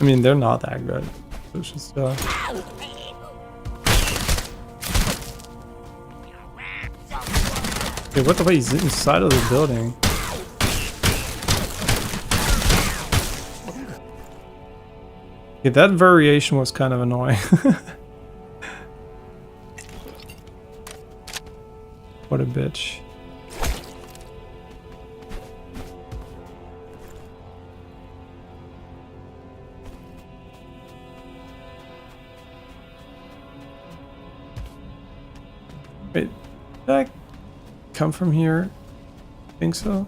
A: I mean, they're not that good. It's just Hey, what the fuck? He's inside of the building. Yeah, that variation was kind of annoying. What a bitch. Wait, did I come from here? I think so.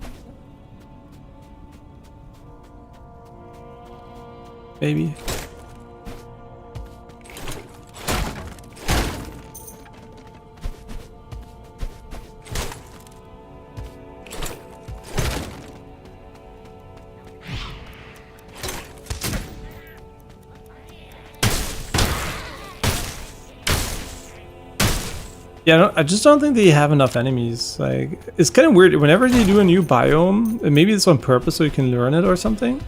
A: Maybe. Yeah, no, I just don't think they have enough enemies. Like, it's kind of weird. Whenever they do a new biome, and maybe it's on purpose so you can learn it or something,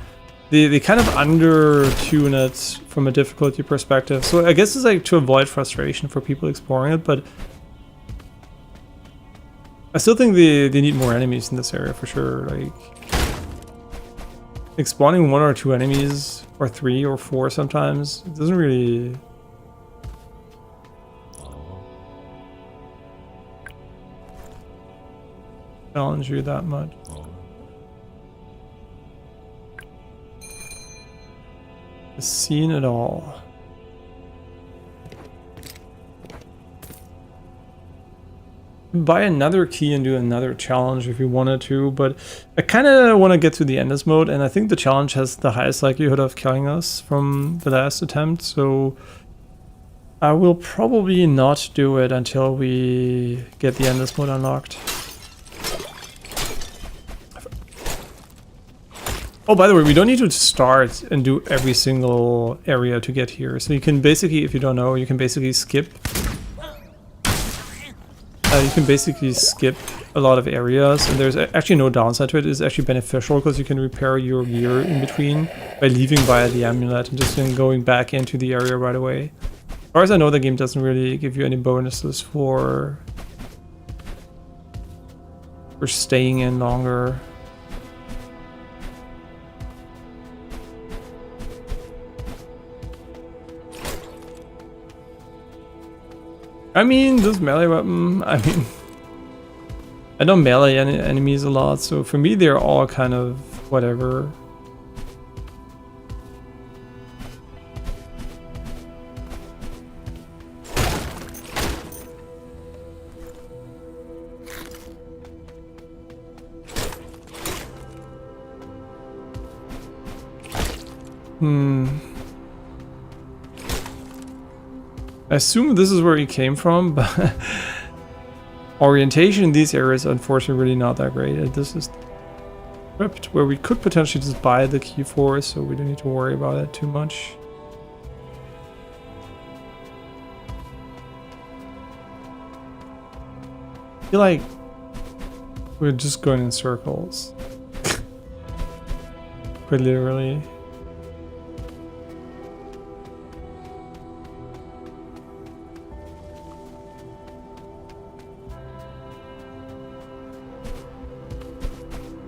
A: they kind of under-tune it from a difficulty perspective. So I guess it's like to avoid frustration for people exploring it, but I still think they need more enemies in this area for sure. Like spawning 1 or 2 enemies, or 3 or 4 sometimes, it doesn't really... challenge you that much. Seen it all. Buy another key and do another challenge if you wanted to, but I kind of want to get to the endless mode, and I think the challenge has the highest likelihood of killing us from the last attempt, so I will probably not do it until we get the endless mode unlocked. Oh, by the way, we don't need to start and do every single area to get here. So you can basically, if you don't know, you can basically skip. You can basically skip a lot of areas, and there's actually no downside to it. It's actually beneficial because you can repair your gear in between by leaving via the amulet and just then going back into the area right away. As far as I know, the game doesn't really give you any bonuses for staying in longer. I mean, this melee weapon, I mean, I don't melee enemies a lot, so for me they're all kind of whatever. I assume this is where he came from, but orientation in these areas unfortunately really not that great. This is crypt where we could potentially just buy the key for, so we don't need to worry about it too much. I feel like we're just going in circles. Quite literally.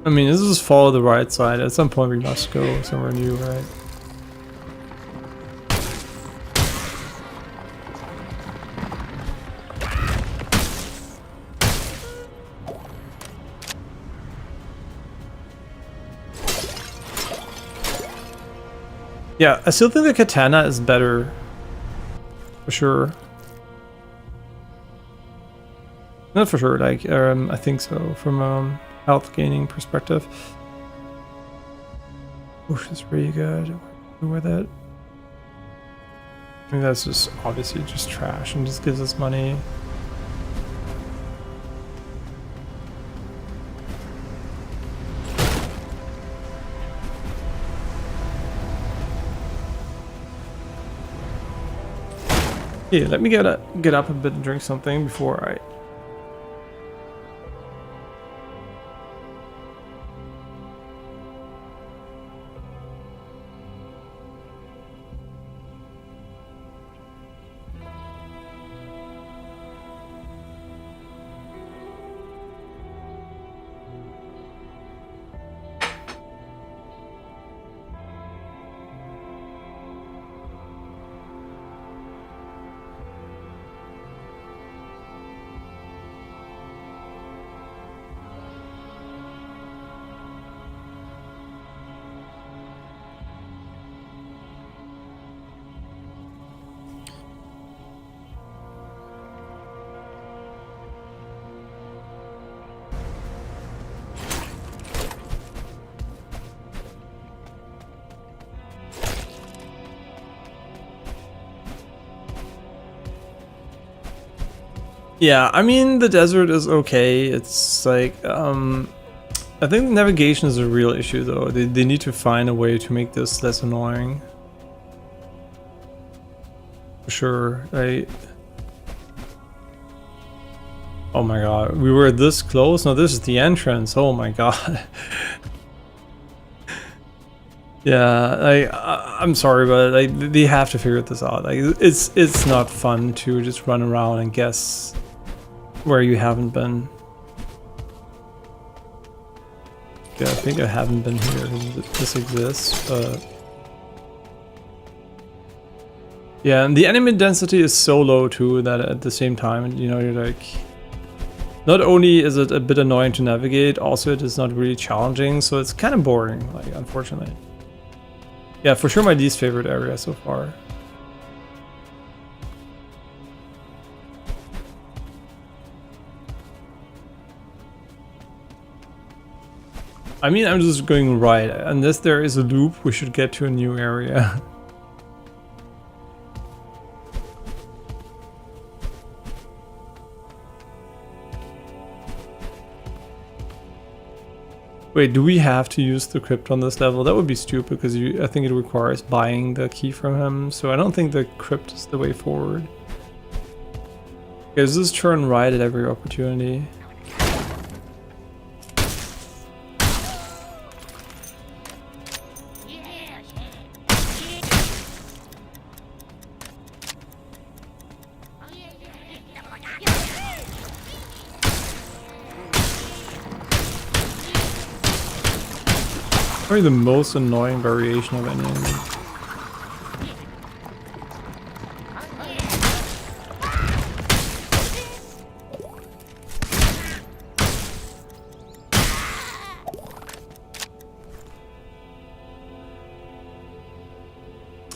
A: I mean, this is follow the right side. At some point we must go somewhere new, right? Yeah, I still think the katana is better. For sure. Not for sure, like, I think so, from health gaining perspective. Push is pretty good. With it. I mean, that's just obviously just trash and just gives us money. Yeah, let me get up a bit and drink something before I... Yeah, I mean the desert is okay. It's like I think navigation is a real issue though. They need to find a way to make this less annoying. For sure. Oh my god, we were this close. No, this is the entrance. Oh my god. Yeah, I'm sorry, but like they have to figure this out. Like it's not fun to just run around and guess where you haven't been. Yeah, I think I haven't been here. This exists, but yeah, and the enemy density is so low too that at the same time, you know, you're like, not only is it a bit annoying to navigate, also it is not really challenging, so it's kind of boring, like, unfortunately. Yeah, for sure my least favorite area so far. I mean, I'm just going right. Unless there is a loop, we should get to a new area. Wait, do we have to use the crypt on this level? That would be stupid because I think it requires buying the key from him. So I don't think the crypt is the way forward. Okay, let's just turn right at every opportunity. Probably the most annoying variation of any enemy.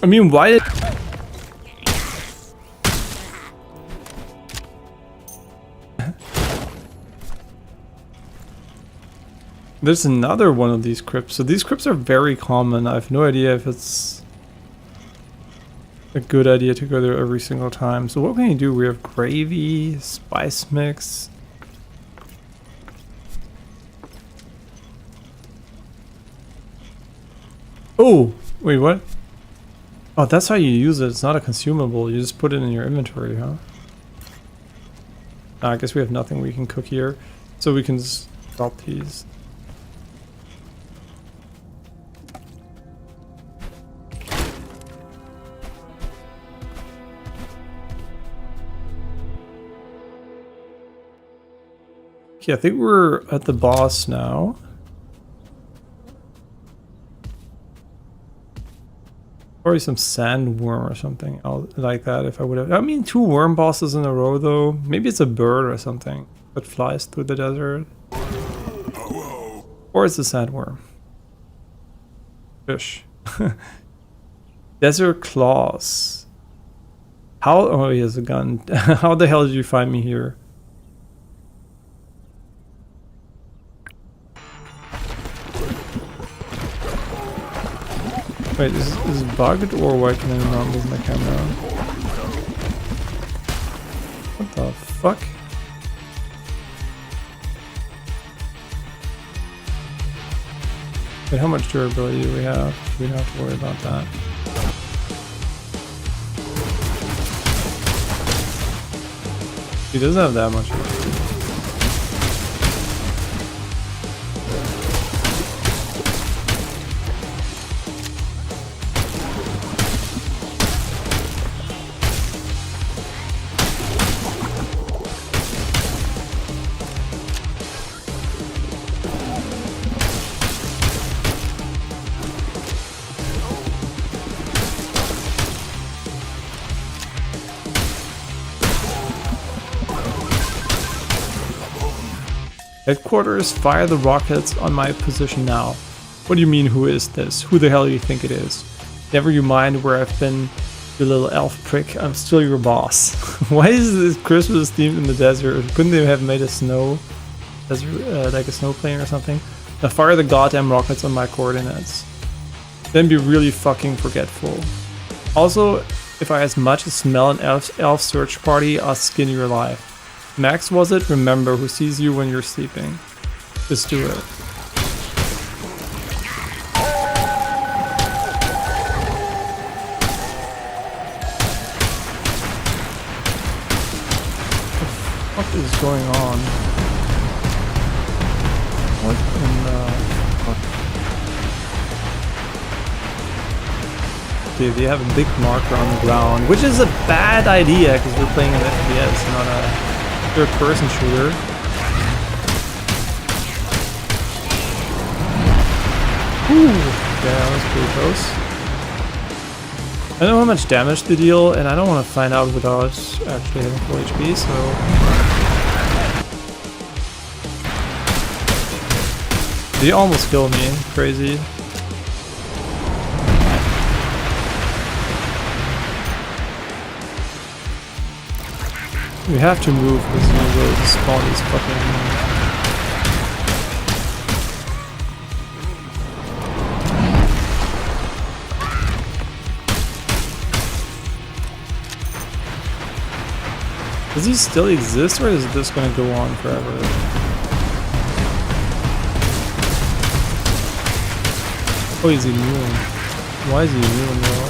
A: I mean, why did... There's another one of these crypts. So these crypts are very common. I have no idea if it's a good idea to go there every single time. So what can you do? We have gravy, spice mix. Oh, wait, what? Oh, that's how you use it. It's not a consumable. You just put it in your inventory, huh? I guess we have nothing we can cook here. So we can just drop these. Okay, I think we're at the boss now. Probably some sandworm or something like that if I would have. I mean, 2 worm bosses in a row though. Maybe it's a bird or something that flies through the desert. Or it's a sandworm. Fish. Desert claws. How? Oh, he has a gun. How the hell did you find me here? Wait, is it bugged or why can I not move my camera? What the fuck? Wait, how much durability do we have? We don't have to worry about that. He doesn't have that much. Headquarters, fire the rockets on my position now. What do you mean, who is this? Who the hell do you think it is? Never you mind where I've been, you little elf prick. I'm still your boss. Why is this Christmas themed in the desert? Couldn't they have made a snow desert, like a snow plane or something? Now fire the goddamn rockets on my coordinates. Then be really fucking forgetful. Also, if I as much as smell an elf search party, I'll skin you alive. Max was it? Remember who sees you when you're sleeping. Just do it. What is going on? What in the fuck? Okay, we have a big marker on the ground, which is a bad idea because we're playing an FPS, not a third-person shooter. Ooh, yeah, that was pretty close. I know how much damage they deal, and I don't want to find out without actually having full HP, so... They almost killed me. Crazy. We have to move because we will spawn these fucking... Does he still exist, or is this gonna go on forever? Oh, he's immune. Why is he immune though?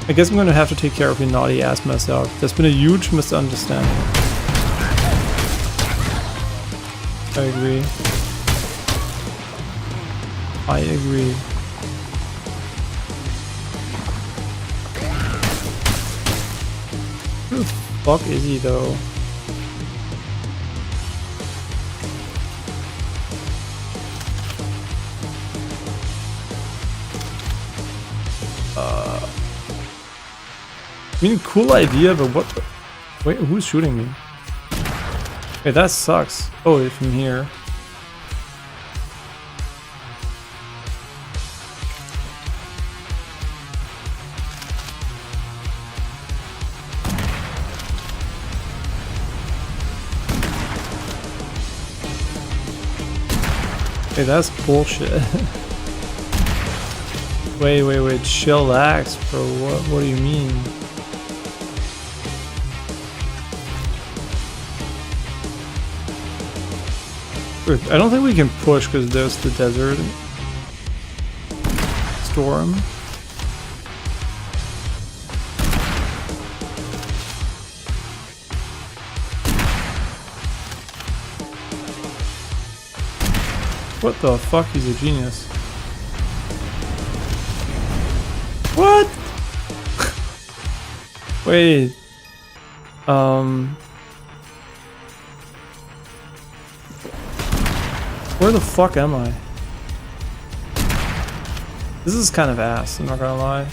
A: I guess I'm gonna have to take care of the naughty ass myself. There's been a huge misunderstanding. I agree. I agree. Who the fuck is he though? I mean, cool idea, but what the... Wait, who's shooting me? Wait, that sucks. Oh, from here. Hey, that's bullshit. Wait, chillax, bro. What do you mean? I don't think we can push because there's the desert storm. What the fuck? He's a genius. What? Wait. Where the fuck am I? This is kind of ass, I'm not gonna lie.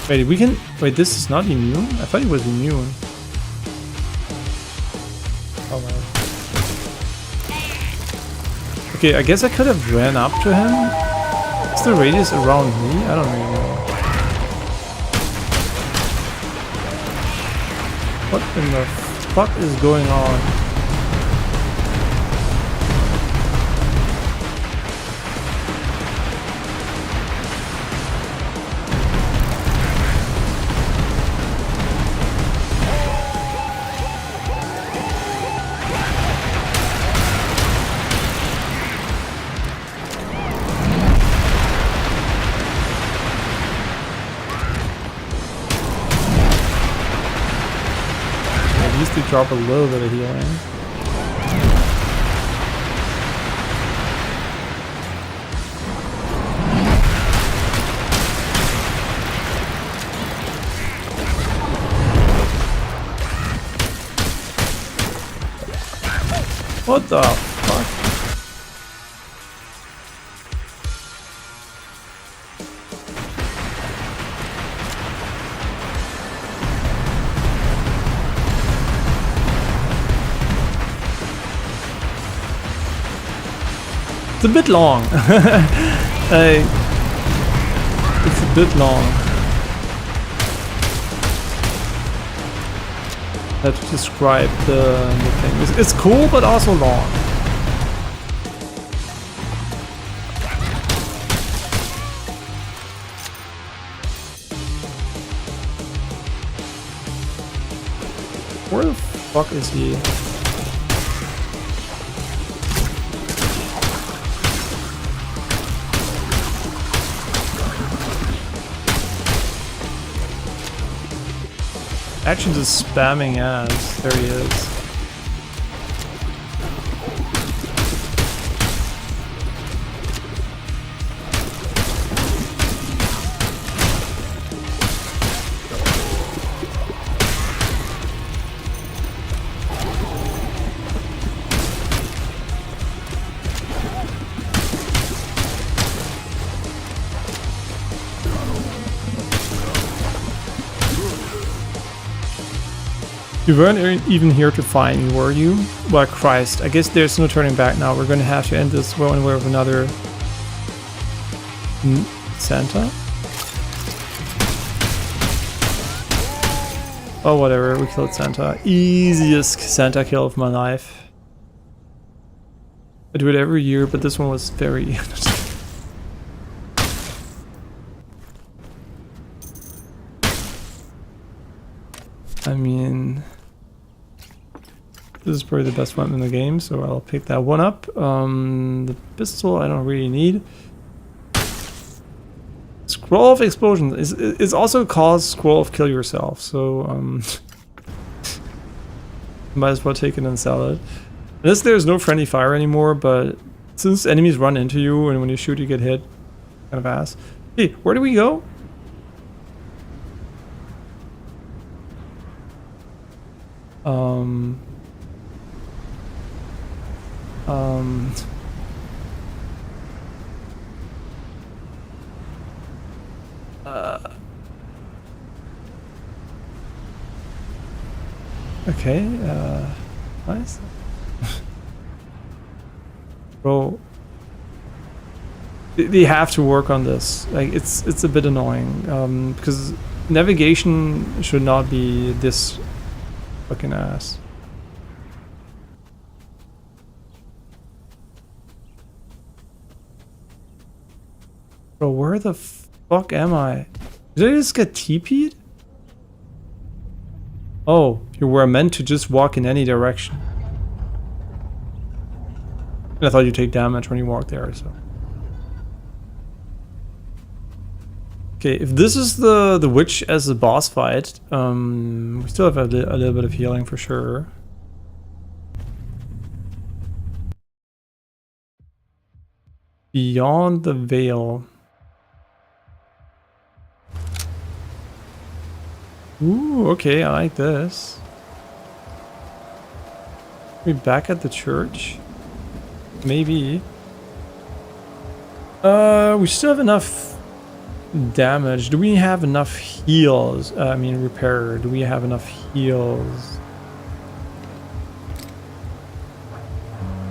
A: Wait, we can... Wait, this is not immune? I thought he was immune. Oh man. Okay, I guess I could have ran up to him. Is the radius around me? I don't really know. What in the fuck is going on? To drop a little bit of healing. What the fuck? It's a bit long. It's a bit long. I have to describe the thing. It's cool, but also long. fuck is he? Actually just spamming ads. There he is. You weren't even here to find me, were you? Well, Christ, I guess there's no turning back now. We're gonna have to end this one way or another. Santa? Oh, whatever, we killed Santa. Easiest Santa kill of my life. I do it every year, but this one was very... I mean... This is probably the best weapon in the game, so I'll pick that one up. The pistol I don't really need. Scroll of Explosion is also called Scroll of Kill Yourself, so might as well take it and sell it. Unless there's no friendly fire anymore, but since enemies run into you and when you shoot you get hit, kind of ass. Hey, where do we go? Okay, nice. Bro, they have to work on this. Like, it's a bit annoying, because navigation should not be this fucking ass. Bro, where the fuck am I? Did I just get TP'd? Oh, you were meant to just walk in any direction. And I thought you'd take damage when you walked there, so. Okay, if this is the witch as a boss fight, we still have a little bit of healing for sure. Beyond the veil. Ooh, okay, I like this. We back at the church? Maybe. We still have enough damage. Do we have enough heals? I mean, repair. Do we have enough heals?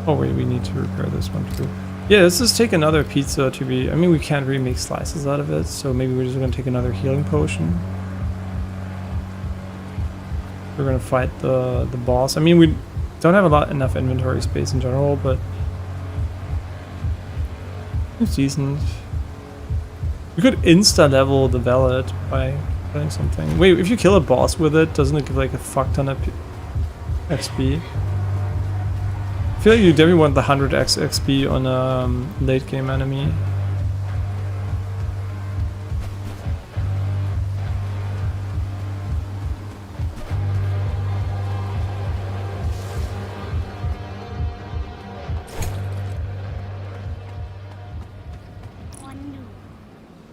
A: Oh wait, we need to repair this one too. Yeah, let's just take another pizza to be... I mean, we can't really make slices out of it, so maybe we're just gonna take another healing potion. We're gonna fight the boss. I mean, we don't have enough inventory space in general, but it's decent. We could insta-level the valet by putting something. Wait, if you kill a boss with it, doesn't it give like a fuck ton of XP? I feel like you definitely want the 100x XP on a late game enemy.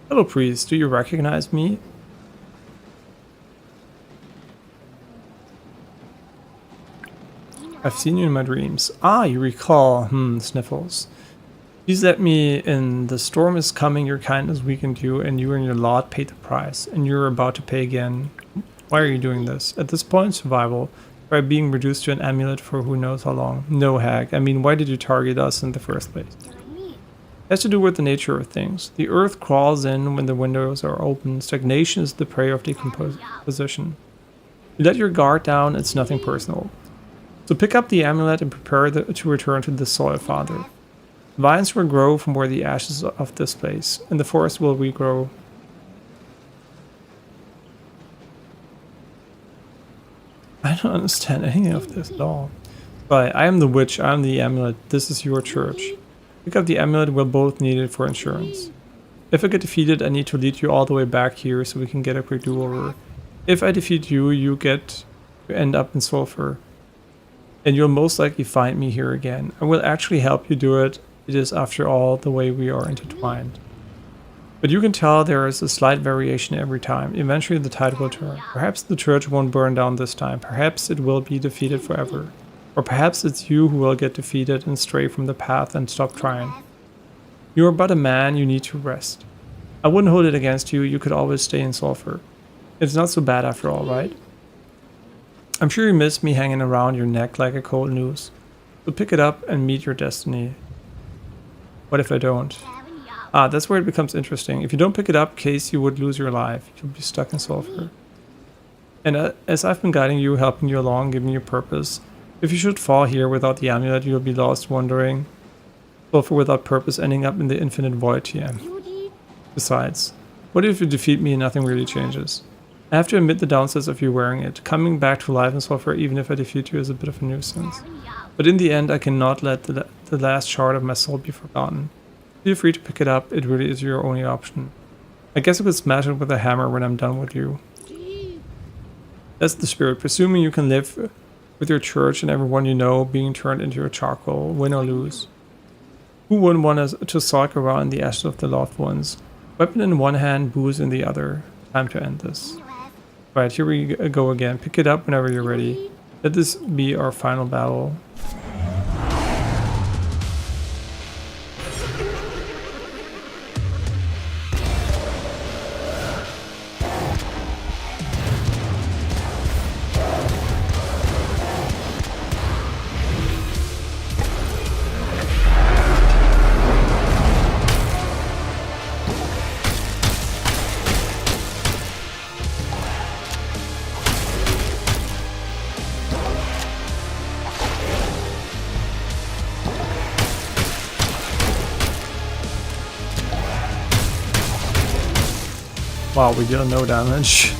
A: Hello, priest. Do you recognize me? I've seen you in my dreams. Ah, you recall. Sniffles. Please let me in. The storm is coming. Your kindness weakened you, and you and your lot paid the price. And you're about to pay again. Why are you doing this? At this point, survival. By being reduced to an amulet for who knows how long. No, hag. I mean, why did you target us in the first place? It has to do with the nature of things. The earth crawls in when the windows are open. Stagnation is the prey of decomposition. You let your guard down, it's nothing personal. So pick up the amulet and prepare to return to the soil, Father. Vines will grow from where the ashes of this place, and the forest will regrow. I don't understand any of this at all. But I am the witch, I am the amulet, this is your church. Pick up the amulet, we'll both need it for insurance. If I get defeated, I need to lead you all the way back here so we can get a quick do-over. If I defeat you, you end up in Sulfur. And you'll most likely find me here again. I will actually help you do it. It is, after all, the way we are intertwined. But you can tell there is a slight variation every time. Eventually the tide will turn. Perhaps the church won't burn down this time. Perhaps it will be defeated forever. Or perhaps it's you who will get defeated and stray from the path and stop trying. You are but a man, you need to rest. I wouldn't hold it against you, you could always stay in Sulfur. It's not so bad after all, right? I'm sure you miss me hanging around your neck like a cold noose. So pick it up and meet your destiny. What if I don't? Ah, that's where it becomes interesting. If you don't pick it up, Case, you would lose your life. You'll be stuck in Sulfur. And as I've been guiding you, helping you along, giving you purpose, if you should fall here without the amulet, you'll be lost wandering. Sulfur without purpose, ending up in the infinite void TM. Besides, what if you defeat me and nothing really changes? I have to admit the downsides of you wearing it. Coming back to life in Sulfur, even if I defeat you, is a bit of a nuisance. But in the end, I cannot let the last shard of my soul be forgotten. Feel free to pick it up, it really is your only option. I guess I could smash it with a hammer when I'm done with you. That's the spirit, presuming you can live with your church and everyone you know being turned into your charcoal, win or lose. Who wouldn't want to sulk around in the ashes of their loved ones? Weapon in one hand, booze in the other. Time to end this. Right, here we go again. Pick it up whenever you're ready. Let this be our final battle. Wow, we deal no damage.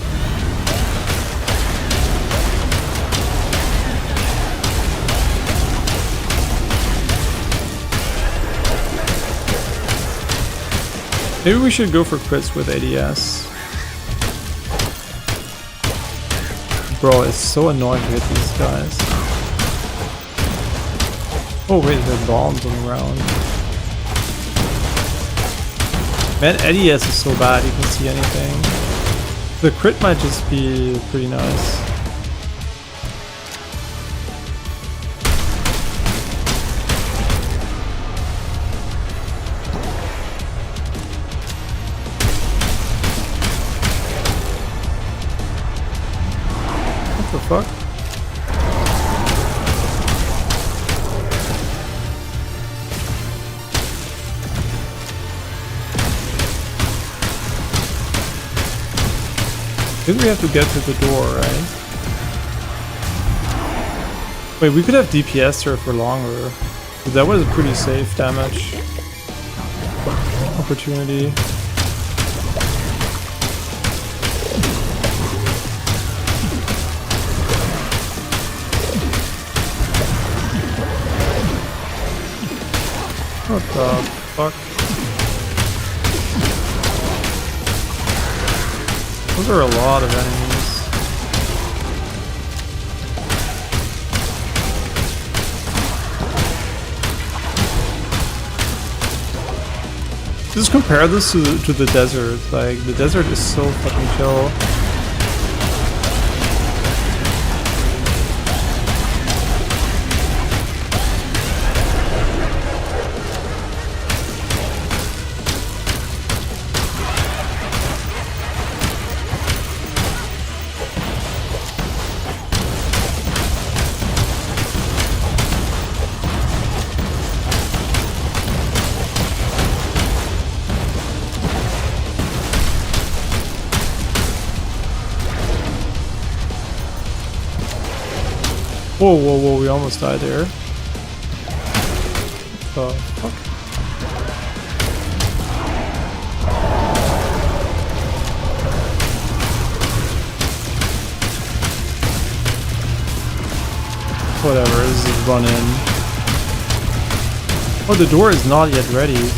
A: Maybe we should go for crits with ADS. Bro, it's so annoying to hit these guys. Oh wait, there are bombs on the ground. Man, ADS is so bad, you can see anything. The crit might just be pretty nice. What the fuck? I think we have to get to the door, right? Wait, we could have DPS her for longer. That was a pretty safe damage opportunity. What the fuck? Those are a lot of enemies. Just compare this to the desert. Like, the desert is so fucking chill. Whoa, whoa, whoa, we almost died there. What the fuck? Whatever, let's just run in. Oh, the door is not yet ready.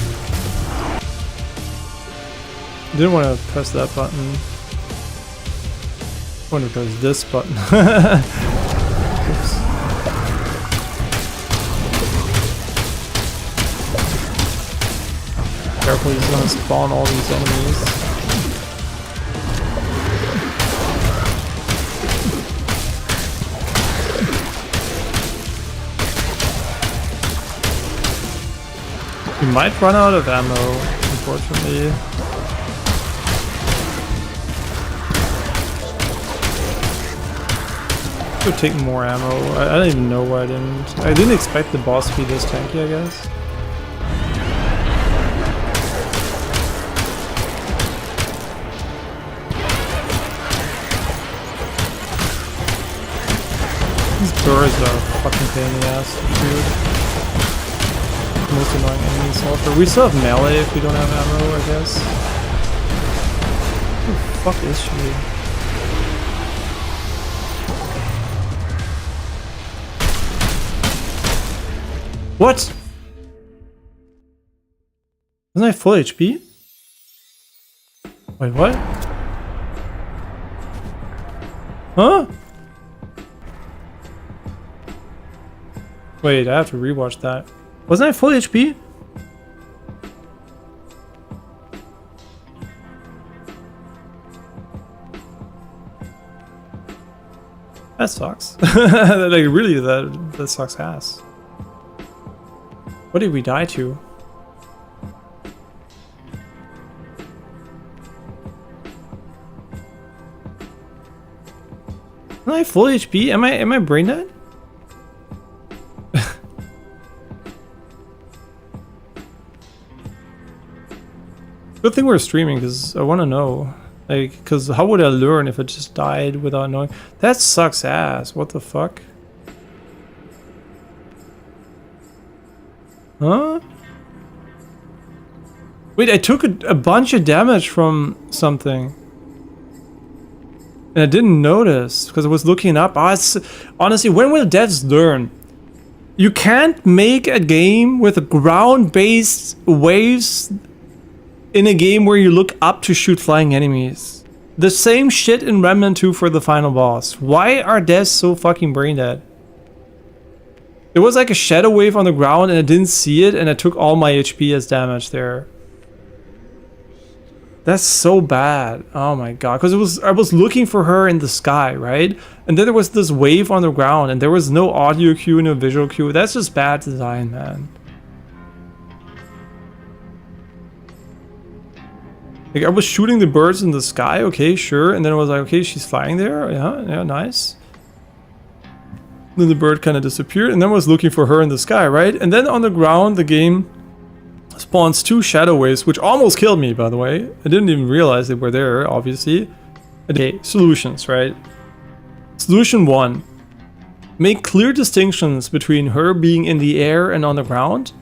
A: Didn't want to press that button. I want to press this button. Oops. Careful, he's gonna spawn all these enemies. We might run out of ammo, unfortunately. Could take more ammo. I don't even know why I didn't. I didn't expect the boss to be this tanky, I guess. These birds are fucking pain in the ass, dude. Most annoying enemy sulfur. We still have melee if we don't have ammo, I guess. Who the fuck is she? What? Wasn't I full HP? Wait, what? Huh? Wait, I have to rewatch that. Wasn't I full HP? That sucks. Like really, that sucks ass. What did we die to? Am I full HP? Am I brain dead? Good thing we're streaming, because I want to know. Like, because how would I learn if I just died without knowing? That sucks ass. What the fuck? Huh? Wait, I took a bunch of damage from something. And I didn't notice, because I was looking up. Honestly, when will devs learn? You can't make a game with ground-based waves in a game where you look up to shoot flying enemies. The same shit in Remnant 2 for the final boss. Why are devs so fucking brain dead? There was like a shadow wave on the ground and I didn't see it and I took all my HP as damage there. That's so bad. Oh my god. Because I was looking for her in the sky, right? And then there was this wave on the ground and there was no audio cue, no visual cue. That's just bad design, man. Like, I was shooting the birds in the sky, okay, sure, and then I was like, okay, she's flying there, yeah, nice. Then the bird kind of disappeared, and then I was looking for her in the sky, right? And then on the ground, the game spawns 2 shadow waves, which almost killed me, by the way. I didn't even realize they were there, obviously. Okay, solutions, right? Solution 1. Make clear distinctions between her being in the air and on the ground.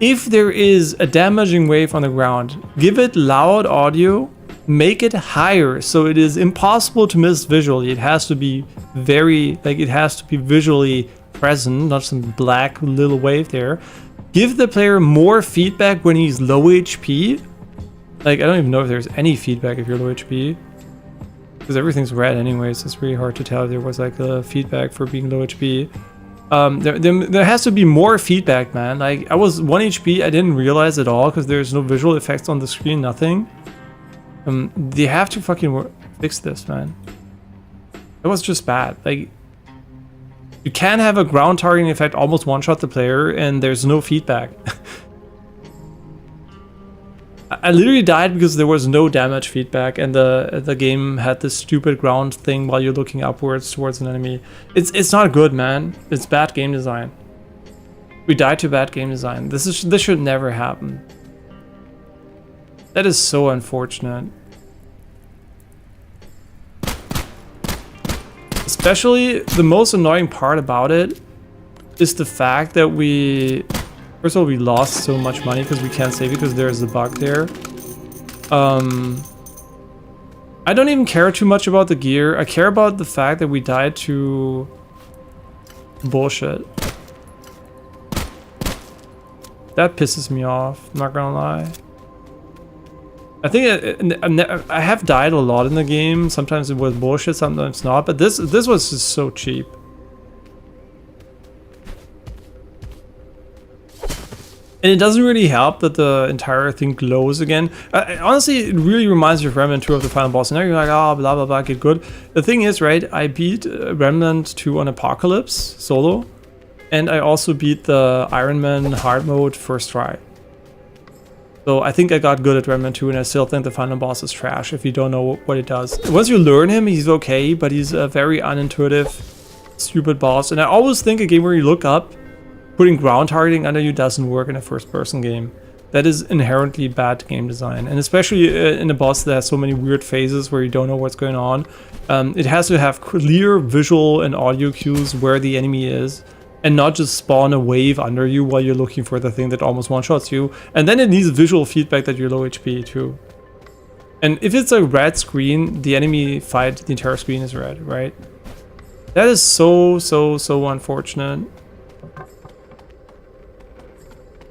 A: If there is a damaging wave on the ground, give it loud audio, make it higher so it is impossible to miss visually. It has to be it has to be visually present, not some black little wave there. Give the player more feedback when he's low HP. Like, I don't even know if there's any feedback if you're low HP. Because everything's red anyways, so it's really hard to tell if there was like a feedback for being low HP. There has to be more feedback, man. Like, I was 1 HP, I didn't realize at all because there's no visual effects on the screen, nothing. They have to fucking fix this, man. That was just bad. Like, you can't have a ground targeting effect almost one-shot the player and there's no feedback. I literally died because there was no damage feedback and the game had this stupid ground thing while you're looking upwards towards an enemy. It's not good, man. It's bad game design. We died to bad game design. This should never happen. That is so unfortunate. Especially the most annoying part about it is the fact that first of all, we lost so much money because we can't save it because there's a bug there. I don't even care too much about the gear. I care about the fact that we died to bullshit. That pisses me off, not gonna lie. I think I have died a lot in the game. Sometimes it was bullshit, sometimes not. But this was just so cheap. And it doesn't really help that the entire thing glows again. Honestly, it really reminds me of Remnant 2 of the final boss. And now you're like, oh, blah, blah, blah, get good. The thing is, right, I beat Remnant 2 on Apocalypse solo. And I also beat the Iron Man hard mode first try. So I think I got good at Remnant 2, and I still think the final boss is trash if you don't know what it does. Once you learn him, he's okay, but he's a very unintuitive, stupid boss. And I always think a game where you look up, putting ground targeting under you doesn't work in a first-person game. That is inherently bad game design, and especially in a boss that has so many weird phases where you don't know what's going on. It has to have clear visual and audio cues where the enemy is, and not just spawn a wave under you while you're looking for the thing that almost one-shots you. And then it needs visual feedback that you're low HP too. And if it's a red screen, the enemy fight, the entire screen is red, right? That is so unfortunate.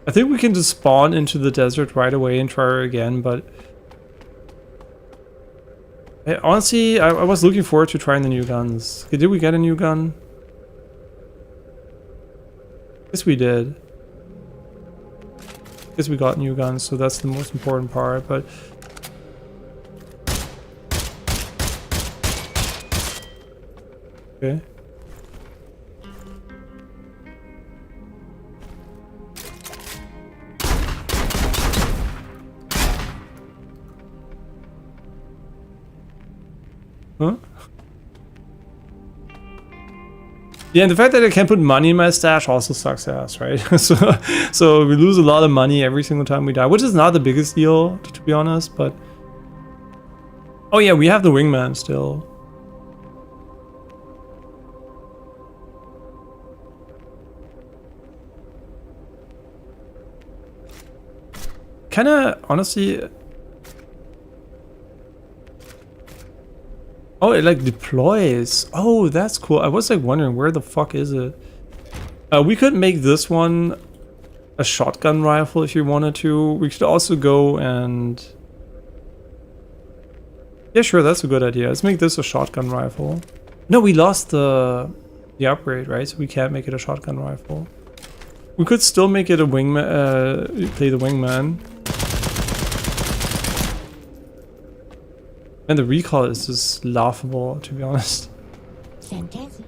A: I think we can just spawn into the desert right away and try again, but... honestly, I was looking forward to trying the new guns. Okay, did we get a new gun? Yes, we did. Guess we got new guns, so that's the most important part, but... Okay. Huh? Yeah, and the fact that I can't put money in my stash also sucks ass, right? so we lose a lot of money every single time we die, which is not the biggest deal, to be honest, but... Oh yeah, we have the wingman still. Kinda, honestly... Oh, it like deploys. Oh, that's cool. I was like wondering where the fuck is it? We could make this one a shotgun rifle if you wanted to. We could also go and... Yeah, sure, that's a good idea. Let's make this a shotgun rifle. No, we lost the upgrade, right? So we can't make it a shotgun rifle. We could still make it a wingman, play the wingman. And the recoil is just laughable, to be honest.
B: Fantastic.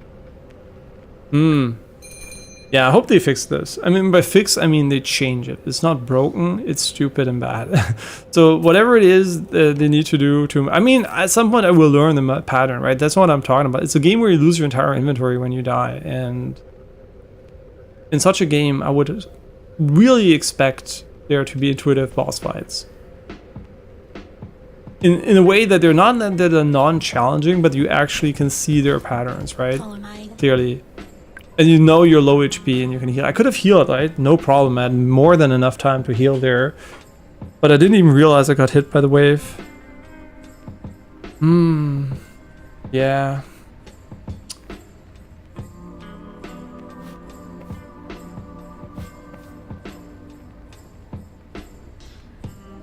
A: Yeah, I hope they fix this. I mean, by fix, I mean they change it. It's not broken, it's stupid and bad. So whatever it is they need to do to... I mean, at some point I will learn the pattern, right? That's what I'm talking about. It's a game where you lose your entire inventory when you die. And in such a game, I would really expect there to be intuitive boss fights. In a way that they're not that are non-challenging, but you actually can see their patterns, right? Clearly. And you know you're low HP and you can heal. I could have healed, right? No problem. I had more than enough time to heal there. But I didn't even realize I got hit by the wave. Yeah.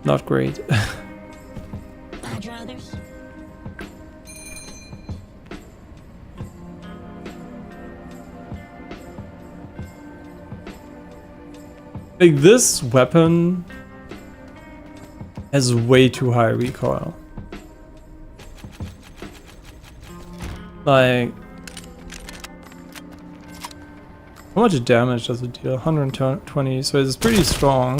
A: Not great. Like, this weapon has way too high recoil. Like, how much damage does it deal? 120, so it's pretty strong.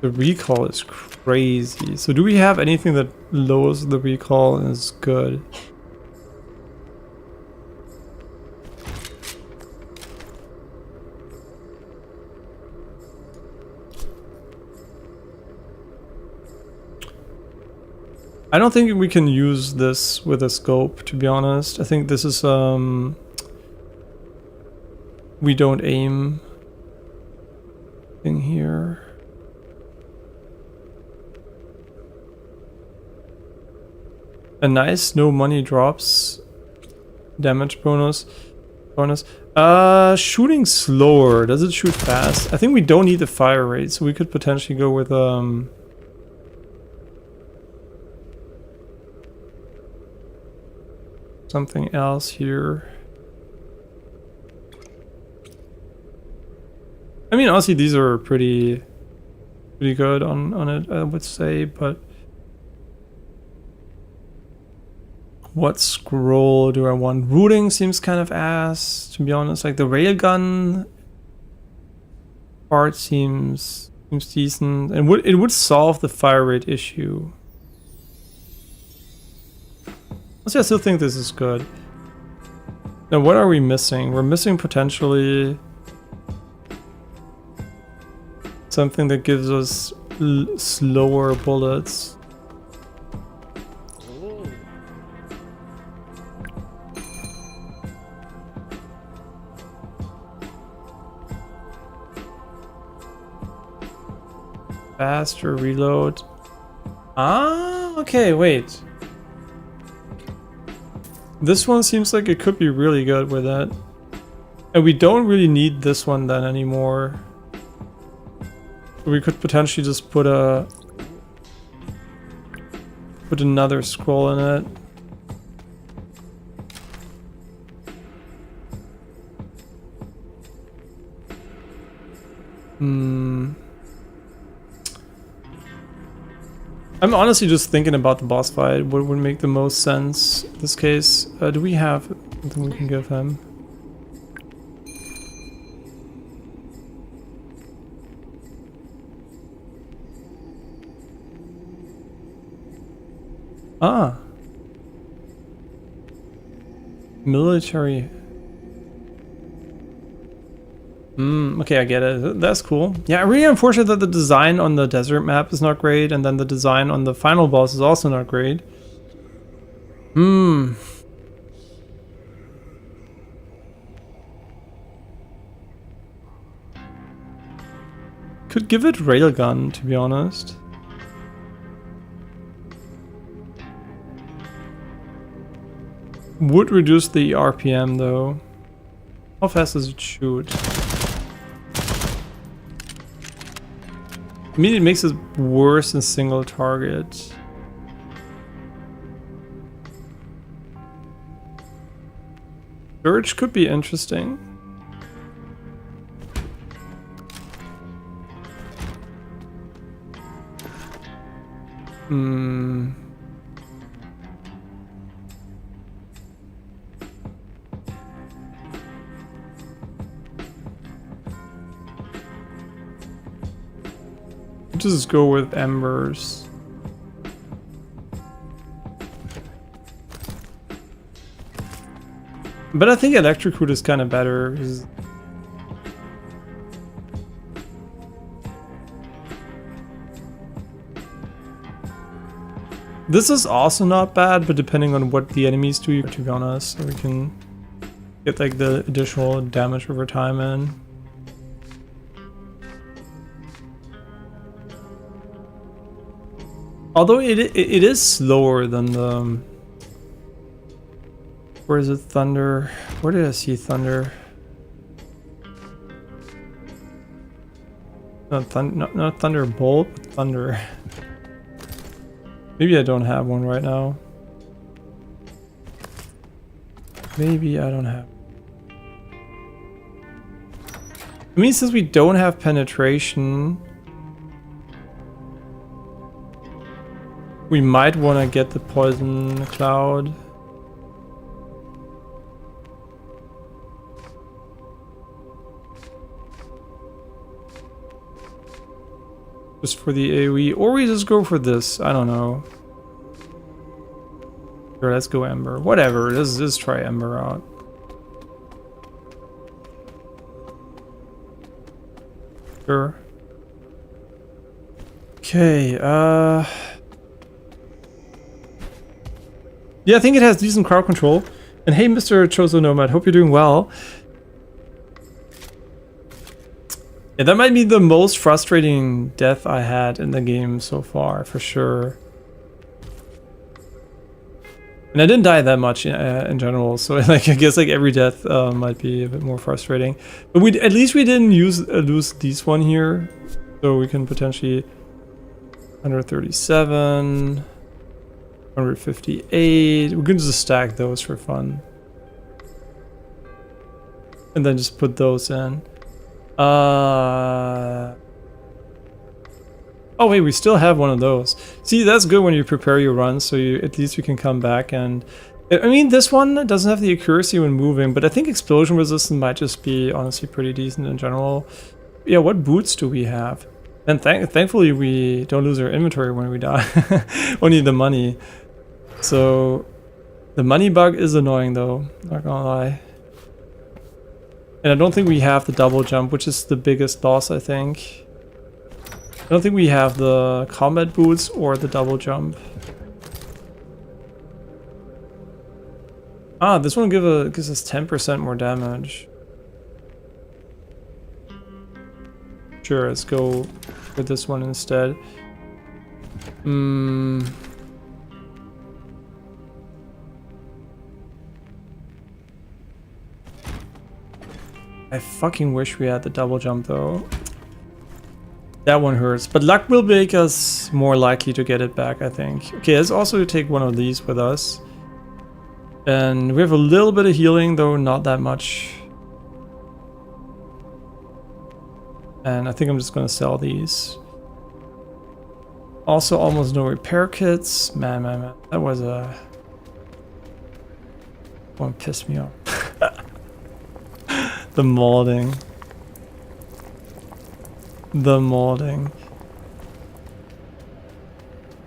A: The recoil is crazy. So do we have anything that lowers the recoil and is good? I don't think we can use this with a scope, to be honest. I think this is we don't aim thing here. A nice no money drops damage bonus. Shooting slower. Does it shoot fast? I think we don't need the fire rate, so we could potentially go with something else here. I mean, honestly, these are pretty good on it, I would say, but what scroll do I want? Rooting seems kind of ass, to be honest. Like the railgun part seems decent, and it would solve the fire rate issue. Honestly, I still think this is good. Now, what are we missing? We're missing potentially something that gives us slower bullets. Faster reload. Ah, okay, wait. This one seems like it could be really good with it. And we don't really need this one then anymore. We could potentially just put another scroll in it. I'm honestly just thinking about the boss fight. What would make the most sense in this case? Do we have something we can give him? Ah. Military. Okay, I get it. That's cool. Yeah, really unfortunate that the design on the desert map is not great, and then the design on the final boss is also not great. Could give it railgun, to be honest. Would reduce the RPM though. How fast does it shoot? I mean, it makes it worse in single target. Surge could be interesting. Just go with embers. But I think electrocute is kind of better. This is also not bad, but depending on what the enemies do, to be honest, so we can get like the additional damage over time in. Although it is slower than the... Where is it? Thunder? Where did I see Thunder? Not Thunderbolt, but Thunder. Maybe I don't have one right now. Maybe I don't have... I mean, since we don't have penetration... We might want to get the poison cloud. Just for the AoE, or we just go for this. I don't know. Sure, let's go Ember. Whatever, let's try Ember out. Sure. Okay, yeah, I think it has decent crowd control. And hey, Mr. Chozo Nomad, hope you're doing well. Yeah, that might be the most frustrating death I had in the game so far, for sure. And I didn't die that much in general, so like I guess like every death might be a bit more frustrating. But at least we didn't lose these one here, so we can potentially 137, 158. We can just stack those for fun, and then just put those in. Oh wait, we still have one of those. See, that's good when you prepare your run, so at least you can come back and... I mean, this one doesn't have the accuracy when moving, but I think explosion resistance might just be honestly pretty decent in general. Yeah, what boots do we have? And thankfully we don't lose our inventory when we die. Only the money. So the money bug is annoying though, not gonna lie. And I don't think we have the double jump, which is the biggest loss, I think. I don't think we have the combat boots or the double jump. Ah, this one gives us 10% more damage. Sure, let's go with this one instead. I fucking wish we had the double jump though. That one hurts, but luck will make us more likely to get it back, I think. Okay, let's also take one of these with us. And we have a little bit of healing, though not that much. And I think I'm just gonna sell these. Also, almost no repair kits. Man. That was a... one pissed me off. The molding. The molding.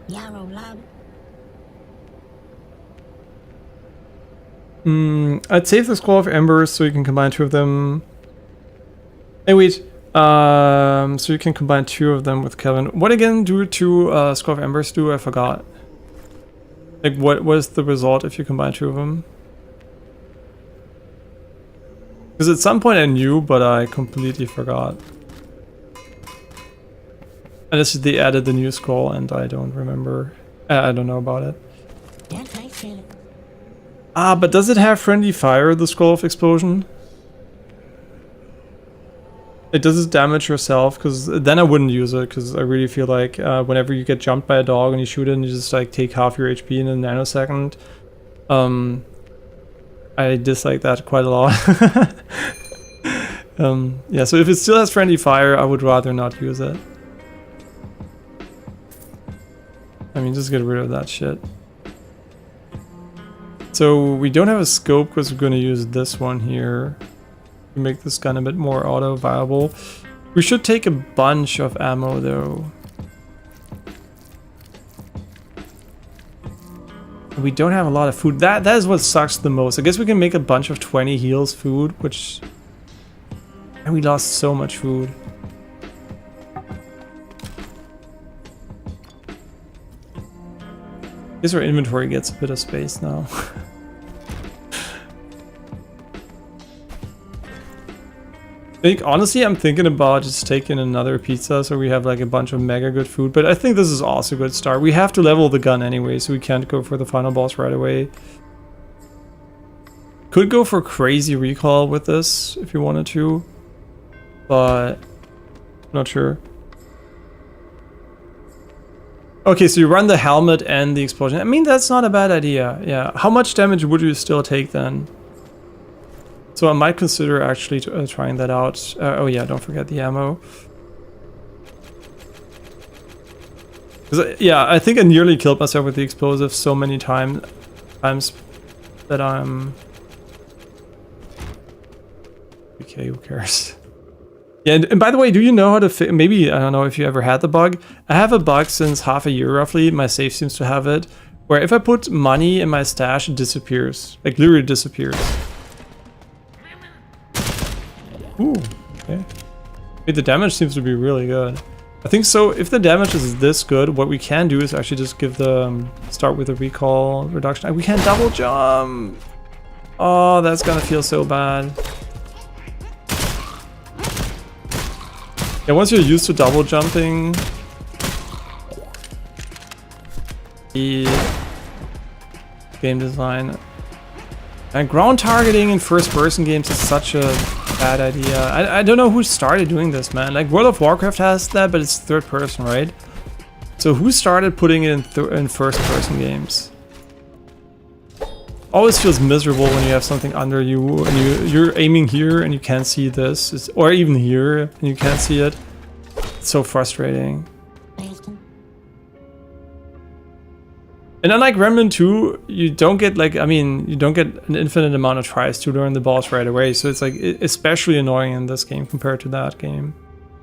B: Yarrow lab.
A: I'd save the Scroll of Embers so you can combine two of them. Hey, wait. So you can combine two of them with Kevin. What again do two Scroll of Embers do? I forgot. Like, what was the result if you combine two of them? Because at some point I knew, but I completely forgot. Unless they added the new scroll and I don't remember. I don't know about it. Ah, but does it have friendly fire, the Scroll of Explosion? It does it damage yourself? Because then I wouldn't use it, because I really feel like whenever you get jumped by a dog and you shoot it and you just like take half your HP in a nanosecond. I dislike that quite a lot. Yeah, so if it still has friendly fire, I would rather not use it. I mean, just get rid of that shit. So we don't have a scope because we're going to use this one here to make this gun a bit more auto viable. We should take a bunch of ammo though. We don't have a lot of food. That is what sucks the most. I guess we can make a bunch of 20 heals food, which... and we lost so much food. I guess our inventory gets a bit of space now. Like, honestly, I'm thinking about just taking another pizza so we have like a bunch of mega good food, but I think this is also a good start. We have to level the gun anyway, so we can't go for the final boss right away. Could go for crazy recall with this if you wanted to, but I'm not sure. Okay, so you run the helmet and the explosion. I mean, that's not a bad idea. Yeah. How much damage would you still take then? So I might consider actually trying that out. Oh yeah, don't forget the ammo. Yeah, I think I nearly killed myself with the explosive so many times that I'm... okay, who cares? Yeah, and by the way, do you know how to maybe, I don't know if you ever had the bug. I have a bug since half a year roughly, my save seems to have it, where if I put money in my stash, it disappears. Like, literally disappears. Ooh, okay. Wait, the damage seems to be really good. I think so, if the damage is this good, what we can do is actually just give the, start with a recall reduction. We can't double jump! Oh, that's gonna feel so bad. Yeah, once you're used to double jumping, game design. And ground targeting in first-person games is such a bad idea. I don't know who started doing this, man. Like, World of Warcraft has that, but it's third-person, right? So who started putting it in first-person games? Always feels miserable when you have something under you and you're aiming here and you can't see this, or even here and you can't see it. It's so frustrating. And unlike Remnant 2, you don't get like, I mean, you don't get an infinite amount of tries to learn the boss right away. So it's like especially annoying in this game compared to that game.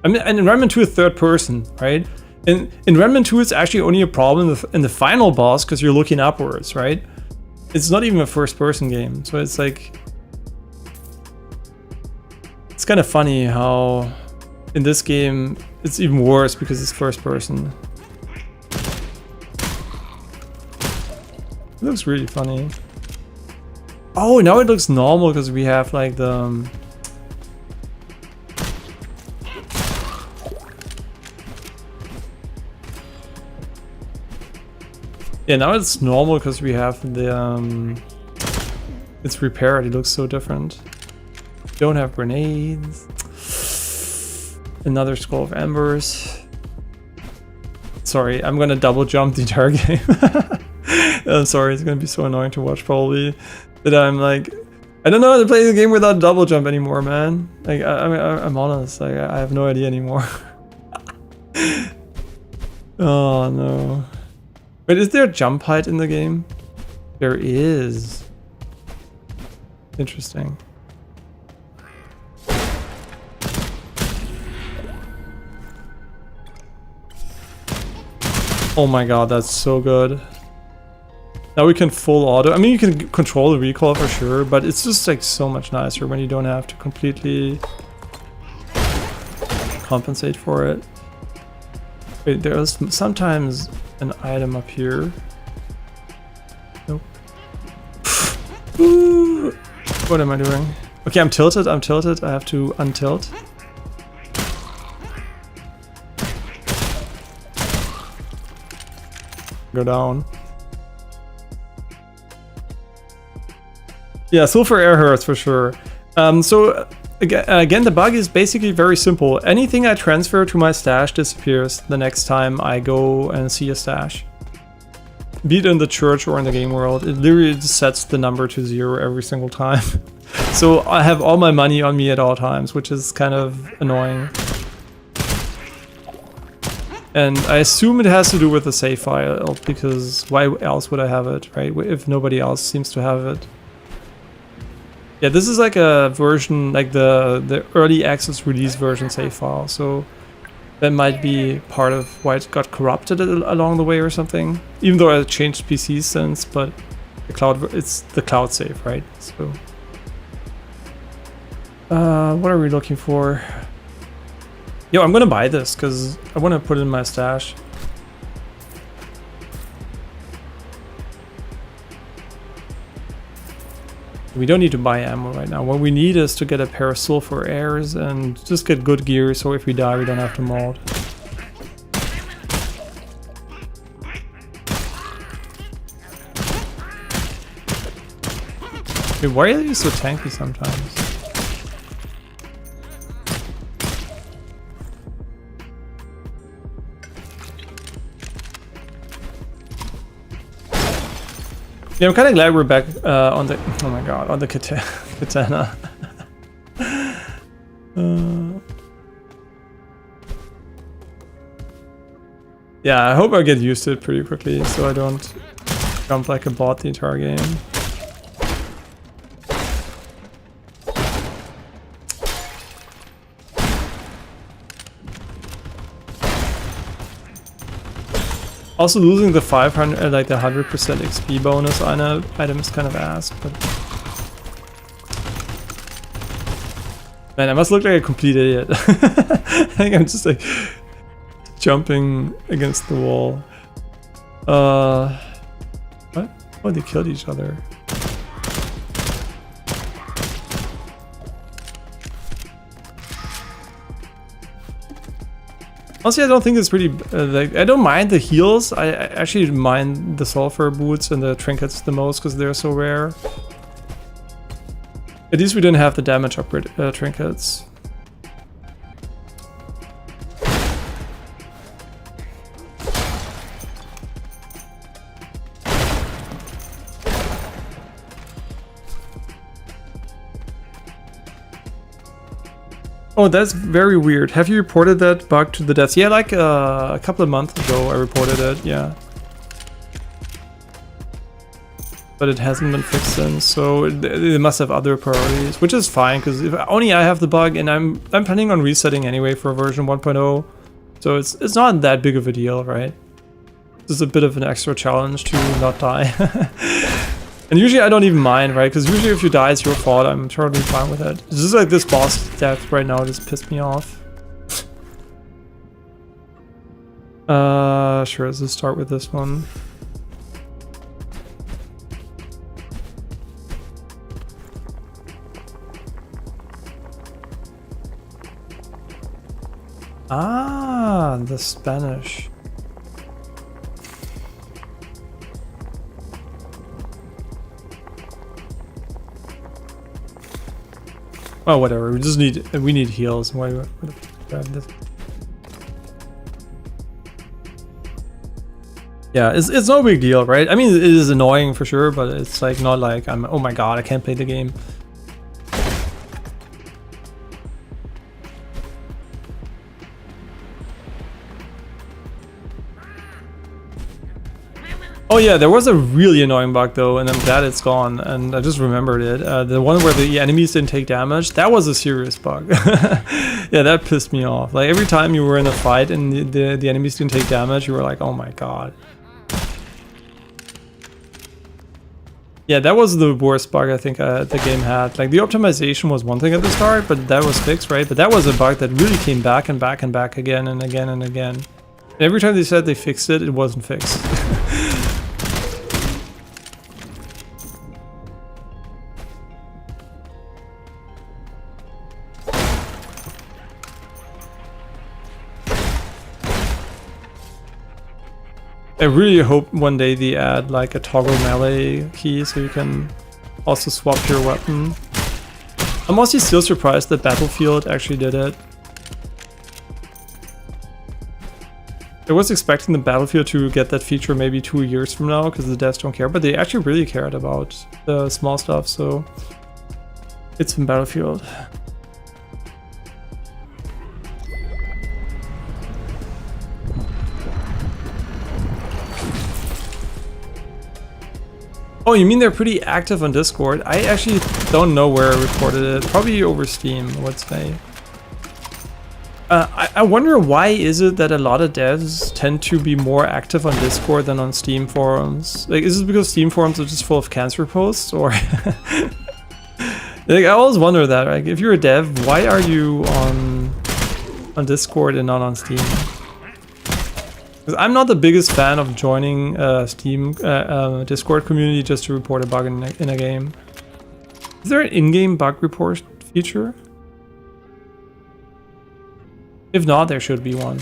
A: I mean, and in Remnant 2 is third person, right? In Remnant 2, it's actually only a problem in the final boss because you're looking upwards, right? It's not even a first person game. So it's like, it's kind of funny how in this game it's even worse because it's first person. It looks really funny. Oh, now it looks normal because we have like the... Yeah, now it's normal because we have the... It's repaired, it looks so different. Don't have grenades. Another Skull of Embers. Sorry, I'm gonna double jump the entire game. I'm sorry, it's gonna be so annoying to watch probably. That I'm like, I don't know how to play the game without double jump anymore, man. Like, I'm honest, like, I have no idea anymore. Oh no. Wait, is there a jump height in the game? There is. Interesting. Oh my god, that's so good. Now we can full auto. I mean, you can control the recoil for sure, but it's just like so much nicer when you don't have to completely compensate for it. Wait, there's sometimes an item up here. Nope. Ooh. What am I doing? Okay, I'm tilted, I'm tilted. I have to untilt. Go down. Yeah, sulfur air hurts for sure. So again, the bug is basically very simple. Anything I transfer to my stash disappears the next time I go and see a stash. Be it in the church or in the game world, it literally just sets the number to 0 every single time. So I have all my money on me at all times, which is kind of annoying. And I assume it has to do with the save file, because why else would I have it, right? If nobody else seems to have it. Yeah, this is like a version, like the early access release version save file, so that might be part of why it got corrupted along the way or something. Even though I changed PCs since, but the cloud, it's the cloud save, right? So, what are we looking for? Yo, I'm gonna buy this because I want to put it in my stash. We don't need to buy ammo right now. What we need is to get a pair of sulfur airs and just get good gear so if we die we don't have to mold. Wait, why are you so tanky sometimes? Yeah, I'm kind of glad we're back on the, oh my god, on the katana. Yeah, I hope I get used to it pretty quickly so I don't jump like a bot the entire game. Also losing the 500, like the 100% XP bonus on an item is kind of ass, but... Man, I must look like a complete idiot. I think I'm just like jumping against the wall. What? Oh, they killed each other. Honestly, I don't think it's pretty, like, I don't mind the heals. I actually mind the sulfur boots and the trinkets the most because they're so rare. At least we didn't have the damage upgrade trinkets. Oh, that's very weird. Have you reported that bug to the devs? Yeah, like a couple of months ago I reported it, yeah. But it hasn't been fixed since, so they must have other priorities, which is fine, because if only I have the bug, and I'm planning on resetting anyway for version 1.0, so it's not that big of a deal, right? This is a bit of an extra challenge to not die. And usually I don't even mind, right? Because usually if you die, it's your fault. I'm totally fine with it. It's just like this boss death right now just pissed me off. Sure, let's just start with this one. Ah, the Spanish. Oh, whatever. We need heals. Why would I grab this? Yeah, it's no big deal, right? I mean, it is annoying for sure, but it's like not like I'm, oh my god, I can't play the game. Oh yeah, there was a really annoying bug though, and I'm glad it's gone, and I just remembered it. The one where the enemies didn't take damage, that was a serious bug. Yeah, that pissed me off. Like every time you were in a fight and the enemies didn't take damage, you were like, oh my god. Yeah, that was the worst bug I think the game had. Like the optimization was one thing at the start, but that was fixed, right? But that was a bug that really came back and back and back again and again and again. And every time they said they fixed it, it wasn't fixed. I really hope one day they add like a toggle melee key so you can also swap your weapon. I'm also still surprised that Battlefield actually did it. I was expecting the Battlefield to get that feature maybe 2 years from now because the devs don't care, but they actually really cared about the small stuff, so it's in Battlefield. Oh, you mean they're pretty active on Discord? I actually don't know where I reported it. Probably over Steam, I would say. I wonder why is it that a lot of devs tend to be more active on Discord than on Steam forums? Like, is it because Steam forums are just full of cancer posts, or? Like, I always wonder that. Like, if you're a dev, why are you on Discord and not on Steam? Because I'm not the biggest fan of joining Steam Discord community just to report a bug in a game. Is there an in-game bug report feature? If not, there should be one.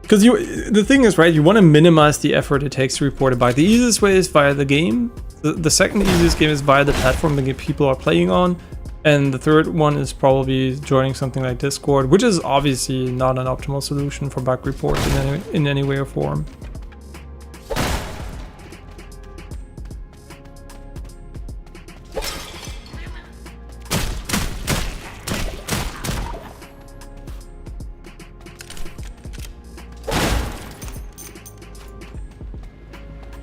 A: Because the thing is, right, you want to minimize the effort it takes to report a bug. The easiest way is via the game. The second easiest game is via the platform the people are playing on. And the third one is probably joining something like Discord, which is obviously not an optimal solution for bug reports in any way or form.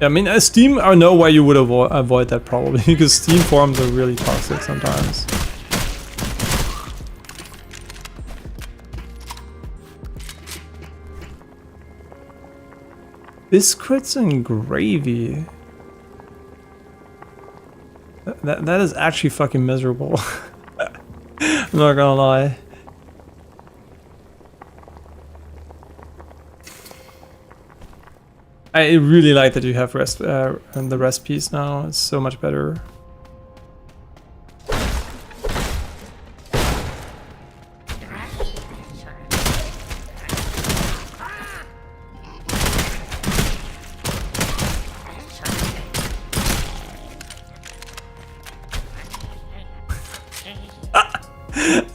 A: I mean, Steam, I know why you would avoid that probably, because Steam forums are really toxic sometimes. Biscuits and gravy. That is actually fucking miserable. I'm not gonna lie. I really like that you have and the recipes now. It's so much better.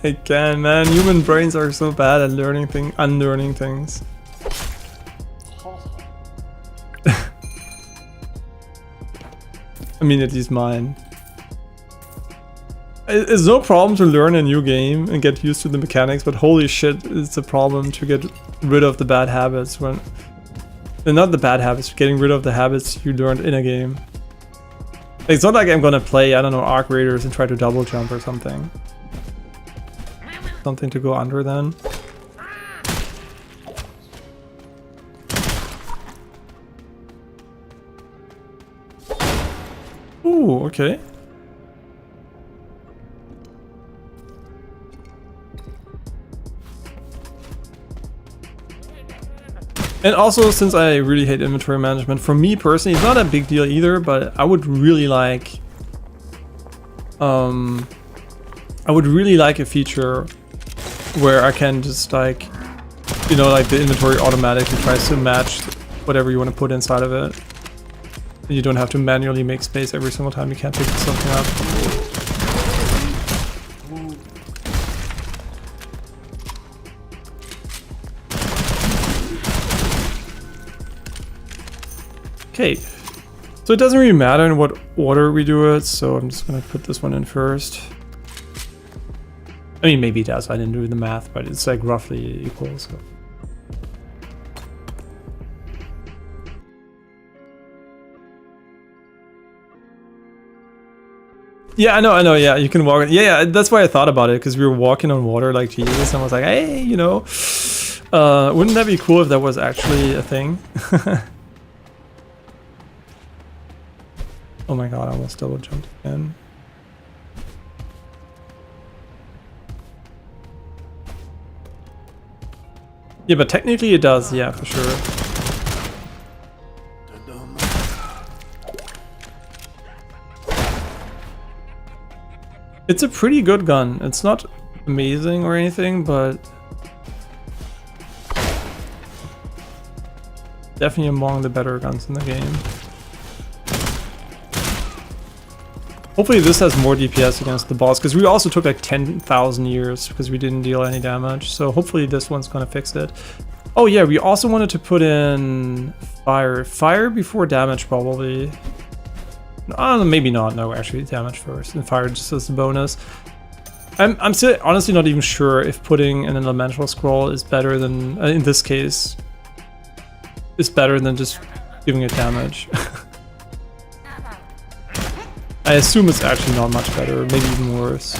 A: I can, man. Human brains are so bad at unlearning things. I mean, at least mine. It's no problem to learn a new game and get used to the mechanics, but holy shit, it's a problem to get rid of the bad habits when... not the bad habits, getting rid of the habits you learned in a game. It's not like I'm gonna play, I don't know, Arc Raiders and try to double jump or something. Something to go under then. Ooh, okay. And also, since I really hate inventory management, for me personally, it's not a big deal either, but I would really like... I would really like a feature where I can just like, you know, like the inventory automatically tries to match whatever you want to put inside of it. You don't have to manually make space every single time you can't pick something up. Okay, so it doesn't really matter in what order we do it, so I'm just gonna put this one in first. I mean, maybe it does, I didn't do the math, but it's like roughly equal, so. Yeah, I know, yeah, you can walk. Yeah, that's why I thought about it, because we were walking on water like Jesus, and I was like, hey, you know, wouldn't that be cool if that was actually a thing? Oh my god, I almost double jumped again. Yeah, but technically it does, yeah, for sure. It's a pretty good gun. It's not amazing or anything, but definitely among the better guns in the game. Hopefully this has more DPS against the boss, because we also took like 10,000 years because we didn't deal any damage. So hopefully this one's gonna fix it. Oh yeah, we also wanted to put in fire. Fire before damage probably. Maybe not. No, actually damage first and fire just as a bonus. I'm still honestly not even sure if putting an elemental scroll is better than, in this case, is better than just giving it damage. I assume it's actually not much better, maybe even worse.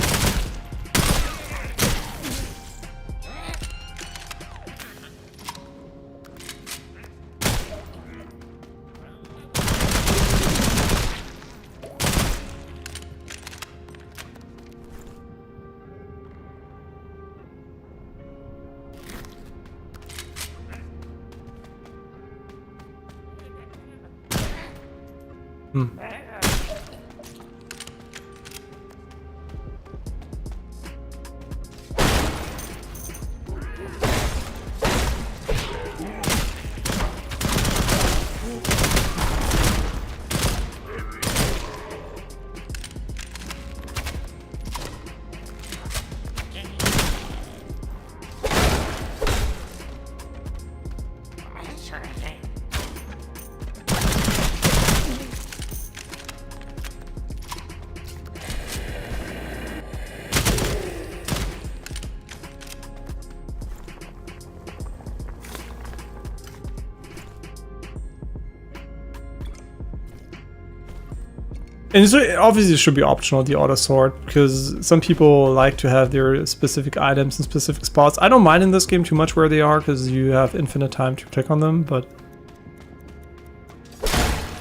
A: And so obviously it should be optional, the auto sort, because some people like to have their specific items in specific spots. I don't mind in this game too much where they are, because you have infinite time to click on them, but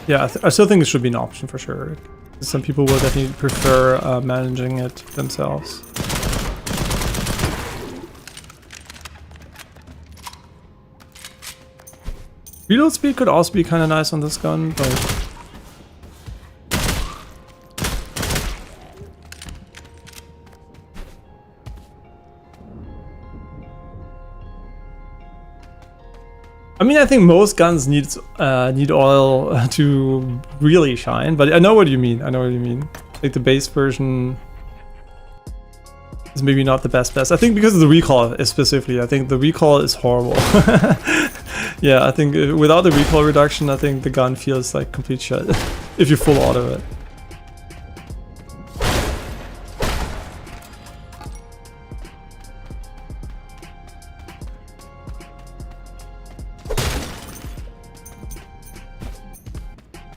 A: yeah, I still think it should be an option for sure. Some people will definitely prefer managing it themselves. Reload speed could also be kind of nice on this gun, but I mean, I think most guns need oil to really shine, but I know what you mean. I know what you mean. Like the base version is maybe not the best. I think because of the recoil specifically, I think the recoil is horrible. Yeah, I think without the recoil reduction, I think the gun feels like complete shit if you full auto it.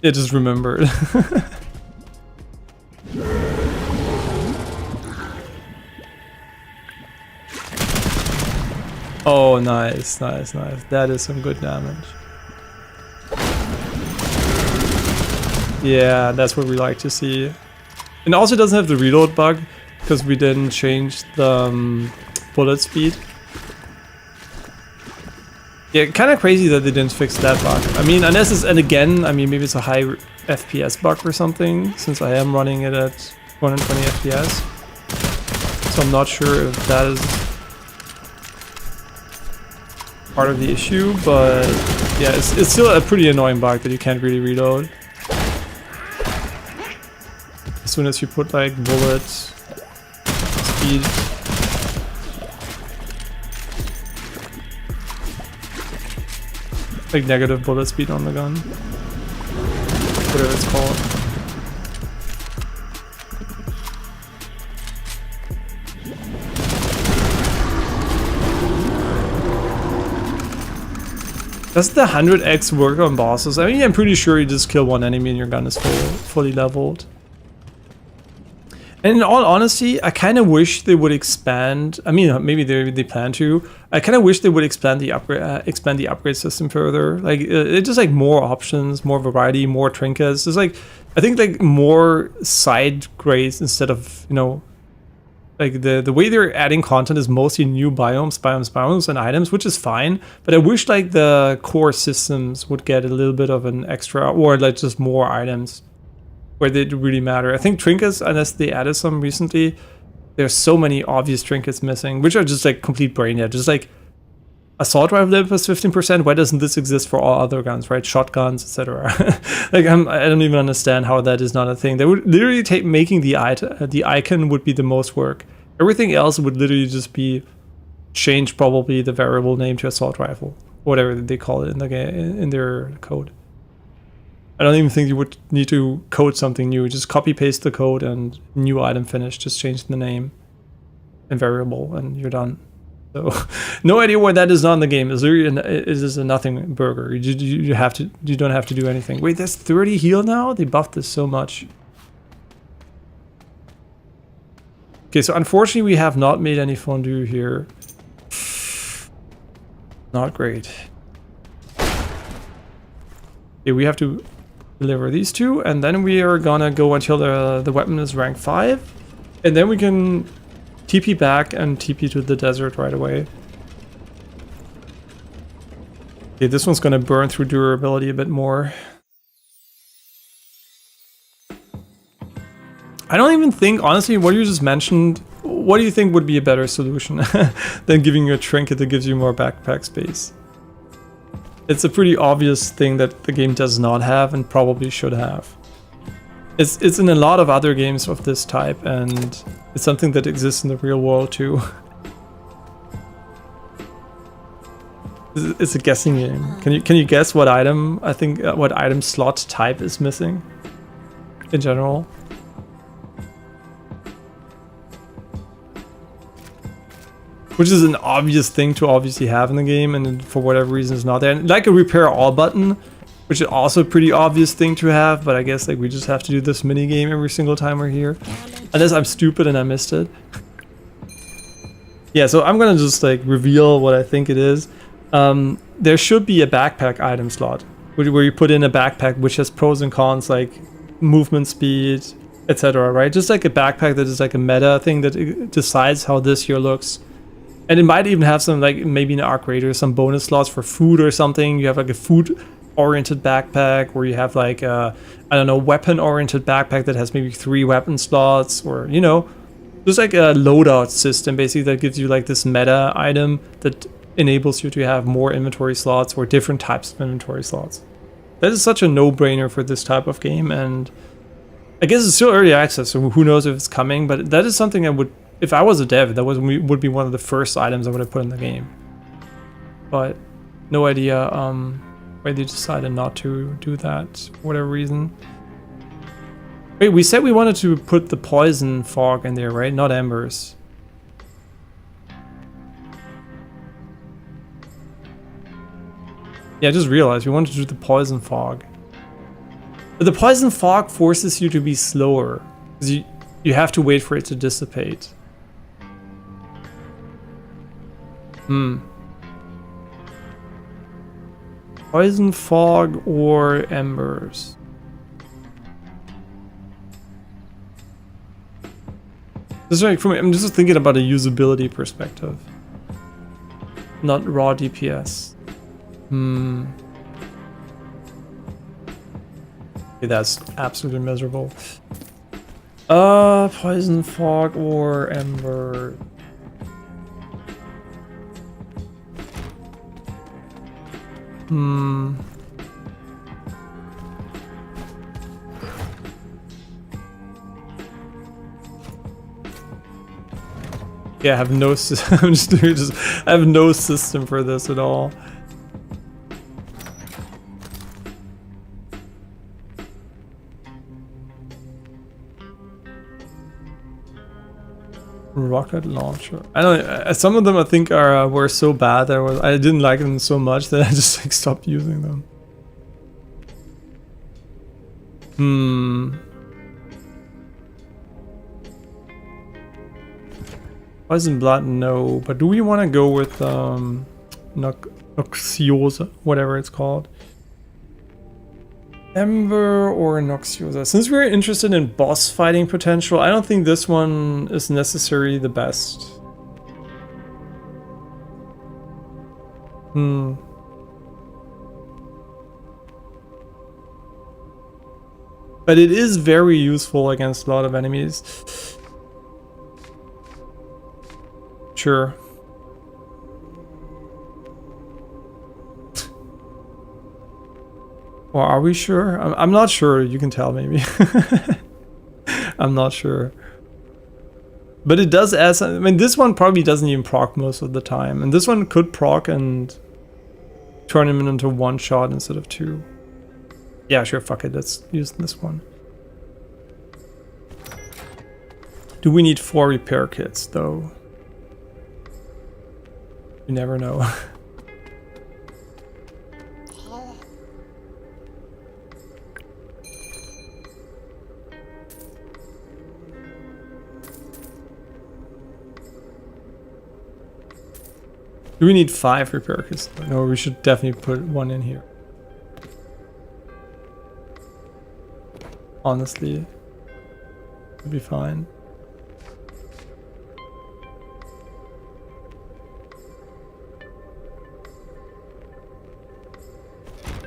A: Yeah, just remember it. Oh, nice, nice, nice. That is some good damage. Yeah, that's what we like to see. And also doesn't have the reload bug because we didn't change the bullet speed. Yeah, kind of crazy that they didn't fix that bug. I mean, unless it's, and again, I mean, maybe it's a high FPS bug or something, since I am running it at 120 FPS. So I'm not sure if that is part of the issue, but yeah, it's still a pretty annoying bug that you can't really reload. As soon as you put like bullet speed. Like negative bullet speed on the gun. Whatever it's called. Does the 100x work on bosses? I mean, I'm pretty sure you just kill one enemy and your gun is fully leveled. And in all honesty, I kind of wish they would expand. I mean, maybe they plan to. I kind of wish they would expand the upgrade system further. Like, it's just like more options, more variety, more trinkets. It's like, I think like more side grades instead of, you know, like the way they're adding content is mostly new biomes, and items, which is fine. But I wish like the core systems would get a little bit of an extra, or like just more items where they really matter. I think trinkets, unless they added some recently, there's so many obvious trinkets missing, which are just like complete brain dead. Just like assault rifle level plus 15%. Why doesn't this exist for all other guns, right? Shotguns, etc. Like I don't even understand how that is not a thing. They would literally take making the icon would be the most work. Everything else would literally just be change probably the variable name to assault rifle, whatever they call it in the game, in their code. I don't even think you would need to code something new. Just copy paste the code and new item finish. Just change the name and variable, and you're done. So no idea why that is not in the game. Is this a nothing burger? You don't have to do anything. Wait, there's 30 heal now? They buffed this so much. Okay, so unfortunately we have not made any fondue here. Not great. Okay, we have to deliver these two, and then we are gonna go until the weapon is rank 5, and then we can TP back and TP to the desert right away. Okay, this one's gonna burn through durability a bit more. I don't even think, honestly, what you just mentioned, what do you think would be a better solution than giving you a trinket that gives you more backpack space? It's a pretty obvious thing that the game does not have and probably should have. It's in a lot of other games of this type, and it's something that exists in the real world too. It's a guessing game. Can you guess what item, I think, what item slot type is missing in general? Which is an obvious thing to obviously have in the game, and for whatever reason it's not there. And like a repair all button, which is also a pretty obvious thing to have, but I guess like we just have to do this mini game every single time we're here. Unless I'm stupid and I missed it. Yeah, so I'm gonna just like reveal what I think it is. There should be a backpack item slot, where you put in a backpack which has pros and cons like movement speed, etc. Right? Just like a backpack that is like a meta thing that decides how this here looks. And it might even have some, like, maybe an arc rate or some bonus slots for food or something. You have like a food-oriented backpack, or you have like a, I don't know, weapon-oriented backpack that has maybe 3 weapon slots, or, you know, just like a loadout system basically that gives you like this meta item that enables you to have more inventory slots or different types of inventory slots. That is such a no-brainer for this type of game, and I guess it's still early access, so who knows if it's coming, but that is something I would, if I was a dev, that would be one of the first items I would have put in the game. But no idea why they decided not to do that for whatever reason. Wait, we said we wanted to put the poison fog in there, right? Not embers. Yeah, I just realized we wanted to do the poison fog. But the poison fog forces you to be slower, because you have to wait for it to dissipate. Poison fog or embers? This is like, from, I'm just thinking about a usability perspective, not raw DPS. Okay, that's absolutely miserable. Poison fog or ember. Yeah, I have no I'm I have no system for this at all. Rocket launcher. I don't. Some of them I think were so bad that I didn't like them so much that I just like stopped using them. Poison blood, no. But do we want to go with Noxiosa, whatever it's called? Ember or Noxiosa? Since we're interested in boss fighting potential, I don't think this one is necessarily the best. But it is very useful against a lot of enemies. Sure. Or are we sure? I'm not sure. You can tell maybe. I'm not sure. But it does add some, I mean, this one probably doesn't even proc most of the time. And this one could proc and turn him into 1 shot instead of 2. Yeah, sure, fuck it. Let's use this one. Do we need 4 repair kits though? You never know. Do we need 5 repair kits? No, we should definitely put 1 in here. Honestly, it'd be fine.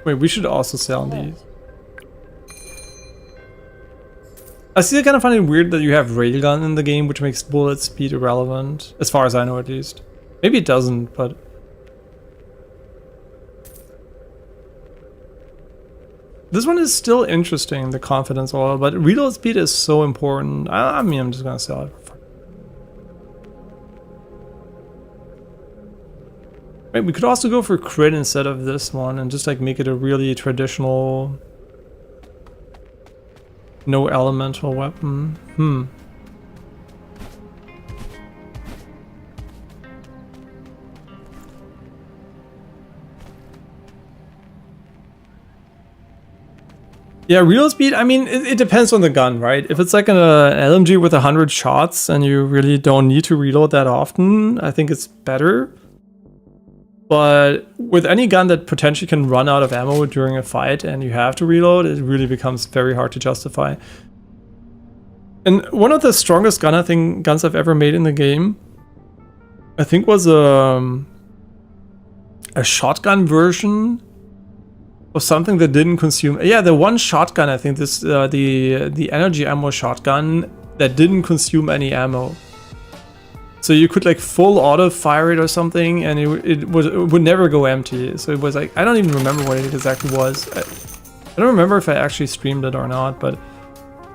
A: Wait, we should also sell these. I still kind of find it weird that you have railgun in the game, which makes bullet speed irrelevant, as far as I know at least. Maybe it doesn't, but... This one is still interesting, the confidence oil, but reload speed is so important. I mean, I'm just gonna sell it. Right, we could also go for crit instead of this one and just like make it a really traditional no elemental weapon. Yeah, reload speed, I mean, it depends on the gun, right? If it's like an LMG with 100 shots and you really don't need to reload that often, I think it's better. But with any gun that potentially can run out of ammo during a fight and you have to reload, it really becomes very hard to justify. And one of the strongest guns I've ever made in the game, I think was a shotgun version of something that didn't consume. Yeah, the one shotgun, I think this the energy ammo shotgun that didn't consume any ammo. So you could like full auto fire it or something, and it would never go empty. So it was like, I don't even remember what it exactly was. I don't remember if I actually streamed it or not, but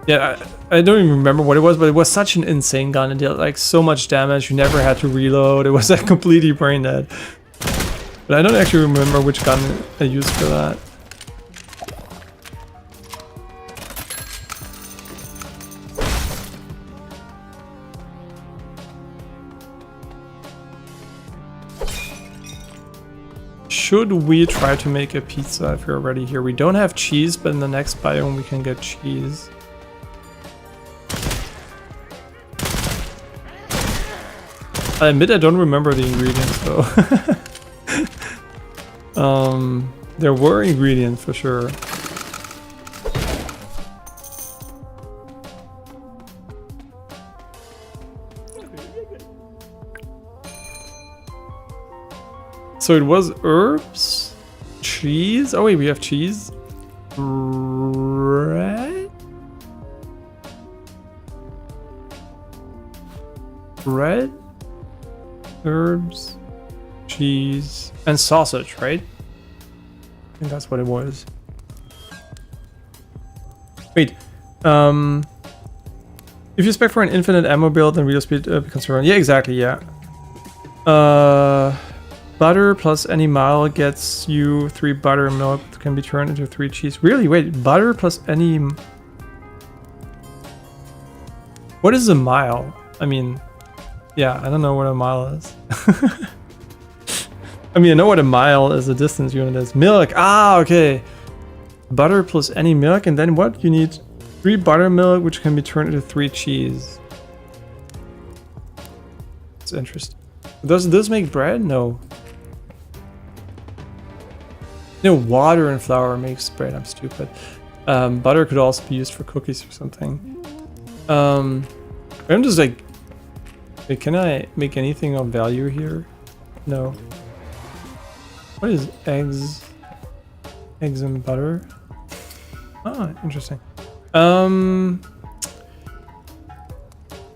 A: yeah, I don't even remember what it was, but it was such an insane gun. It did like so much damage. You never had to reload. It was like completely brain dead. But I don't actually remember which gun I used for that. Should we try to make a pizza if we're already here? We don't have cheese, but in the next biome we can get cheese. I admit I don't remember the ingredients though. There were ingredients for sure. So it was herbs, cheese. Oh wait, we have cheese. Bread, herbs, cheese, and sausage, right? I think that's what it was. Wait, if you spec for an infinite ammo build, then reload speed becomes run. Yeah, exactly. Yeah. Butter plus any mile gets you 3 buttermilk that can be turned into 3 cheese. Really? Wait, butter plus any... What is a mile? I mean, yeah, I don't know what a mile is. I mean, I know what a mile is, a distance unit is. Milk! Ah, okay. Butter plus any milk, and then what? You need 3 buttermilk, which can be turned into 3 cheese. It's interesting. Does this make bread? No. You know, water and flour makes bread. I'm stupid. Butter could also be used for cookies or something. I'm just like... Wait, can I make anything of value here? No. What is eggs? Eggs and butter? Ah, interesting.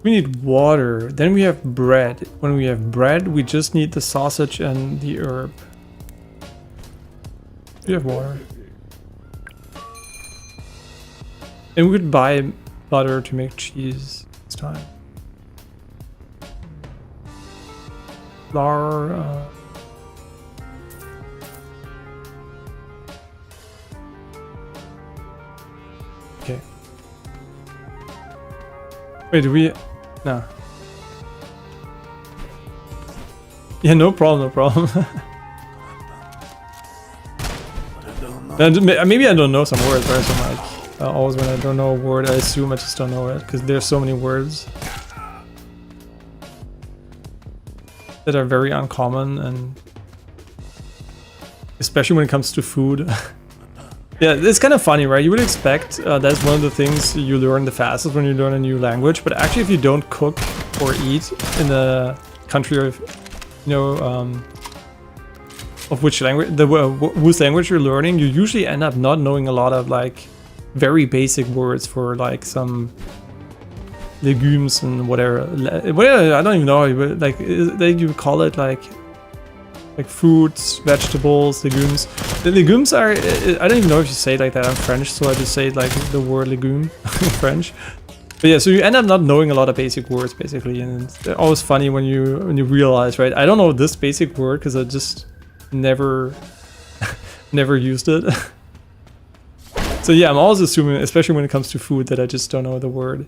A: We need water. Then we have bread. When we have bread, we just need the sausage and the herb. We have water. And we could buy butter to make cheese this time. Flour. Okay. Wait, do we... No. Yeah, no problem, no problem. Maybe I don't know some words, right? So I'm like, always when I don't know a word, I assume I just don't know it, because there's so many words that are very uncommon, and especially when it comes to food. Yeah, it's kind of funny, right? You would expect that's one of the things you learn the fastest when you learn a new language, but actually if you don't cook or eat in a country of, you know, of which language, whose language you're learning, you usually end up not knowing a lot of like very basic words for like some legumes and whatever. I don't even know, like you call it like fruits, vegetables, legumes. The legumes are, I don't even know if you say it like that. I'm French, so I just say like the word legume in French. But yeah, so you end up not knowing a lot of basic words basically, and it's always funny when you realize, right? I don't know this basic word because I just never used it. So yeah, I'm always assuming, especially when it comes to food, that I just don't know the word.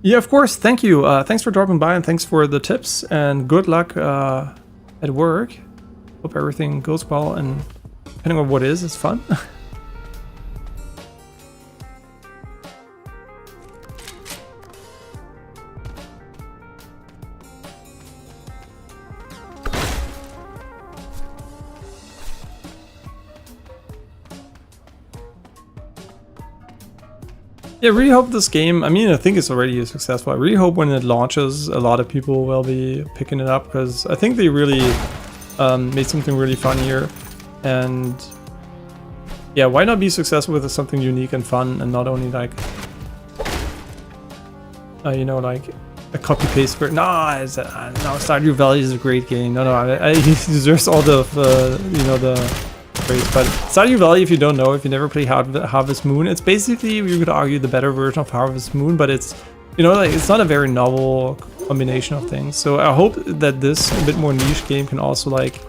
A: Yeah, of course. Thank you. Thanks for dropping by and thanks for the tips and good luck at work. Hope everything goes well and depending on what it is, it's fun. Yeah, I really hope this game, I mean, I think it's already successful. I really hope when it launches, a lot of people will be picking it up, because I think they really made something really fun here. And yeah, why not be successful with something unique and fun, and not only like, you know, like a copy-paste for, no, Stardew Valley is a great game. No, he deserves all the, you know, the praise. But Stardew Valley, if you don't know, if you never play Harvest Moon, it's basically, you could argue, the better version of Harvest Moon, but it's, you know, like, it's not a very novel combination of things. So I hope that this a bit more niche game can also, like,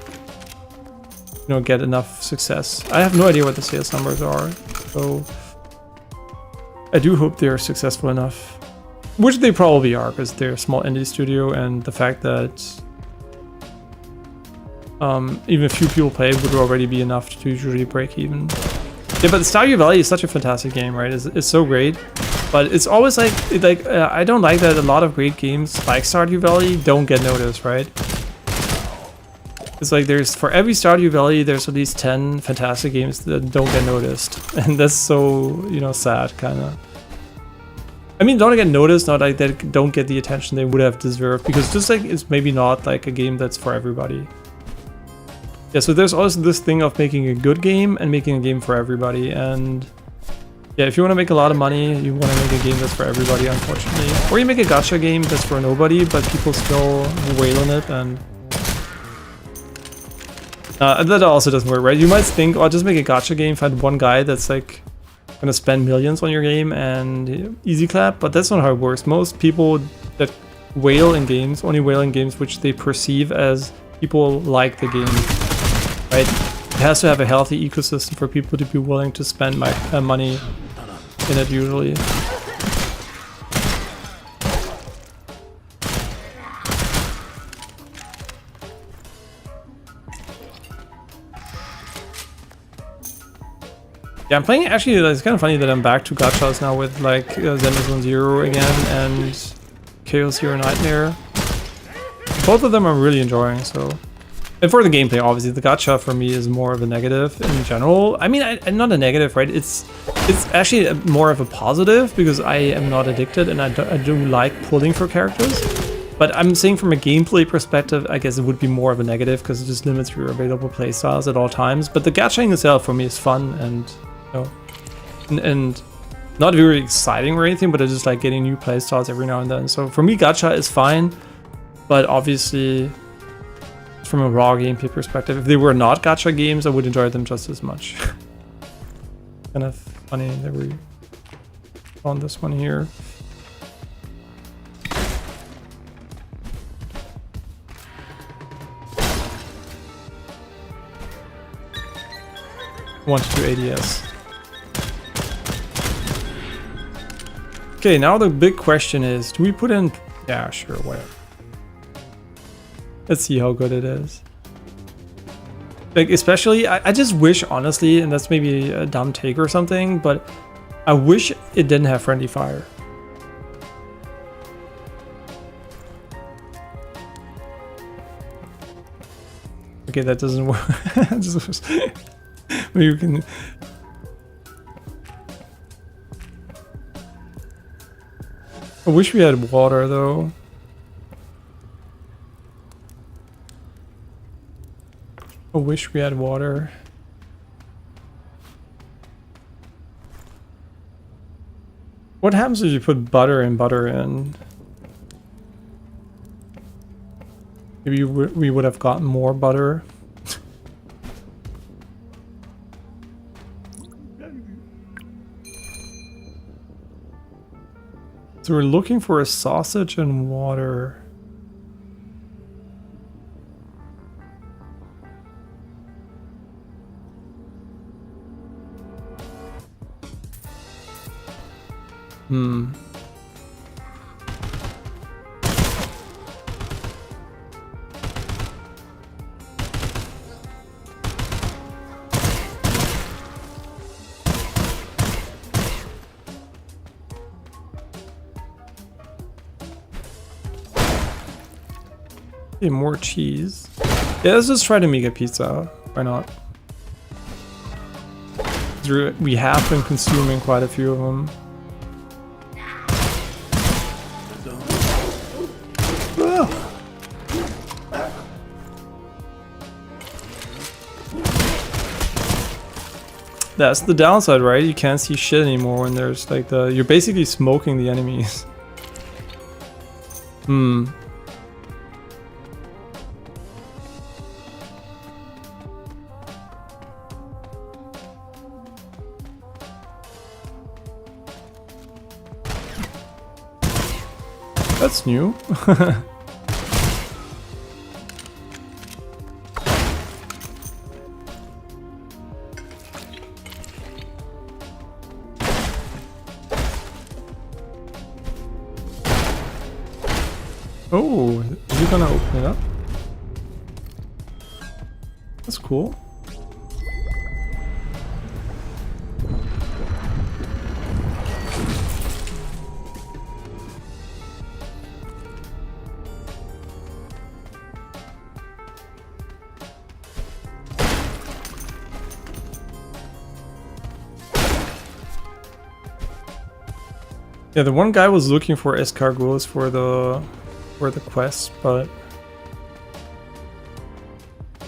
A: you know, get enough success. I have no idea what the sales numbers are, so I do hope they're successful enough, which they probably are, because they're a small indie studio, and the fact that even a few people play would already be enough to usually break even. Yeah, but Stardew Valley is such a fantastic game, right? It's so great, but it's always like I don't like that a lot of great games like Stardew Valley don't get noticed, right? It's like there's, for every Stardew Valley, there's at least 10 fantastic games that don't get noticed, and that's so, you know, sad, kind of. I mean, don't get noticed, not like that don't get the attention they would have deserved, because just like it's maybe not like a game that's for everybody. Yeah, so there's also this thing of making a good game and making a game for everybody, and yeah, if you want to make a lot of money, you want to make a game that's for everybody, unfortunately. Or you make a gacha game that's for nobody, but people still wail on it, and that also doesn't work, right? You might think, oh, just make a gacha game, find one guy that's like gonna spend millions on your game and easy clap, but that's not how it works. Most people that wail in games only wail in games which they perceive as people like the game, right? It has to have a healthy ecosystem for people to be willing to spend money in it, usually. Yeah, I'm playing, actually, it's kind of funny that I'm back to gachas now with like Zenless Zero again and Chaos Hero Nightmare. Both of them I'm really enjoying, so. And for the gameplay, obviously, the gacha for me is more of a negative in general. I mean, not a negative, right? It's actually more of a positive, because I am not addicted and I do like pulling for characters. But I'm saying from a gameplay perspective, I guess it would be more of a negative, because it just limits your available playstyles at all times. But the gachaing itself for me is fun and, you know, and not very exciting or anything, but I just like getting new playstyles every now and then. So for me, gacha is fine, but obviously, from a raw gameplay perspective, if they were not gacha games, I would enjoy them just as much. Kind of funny that we on this one here. Want to do ADS. Okay, now the big question is, do we put in... Yeah, sure, whatever. Let's see how good it is. Like, especially, I just wish, honestly, and that's maybe a dumb take or something, but I wish it didn't have friendly fire. Okay, that doesn't work. Maybe you can... I wish we had water, though. I wish we had water. What happens if you put butter in? Maybe we would have gotten more butter. So we're looking for a sausage and water. Okay, more cheese. Yeah, let's just try the mega pizza. Why not? We have been consuming quite a few of them. That's the downside, right? You can't see shit anymore when there's like you're basically smoking the enemies. Hmm. That's new. Oh, is he gonna open it up? That's cool. Yeah, the one guy was looking for escargots for the quest, but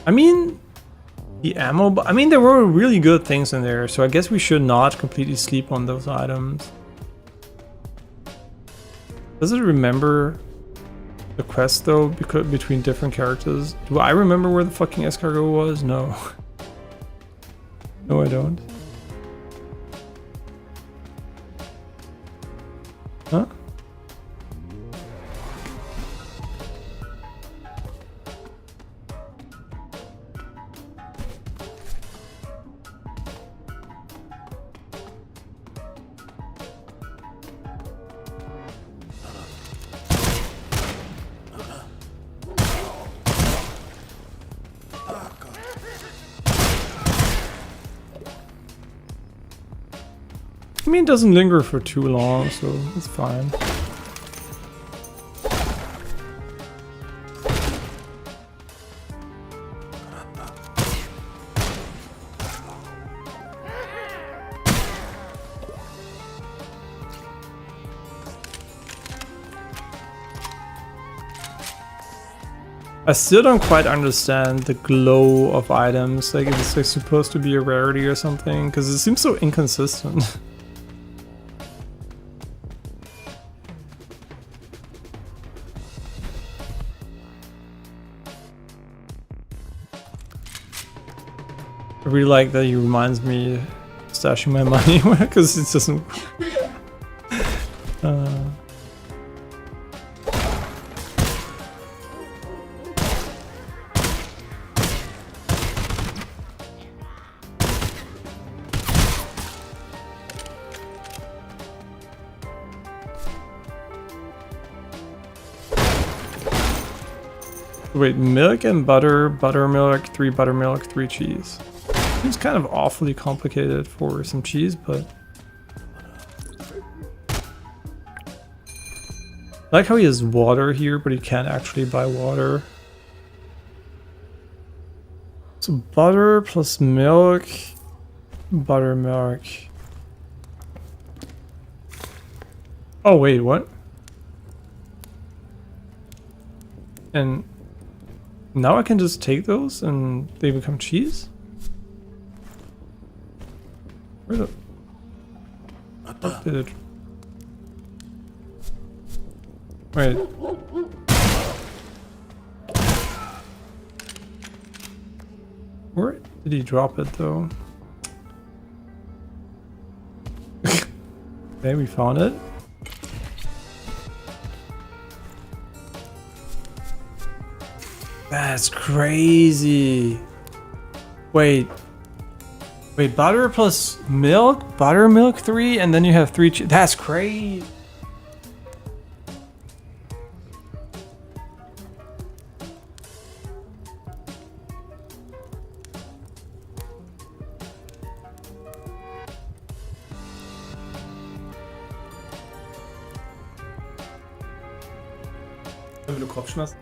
A: I mean the ammo. But I mean there were really good things in there, so I guess we should not completely sleep on those items. Does it remember the quest though? Because between different characters, do I remember where the fucking escargot was? No. No, I don't. Huh? I mean, it doesn't linger for too long, so it's fine. I still don't quite understand the glow of items, like if it's like supposed to be a rarity or something, because it seems so inconsistent. I really like that he reminds me stashing my money because it doesn't. Wait, milk and butter, buttermilk, 3 buttermilk, 3 cheese. Seems kind of awfully complicated for some cheese, but I like how he has water here, but he can't actually buy water. So butter plus milk, buttermilk. Oh wait, what? And now I can just take those and they become cheese? Where the fuck did it? Wait. Where did he drop it though? Okay, we found it. That's crazy. Wait, butter plus milk? Buttermilk 3 and then you have 3 cheese. That's crazy. Wenn du Kopfschmerzen.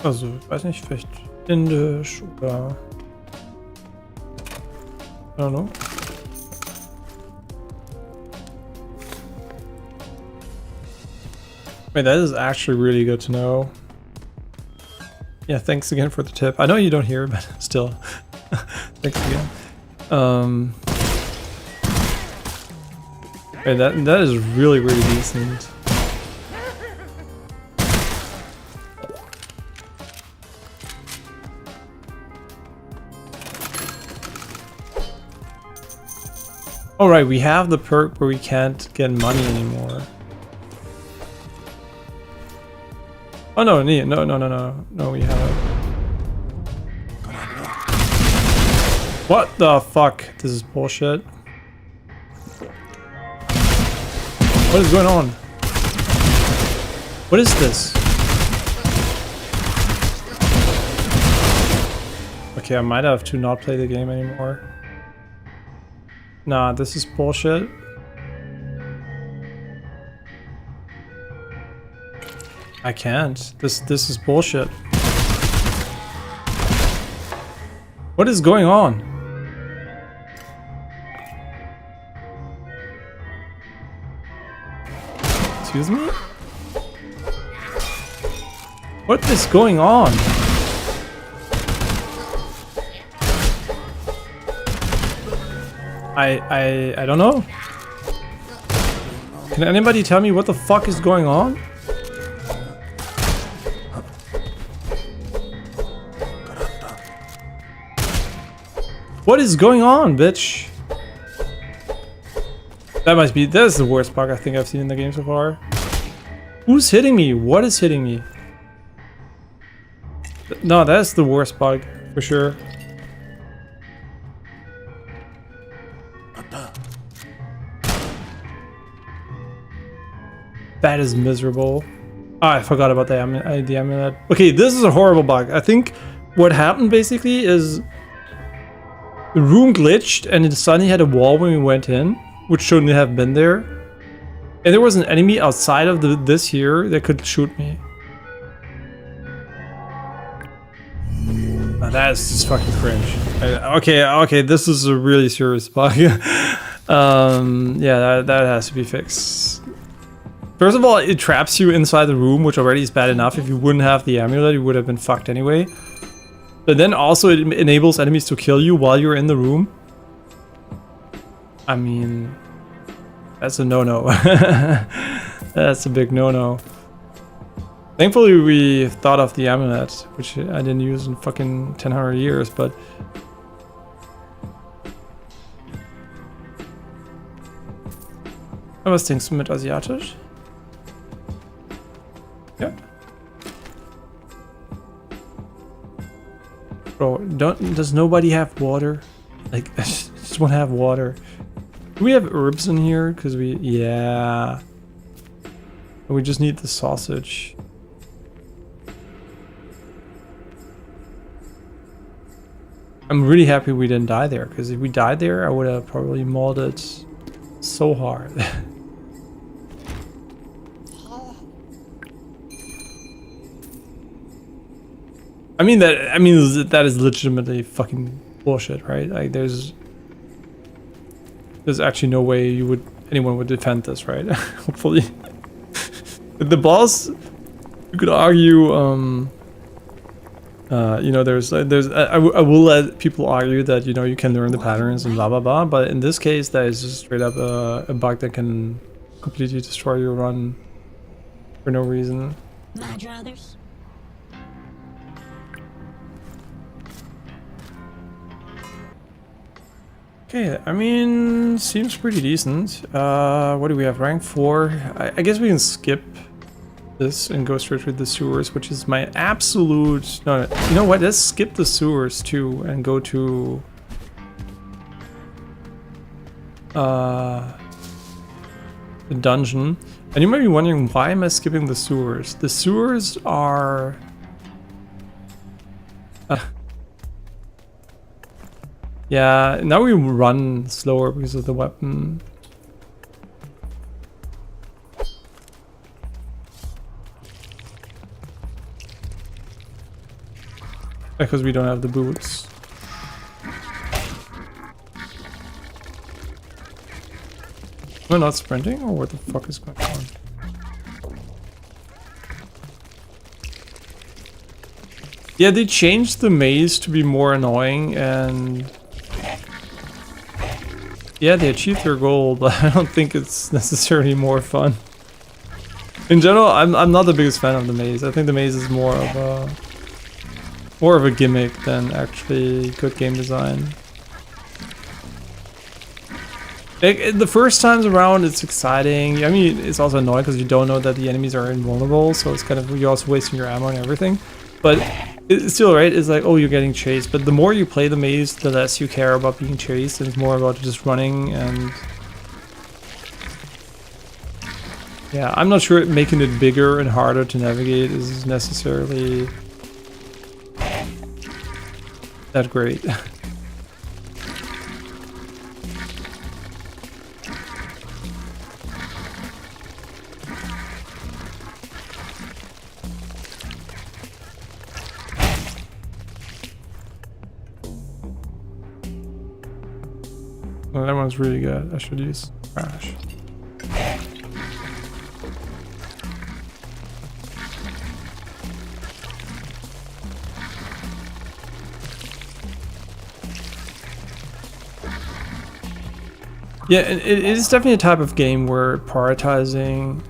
A: Also, ich weiß nicht, vielleicht indisch oder... I don't know. Wait, that is actually really good to know. Yeah, thanks again for the tip. I know you don't hear, but still. Thanks again. Wait, that is really, really decent. All right, we have the perk where we can't get money anymore. Oh no, no, we haven't. What the fuck? This is bullshit. What is going on? What is this? Okay, I might have to not play the game anymore. Nah, this is bullshit. I can't. This is bullshit. What is going on? Excuse me? What is going on? I don't know. Can anybody tell me what the fuck is going on? What is going on, bitch? That's the worst bug I think I've seen in the game so far. Who's hitting me? What is hitting me? No, that's the worst bug, for sure. That is miserable. Oh, I forgot about the amulet. Okay, this is a horrible bug. I think what happened basically is the room glitched and it suddenly had a wall when we went in, which shouldn't have been there. And there was an enemy outside of this here that could shoot me. Now that is just fucking cringe. Okay, this is a really serious bug. Yeah, that has to be fixed. First of all, it traps you inside the room, which already is bad enough. If you wouldn't have the amulet, you would have been fucked anyway. But then also it enables enemies to kill you while you're in the room. I mean, that's a no-no. That's a big no-no. Thankfully, we thought of the amulet, which I didn't use in fucking 1000 years, but... Was denkst du mit Asiatisch? Ja. Bro, does nobody have water? Like, I just want to have water. Do we have herbs in here? Because yeah. We just need the sausage. I'm really happy we didn't die there, because if we died there, I would have probably mauled it so hard. I mean that is legitimately fucking bullshit, right? Like there's actually no way anyone would defend this, right? Hopefully. With the boss, you could argue, you know, I will let people argue that, you know, you can learn the patterns and blah blah blah, but in this case, that is just straight up a bug that can completely destroy your run for no reason.
B: My druthers.
A: Okay, I mean, seems pretty decent. What do we have? Rank 4. I guess we can skip this and go straight to the sewers, which is my absolute... No, you know what? Let's skip the sewers too and go to... the dungeon. And you might be wondering, why am I skipping the sewers? The sewers are... Yeah, now we run slower because of the weapon. Because we don't have the boots. We're not sprinting, or what the fuck is going on? Yeah, they changed the maze to be more annoying, and yeah, they achieved their goal, but I don't think it's necessarily more fun. In general, I'm not the biggest fan of the maze. I think the maze is more of a gimmick than actually good game design. The first times around, it's exciting. I mean, it's also annoying because you don't know that the enemies are invulnerable, so it's kind of, you're also wasting your ammo and everything. But it's still, right, it's like, oh, you're getting chased. But the more you play the maze, the less you care about being chased, and it's more about just running. And yeah, I'm not sure making it bigger and harder to navigate is necessarily that great. Well, that one's really good. I should use crash. Yeah, it is definitely a type of game where prioritizing...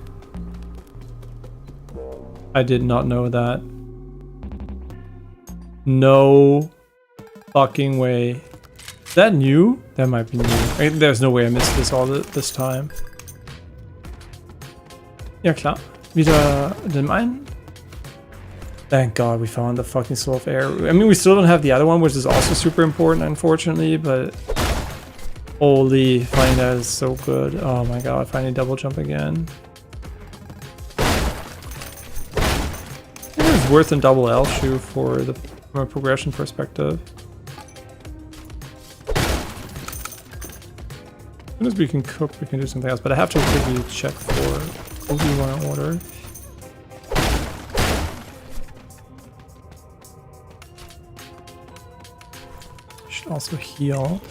A: I did not know that. No fucking way. Is that new? That might be new. There's no way I missed this all this time. Ja klar. Wieder den einen. Thank God we found the fucking SULFUR. I mean, we still don't have the other one, which is also super important, unfortunately, but... Holy, finding that is so good. Oh my god, finding double jump again. I think it's worse than double L shoe from a progression perspective. As soon as we can cook, we can do something else, but I have to quickly check for what we want to order. Should also heal.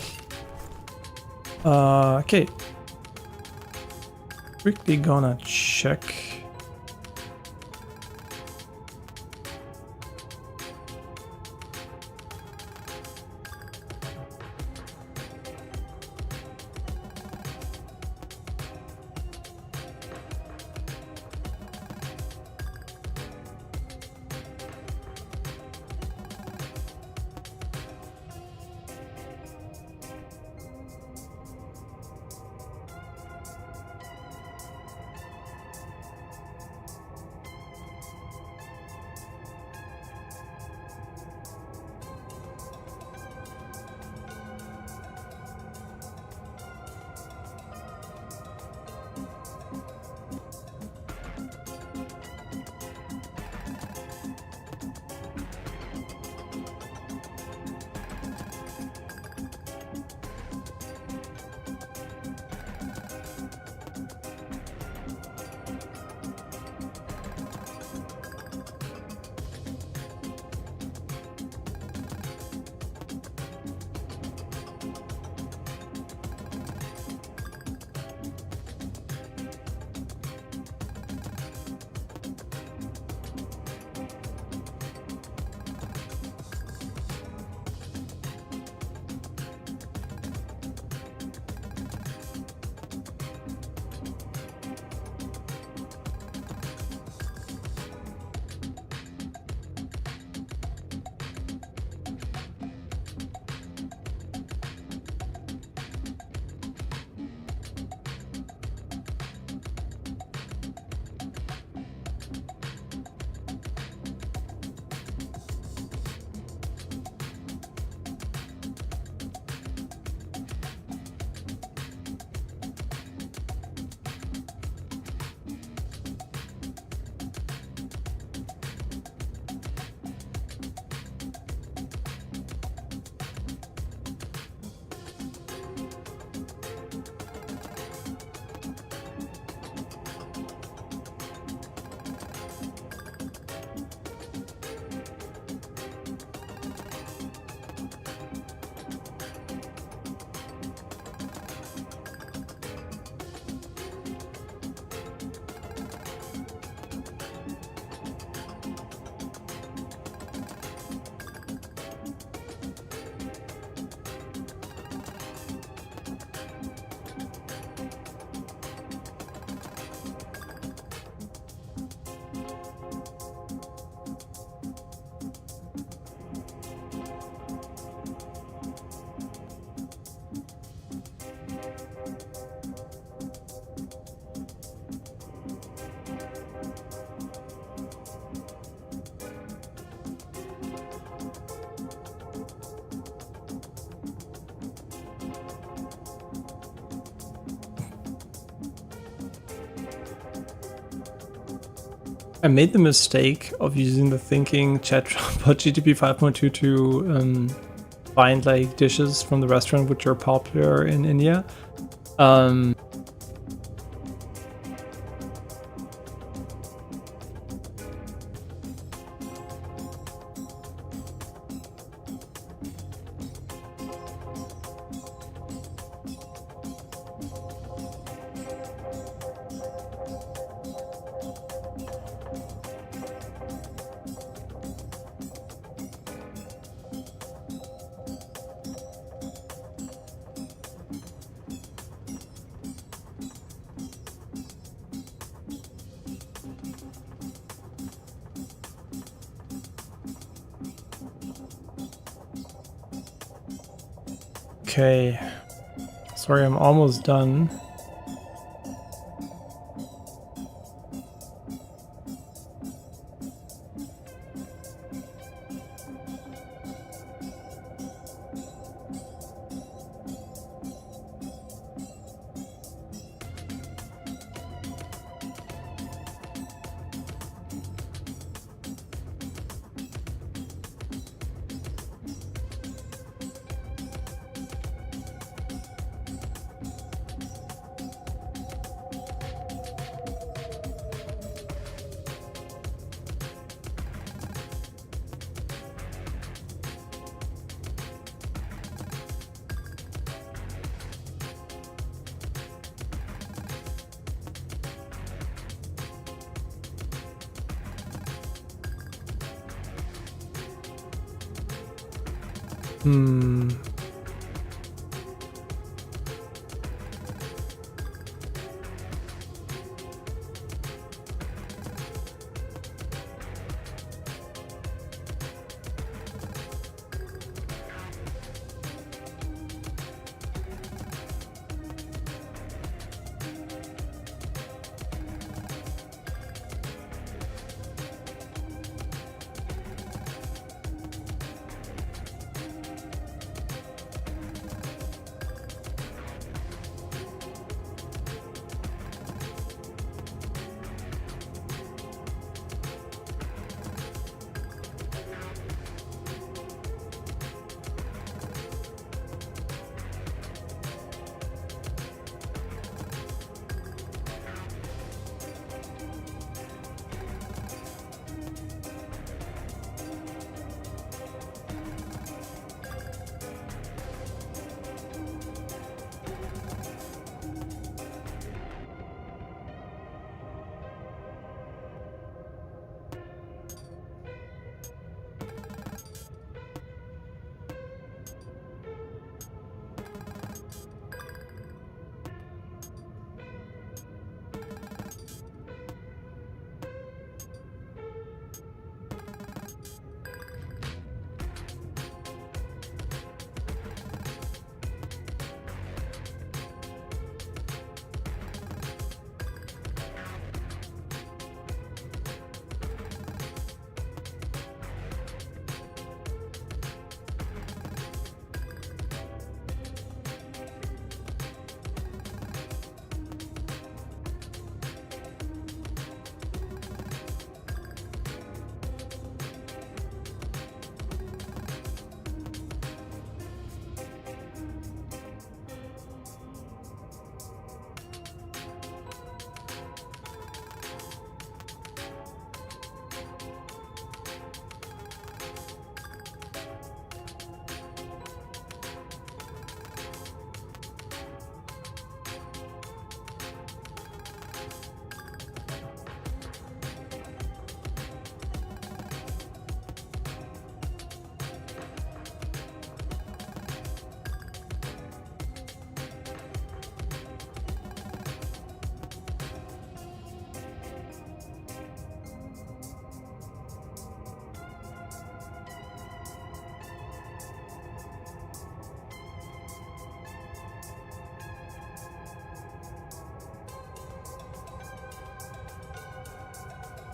A: Okay. Quickly gonna check. I made the mistake of using the thinking chat bot GTP 5.2 to find like dishes from the restaurant which are popular in India. Okay, sorry, I'm almost done.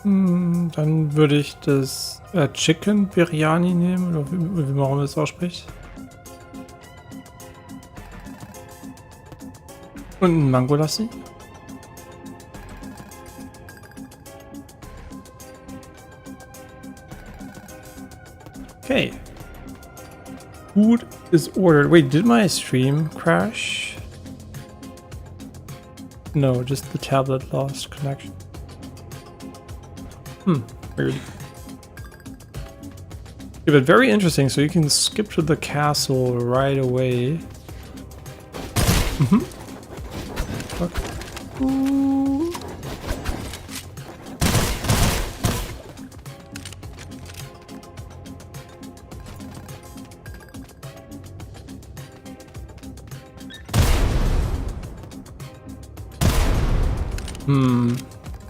A: Dann würde ich das Chicken Biryani nehmen, oder wie man das ausspricht. Und ein Mango Lassi. is ordered. Wait, did my stream crash? No, just the tablet lost connection. Weird. Yeah, but very interesting. So you can skip to the castle right away. Fuck. Ooh.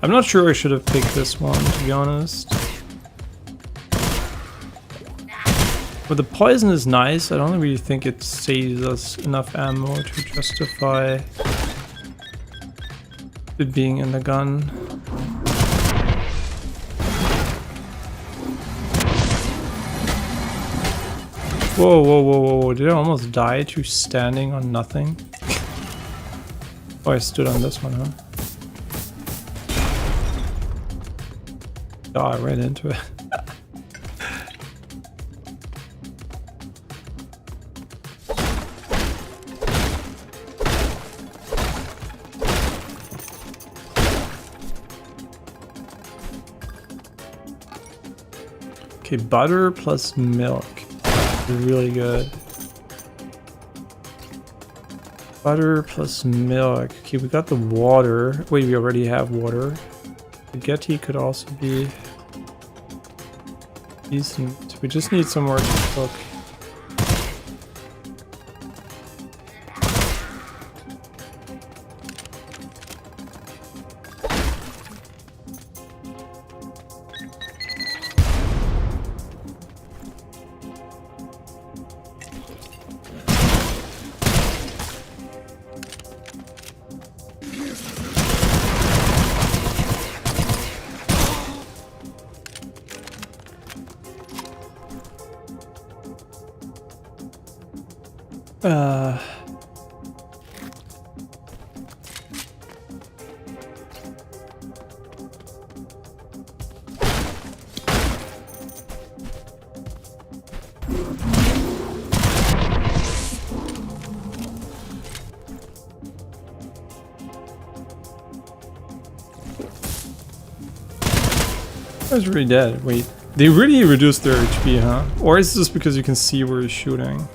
A: I'm not sure I should have picked this one, to be honest. But the poison is nice. I don't really think it saves us enough ammo to justify it being in the gun. Whoa, whoa, whoa, whoa, whoa. Did I almost die to standing on nothing? Oh, I stood on this one, huh? Oh, I ran into it. Okay, butter plus milk. Really good. Butter plus milk. Okay, we got the water. Wait, we already have water. Spaghetti could also be decent. We just need somewhere to cook. I was really dead. Wait, they really reduced their HP, huh? Or is this because you can see where he's shooting?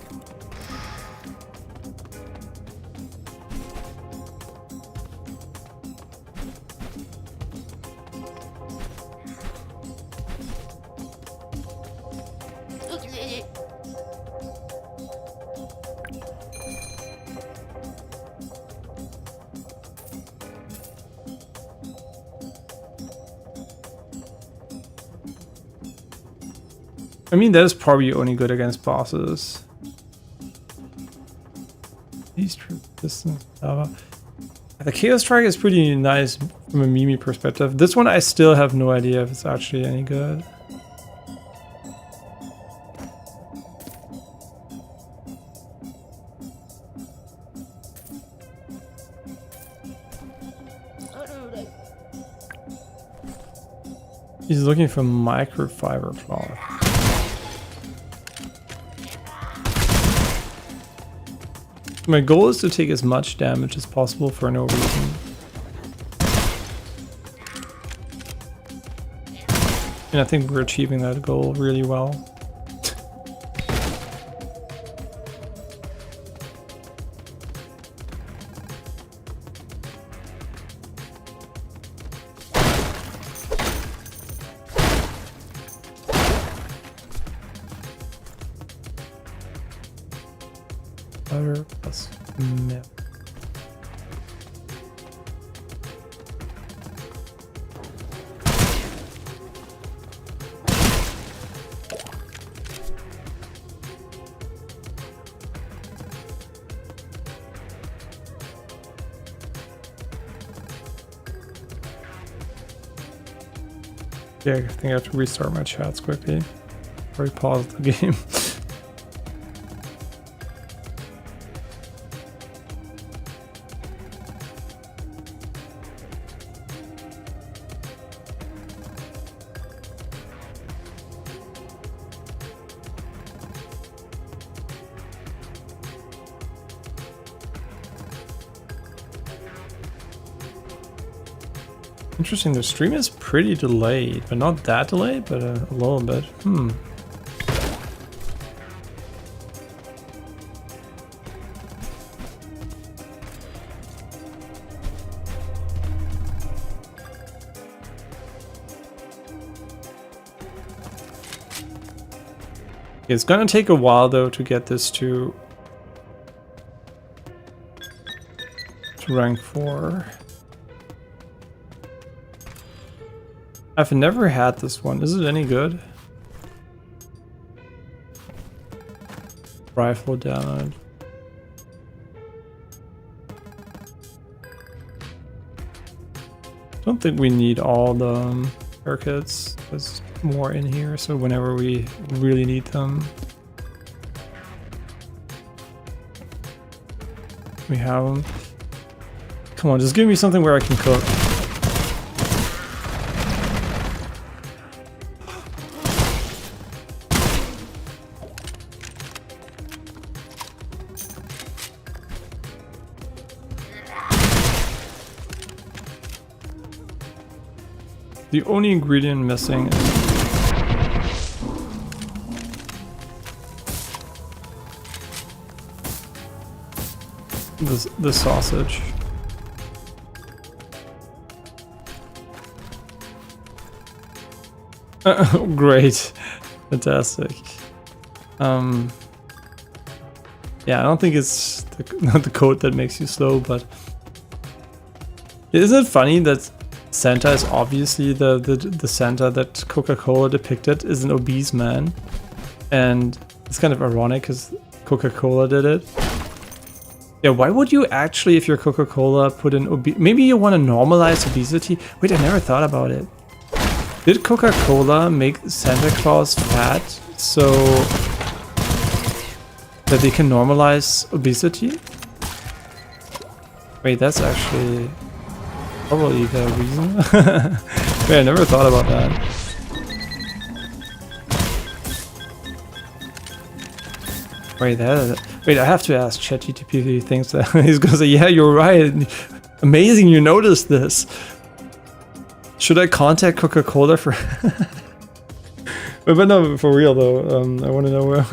A: I mean, that is probably only good against bosses. These distance. The Chaos Strike is pretty nice from a Mimi perspective. This one I still have no idea if it's actually any good. He's looking for microfiber cloth. My goal is to take as much damage as possible for no reason. And I think we're achieving that goal really well. Butter plus milk. Yeah, I think I have to restart my chats quickly. Or pause the game. Interesting, the stream is pretty delayed, but not that delayed, but a little bit. It's gonna take a while though to get this to rank 4. I've never had this one. Is it any good? Rifle damage. Don't think we need all the perk hits. There's more in here, so whenever we really need them, we have them. Come on, just give me something where I can cook. The only ingredient missing is the sausage. Great. Fantastic. Yeah, I don't think it's not the code that makes you slow, but isn't it funny that Santa is obviously the Santa that Coca-Cola depicted is an obese man, and it's kind of ironic because Coca-Cola did it. Yeah, why would you actually, if you're Coca-Cola, put in maybe you want to normalize obesity? Wait, I never thought about it. Did Coca-Cola make Santa Claus fat so that they can normalize obesity? Wait, that's actually probably the reason. Wait, I never thought about that. Wait, I have to ask ChatGPT if he thinks that. He's gonna say, yeah, you're right. Amazing, you noticed this. Should I contact Coca-Cola for... but no, for real though, I want to know where...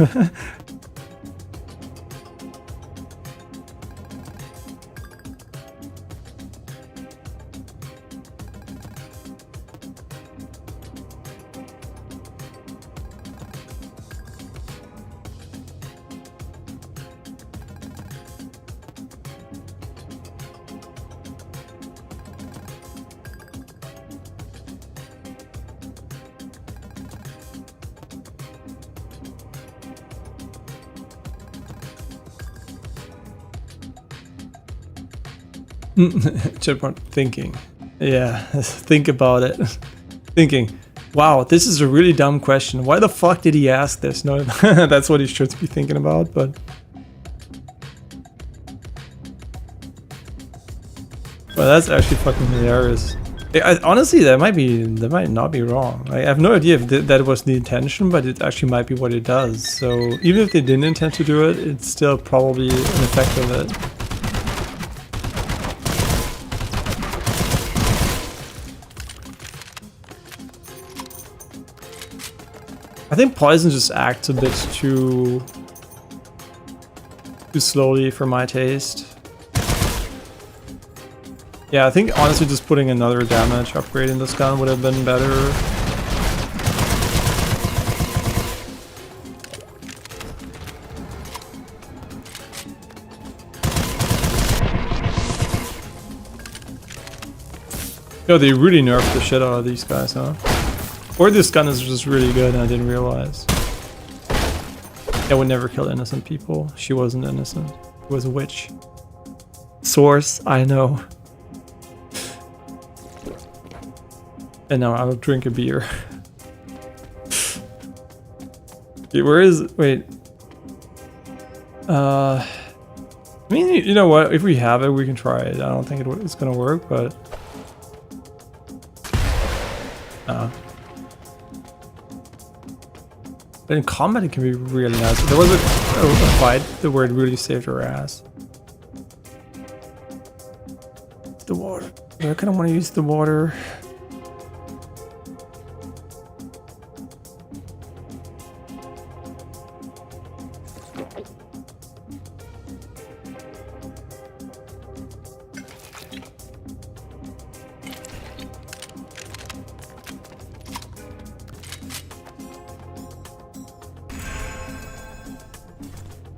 A: Chipmunk thinking. Yeah, think about it. Thinking, wow, this is a really dumb question. Why the fuck did he ask this? No, that's what he should be thinking about, but... Well, that's actually fucking hilarious. Honestly, that might not be wrong. I have no idea if that was the intention, but it actually might be what it does. So even if they didn't intend to do it, it's still probably an effect of it. I think poison just acts a bit too slowly for my taste. Yeah, I think honestly just putting another damage upgrade in this gun would have been better. Yo, they really nerfed the shit out of these guys, huh? Or this gun is just really good and I didn't realize. I would never kill innocent people. She wasn't innocent. She was a witch. Source, I know. And now I'll drink a beer. Okay, where is... Wait. I mean, you know what? If we have it, we can try it. I don't think it's gonna work, but... But in combat it can be really nice. There was a fight where it really saved her ass. the water. I kind of want to use the water.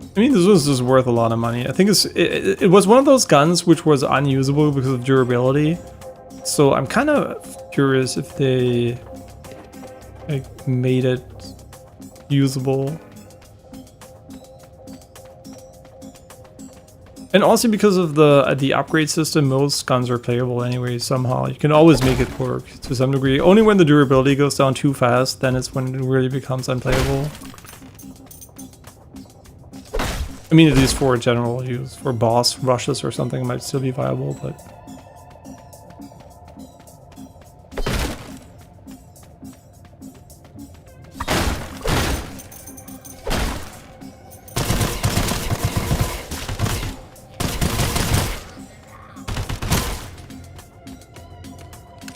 A: I mean, this was just worth a lot of money. I think it was one of those guns which was unusable because of durability. So I'm kind of curious if they like made it usable. And also because of the upgrade system, most guns are playable anyway somehow. You can always make it work to some degree. Only when the durability goes down too fast, then it's when it really becomes unplayable. I mean, at least for general use, for boss rushes or something, it might still be viable, but...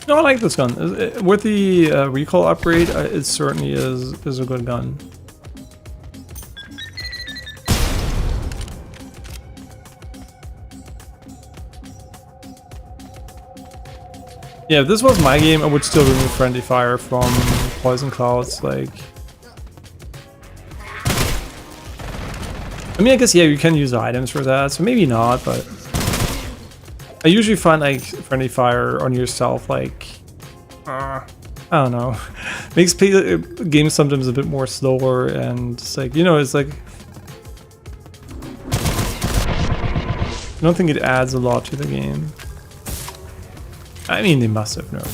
A: No, I like this gun. With the recoil upgrade, it certainly is a good gun. Yeah, if this was my game, I would still remove friendly fire from poison clouds, like... I mean, I guess, yeah, you can use items for that, so maybe not, but... I usually find, like, friendly fire on yourself, like... I don't know. Makes games sometimes a bit more slower, and it's like, you know, it's like... I don't think it adds a lot to the game. I mean, they must have known.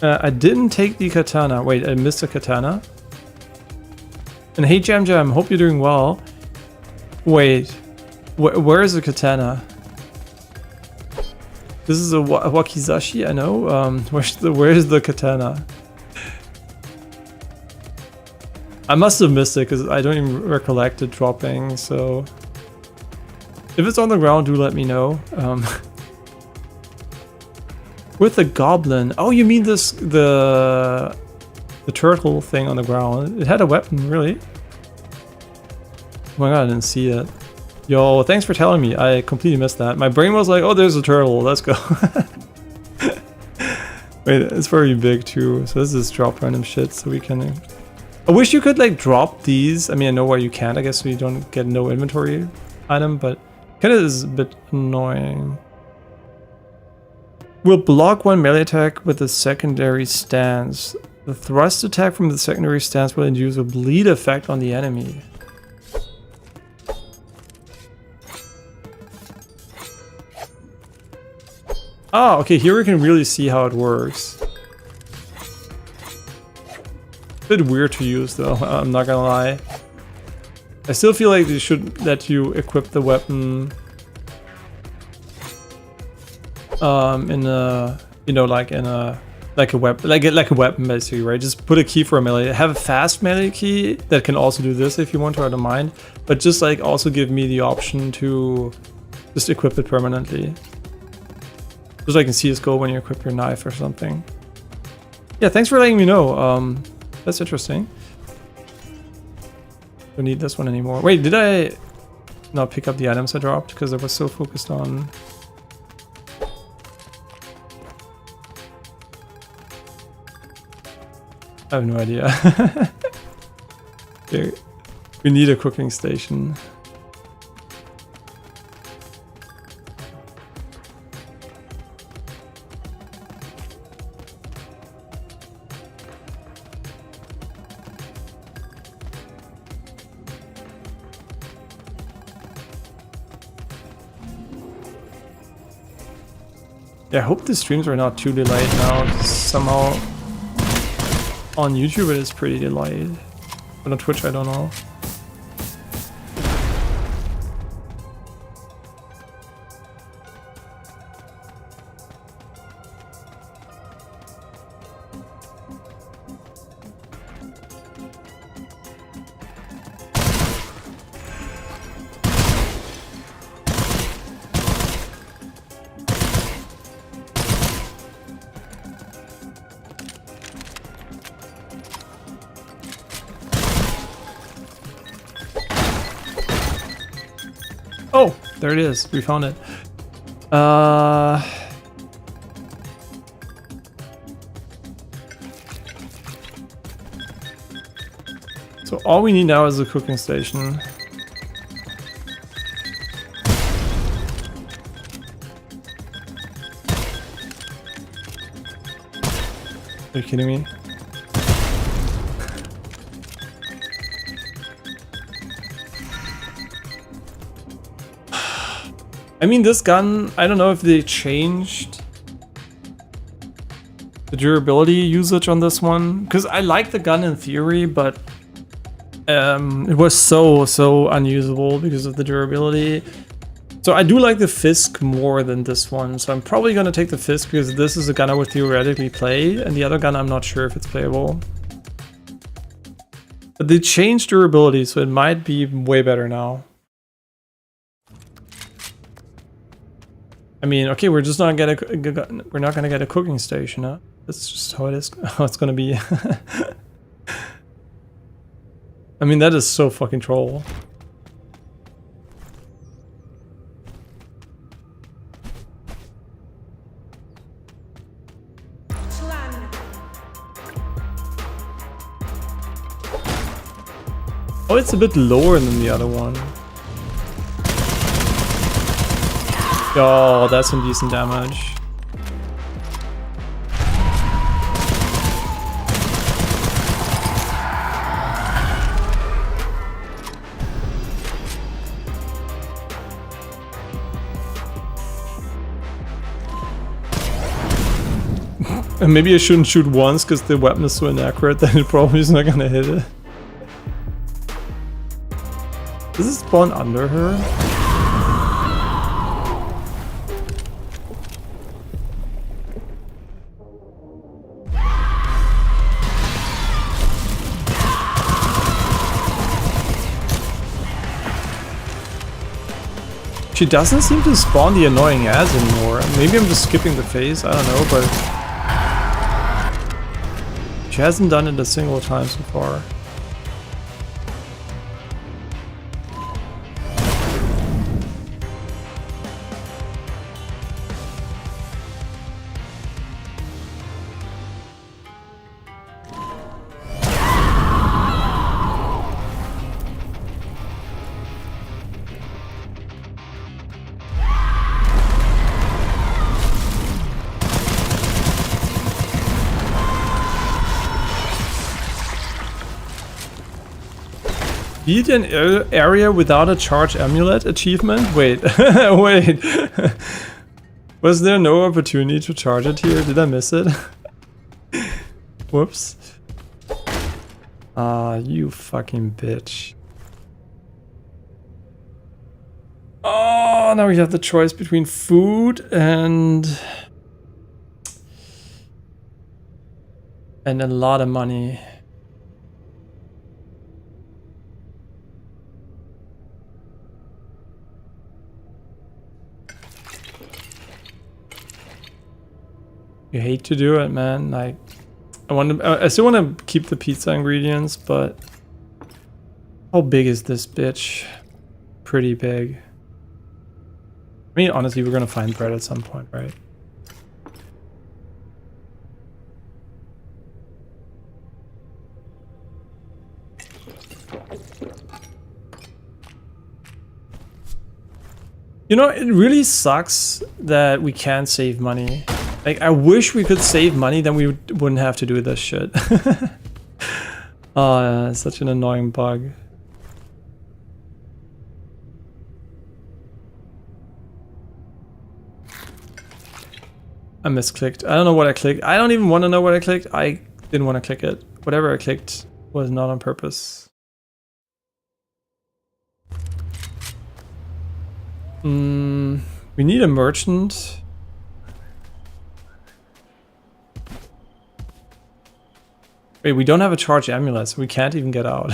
A: I didn't take the katana. Wait, I missed a katana? And hey, Jam Jam, hope you're doing well. Wait, where is the katana? This is a wakizashi, I know. Where's the katana? I must have missed it because I don't even recollect it dropping, so... If it's on the ground, do let me know. With the goblin. Oh, you mean this the turtle thing on the ground? It had a weapon, really? Oh my god, I didn't see it. Yo, thanks for telling me. I completely missed that. My brain was like, oh, there's a turtle. Let's go. Wait, it's very big too. So this is drop random shit. So we can. I wish you could like drop these. I mean, I know why you can't. I guess so you don't get no inventory item, but. Kind of is a bit annoying. Will block one melee attack with a secondary stance. The thrust attack from the secondary stance will induce a bleed effect on the enemy. Oh, okay, here we can really see how it works. Bit weird to use though, I'm not gonna lie. I still feel like they should let you equip the weapon in a, you know, like in a weapon, like a weapon basically, right? Just put a key for a melee. Have a fast melee key that can also do this if you want to, I don't mind. But just like also give me the option to just equip it permanently. Just like in CS:GO when you equip your knife or something. Yeah, thanks for letting me know. That's interesting. Don't need this one anymore. Wait, did I not pick up the items I dropped because I was so focused on... I have no idea. Okay. We need a cooking station. Yeah, I hope the streams are not too delayed now, 'cause somehow on YouTube it is pretty delayed. But on Twitch I don't know. Oh, there it is. We found it. So all we need now is a cooking station. Are you kidding me? I mean, this gun, I don't know if they changed the durability usage on this one, because I like the gun in theory, but it was so unusable because of the durability. So I do like the Fisk more than this one, so I'm probably gonna take the Fisk because this is a gun I would theoretically play, and the other gun I'm not sure if it's playable. But they changed durability, so it might be way better now. I mean, okay, we're just not gonna get a cooking station, huh? That's just how it is, how it's gonna be. I mean, that is so fucking troll. Oh, it's a bit lower than the other one. Oh, that's some decent damage. And maybe I shouldn't shoot once because the weapon is so inaccurate that it probably is not gonna hit it. Does it spawn under her? She doesn't seem to spawn the annoying ads anymore. Maybe I'm just skipping the phase, I don't know, but she hasn't done it a single time so far. Beat an area without a charge amulet achievement? Wait, wait. Was there no opportunity to charge it here? Did I miss it? Whoops. Ah, you fucking bitch. Oh, now we have the choice between food and a lot of money. You hate to do it, man. Like, I still want to keep the pizza ingredients, but how big is this bitch? Pretty big. I mean, honestly, we're gonna find bread at some point, right? You know, it really sucks that we can't save money. Like, I wish we could save money, then we wouldn't have to do this shit. Oh, it's such an annoying bug. I misclicked. I don't know what I clicked. I don't even want to know what I clicked. I didn't want to click it. Whatever I clicked was not on purpose. We need a merchant. Wait, we don't have a charge amulet, so we can't even get out.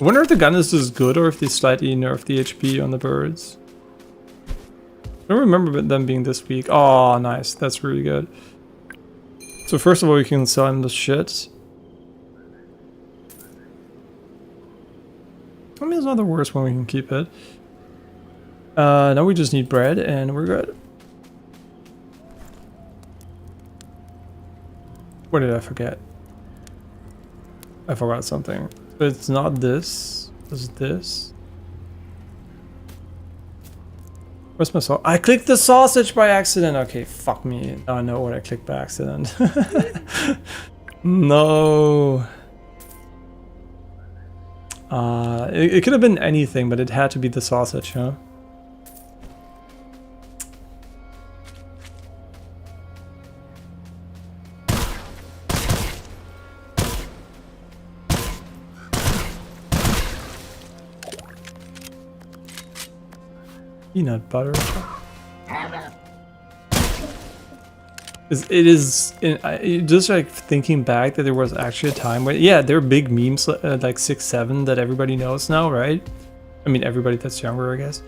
A: I wonder if the gun is just good or if they slightly nerfed the HP on the birds. I don't remember them being this weak. Oh, nice. That's really good. So first of all, we can sell him the shit. I mean, it's not the worst one, we can keep it. Now we just need bread and we're good. What did I forget? I forgot something. But it's not this. It's this. Where's my sausage? I clicked the sausage by accident. Okay, fuck me. Now I know what I clicked by accident. No. It could have been anything, but it had to be the sausage, huh? Peanut butter. It is just like thinking back that there was actually a time where, yeah, there are big memes like 6, 7 that everybody knows now, right? I mean, everybody that's younger, I guess.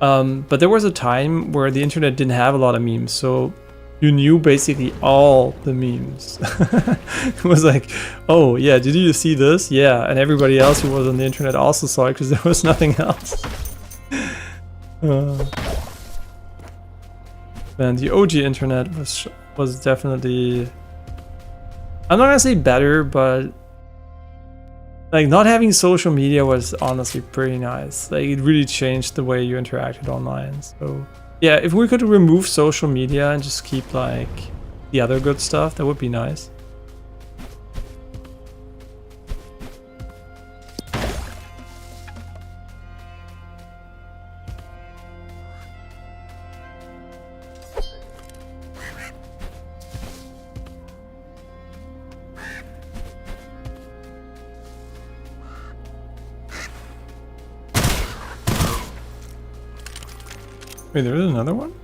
A: But there was a time where the internet didn't have a lot of memes, so you knew basically all the memes. It was like, oh yeah, did you see this? Yeah, and everybody else who was on the internet also saw it because there was nothing else. Man, the OG internet was definitely, I'm not gonna say better, but like not having social media was honestly pretty nice. Like it really changed the way you interacted online. So yeah, if we could remove social media and just keep like the other good stuff, that would be nice. Wait, there is another one?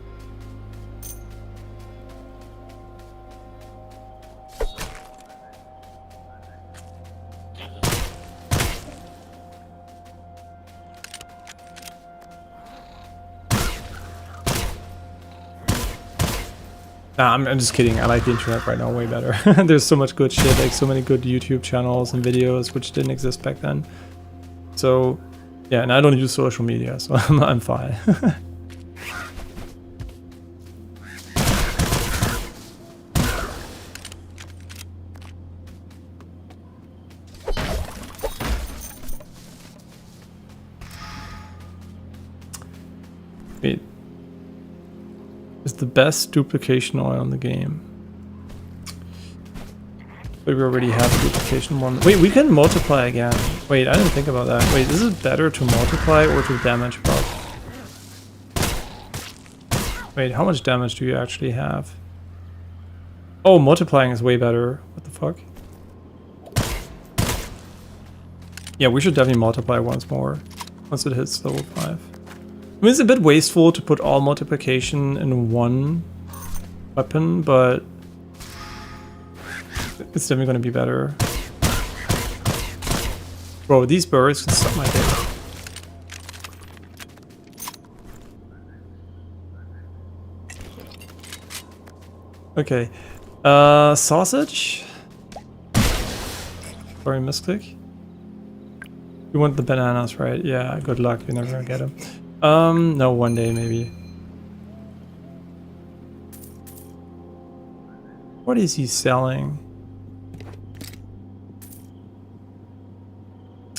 A: Nah, I'm just kidding. I like the internet right now way better. There's so much good shit, like so many good YouTube channels and videos which didn't exist back then. So yeah, and I don't use social media, so I'm fine. Wait. It's the best duplication oil in the game. Wait, we already have a duplication one. Wait, we can multiply again. Wait, I didn't think about that. Wait, is it better to multiply or to damage buff? Wait, how much damage do you actually have? Oh, multiplying is way better. What the fuck? Yeah, we should definitely multiply once more. Once it hits level 5. I mean, it's a bit wasteful to put all multiplication in one weapon, but it's definitely going to be better. Bro, these birds can suck my dick. Okay. Sausage? Sorry, misclick. You want the bananas, right? Yeah, good luck. You're never gonna get them. No, one day maybe. What is he selling?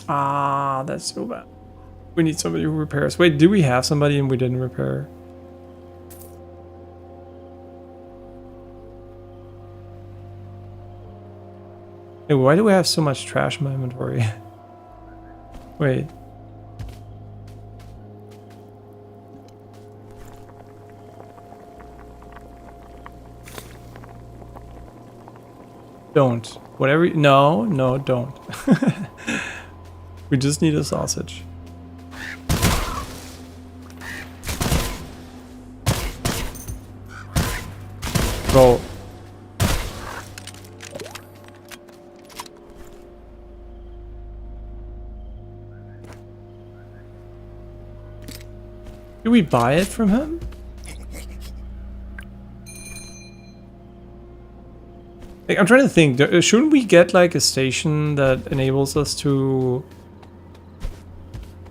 A: Ah, that's so bad. We need somebody who repairs. Wait, do we have somebody and we didn't repair? Hey, why do we have so much trash in my inventory? Wait. Don't. Whatever. No, no, don't. We just need a sausage. Bro. Do we buy it from him? Like, I'm trying to think, shouldn't we get like a station that enables us to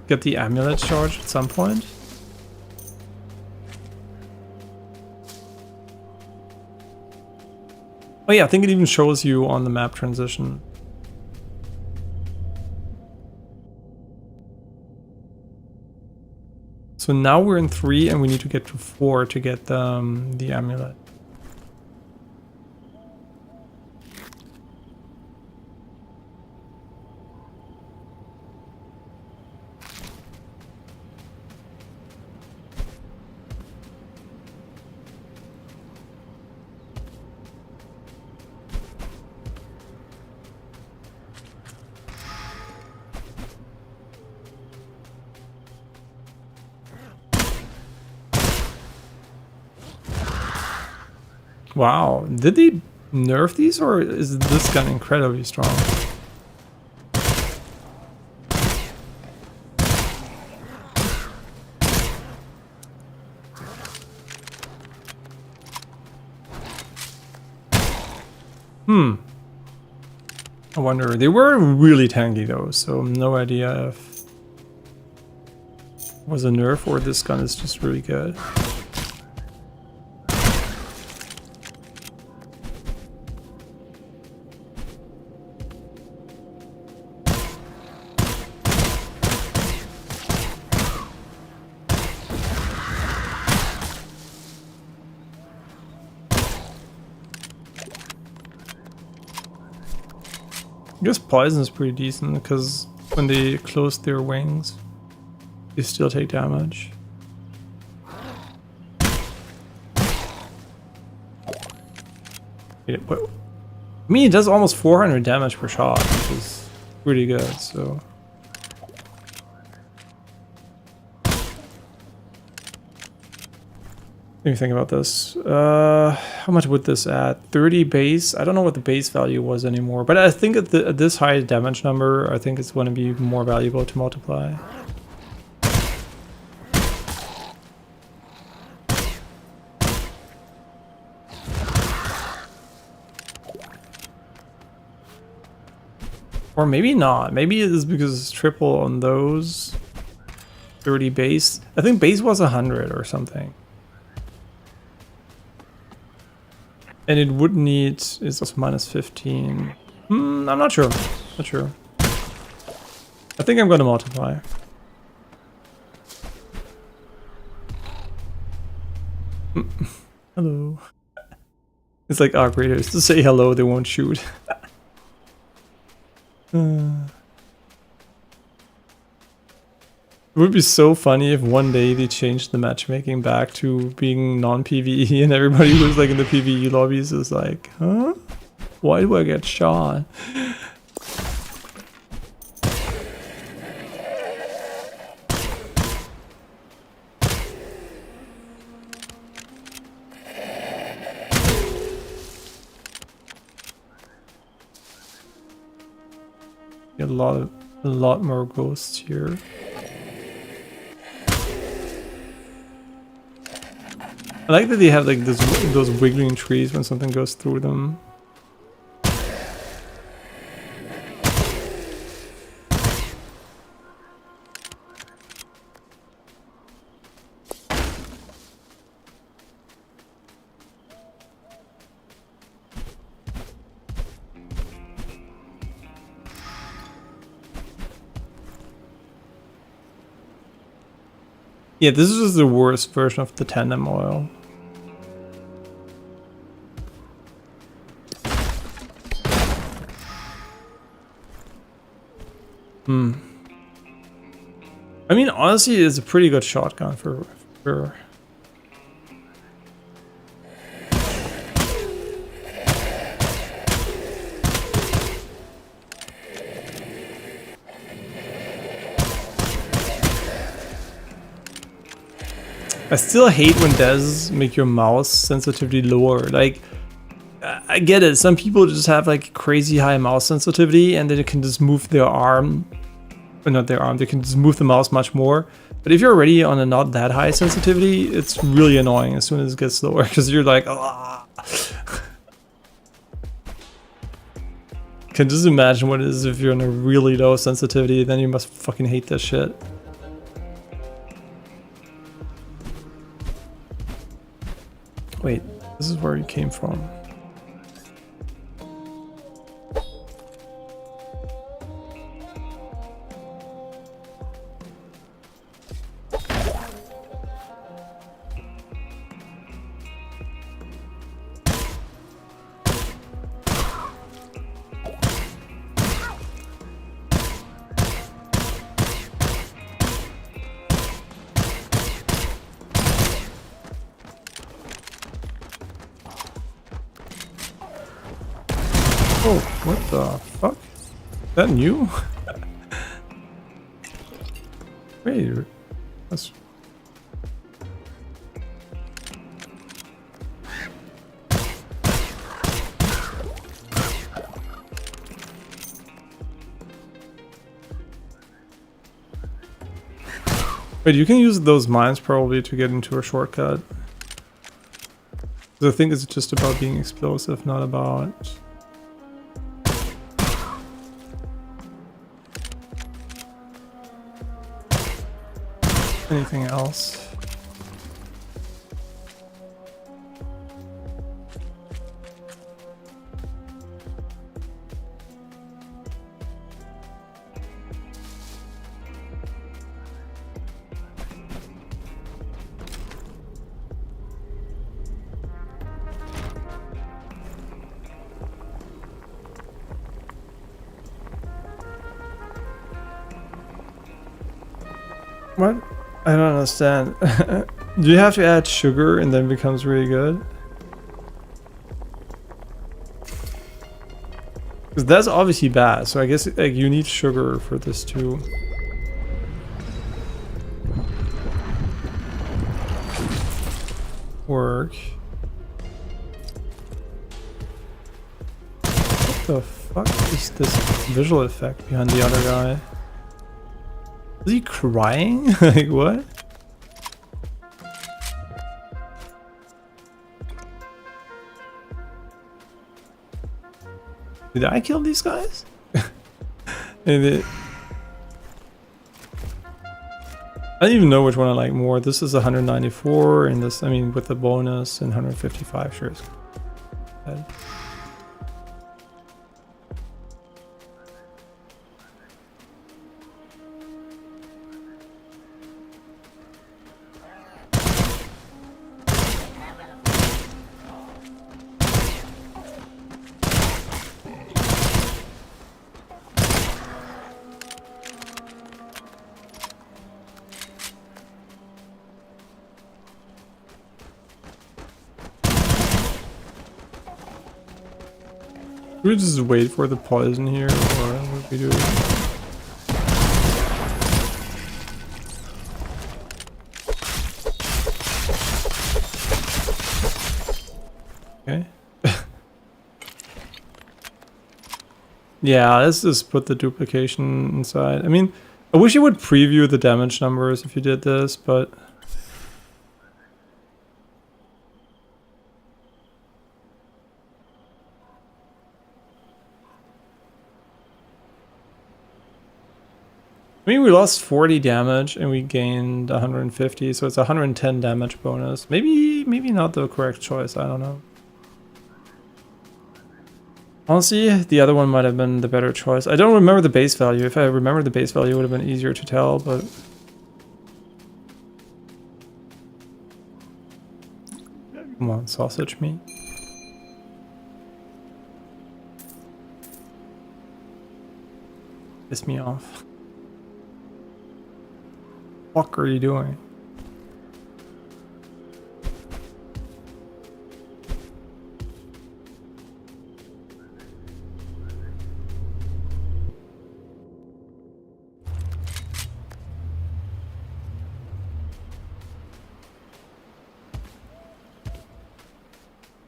A: get the amulet charged at some point? Oh yeah, I think it even shows you on the map transition. So now we're in 3 and we need to get to 4 to get the amulet. Wow, did they nerf these or is this gun incredibly strong? I wonder, they were really tanky though, so no idea if it was a nerf or this gun is just really good. I guess poison is pretty decent because when they close their wings, they still take damage. I mean, it does almost 400 damage per shot, which is pretty good, so. Let me think about this. How much would this add? 30 base? I don't know what the base value was anymore, but I think at this high damage number, I think it's going to be more valuable to multiply. Or maybe not. Maybe it is because it's triple on those. 30 base. I think base was 100 or something. And it would need is also minus 15. I'm not sure. Not sure. I think I'm gonna multiply. Hello. It's like operators to say hello, they won't shoot. It would be so funny if one day they changed the matchmaking back to being non-PVE and everybody who's like in the PVE lobbies is like, huh? Why do I get shot? Get a lot more ghosts here. I like that they have like those wiggling trees when something goes through them. Yeah, this is just the worst version of the tandem oil. I mean, honestly, it's a pretty good shotgun for sure. I still hate when devs make your mouse sensitivity lower. Like, I get it. Some people just have like crazy high mouse sensitivity and then they can just move their arm But not their arm. They can just move the mouse much more. But if you're already on a not that high sensitivity, it's really annoying as soon as it gets slower because you're like, ah. Can just imagine what it is if you're on a really low sensitivity. Then you must fucking hate this shit. Wait, this is where you came from. Oh, what the fuck? Is that new? Wait, that's... Wait, you can use those mines probably to get into a shortcut. I think it's just about being explosive, not about... anything else. What? I don't understand. Do you have to add sugar and then it becomes really good? Because that's obviously bad, so I guess like you need sugar for this to work. What the fuck is this visual effect behind the other guy? Is he crying? Like what? Did I kill these guys? I don't even know which one I like more. This is 194 and this, I mean, with the bonus and 155, sure. Should we just wait for the poison here, or what we do? Okay. Yeah, let's just put the duplication inside. I mean, I wish you would preview the damage numbers if you did this, but... I mean, we lost 40 damage and we gained 150, so it's 110 damage bonus. Maybe not the correct choice, I don't know. Honestly, the other one might have been the better choice. I don't remember the base value. If I remember the base value, it would have been easier to tell, but... Come on, sausage meat. Piss me off. What the fuck are you doing?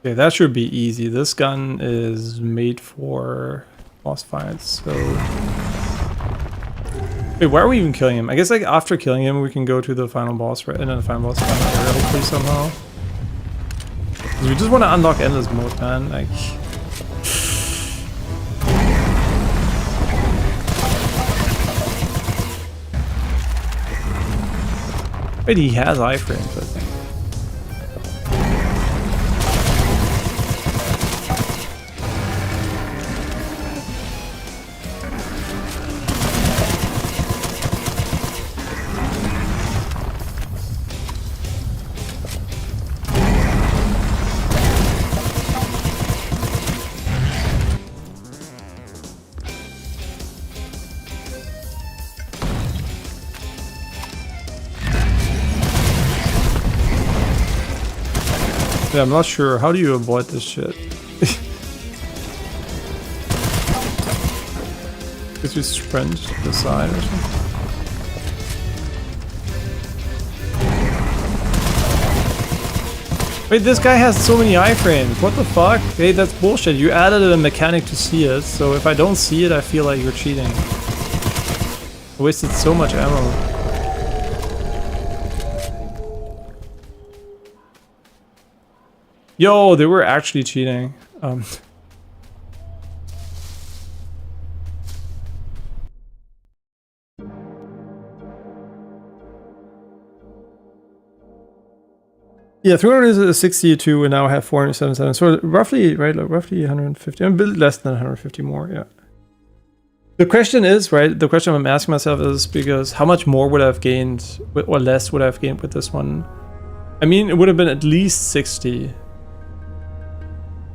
A: Okay, that should be easy. This gun is made for boss fights, so... Wait, why are we even killing him? I guess like after killing him, we can go to the final boss, right? And then the final boss final area, hopefully somehow. We just want to unlock endless mode, man. Like. Wait, he has iframes, I think. Yeah, I'm not sure. How do you avoid this shit? Because we sprint to the side or something. Wait, this guy has so many iframes. What the fuck? Hey, that's bullshit. You added a mechanic to see it, so if I don't see it, I feel like you're cheating. I wasted so much ammo. Yo, they were actually cheating. Yeah, 362 and now have 477. So roughly, right, like roughly 150, a bit less than 150 more, yeah. The question is, right, the question I'm asking myself is because how much more would I have gained, or less would I have gained with this one? I mean, it would have been at least 60.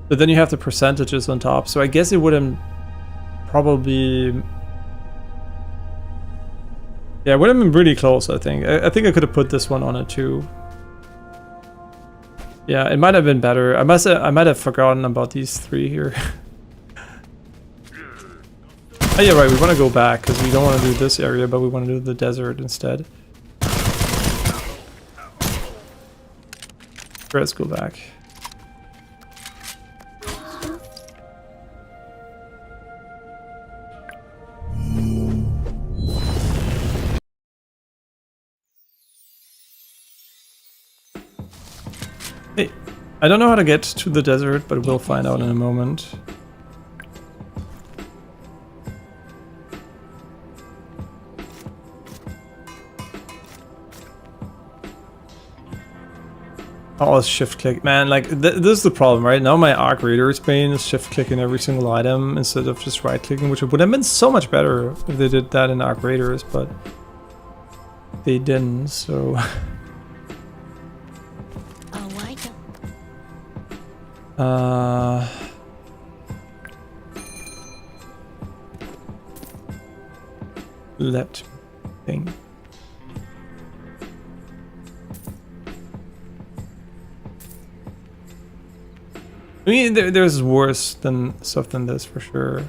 A: But then you have the percentages on top, so I guess it would have probably... Yeah, it would have been really close, I think. I think I could have put this one on it too. Yeah, it might have been better. I might have forgotten about these three here. Oh yeah, right, we want to go back, because we don't want to do this area, but we want to do the desert instead. Let's go back. Hey, I don't know how to get to the desert, but we'll find out in a moment. Oh, it's shift click. Man, like, this is the problem, right? Now my arc reader's pane is shift clicking every single item instead of just right clicking, which would have been so much better if they did that in arc readers, but they didn't, so... Let thing. I mean, there's worse than stuff than this for sure.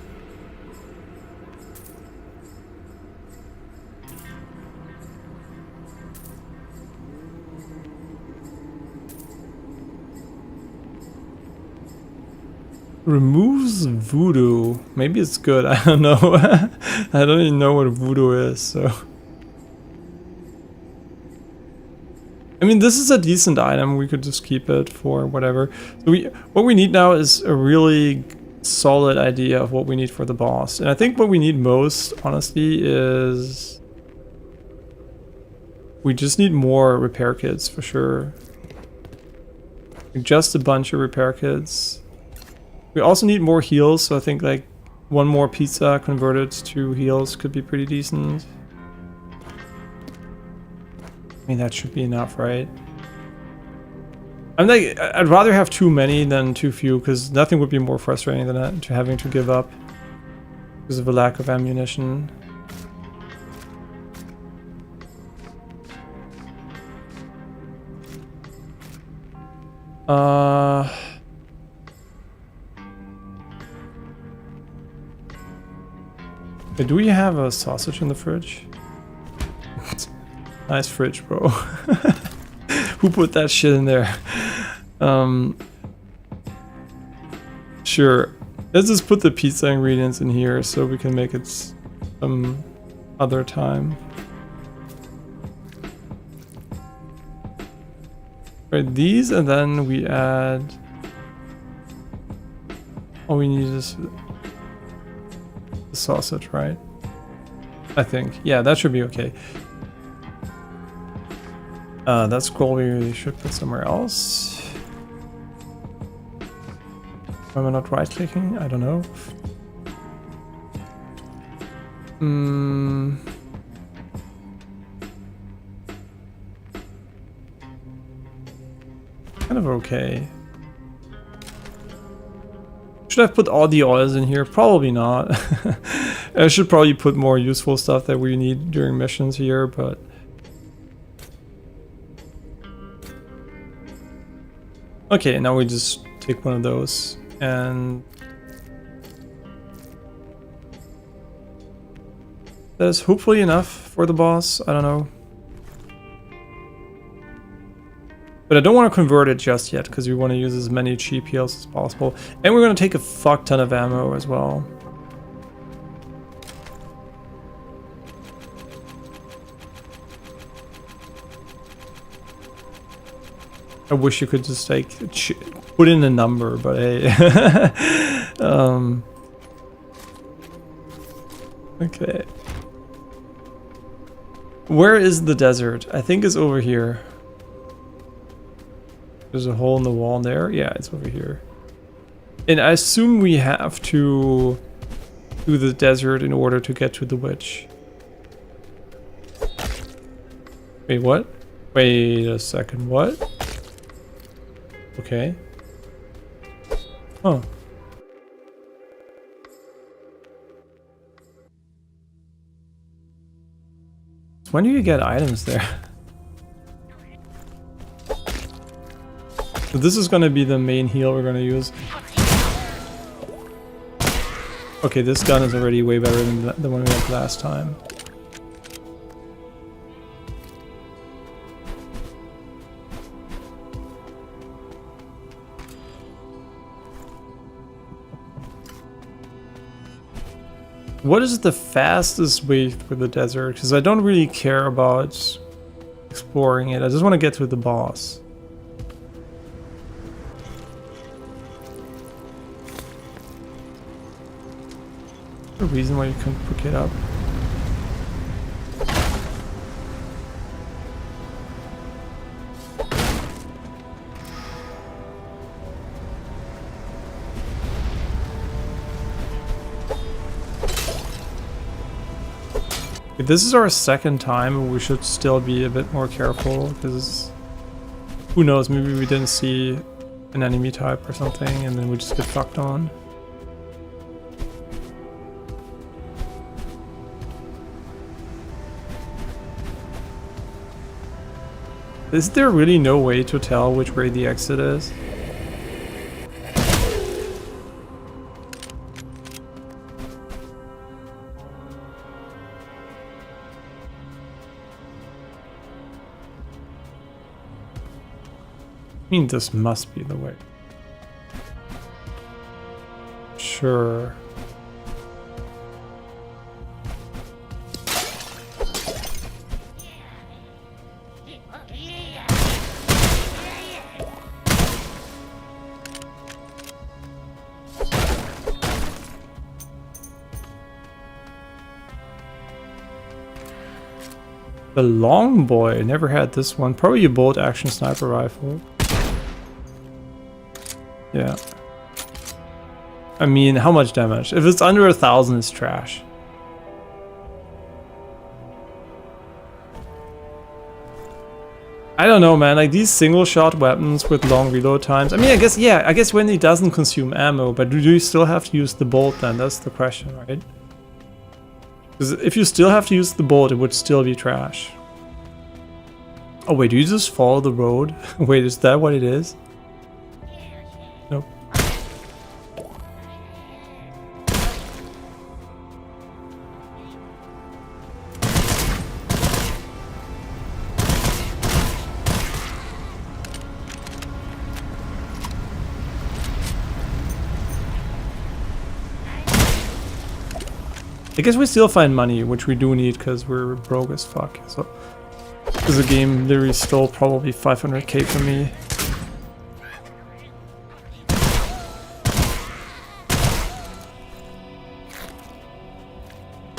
A: Removes voodoo. Maybe it's good. I don't know. I don't even know what voodoo is, so. I mean, this is a decent item. We could just keep it for whatever. So what we need now is a really solid idea of what we need for the boss. And I think what we need most, honestly, is... we just need more repair kits, for sure. Just a bunch of repair kits. We also need more heals, so I think like one more pizza converted to heals could be pretty decent. I mean, that should be enough, right? I'm like, I'd rather have too many than too few, because nothing would be more frustrating than that, to having to give up because of a lack of ammunition. Do we have a sausage in the fridge? Nice fridge, bro. Who put that shit in there? Sure. Let's just put the pizza ingredients in here so we can make it some other time. Right, these, and then we add... All we need is the sausage, right? I think. Yeah, that should be okay. That scroll we should put somewhere else. Why am I not right-clicking? I don't know. Kind of okay. Should I put all the oils in here? Probably not. I should probably put more useful stuff that we need during missions here, but... Okay, now we just take one of those and... That is hopefully enough for the boss, I don't know. But I don't want to convert it just yet, because we want to use as many cheap heals as possible. And we're going to take a fuck ton of ammo as well. I wish you could just like put in a number, but hey. Okay. Where is the desert? I think it's over here. There's a hole in the wall there. Yeah, it's over here. And I assume we have to do the desert in order to get to the witch. Wait, what? Wait a second, what? Okay. Oh. When do you get items there? So this is gonna be the main heal we're gonna use. Okay, this gun is already way better than the one we had last time. What is the fastest way through the desert? Because I don't really care about exploring it. I just want to get to the boss. A reason why you couldn't pick it up. If this is our second time, we should still be a bit more careful, because who knows, maybe we didn't see an enemy type or something and then we just get fucked on. Is there really no way to tell which way the exit is? I mean, this must be the way. Sure. The long boy, I never had this one. Probably a bolt action sniper rifle. Yeah. I mean, how much damage? If it's under 1,000, it's trash. I don't know, man. Like these single shot weapons with long reload times. I mean, I guess when it doesn't consume ammo, but do you still have to use the bolt then? That's the question, right? Because if you still have to use the bolt, it would still be trash. Oh wait, do you just follow the road? Wait, is that what it is? Nope. I guess we still find money, which we do need because we're broke as fuck. So the game literally stole probably 500k from me.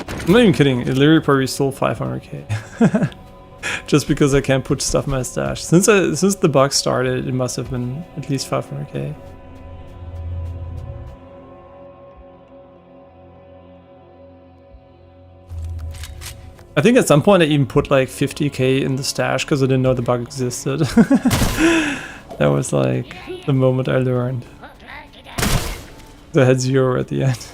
A: I'm not even kidding, it literally probably stole 500k. Just because I can't put stuff in my stash. Since the bug started, it must have been at least 500k. I think at some point I even put like 50k in the stash because I didn't know the bug existed. That was like the moment I learned. I had 0 at the end.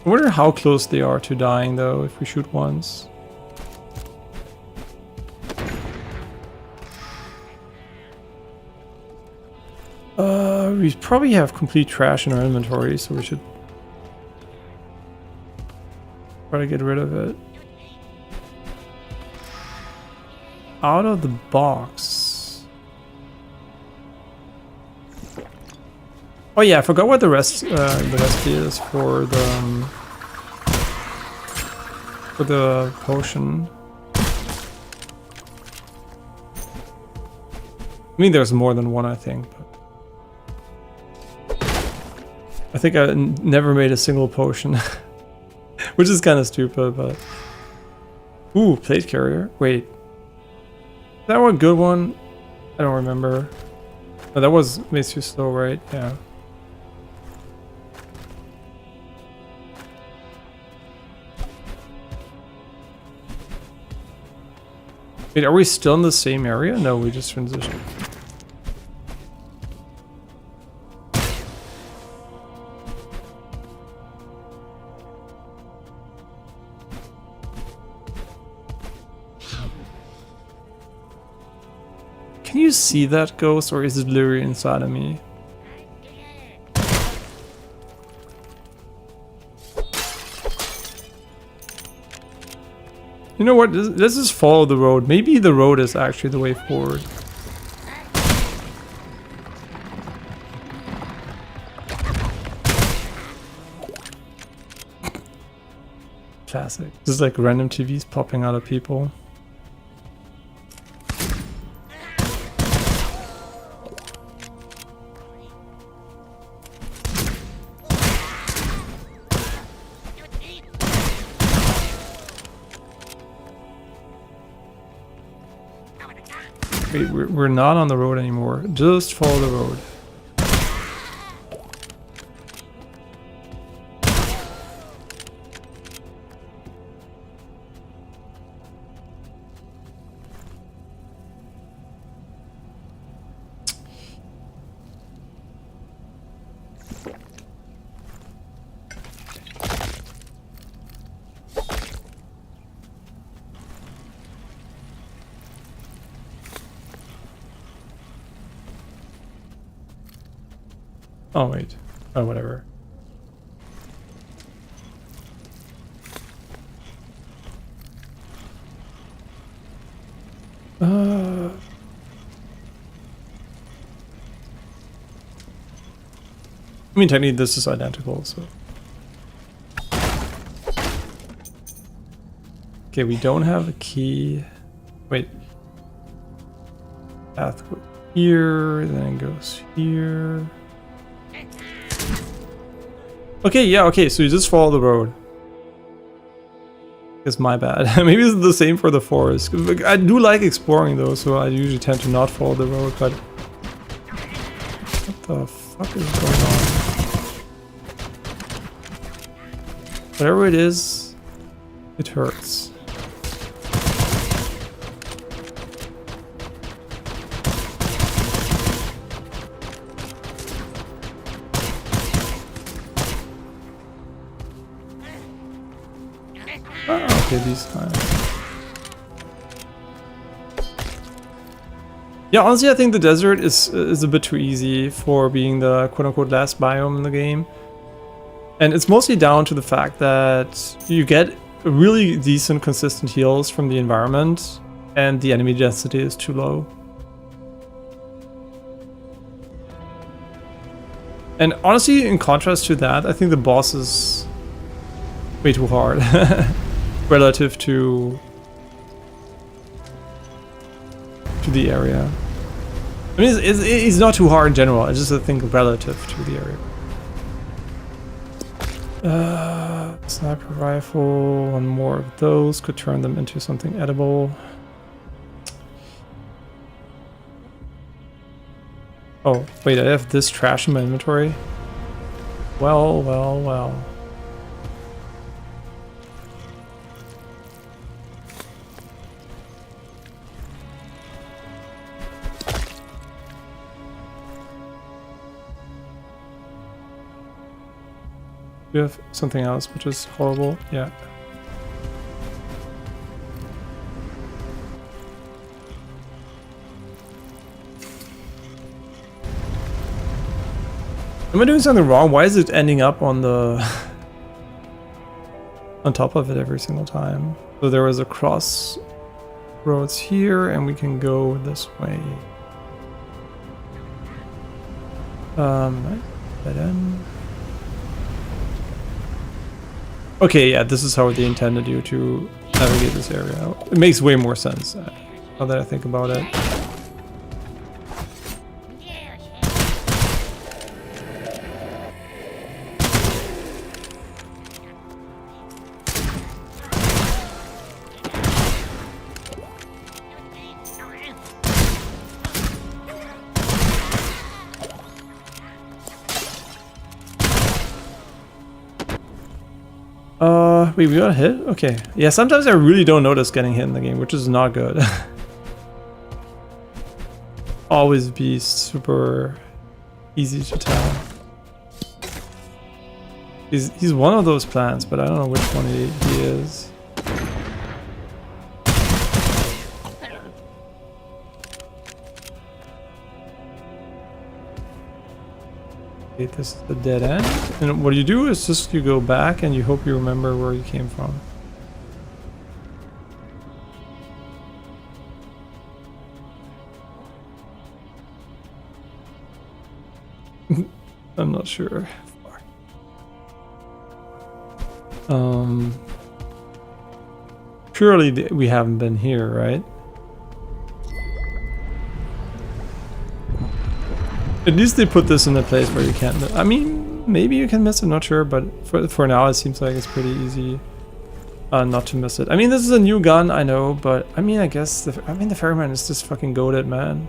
A: I wonder how close they are to dying though if we shoot once. We probably have complete trash in our inventory, so we should try to get rid of it. Out of the box. Oh yeah, I forgot what the recipe is for the potion. I mean, there's more than one, I think. But I think I never made a single potion, which is kind of stupid, but... Ooh, plate carrier. Wait. Is that one good one? I don't remember. Oh, that was makes you slow, right? Yeah. Wait, are we still in the same area? No, we just transitioned. Can you see that ghost, or is it literally inside of me? You know what? Let's just follow the road. Maybe the road is actually the way forward. Classic. Just like random TVs popping out of people. Wait, we're not on the road anymore. Just follow the road. Oh wait, oh whatever. I mean, technically this is identical, so. Okay, we don't have a key. Wait. Path goes here, then it goes here. Okay, yeah, okay, so you just follow the road. It's my bad. Maybe it's the same for the forest. I do like exploring though, so I usually tend to not follow the road, but... What the fuck is going on? Whatever it is, it hurts. Okay, these times. Yeah, honestly, I think the desert is a bit too easy for being the quote-unquote last biome in the game. And it's mostly down to the fact that you get really decent, consistent heals from the environment, and the enemy density is too low. And honestly, in contrast to that, I think the boss is way too hard relative to the area. I mean, it's not too hard in general. I just think relative to the area. Sniper rifle, one more of those could turn them into something edible. Oh, wait, I have this trash in my inventory? Well, well, well. We have something else, which is horrible. Yeah. Am I doing something wrong? Why is it ending up on the on top of it every single time? So there was a crossroads here, and we can go this way. Dead end. Okay, yeah, this is how they intended you to navigate this area. It makes way more sense now that I think about it. Wait, we got hit? Okay. Yeah, sometimes I really don't notice getting hit in the game, which is not good. Always be super easy to tell. He's one of those plants, but I don't know which one he is. This is the dead end, and what you do is just you go back and you hope you remember where you came from. I'm not sure. Surely we haven't been here, right? At least they put this in a place where you can't. I mean, maybe you can miss it. Not sure, but for now, it seems like it's pretty easy not to miss it. I mean, this is a new gun, I know, but I mean, I guess the Ferryman is just fucking goated, man.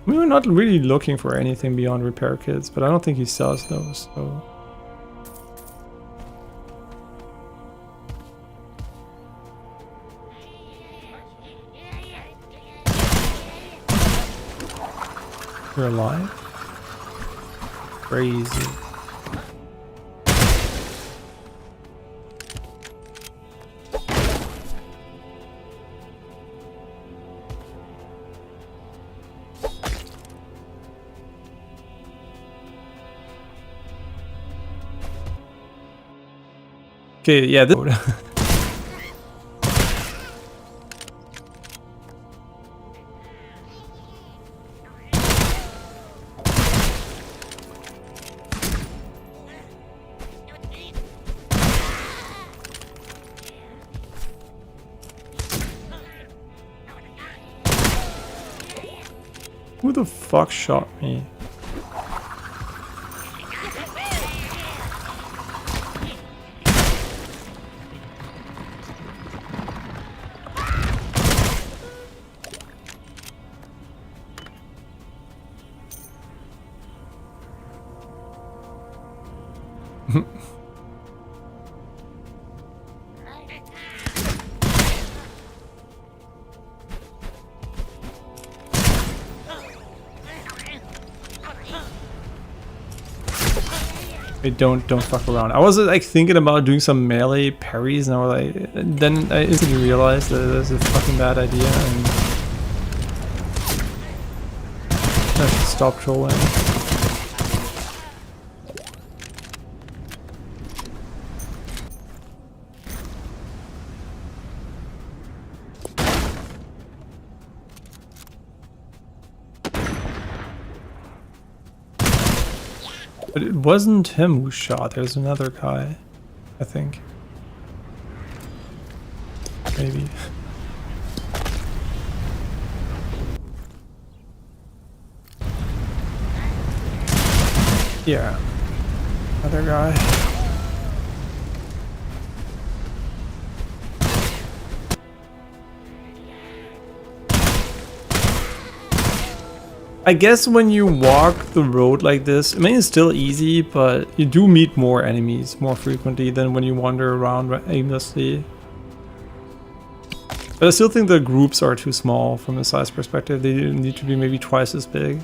A: We were not really looking for anything beyond repair kits, but I don't think he sells those, so... You're alive? Crazy. Okay, yeah, this Who the fuck shot me? Don't fuck around. I was like thinking about doing some melee parries, and I was like, then I instantly realized that that's a fucking bad idea. And stop trolling. But it wasn't him who shot, there's another guy, I think. Maybe. Yeah, other guy. I guess when you walk the road like this, I mean it's still easy, but you do meet more enemies more frequently than when you wander around aimlessly. But I still think the groups are too small from a size perspective. They need to be maybe twice as big.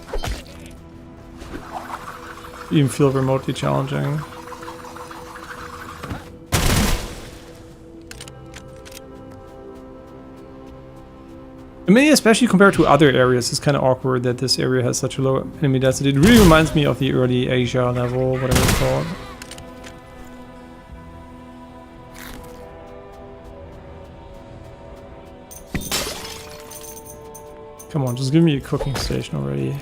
A: Even feel remotely challenging. I mean, especially compared to other areas, it's kind of awkward that this area has such a low enemy density. It really reminds me of the early Asia level, whatever it's called. Come on, just give me a cooking station already.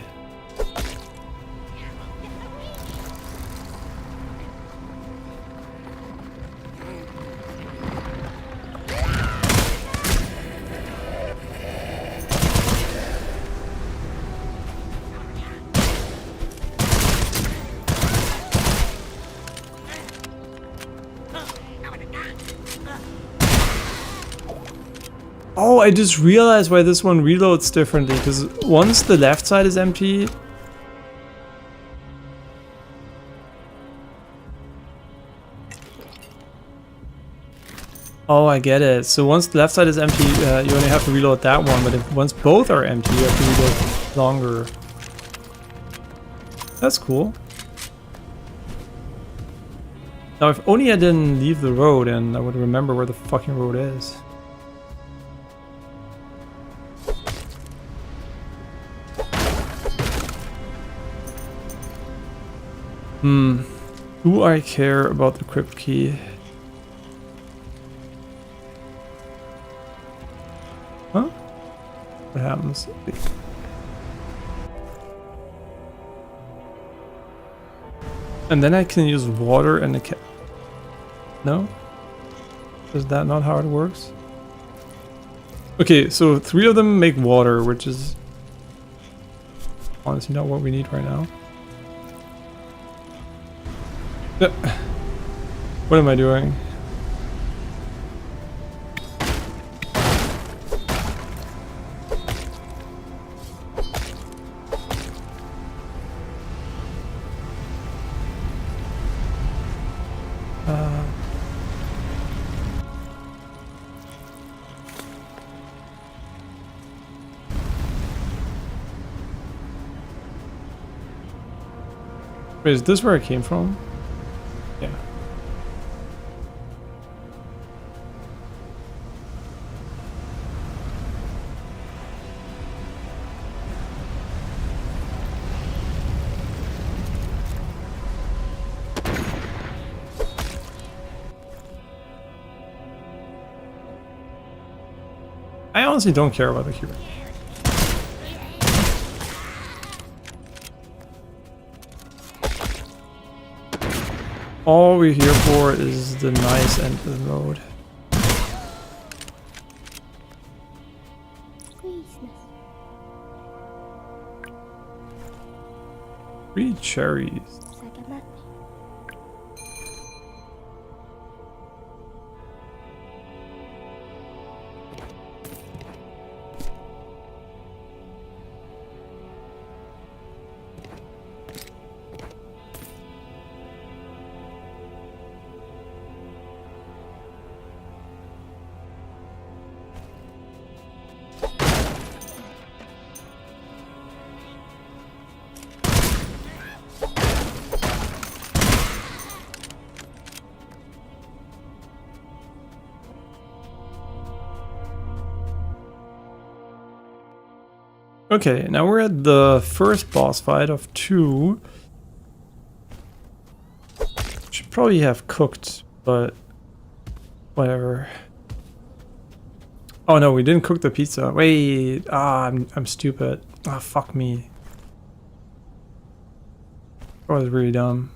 A: Oh, I just realized why this one reloads differently, because once the left side is empty... Oh, I get it. So once the left side is empty, you only have to reload that one, but if once both are empty, you have to reload longer. That's cool. Now, if only I didn't leave the road, and I would remember where the fucking road is. Do I care about the crypt key? Huh? What happens? And then I can use water and the No? Is that not how it works? Okay, so 3 of them make water, which is honestly not what we need right now. What am I doing? Wait, is this where I came from? Yeah. I honestly don't care about the cube. All we're here for is the nice endless mode. Three cherries. Okay, now we're at the first boss fight of 2. Should probably have cooked, but whatever. Oh no, we didn't cook the pizza. Wait, I'm stupid. Ah, fuck me. That was really dumb.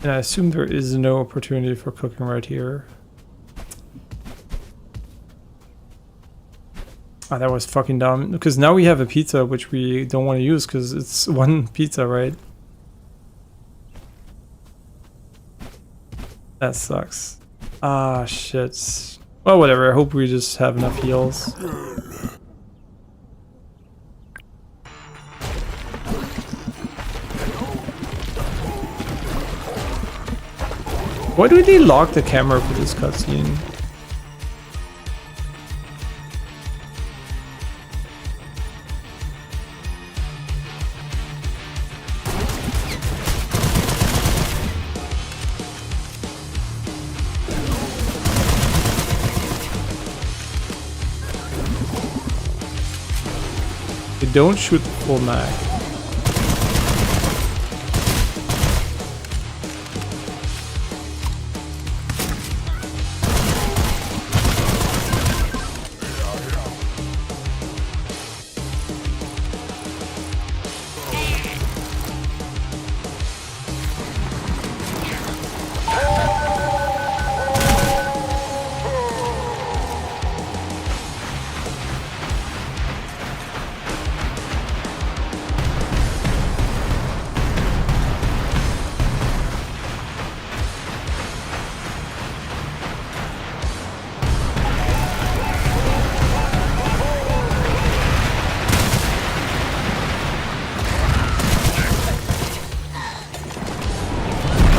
A: And I assume there is no opportunity for cooking right here. Ah, that was fucking dumb. Because now we have a pizza which we don't want to use because it's one pizza, right? That sucks. Ah, shit. Well, whatever. I hope we just have enough heals. Why do they lock the camera for this cutscene? They don't shoot the full mag.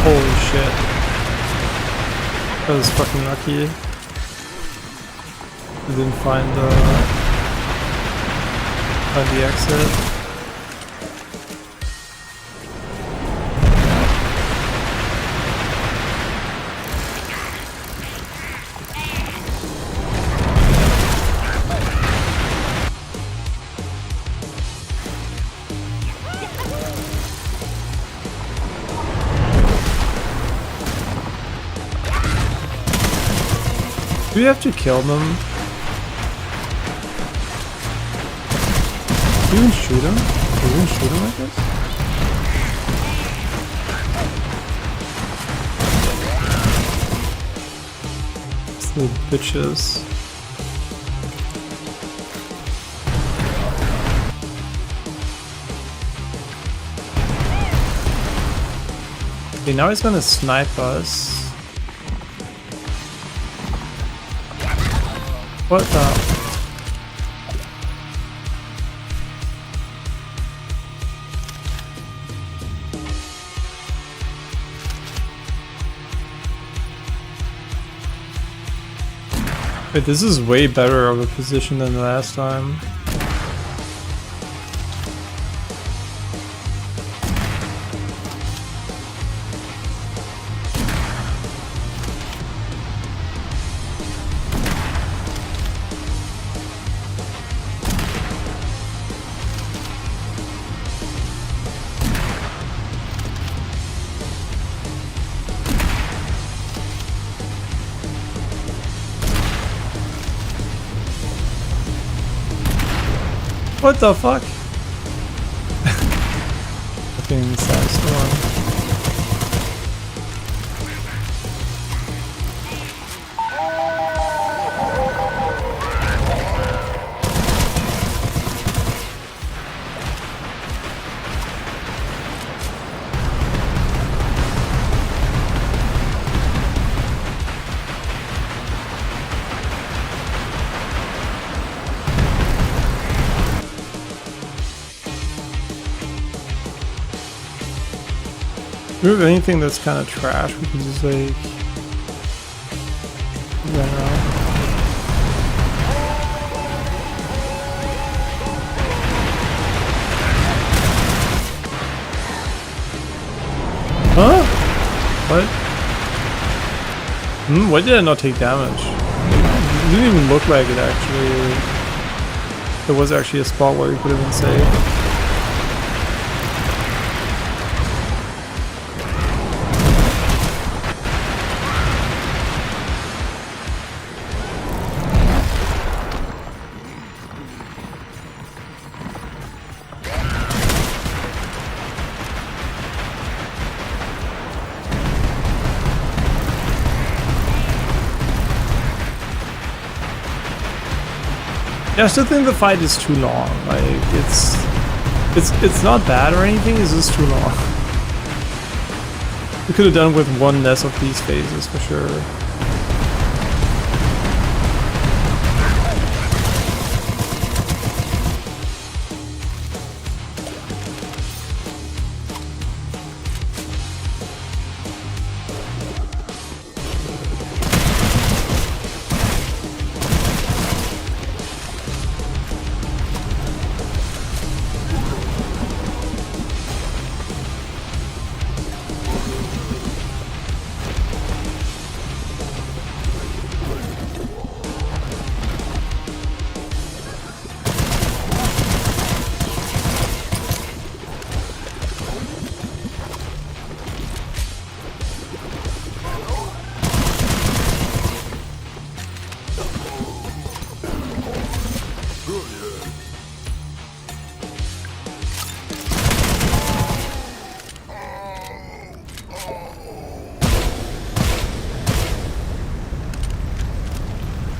A: Holy shit. That was fucking lucky. We didn't find the exit. Do we have to kill them? Do you even shoot him? Do you even shoot him like this? These little bitches. Okay, now he's gonna snipe us. What the? Wait, this is way better of a position than the last time. What the fuck? Fucking sandstorm. Do we have anything that's kind of trash we can just like run around? Huh? What? Why did I not take damage? It didn't even look like it actually. there was actually a spot where we could have been safe. Yeah, I still think the fight is too long. Like it's not bad or anything. It's just too long. We could have done with one less of these phases for sure.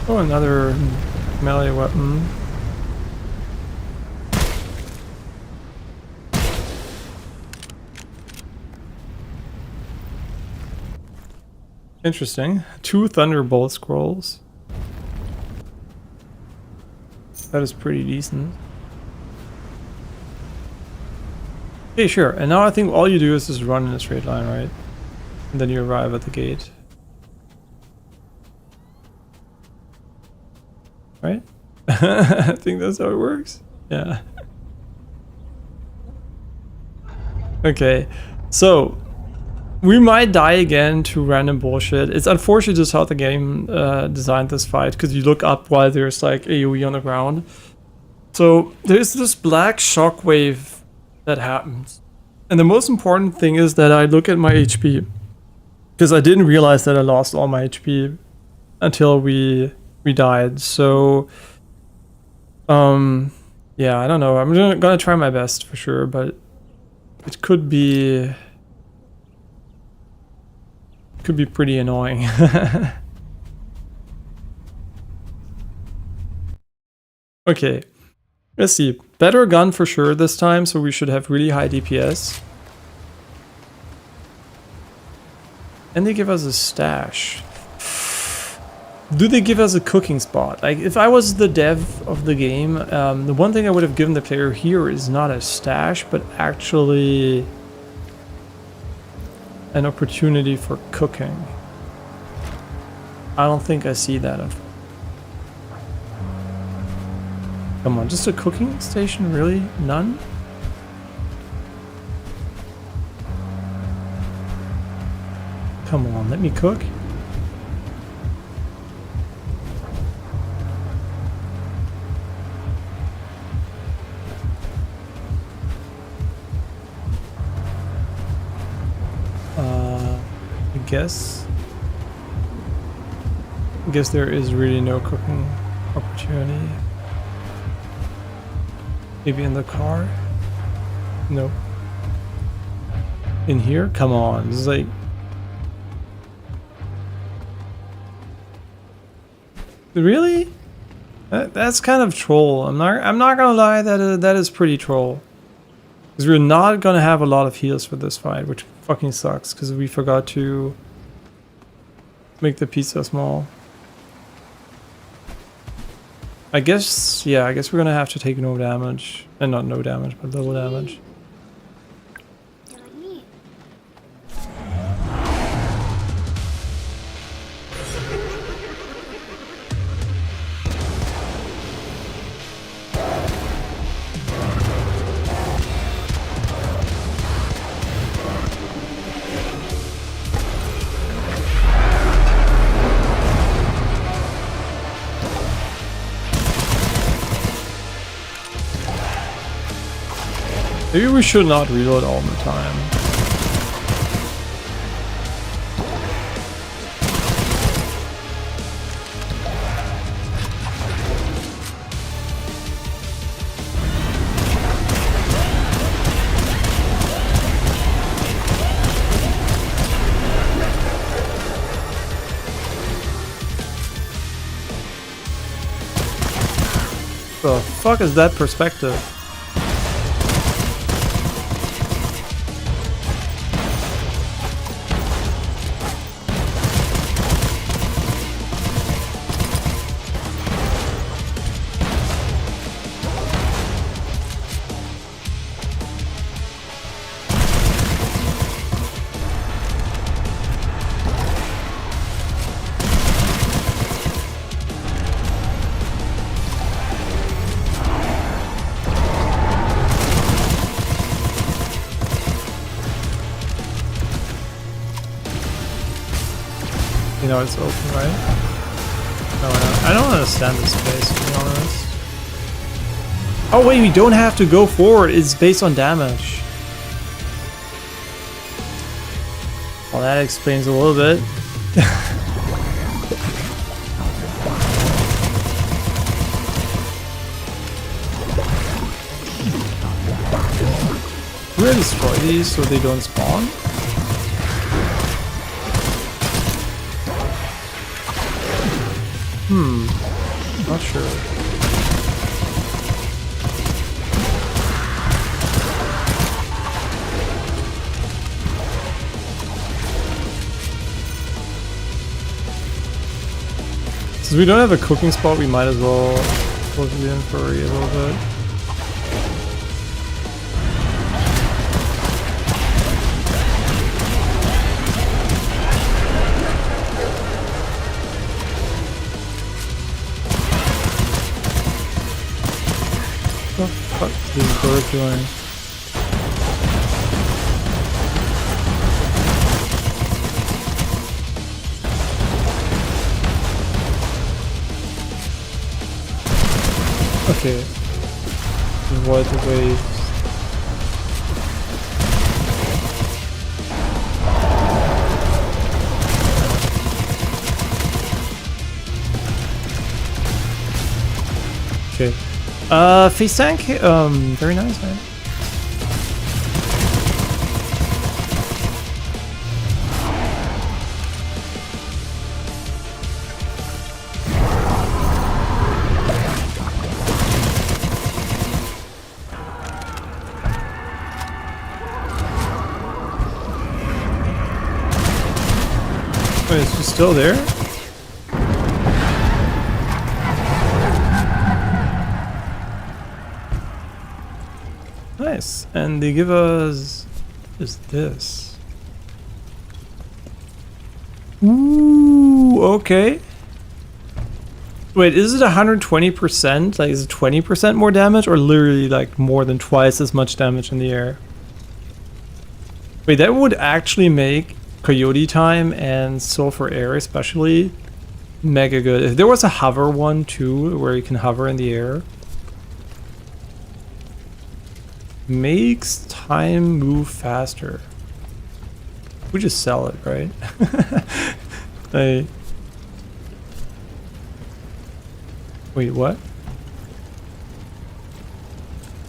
A: Oh, another melee weapon. Interesting. 2 Thunderbolt scrolls. That is pretty decent. Okay, sure. And now I think all you do is just run in a straight line, right? And then you arrive at the gate. Right? I think that's how it works. Yeah. Okay, so we might die again to random bullshit. It's unfortunate just how the game designed this fight, because you look up while there's like AoE on the ground. So there's this black shockwave that happens. And the most important thing is that I look at my HP, because I didn't realize that I lost all my HP until we died. So yeah, I don't know. I'm gonna try my best for sure, but it could be pretty annoying. Okay, let's see. Better gun for sure this time, so we should have really high DPS. And they give us a stash. Do they give us a cooking spot? Like, if I was the dev of the game, the one thing I would have given the player here is not a stash, but actually an opportunity for cooking. I don't think I see that. Come on, just a cooking station? Really? None? Come on, let me cook. I guess there is really no cooking opportunity. Maybe in the car? Nope. In here? Come on, this is like... Really? That's kind of troll. I'm not gonna lie, that is pretty troll. Because we're not gonna have a lot of heals for this fight, which fucking sucks, because we forgot to make the pizza small. I guess, yeah, I guess we're gonna have to take no damage. And not no damage, but little damage. Maybe we should not reload all the time. The fuck is that perspective? You know it's open, right? No, I don't understand this space, to be honest. Oh wait, we don't have to go forward. It's based on damage. Well, that explains a little bit. We're gonna destroy these so they don't spawn. Not sure. Since we don't have a cooking spot, we might as well close the infirmary a little bit. What is this bird doing? Okay. Avoid the waves. Okay. Face tank, very nice, man. Wait, is he still there? Nice, and they give us is this. Ooh, okay. Wait, is it 120%? Like, is it 20% more damage, or literally like more than twice as much damage in the air? Wait, that would actually make Coyote Time and Sulfur Air especially mega good. If there was a hover one too, where you can hover in the air. Makes time move faster. We just sell it, right? Wait, what?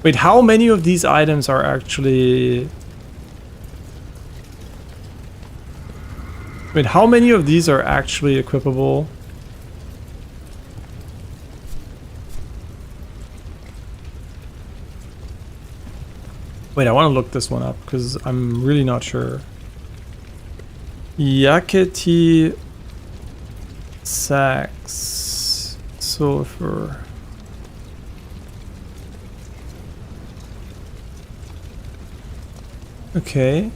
A: Wait, how many of these items are actually... Wait, how many of these are actually equipable? Wait, I want to look this one up because I'm really not sure. Yakety Sax Sulfur. Okay.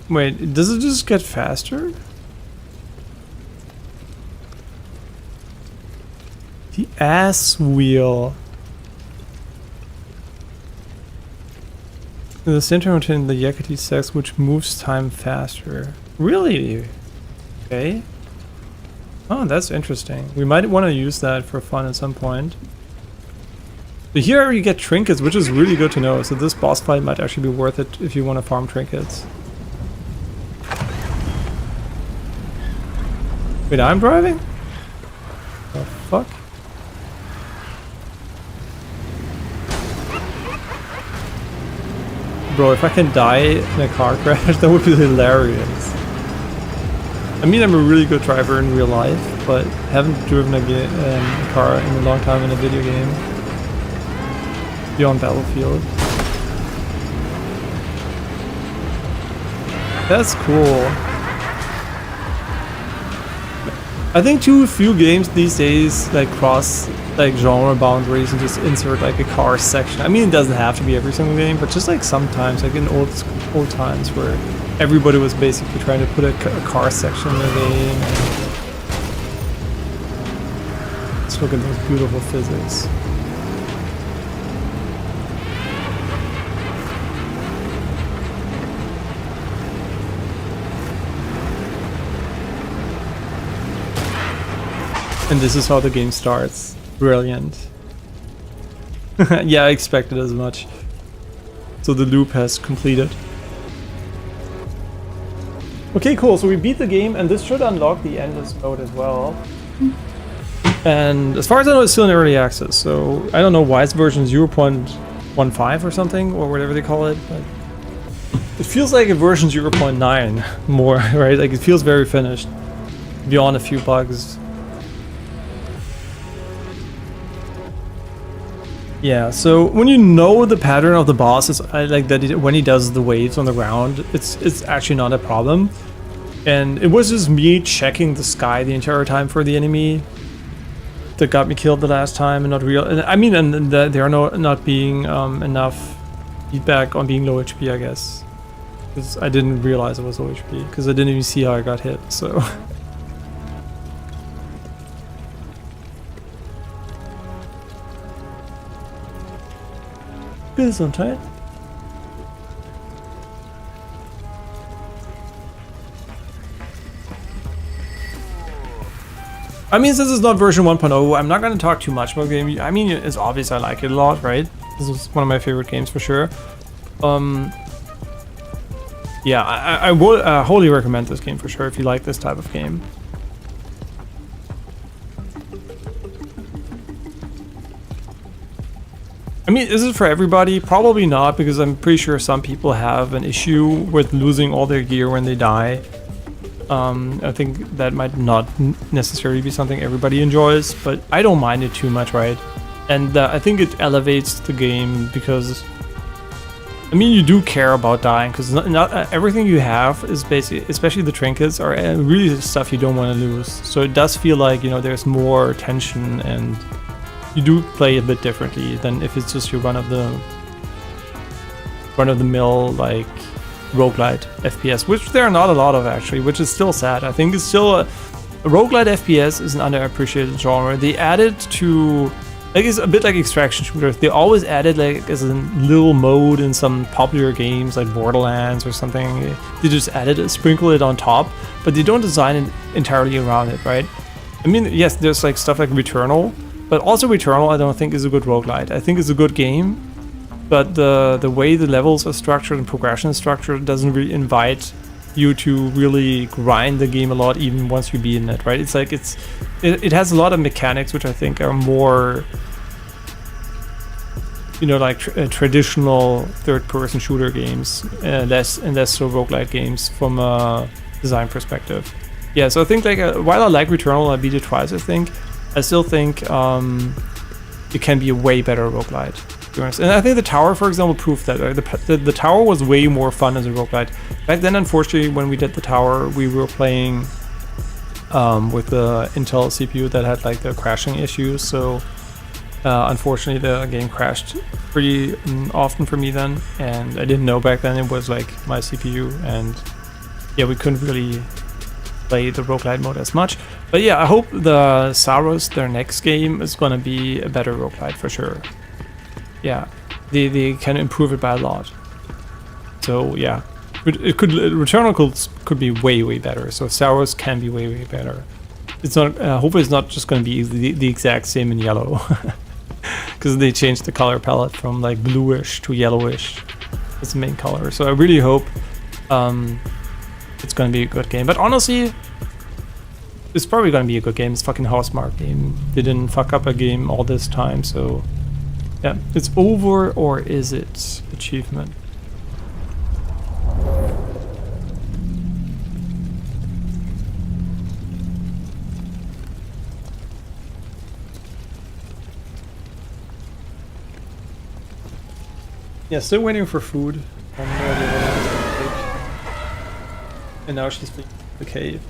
A: Wait, does it just get faster? The ass wheel. The center routine the Yakety sex, which moves time faster. Really? Okay. Oh, that's interesting. We might want to use that for fun at some point. But here you get trinkets, which is really good to know. So this boss fight might actually be worth it if you want to farm trinkets. Wait, I'm driving? The fuck? Bro, if I can die in a car crash, that would be hilarious. I mean, I'm a really good driver in real life, but haven't driven a car in a long time in a video game. Beyond Battlefield. That's cool. I think too few games these days like cross like genre boundaries and just insert like a car section. I mean, it doesn't have to be every single game, but just like sometimes, like in old times where everybody was basically trying to put a car section in the game. Let's look at those beautiful physics. And this is how the game starts. Brilliant. Yeah, I expected as much. So the loop has completed. Okay, cool. So we beat the game, and this should unlock the endless mode as well. And as far as I know, it's still in early access. So I don't know why it's version 0.15 or something, or whatever they call it. But it feels like a version 0.9 more, right? Like it feels very finished, beyond a few bugs. Yeah, so when you know the pattern of the boss is like that when he does the waves on the ground, it's actually not a problem. And it was just me checking the sky the entire time for the enemy that got me killed the last time, and not real. And I mean, and there are not being enough feedback on being low HP, I guess, because I didn't realize it was low HP because I didn't even see how I got hit. So. Gesundheit. I mean, since it's not version 1.0, I'm not going to talk too much about the game. I mean, it's obvious I like it a lot, right? This is one of my favorite games for sure. Yeah, I would wholly recommend this game for sure if you like this type of game. I mean, is it for everybody? Probably not, because I'm pretty sure some people have an issue with losing all their gear when they die. I think that might not necessarily be something everybody enjoys, but I don't mind it too much, right? And I think it elevates the game because, I mean, you do care about dying, because not everything you have is basically, especially the trinkets, are really stuff you don't want to lose. So it does feel like, you know, there's more tension, and you do play a bit differently than if it's just your run-of-the-mill like roguelite FPS, which there are not a lot of actually, which is still sad. I think it's still a roguelite FPS is an underappreciated genre. They added to, like, it's a bit like extraction shooters. They always added like as a little mode in some popular games like Borderlands or something. They just added it, sprinkle it on top, but they don't design it entirely around it, right? I mean, yes, there's like stuff like Returnal. But also Returnal I don't think is a good roguelite. I think it's a good game, but the way the levels are structured and progression is structured doesn't really invite you to really grind the game a lot even once you be in it, right? It's like it has a lot of mechanics which I think are more, you know, like traditional third-person shooter games, less so roguelite games from a design perspective. Yeah, so I think like while I like Returnal, I beat it twice, I think. I still think it can be a way better roguelite, to be honest. And I think the tower, for example, proved that. Right? The tower was way more fun as a roguelite. Back then, unfortunately, when we did the tower, we were playing with the Intel CPU that had like the crashing issues. So unfortunately, the game crashed pretty often for me then. And I didn't know back then it was like my CPU. And yeah, we couldn't really play the roguelite mode as much. But yeah, I hope the Saros, their next game, is gonna be a better roguelite for sure. Yeah, they can improve it by a lot. So yeah, it could returnal could be way better. So sours can be way better. It's not. Hopefully, it's not just going to be the exact same in yellow, because they changed the color palette from like bluish to yellowish. It's the main color. So I really hope it's going to be a good game. But honestly, it's probably going to be a good game. It's fucking Housemarque game. They didn't fuck up a game all this time. So yeah, it's over, or is it achievement? Yeah, still waiting for food. I have no idea what it's gonna take. And now she's leaving the cave.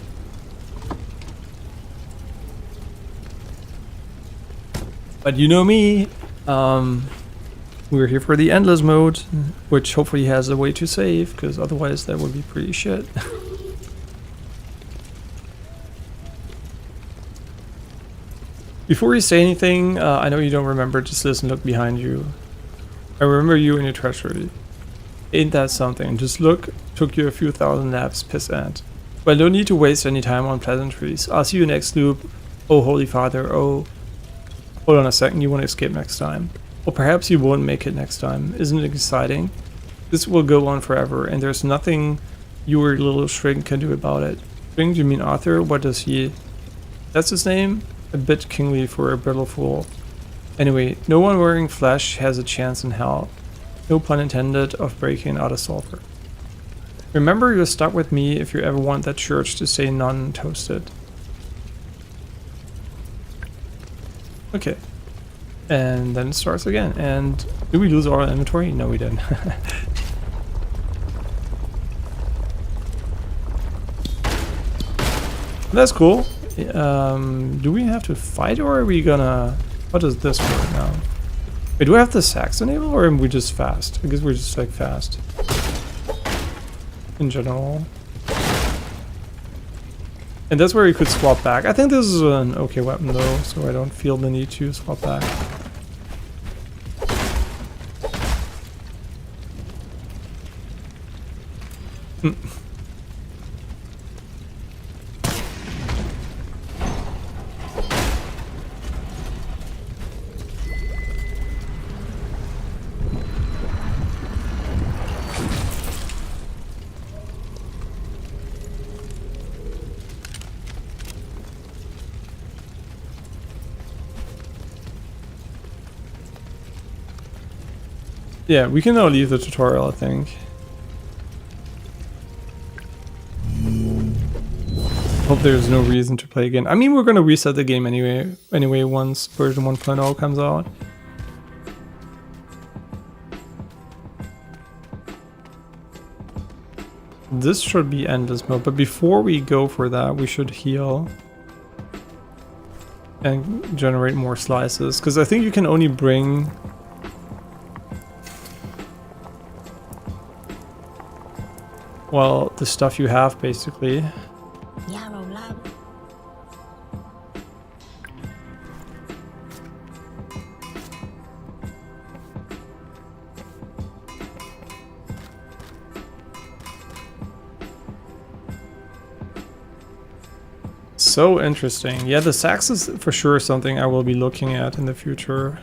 A: But you know me, we're here for the endless mode, which hopefully has a way to save, because otherwise that would be pretty shit. Before you say anything, I know you don't remember, just listen, look behind you. I remember you and your treasury. Ain't that something? Just look, took you a few thousand laps, pissant. Well, don't need to waste any time on pleasantries. I'll see you next loop. Oh, Holy Father, oh. Hold on a second, you want to escape next time. Or perhaps you won't make it next time. Isn't it exciting? This will go on forever, and there's nothing your little shrink can do about it. Shrink, you mean Arthur? What does he... That's his name? A bit kingly for a brittle fool. Anyway, no one wearing flesh has a chance in hell. No pun intended of breaking out of sulfur. Remember, you're stuck with me if you ever want that church to say none toasted. Okay. And then it starts again. And did we lose all our inventory? No, we didn't. That's cool. Do we have to fight, or are we gonna... How does this work now? Wait, do I have the sax enabled, or are we just fast? I guess we're just like fast. In general. And that's where you could swap back. I think this is an okay weapon though, so I don't feel the need to swap back. Yeah, we can now leave the tutorial, I think. Hope there's no reason to play again. I mean, we're gonna reset the game anyway once version 1.0 comes out. This should be endless mode, but before we go for that, we should heal and generate more slices, because I think you can only bring... well, the stuff you have, basically.
B: Yarrow lab.
A: So interesting. Yeah, the sax is for sure something I will be looking at in the future.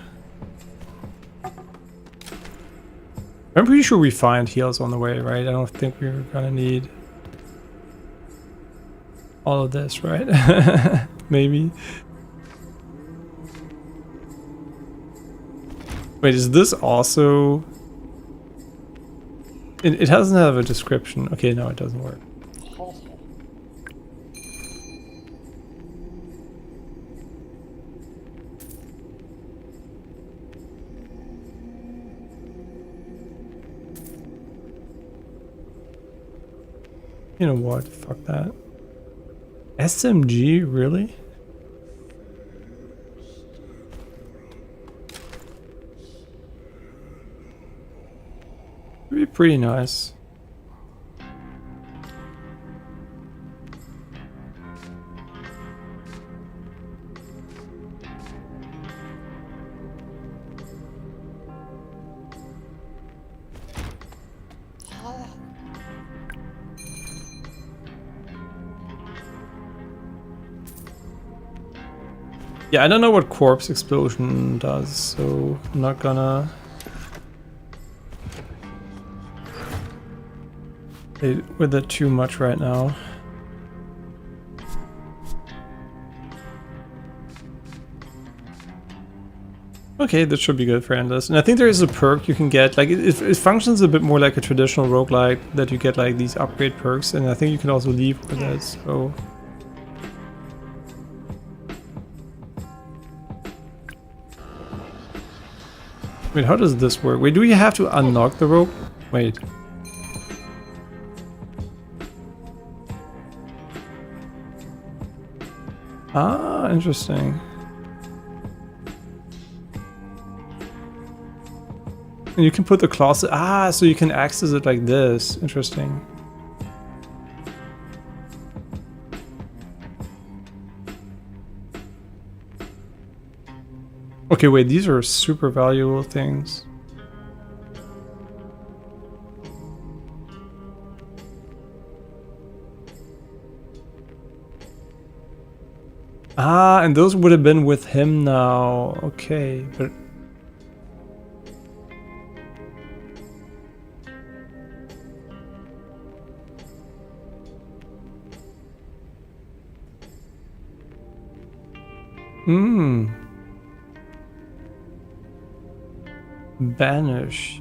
A: I'm pretty sure we find heals on the way, right? I don't think we're gonna need all of this, right? Maybe. Wait, is this also... It doesn't have a description. Okay, no, it doesn't work. You know what? Fuck that. SMG? Really? It'd be pretty nice. Yeah, I don't know what corpse explosion does, so I'm not gonna play with it too much right now. Okay, that should be good for Endless. And I think there is a perk you can get, like it functions a bit more like a traditional roguelike, that you get like these upgrade perks, and I think you can also leave with it, so... Wait, how does this work? Wait, do you have to unlock the rope? Wait. Ah, interesting. And you can put the closet. Ah, so you can access it like this. Interesting. Okay, wait, these are super valuable things. Ah, and those would have been with him now. Okay, but... Hmm. Banish.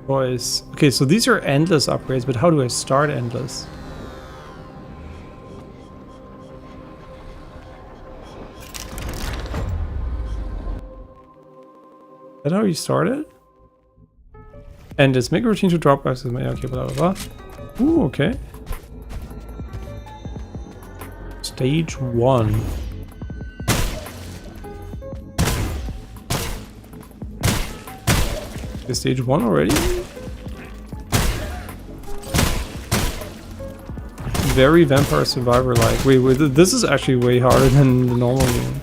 A: Choice. Okay, so these are endless upgrades, but how do I start endless? Is that how you start it? And it's make a routine to drop boxes. Okay, blah blah blah. Ooh, okay. Stage 1. Is stage 1 already? Very Vampire Survivor like. Wait, this is actually way harder than the normal game.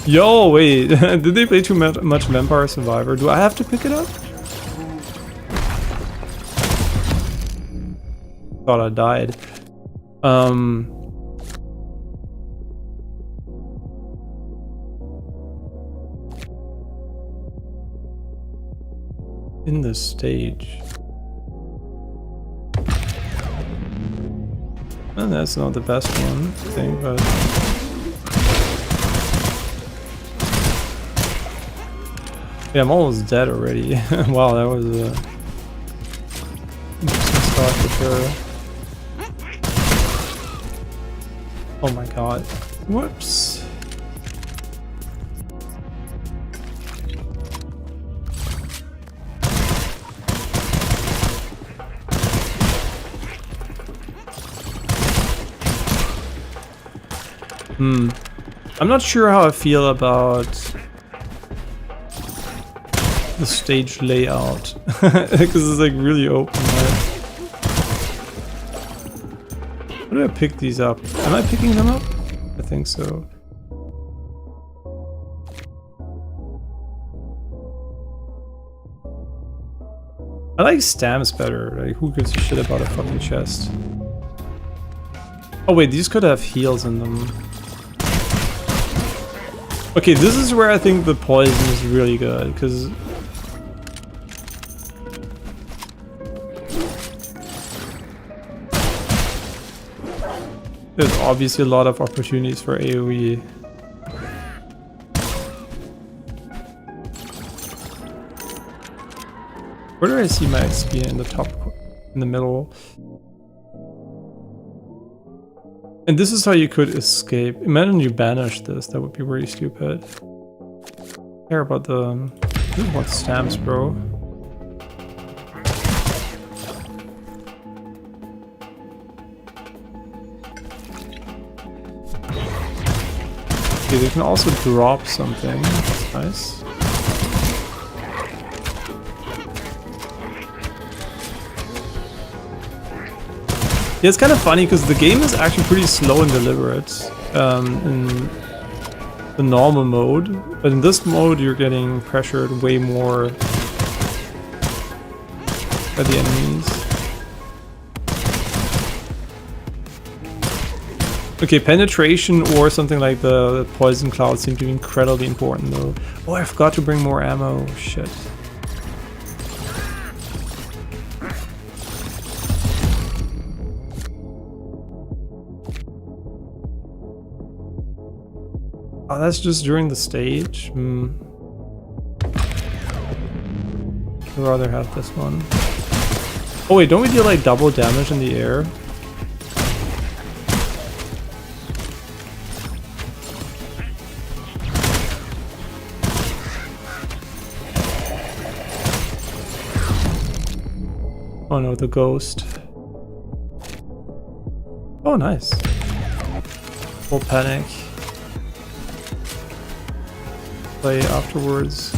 A: Yo, wait, did they play too much Vampire Survivor? Do I have to pick it up? Thought I died. In this stage. And that's not the best one, I think, but... Yeah, I'm almost dead already. Wow, that was a... interesting start for sure. Oh my god. Whoops. I'm not sure how I feel about the stage layout. Because it's like really open, right? How do I pick these up? Am I picking them up? I think so. I like stamps better. Like, who gives a shit about a fucking chest? Oh wait, these could have heals in them. Okay, this is where I think the poison is really good, because... there's obviously a lot of opportunities for AoE. Where do I see my XP in the top, in the middle? And this is how you could escape. Imagine you banish this, that would be really stupid. I care about the... I want stamps, bro. Okay, they can also drop something. That's nice. Yeah, it's kind of funny because the game is actually pretty slow and deliberate in the normal mode, but in this mode you're getting pressured way more by the enemies. Okay, penetration or something like the poison cloud seem to be incredibly important though. Oh, I forgot to bring more ammo. Shit. Oh, that's just during the stage? I'd rather have this one. Oh wait, don't we deal like double damage in the air? Oh no, the ghost. Oh nice. Full panic. Play afterwards.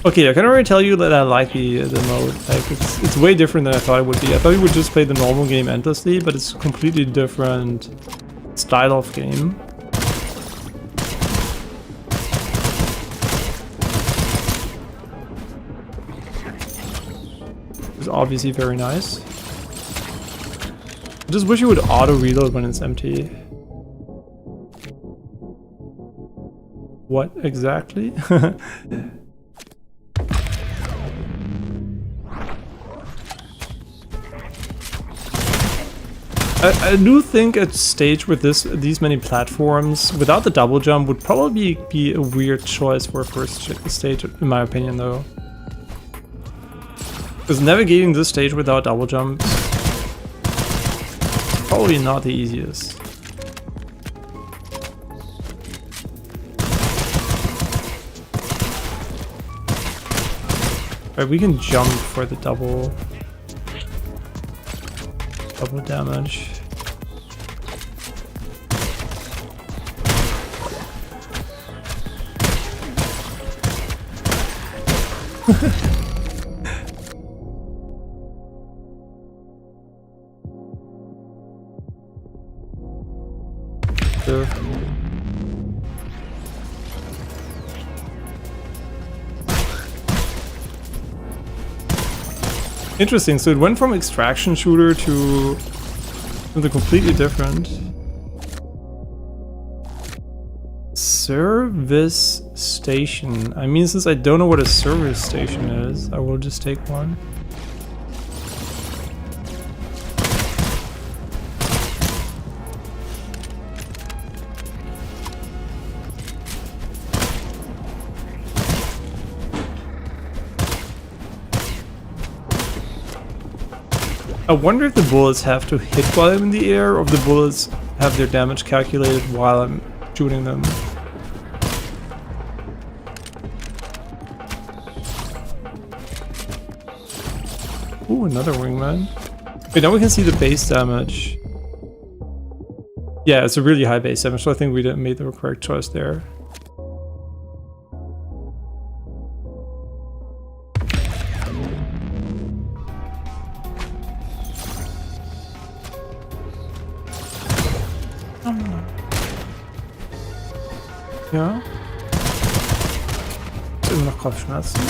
A: Okay, I can already tell you that I like the mode. Like it's way different than I thought it would be. I thought we would just play the normal game endlessly, but it's a completely different style of game. It's obviously very nice. I just wish it would auto reload when it's empty. What exactly? I do think a stage with these many platforms without the double jump would probably be a weird choice for a first stage, in my opinion, though. Because navigating this stage without double jumps is probably not the easiest. Alright, we can jump for the double damage. Sure. Interesting, so it went from extraction shooter to something completely different. Service station. I mean, since I don't know what a service station is, I will just take one. I wonder if the bullets have to hit while I'm in the air, or if the bullets have their damage calculated while I'm shooting them. Ooh, another wingman. Wait, now we can see the base damage. Yeah, it's a really high base damage, so I think we made the correct choice there. Ja. Ist immer noch Kopfschmerzen.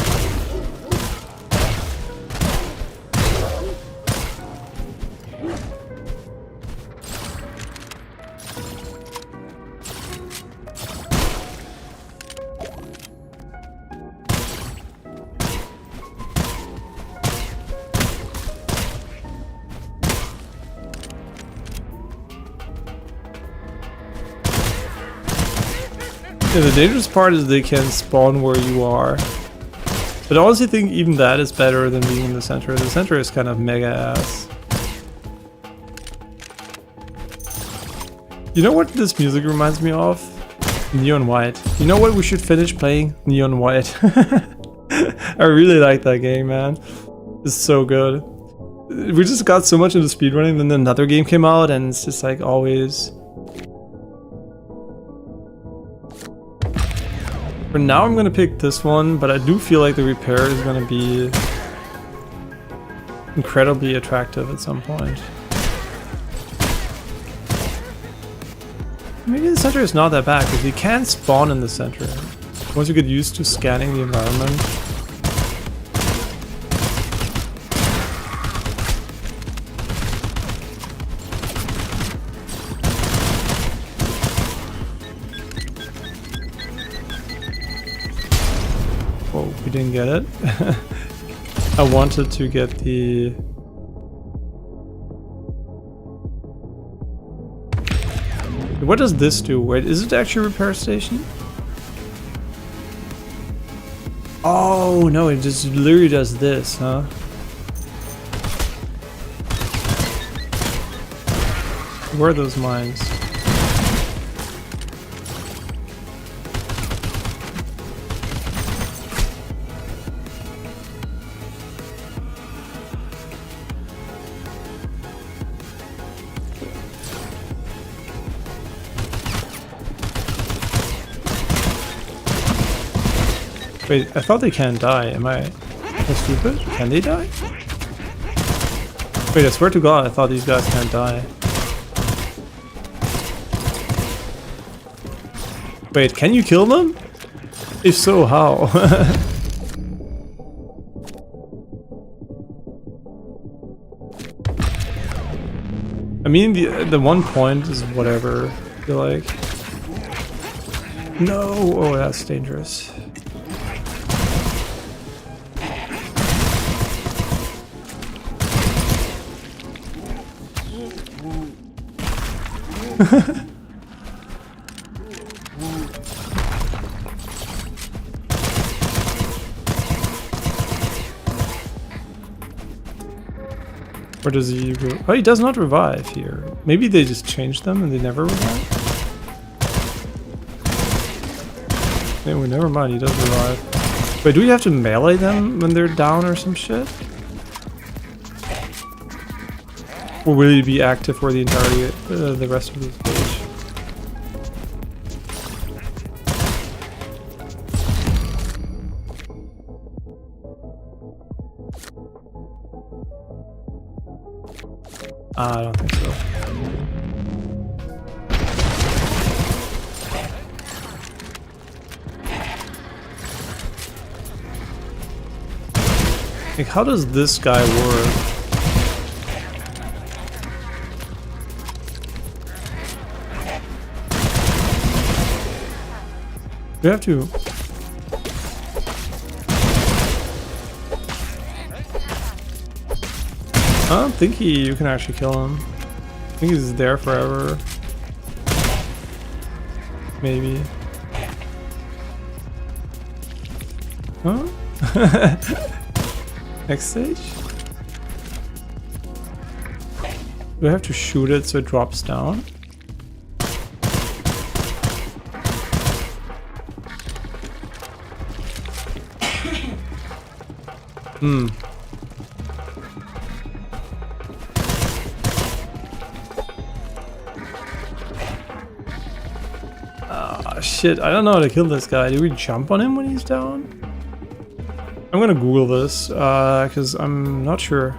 A: Yeah, the dangerous part is they can spawn where you are. But I honestly think even that is better than being in the center. The center is kind of mega ass. You know what this music reminds me of? Neon White. You know what we should finish playing? Neon White. I really like that game, man. It's so good. We just got so much into speedrunning, then another game came out and it's just like always... For now I'm gonna pick this one, but I do feel like the repair is gonna be incredibly attractive at some point. Maybe the center is not that bad, because you can spawn in the center. Once you get used to scanning the environment. Oh, we didn't get it. I wanted to get the... What does this do? Wait, is it actually a repair station? Oh, no, it just literally does this, huh? Where are those mines? Wait, I thought they can't die. Am I stupid? Can they die? Wait, I swear to God, I thought these guys can't die. Wait, can you kill them? If so, how? I mean, the 1 point is whatever, I feel like. No! Oh, that's dangerous. Where does he go? Oh, he does not revive here. Maybe they just changed them and they never revive? Anyway, never mind, he does revive. Wait, do we have to melee them when they're down or some shit? Or will he be active for the entirety of the rest of the stage? I don't think so. Like, how does this guy work? We have to... I don't think you can actually kill him. I think he's there forever. Maybe. Huh? Next stage? Do I have to shoot it so it drops down? Hmm. Shit, I don't know how to kill this guy. Do we jump on him when he's down? I'm gonna Google this, because I'm not sure.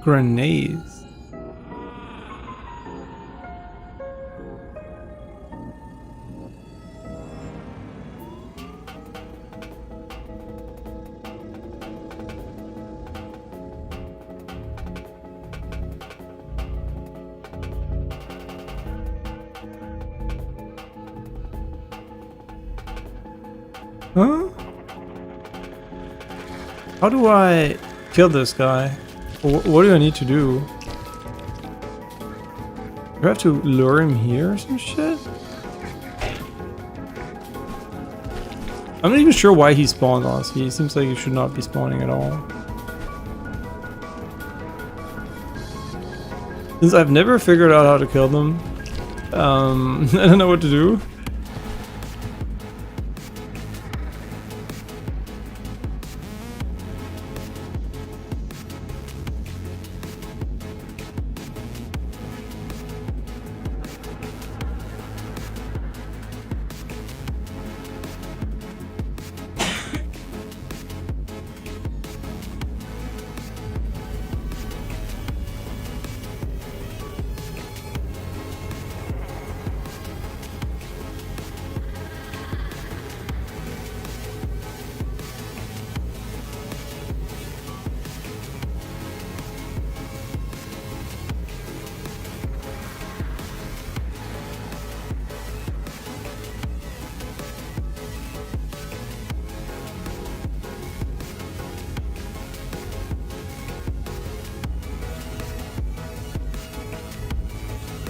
A: Grenades. Huh? How do I kill this guy? What do I need to do? Do I have to lure him here or some shit? I'm not even sure why he spawned, honestly. He seems like he should not be spawning at all. Since I've never figured out how to kill them, I don't know what to do.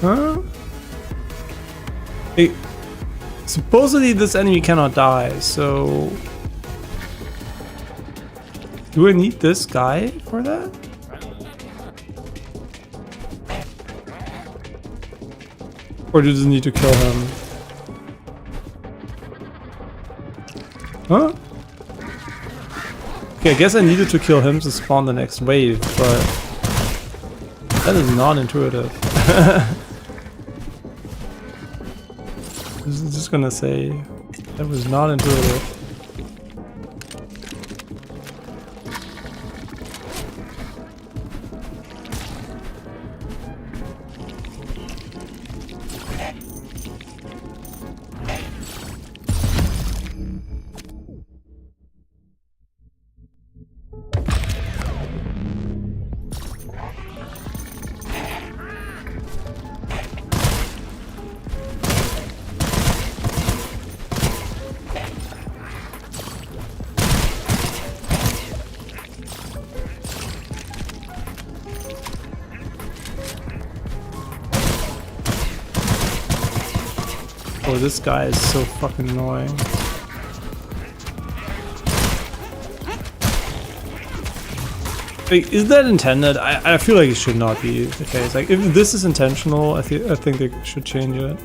A: Huh? Hey, supposedly this enemy cannot die, so... Do I need this guy for that? Or do I just need to kill him? Huh? Okay, I guess I needed to kill him to spawn the next wave, but... That is not intuitive. I'm just gonna say that was not intuitive. Oh, this guy is so fucking annoying. Like, is that intended? I feel like it should not be the case. Like, if this is intentional, I think they should change it.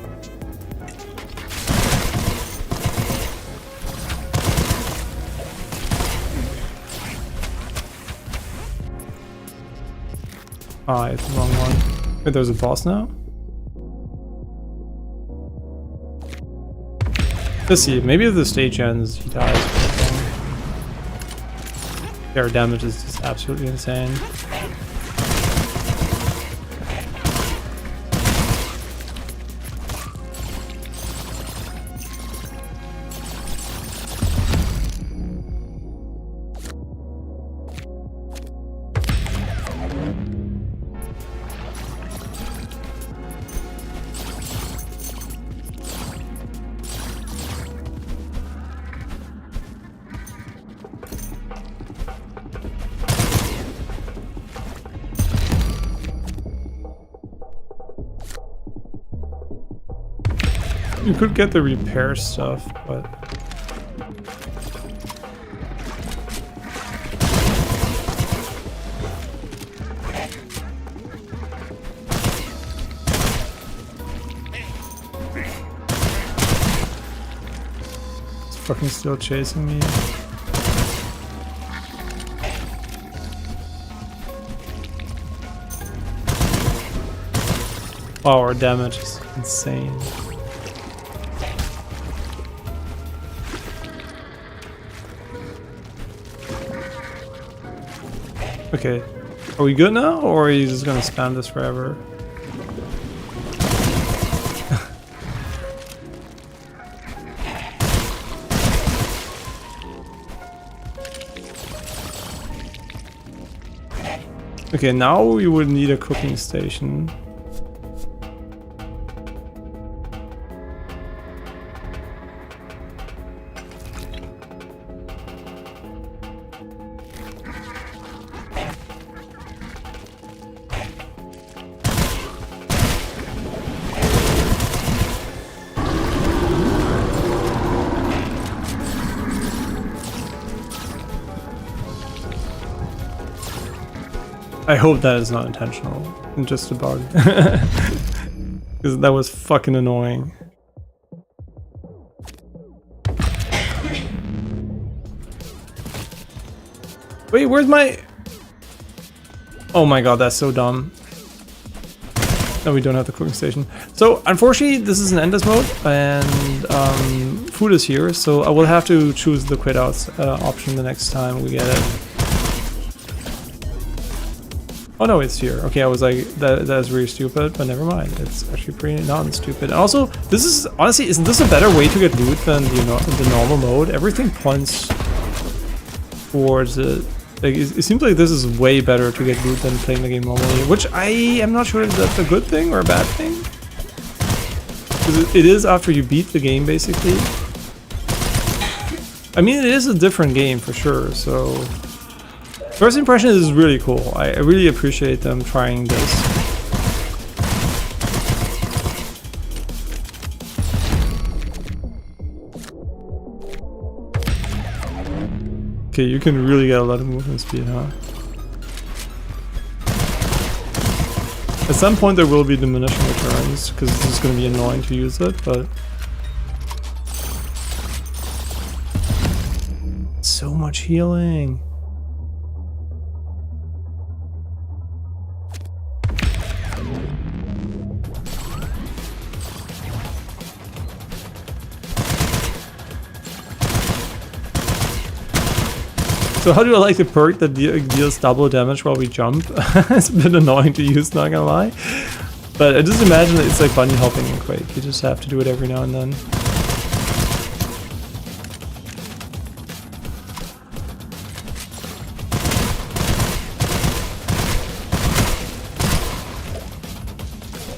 A: Ah, it's the wrong one. Wait, there's a boss now? Let's see, maybe if the stage ends, he dies. Their damage is just absolutely insane. You could get the repair stuff, but... It's fucking still chasing me. Wow, our damage is insane. Okay, are we good now, or are you just gonna spam this forever? Okay, now we would need a cooking station. I hope that is not intentional and just a bug. Because that was fucking annoying. Wait, where's my... Oh my god, that's so dumb. No, we don't have the cooking station. So, unfortunately, this is an endless mode, and food is here, so I will have to choose the quit outs option the next time we get it. Oh no, it's here. Okay, I was like, that's really stupid, but never mind. It's actually pretty non-stupid. And also, this is, honestly, isn't this a better way to get loot than the normal mode? Everything points towards it. Like, it seems like this is way better to get loot than playing the game normally, which I am not sure if that's a good thing or a bad thing. Because it is after you beat the game, basically. I mean, it is a different game for sure, so... First impression is really cool. I really appreciate them trying this. Okay, you can really get a lot of movement speed, huh? At some point there will be diminishing returns, because it's just going to be annoying to use it, but... So much healing! So how do I like the perk that deals double damage while we jump? It's a bit annoying to use, not gonna lie. But I just imagine that it's like bunny hopping in Quake. You just have to do it every now and then.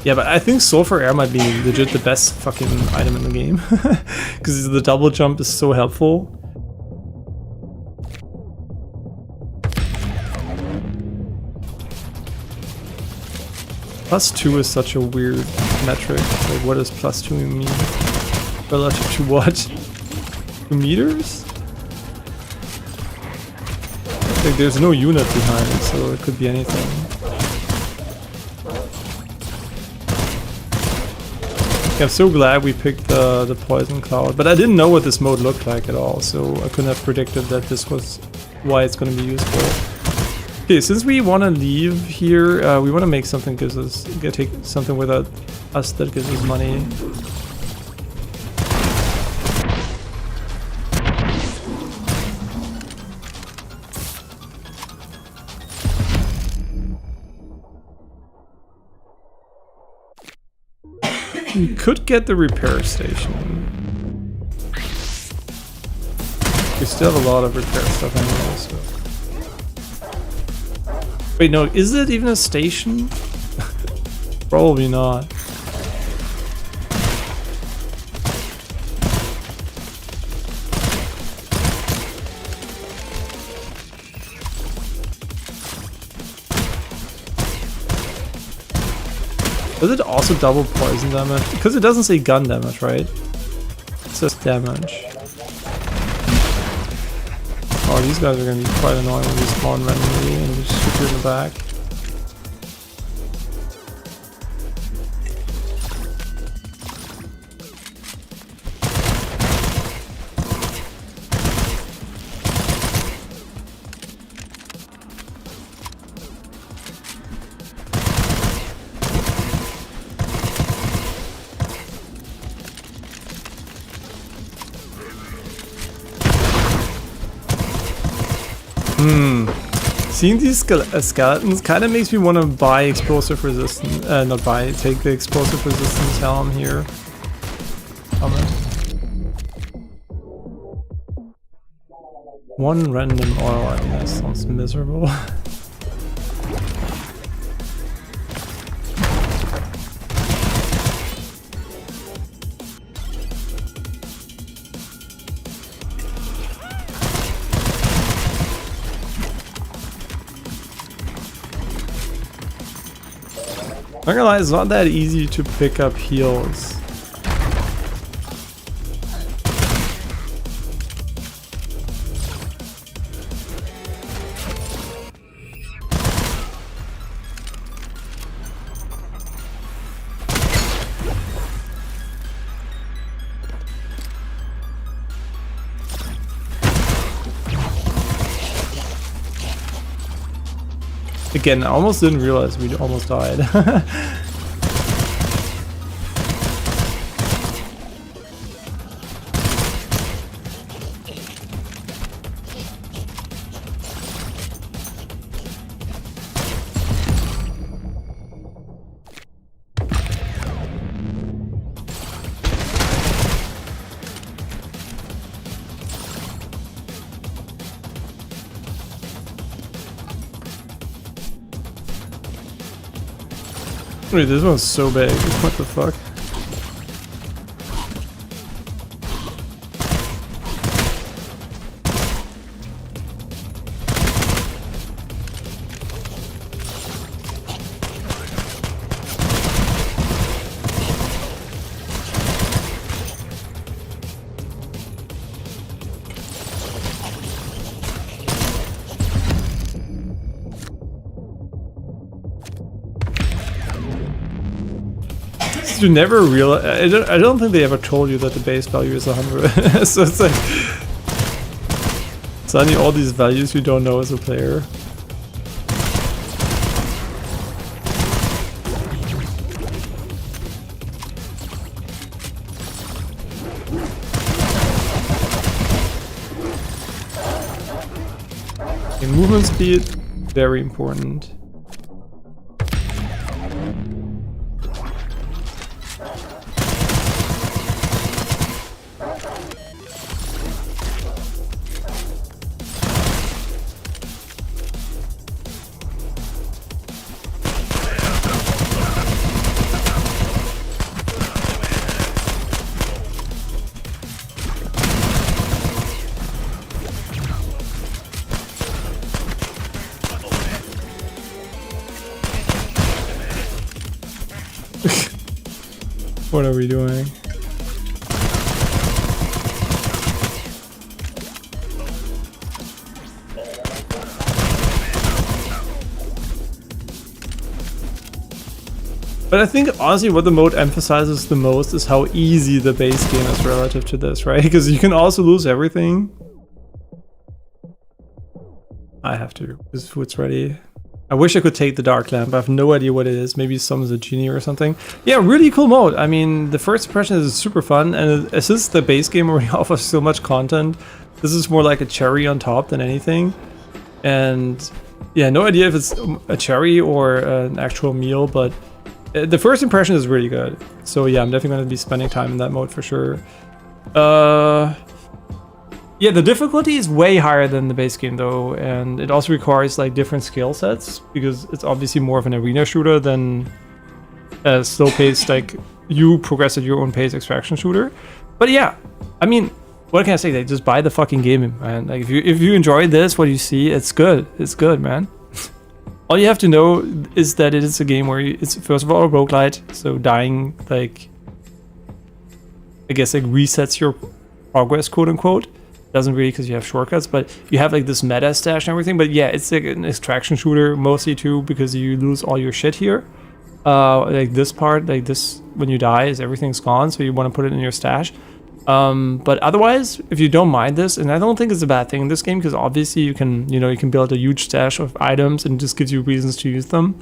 A: Yeah, but I think Sulfur Air might be legit the best fucking item in the game. Because the double jump is so helpful. +2 is such a weird metric. Like, what does +2 mean? Relative to what? 2 meters? Like, there's no unit behind it, so it could be anything. Yeah, I'm so glad we picked the poison cloud, but I didn't know what this mode looked like at all, so I couldn't have predicted that this was why it's going to be useful. Okay, since we want to leave here, we want to make something gives us take something with us that gives us money. We could get the repair station. We still have a lot of repair stuff anyway, so. Wait, no, is it even a station? Probably not. Does it also double poison damage? Because it doesn't say gun damage, right? It says damage. Oh, these guys are going to be quite annoying when they spawn randomly and just shoot you in the back. Seeing these skeletons kind of makes me want to buy explosive resistance, take the explosive resistance helm here. One random oil, I mean, that sounds miserable. I'm not gonna lie, it's not that easy to pick up heals. Again, I almost didn't realize we almost died. Wait, this one's so big. What the fuck? You never realize. I don't think they ever told you that the base value is 100. So it's like suddenly all these values you don't know as a player. Okay, movement speed, very important. What are we doing? But I think honestly what the mode emphasizes the most is how easy the base game is relative to this, right? Because you can also lose everything. I have to, because food's ready. I wish I could take the dark lamp. I have no idea what it is. Maybe summons a genie or something. Yeah, really cool mode. I mean, the first impression is super fun, and since the base game already offers so much content, this is more like a cherry on top than anything. And yeah, no idea if it's a cherry or an actual meal, but the first impression is really good. So yeah, I'm definitely going to be spending time in that mode for sure. Yeah, the difficulty is way higher than the base game though, and it also requires like different skill sets because it's obviously more of an arena shooter than a slow-paced, like you progress at your own pace extraction shooter. But yeah, I mean, what can I say? Like, just buy the fucking game, man. Like if you enjoy this, what you see, it's good. It's good, man. All you have to know is that it is a game where it's first of all a roguelite, so dying like I guess like resets your progress, quote unquote. Doesn't really because you have shortcuts, but you have like this meta stash and everything. But yeah, it's like an extraction shooter mostly too because you lose all your shit here. Like this part, like this, when you die, is everything's gone, so you want to put it in your stash. But otherwise, if you don't mind this, and I don't think it's a bad thing in this game because obviously you can build a huge stash of items and it just gives you reasons to use them.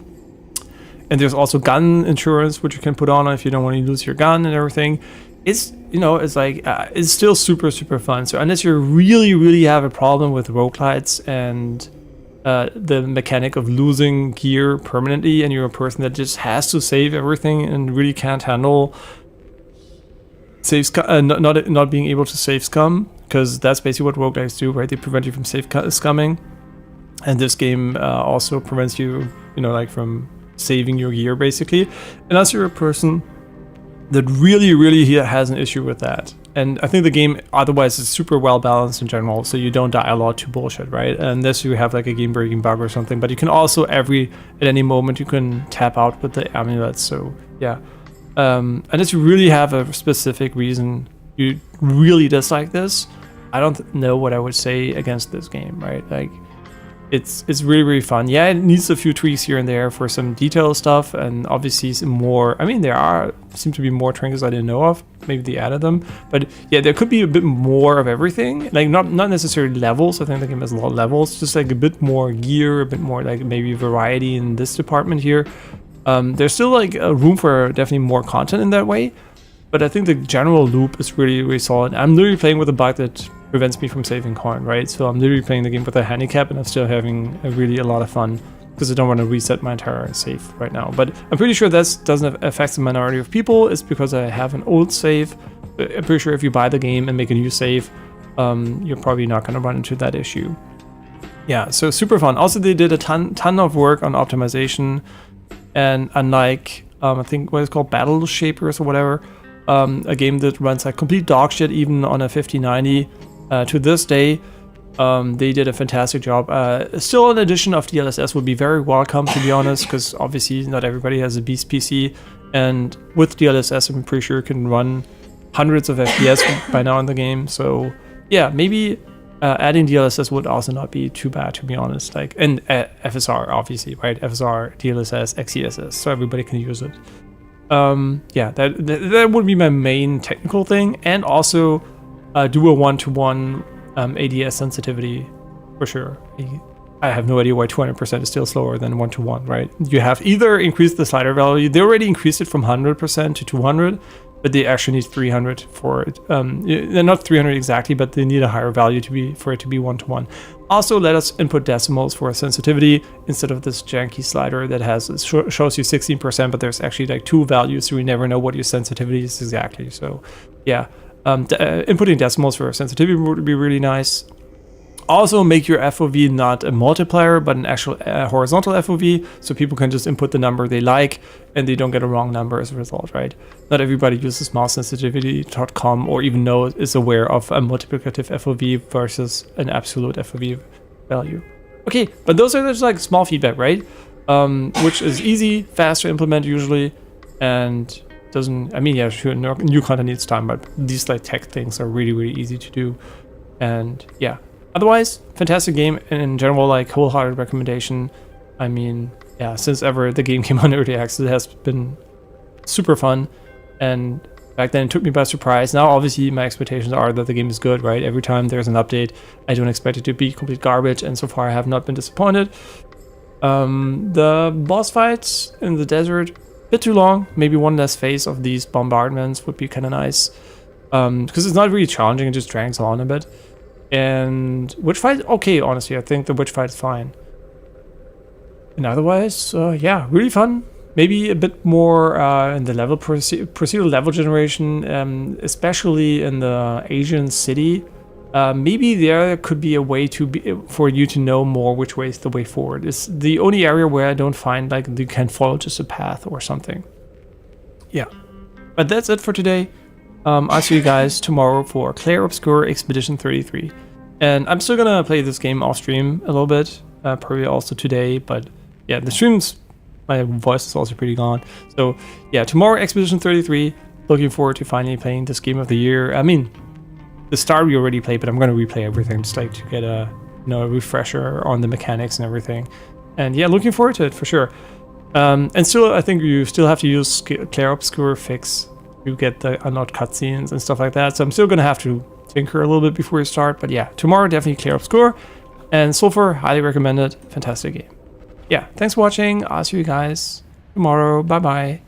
A: And there's also gun insurance which you can put on if you don't want to lose your gun and everything. It's it's like it's still super fun. So unless you really have a problem with roguelites and the mechanic of losing gear permanently, and you're a person that just has to save everything and really can't handle not being able to save scum, because that's basically what roguelites do, right? They prevent you from save scumming, and this game also prevents you, like from saving your gear basically, unless you're a person that really has an issue with that. And I think the game otherwise is super well balanced in general, so you don't die a lot to bullshit, right? Unless you have like a game breaking bug or something, but you can also at any moment you can tap out with the amulets. So yeah, unless you really have a specific reason you really dislike this, I don't know what I would say against this game, right? Like it's really, really fun. Yeah, it needs a few tweaks here and there for some detail stuff, and obviously some more. I mean, seem to be more trinkets I didn't know of. Maybe they added them, but yeah, there could be a bit more of everything. Like not necessarily levels. I think the game has a lot of levels. Just like a bit more gear, a bit more like maybe variety in this department here. There's still like a room for definitely more content in that way, but I think the general loop is really, really solid. I'm literally playing with a bug that prevents me from saving coin, right? So I'm literally playing the game with a handicap, and I'm still having a lot of fun because I don't want to reset my entire save right now. But I'm pretty sure that doesn't affect the minority of people. It's because I have an old save. I'm pretty sure if you buy the game and make a new save, you're probably not going to run into that issue. Yeah, so super fun. Also, they did a ton of work on optimization, and unlike I think what it's called, Battle Shapers or whatever, a game that runs like complete dog shit even on a 5090. To this day, they did a fantastic job. Still, an addition of DLSS would be very welcome, to be honest, because obviously not everybody has a beast PC, and with DLSS, I'm pretty sure it can run hundreds of FPS by now in the game. So yeah, maybe adding DLSS would also not be too bad, to be honest. Like, and FSR, obviously, right? FSR, DLSS, XeSS, so everybody can use it. Yeah, that would be my main technical thing, and also do a one-to-one ADS sensitivity for sure. I have no idea why 200% is still slower than 1-to-1, right? You have either increased the slider value. They already increased it from 100% to 200, but they actually need 300 for it. They're not 300 exactly, but they need a higher value for it to be 1-to-1. Also, let us input decimals for sensitivity instead of this janky slider that shows you 16%, but there's actually like 2 values, so we never know what your sensitivity is exactly. So yeah, inputting decimals for sensitivity would be really nice. Also, make your FOV not a multiplier, but an actual horizontal FOV, so people can just input the number they like, and they don't get a wrong number as a result, right? Not everybody uses mousesensitivity.com or even is aware of a multiplicative FOV versus an absolute FOV value. Okay, but those are just like small feedback, right? Which is easy, fast to implement usually, and doesn't, I mean, yeah, sure, new content needs time, but these like tech things are really, really easy to do. And yeah, otherwise, fantastic game, and in general, like, wholehearted recommendation. I mean, yeah, since ever the game came on early access, it has been super fun, and back then it took me by surprise. Now, obviously, my expectations are that the game is good, right? Every time there's an update, I don't expect it to be complete garbage, and so far I have not been disappointed. The boss fights in the desert, bit too long. Maybe one less phase of these bombardments would be kind of nice, because it's not really challenging, it just drags on a bit. And witch fight, okay, honestly, I think the witch fight is fine. And otherwise, yeah, really fun. Maybe a bit more in the level procedural level generation, especially in the Asian city. Maybe there could be a way for you to know more which way is the way forward. It's the only area where I don't find like you can follow just a path or something. Yeah, but that's it for today. I'll see you guys tomorrow for Clair Obscur Expedition 33. And I'm still gonna play this game off stream a little bit, probably also today, but yeah, the streams, my voice is also pretty gone. So yeah, tomorrow Expedition 33, looking forward to finally playing this game of the year. I mean, the start we already played, but I'm gonna replay everything just like to get a refresher on the mechanics and everything. And yeah, looking forward to it for sure. And still, I think you still have to use Clair Obscur fix to get the uncut cutscenes and stuff like that. So I'm still gonna have to tinker a little bit before you start. But yeah, tomorrow definitely Clair Obscur, and Sulfur, highly recommended. Fantastic game. Yeah, thanks for watching. I'll see you guys tomorrow. Bye bye.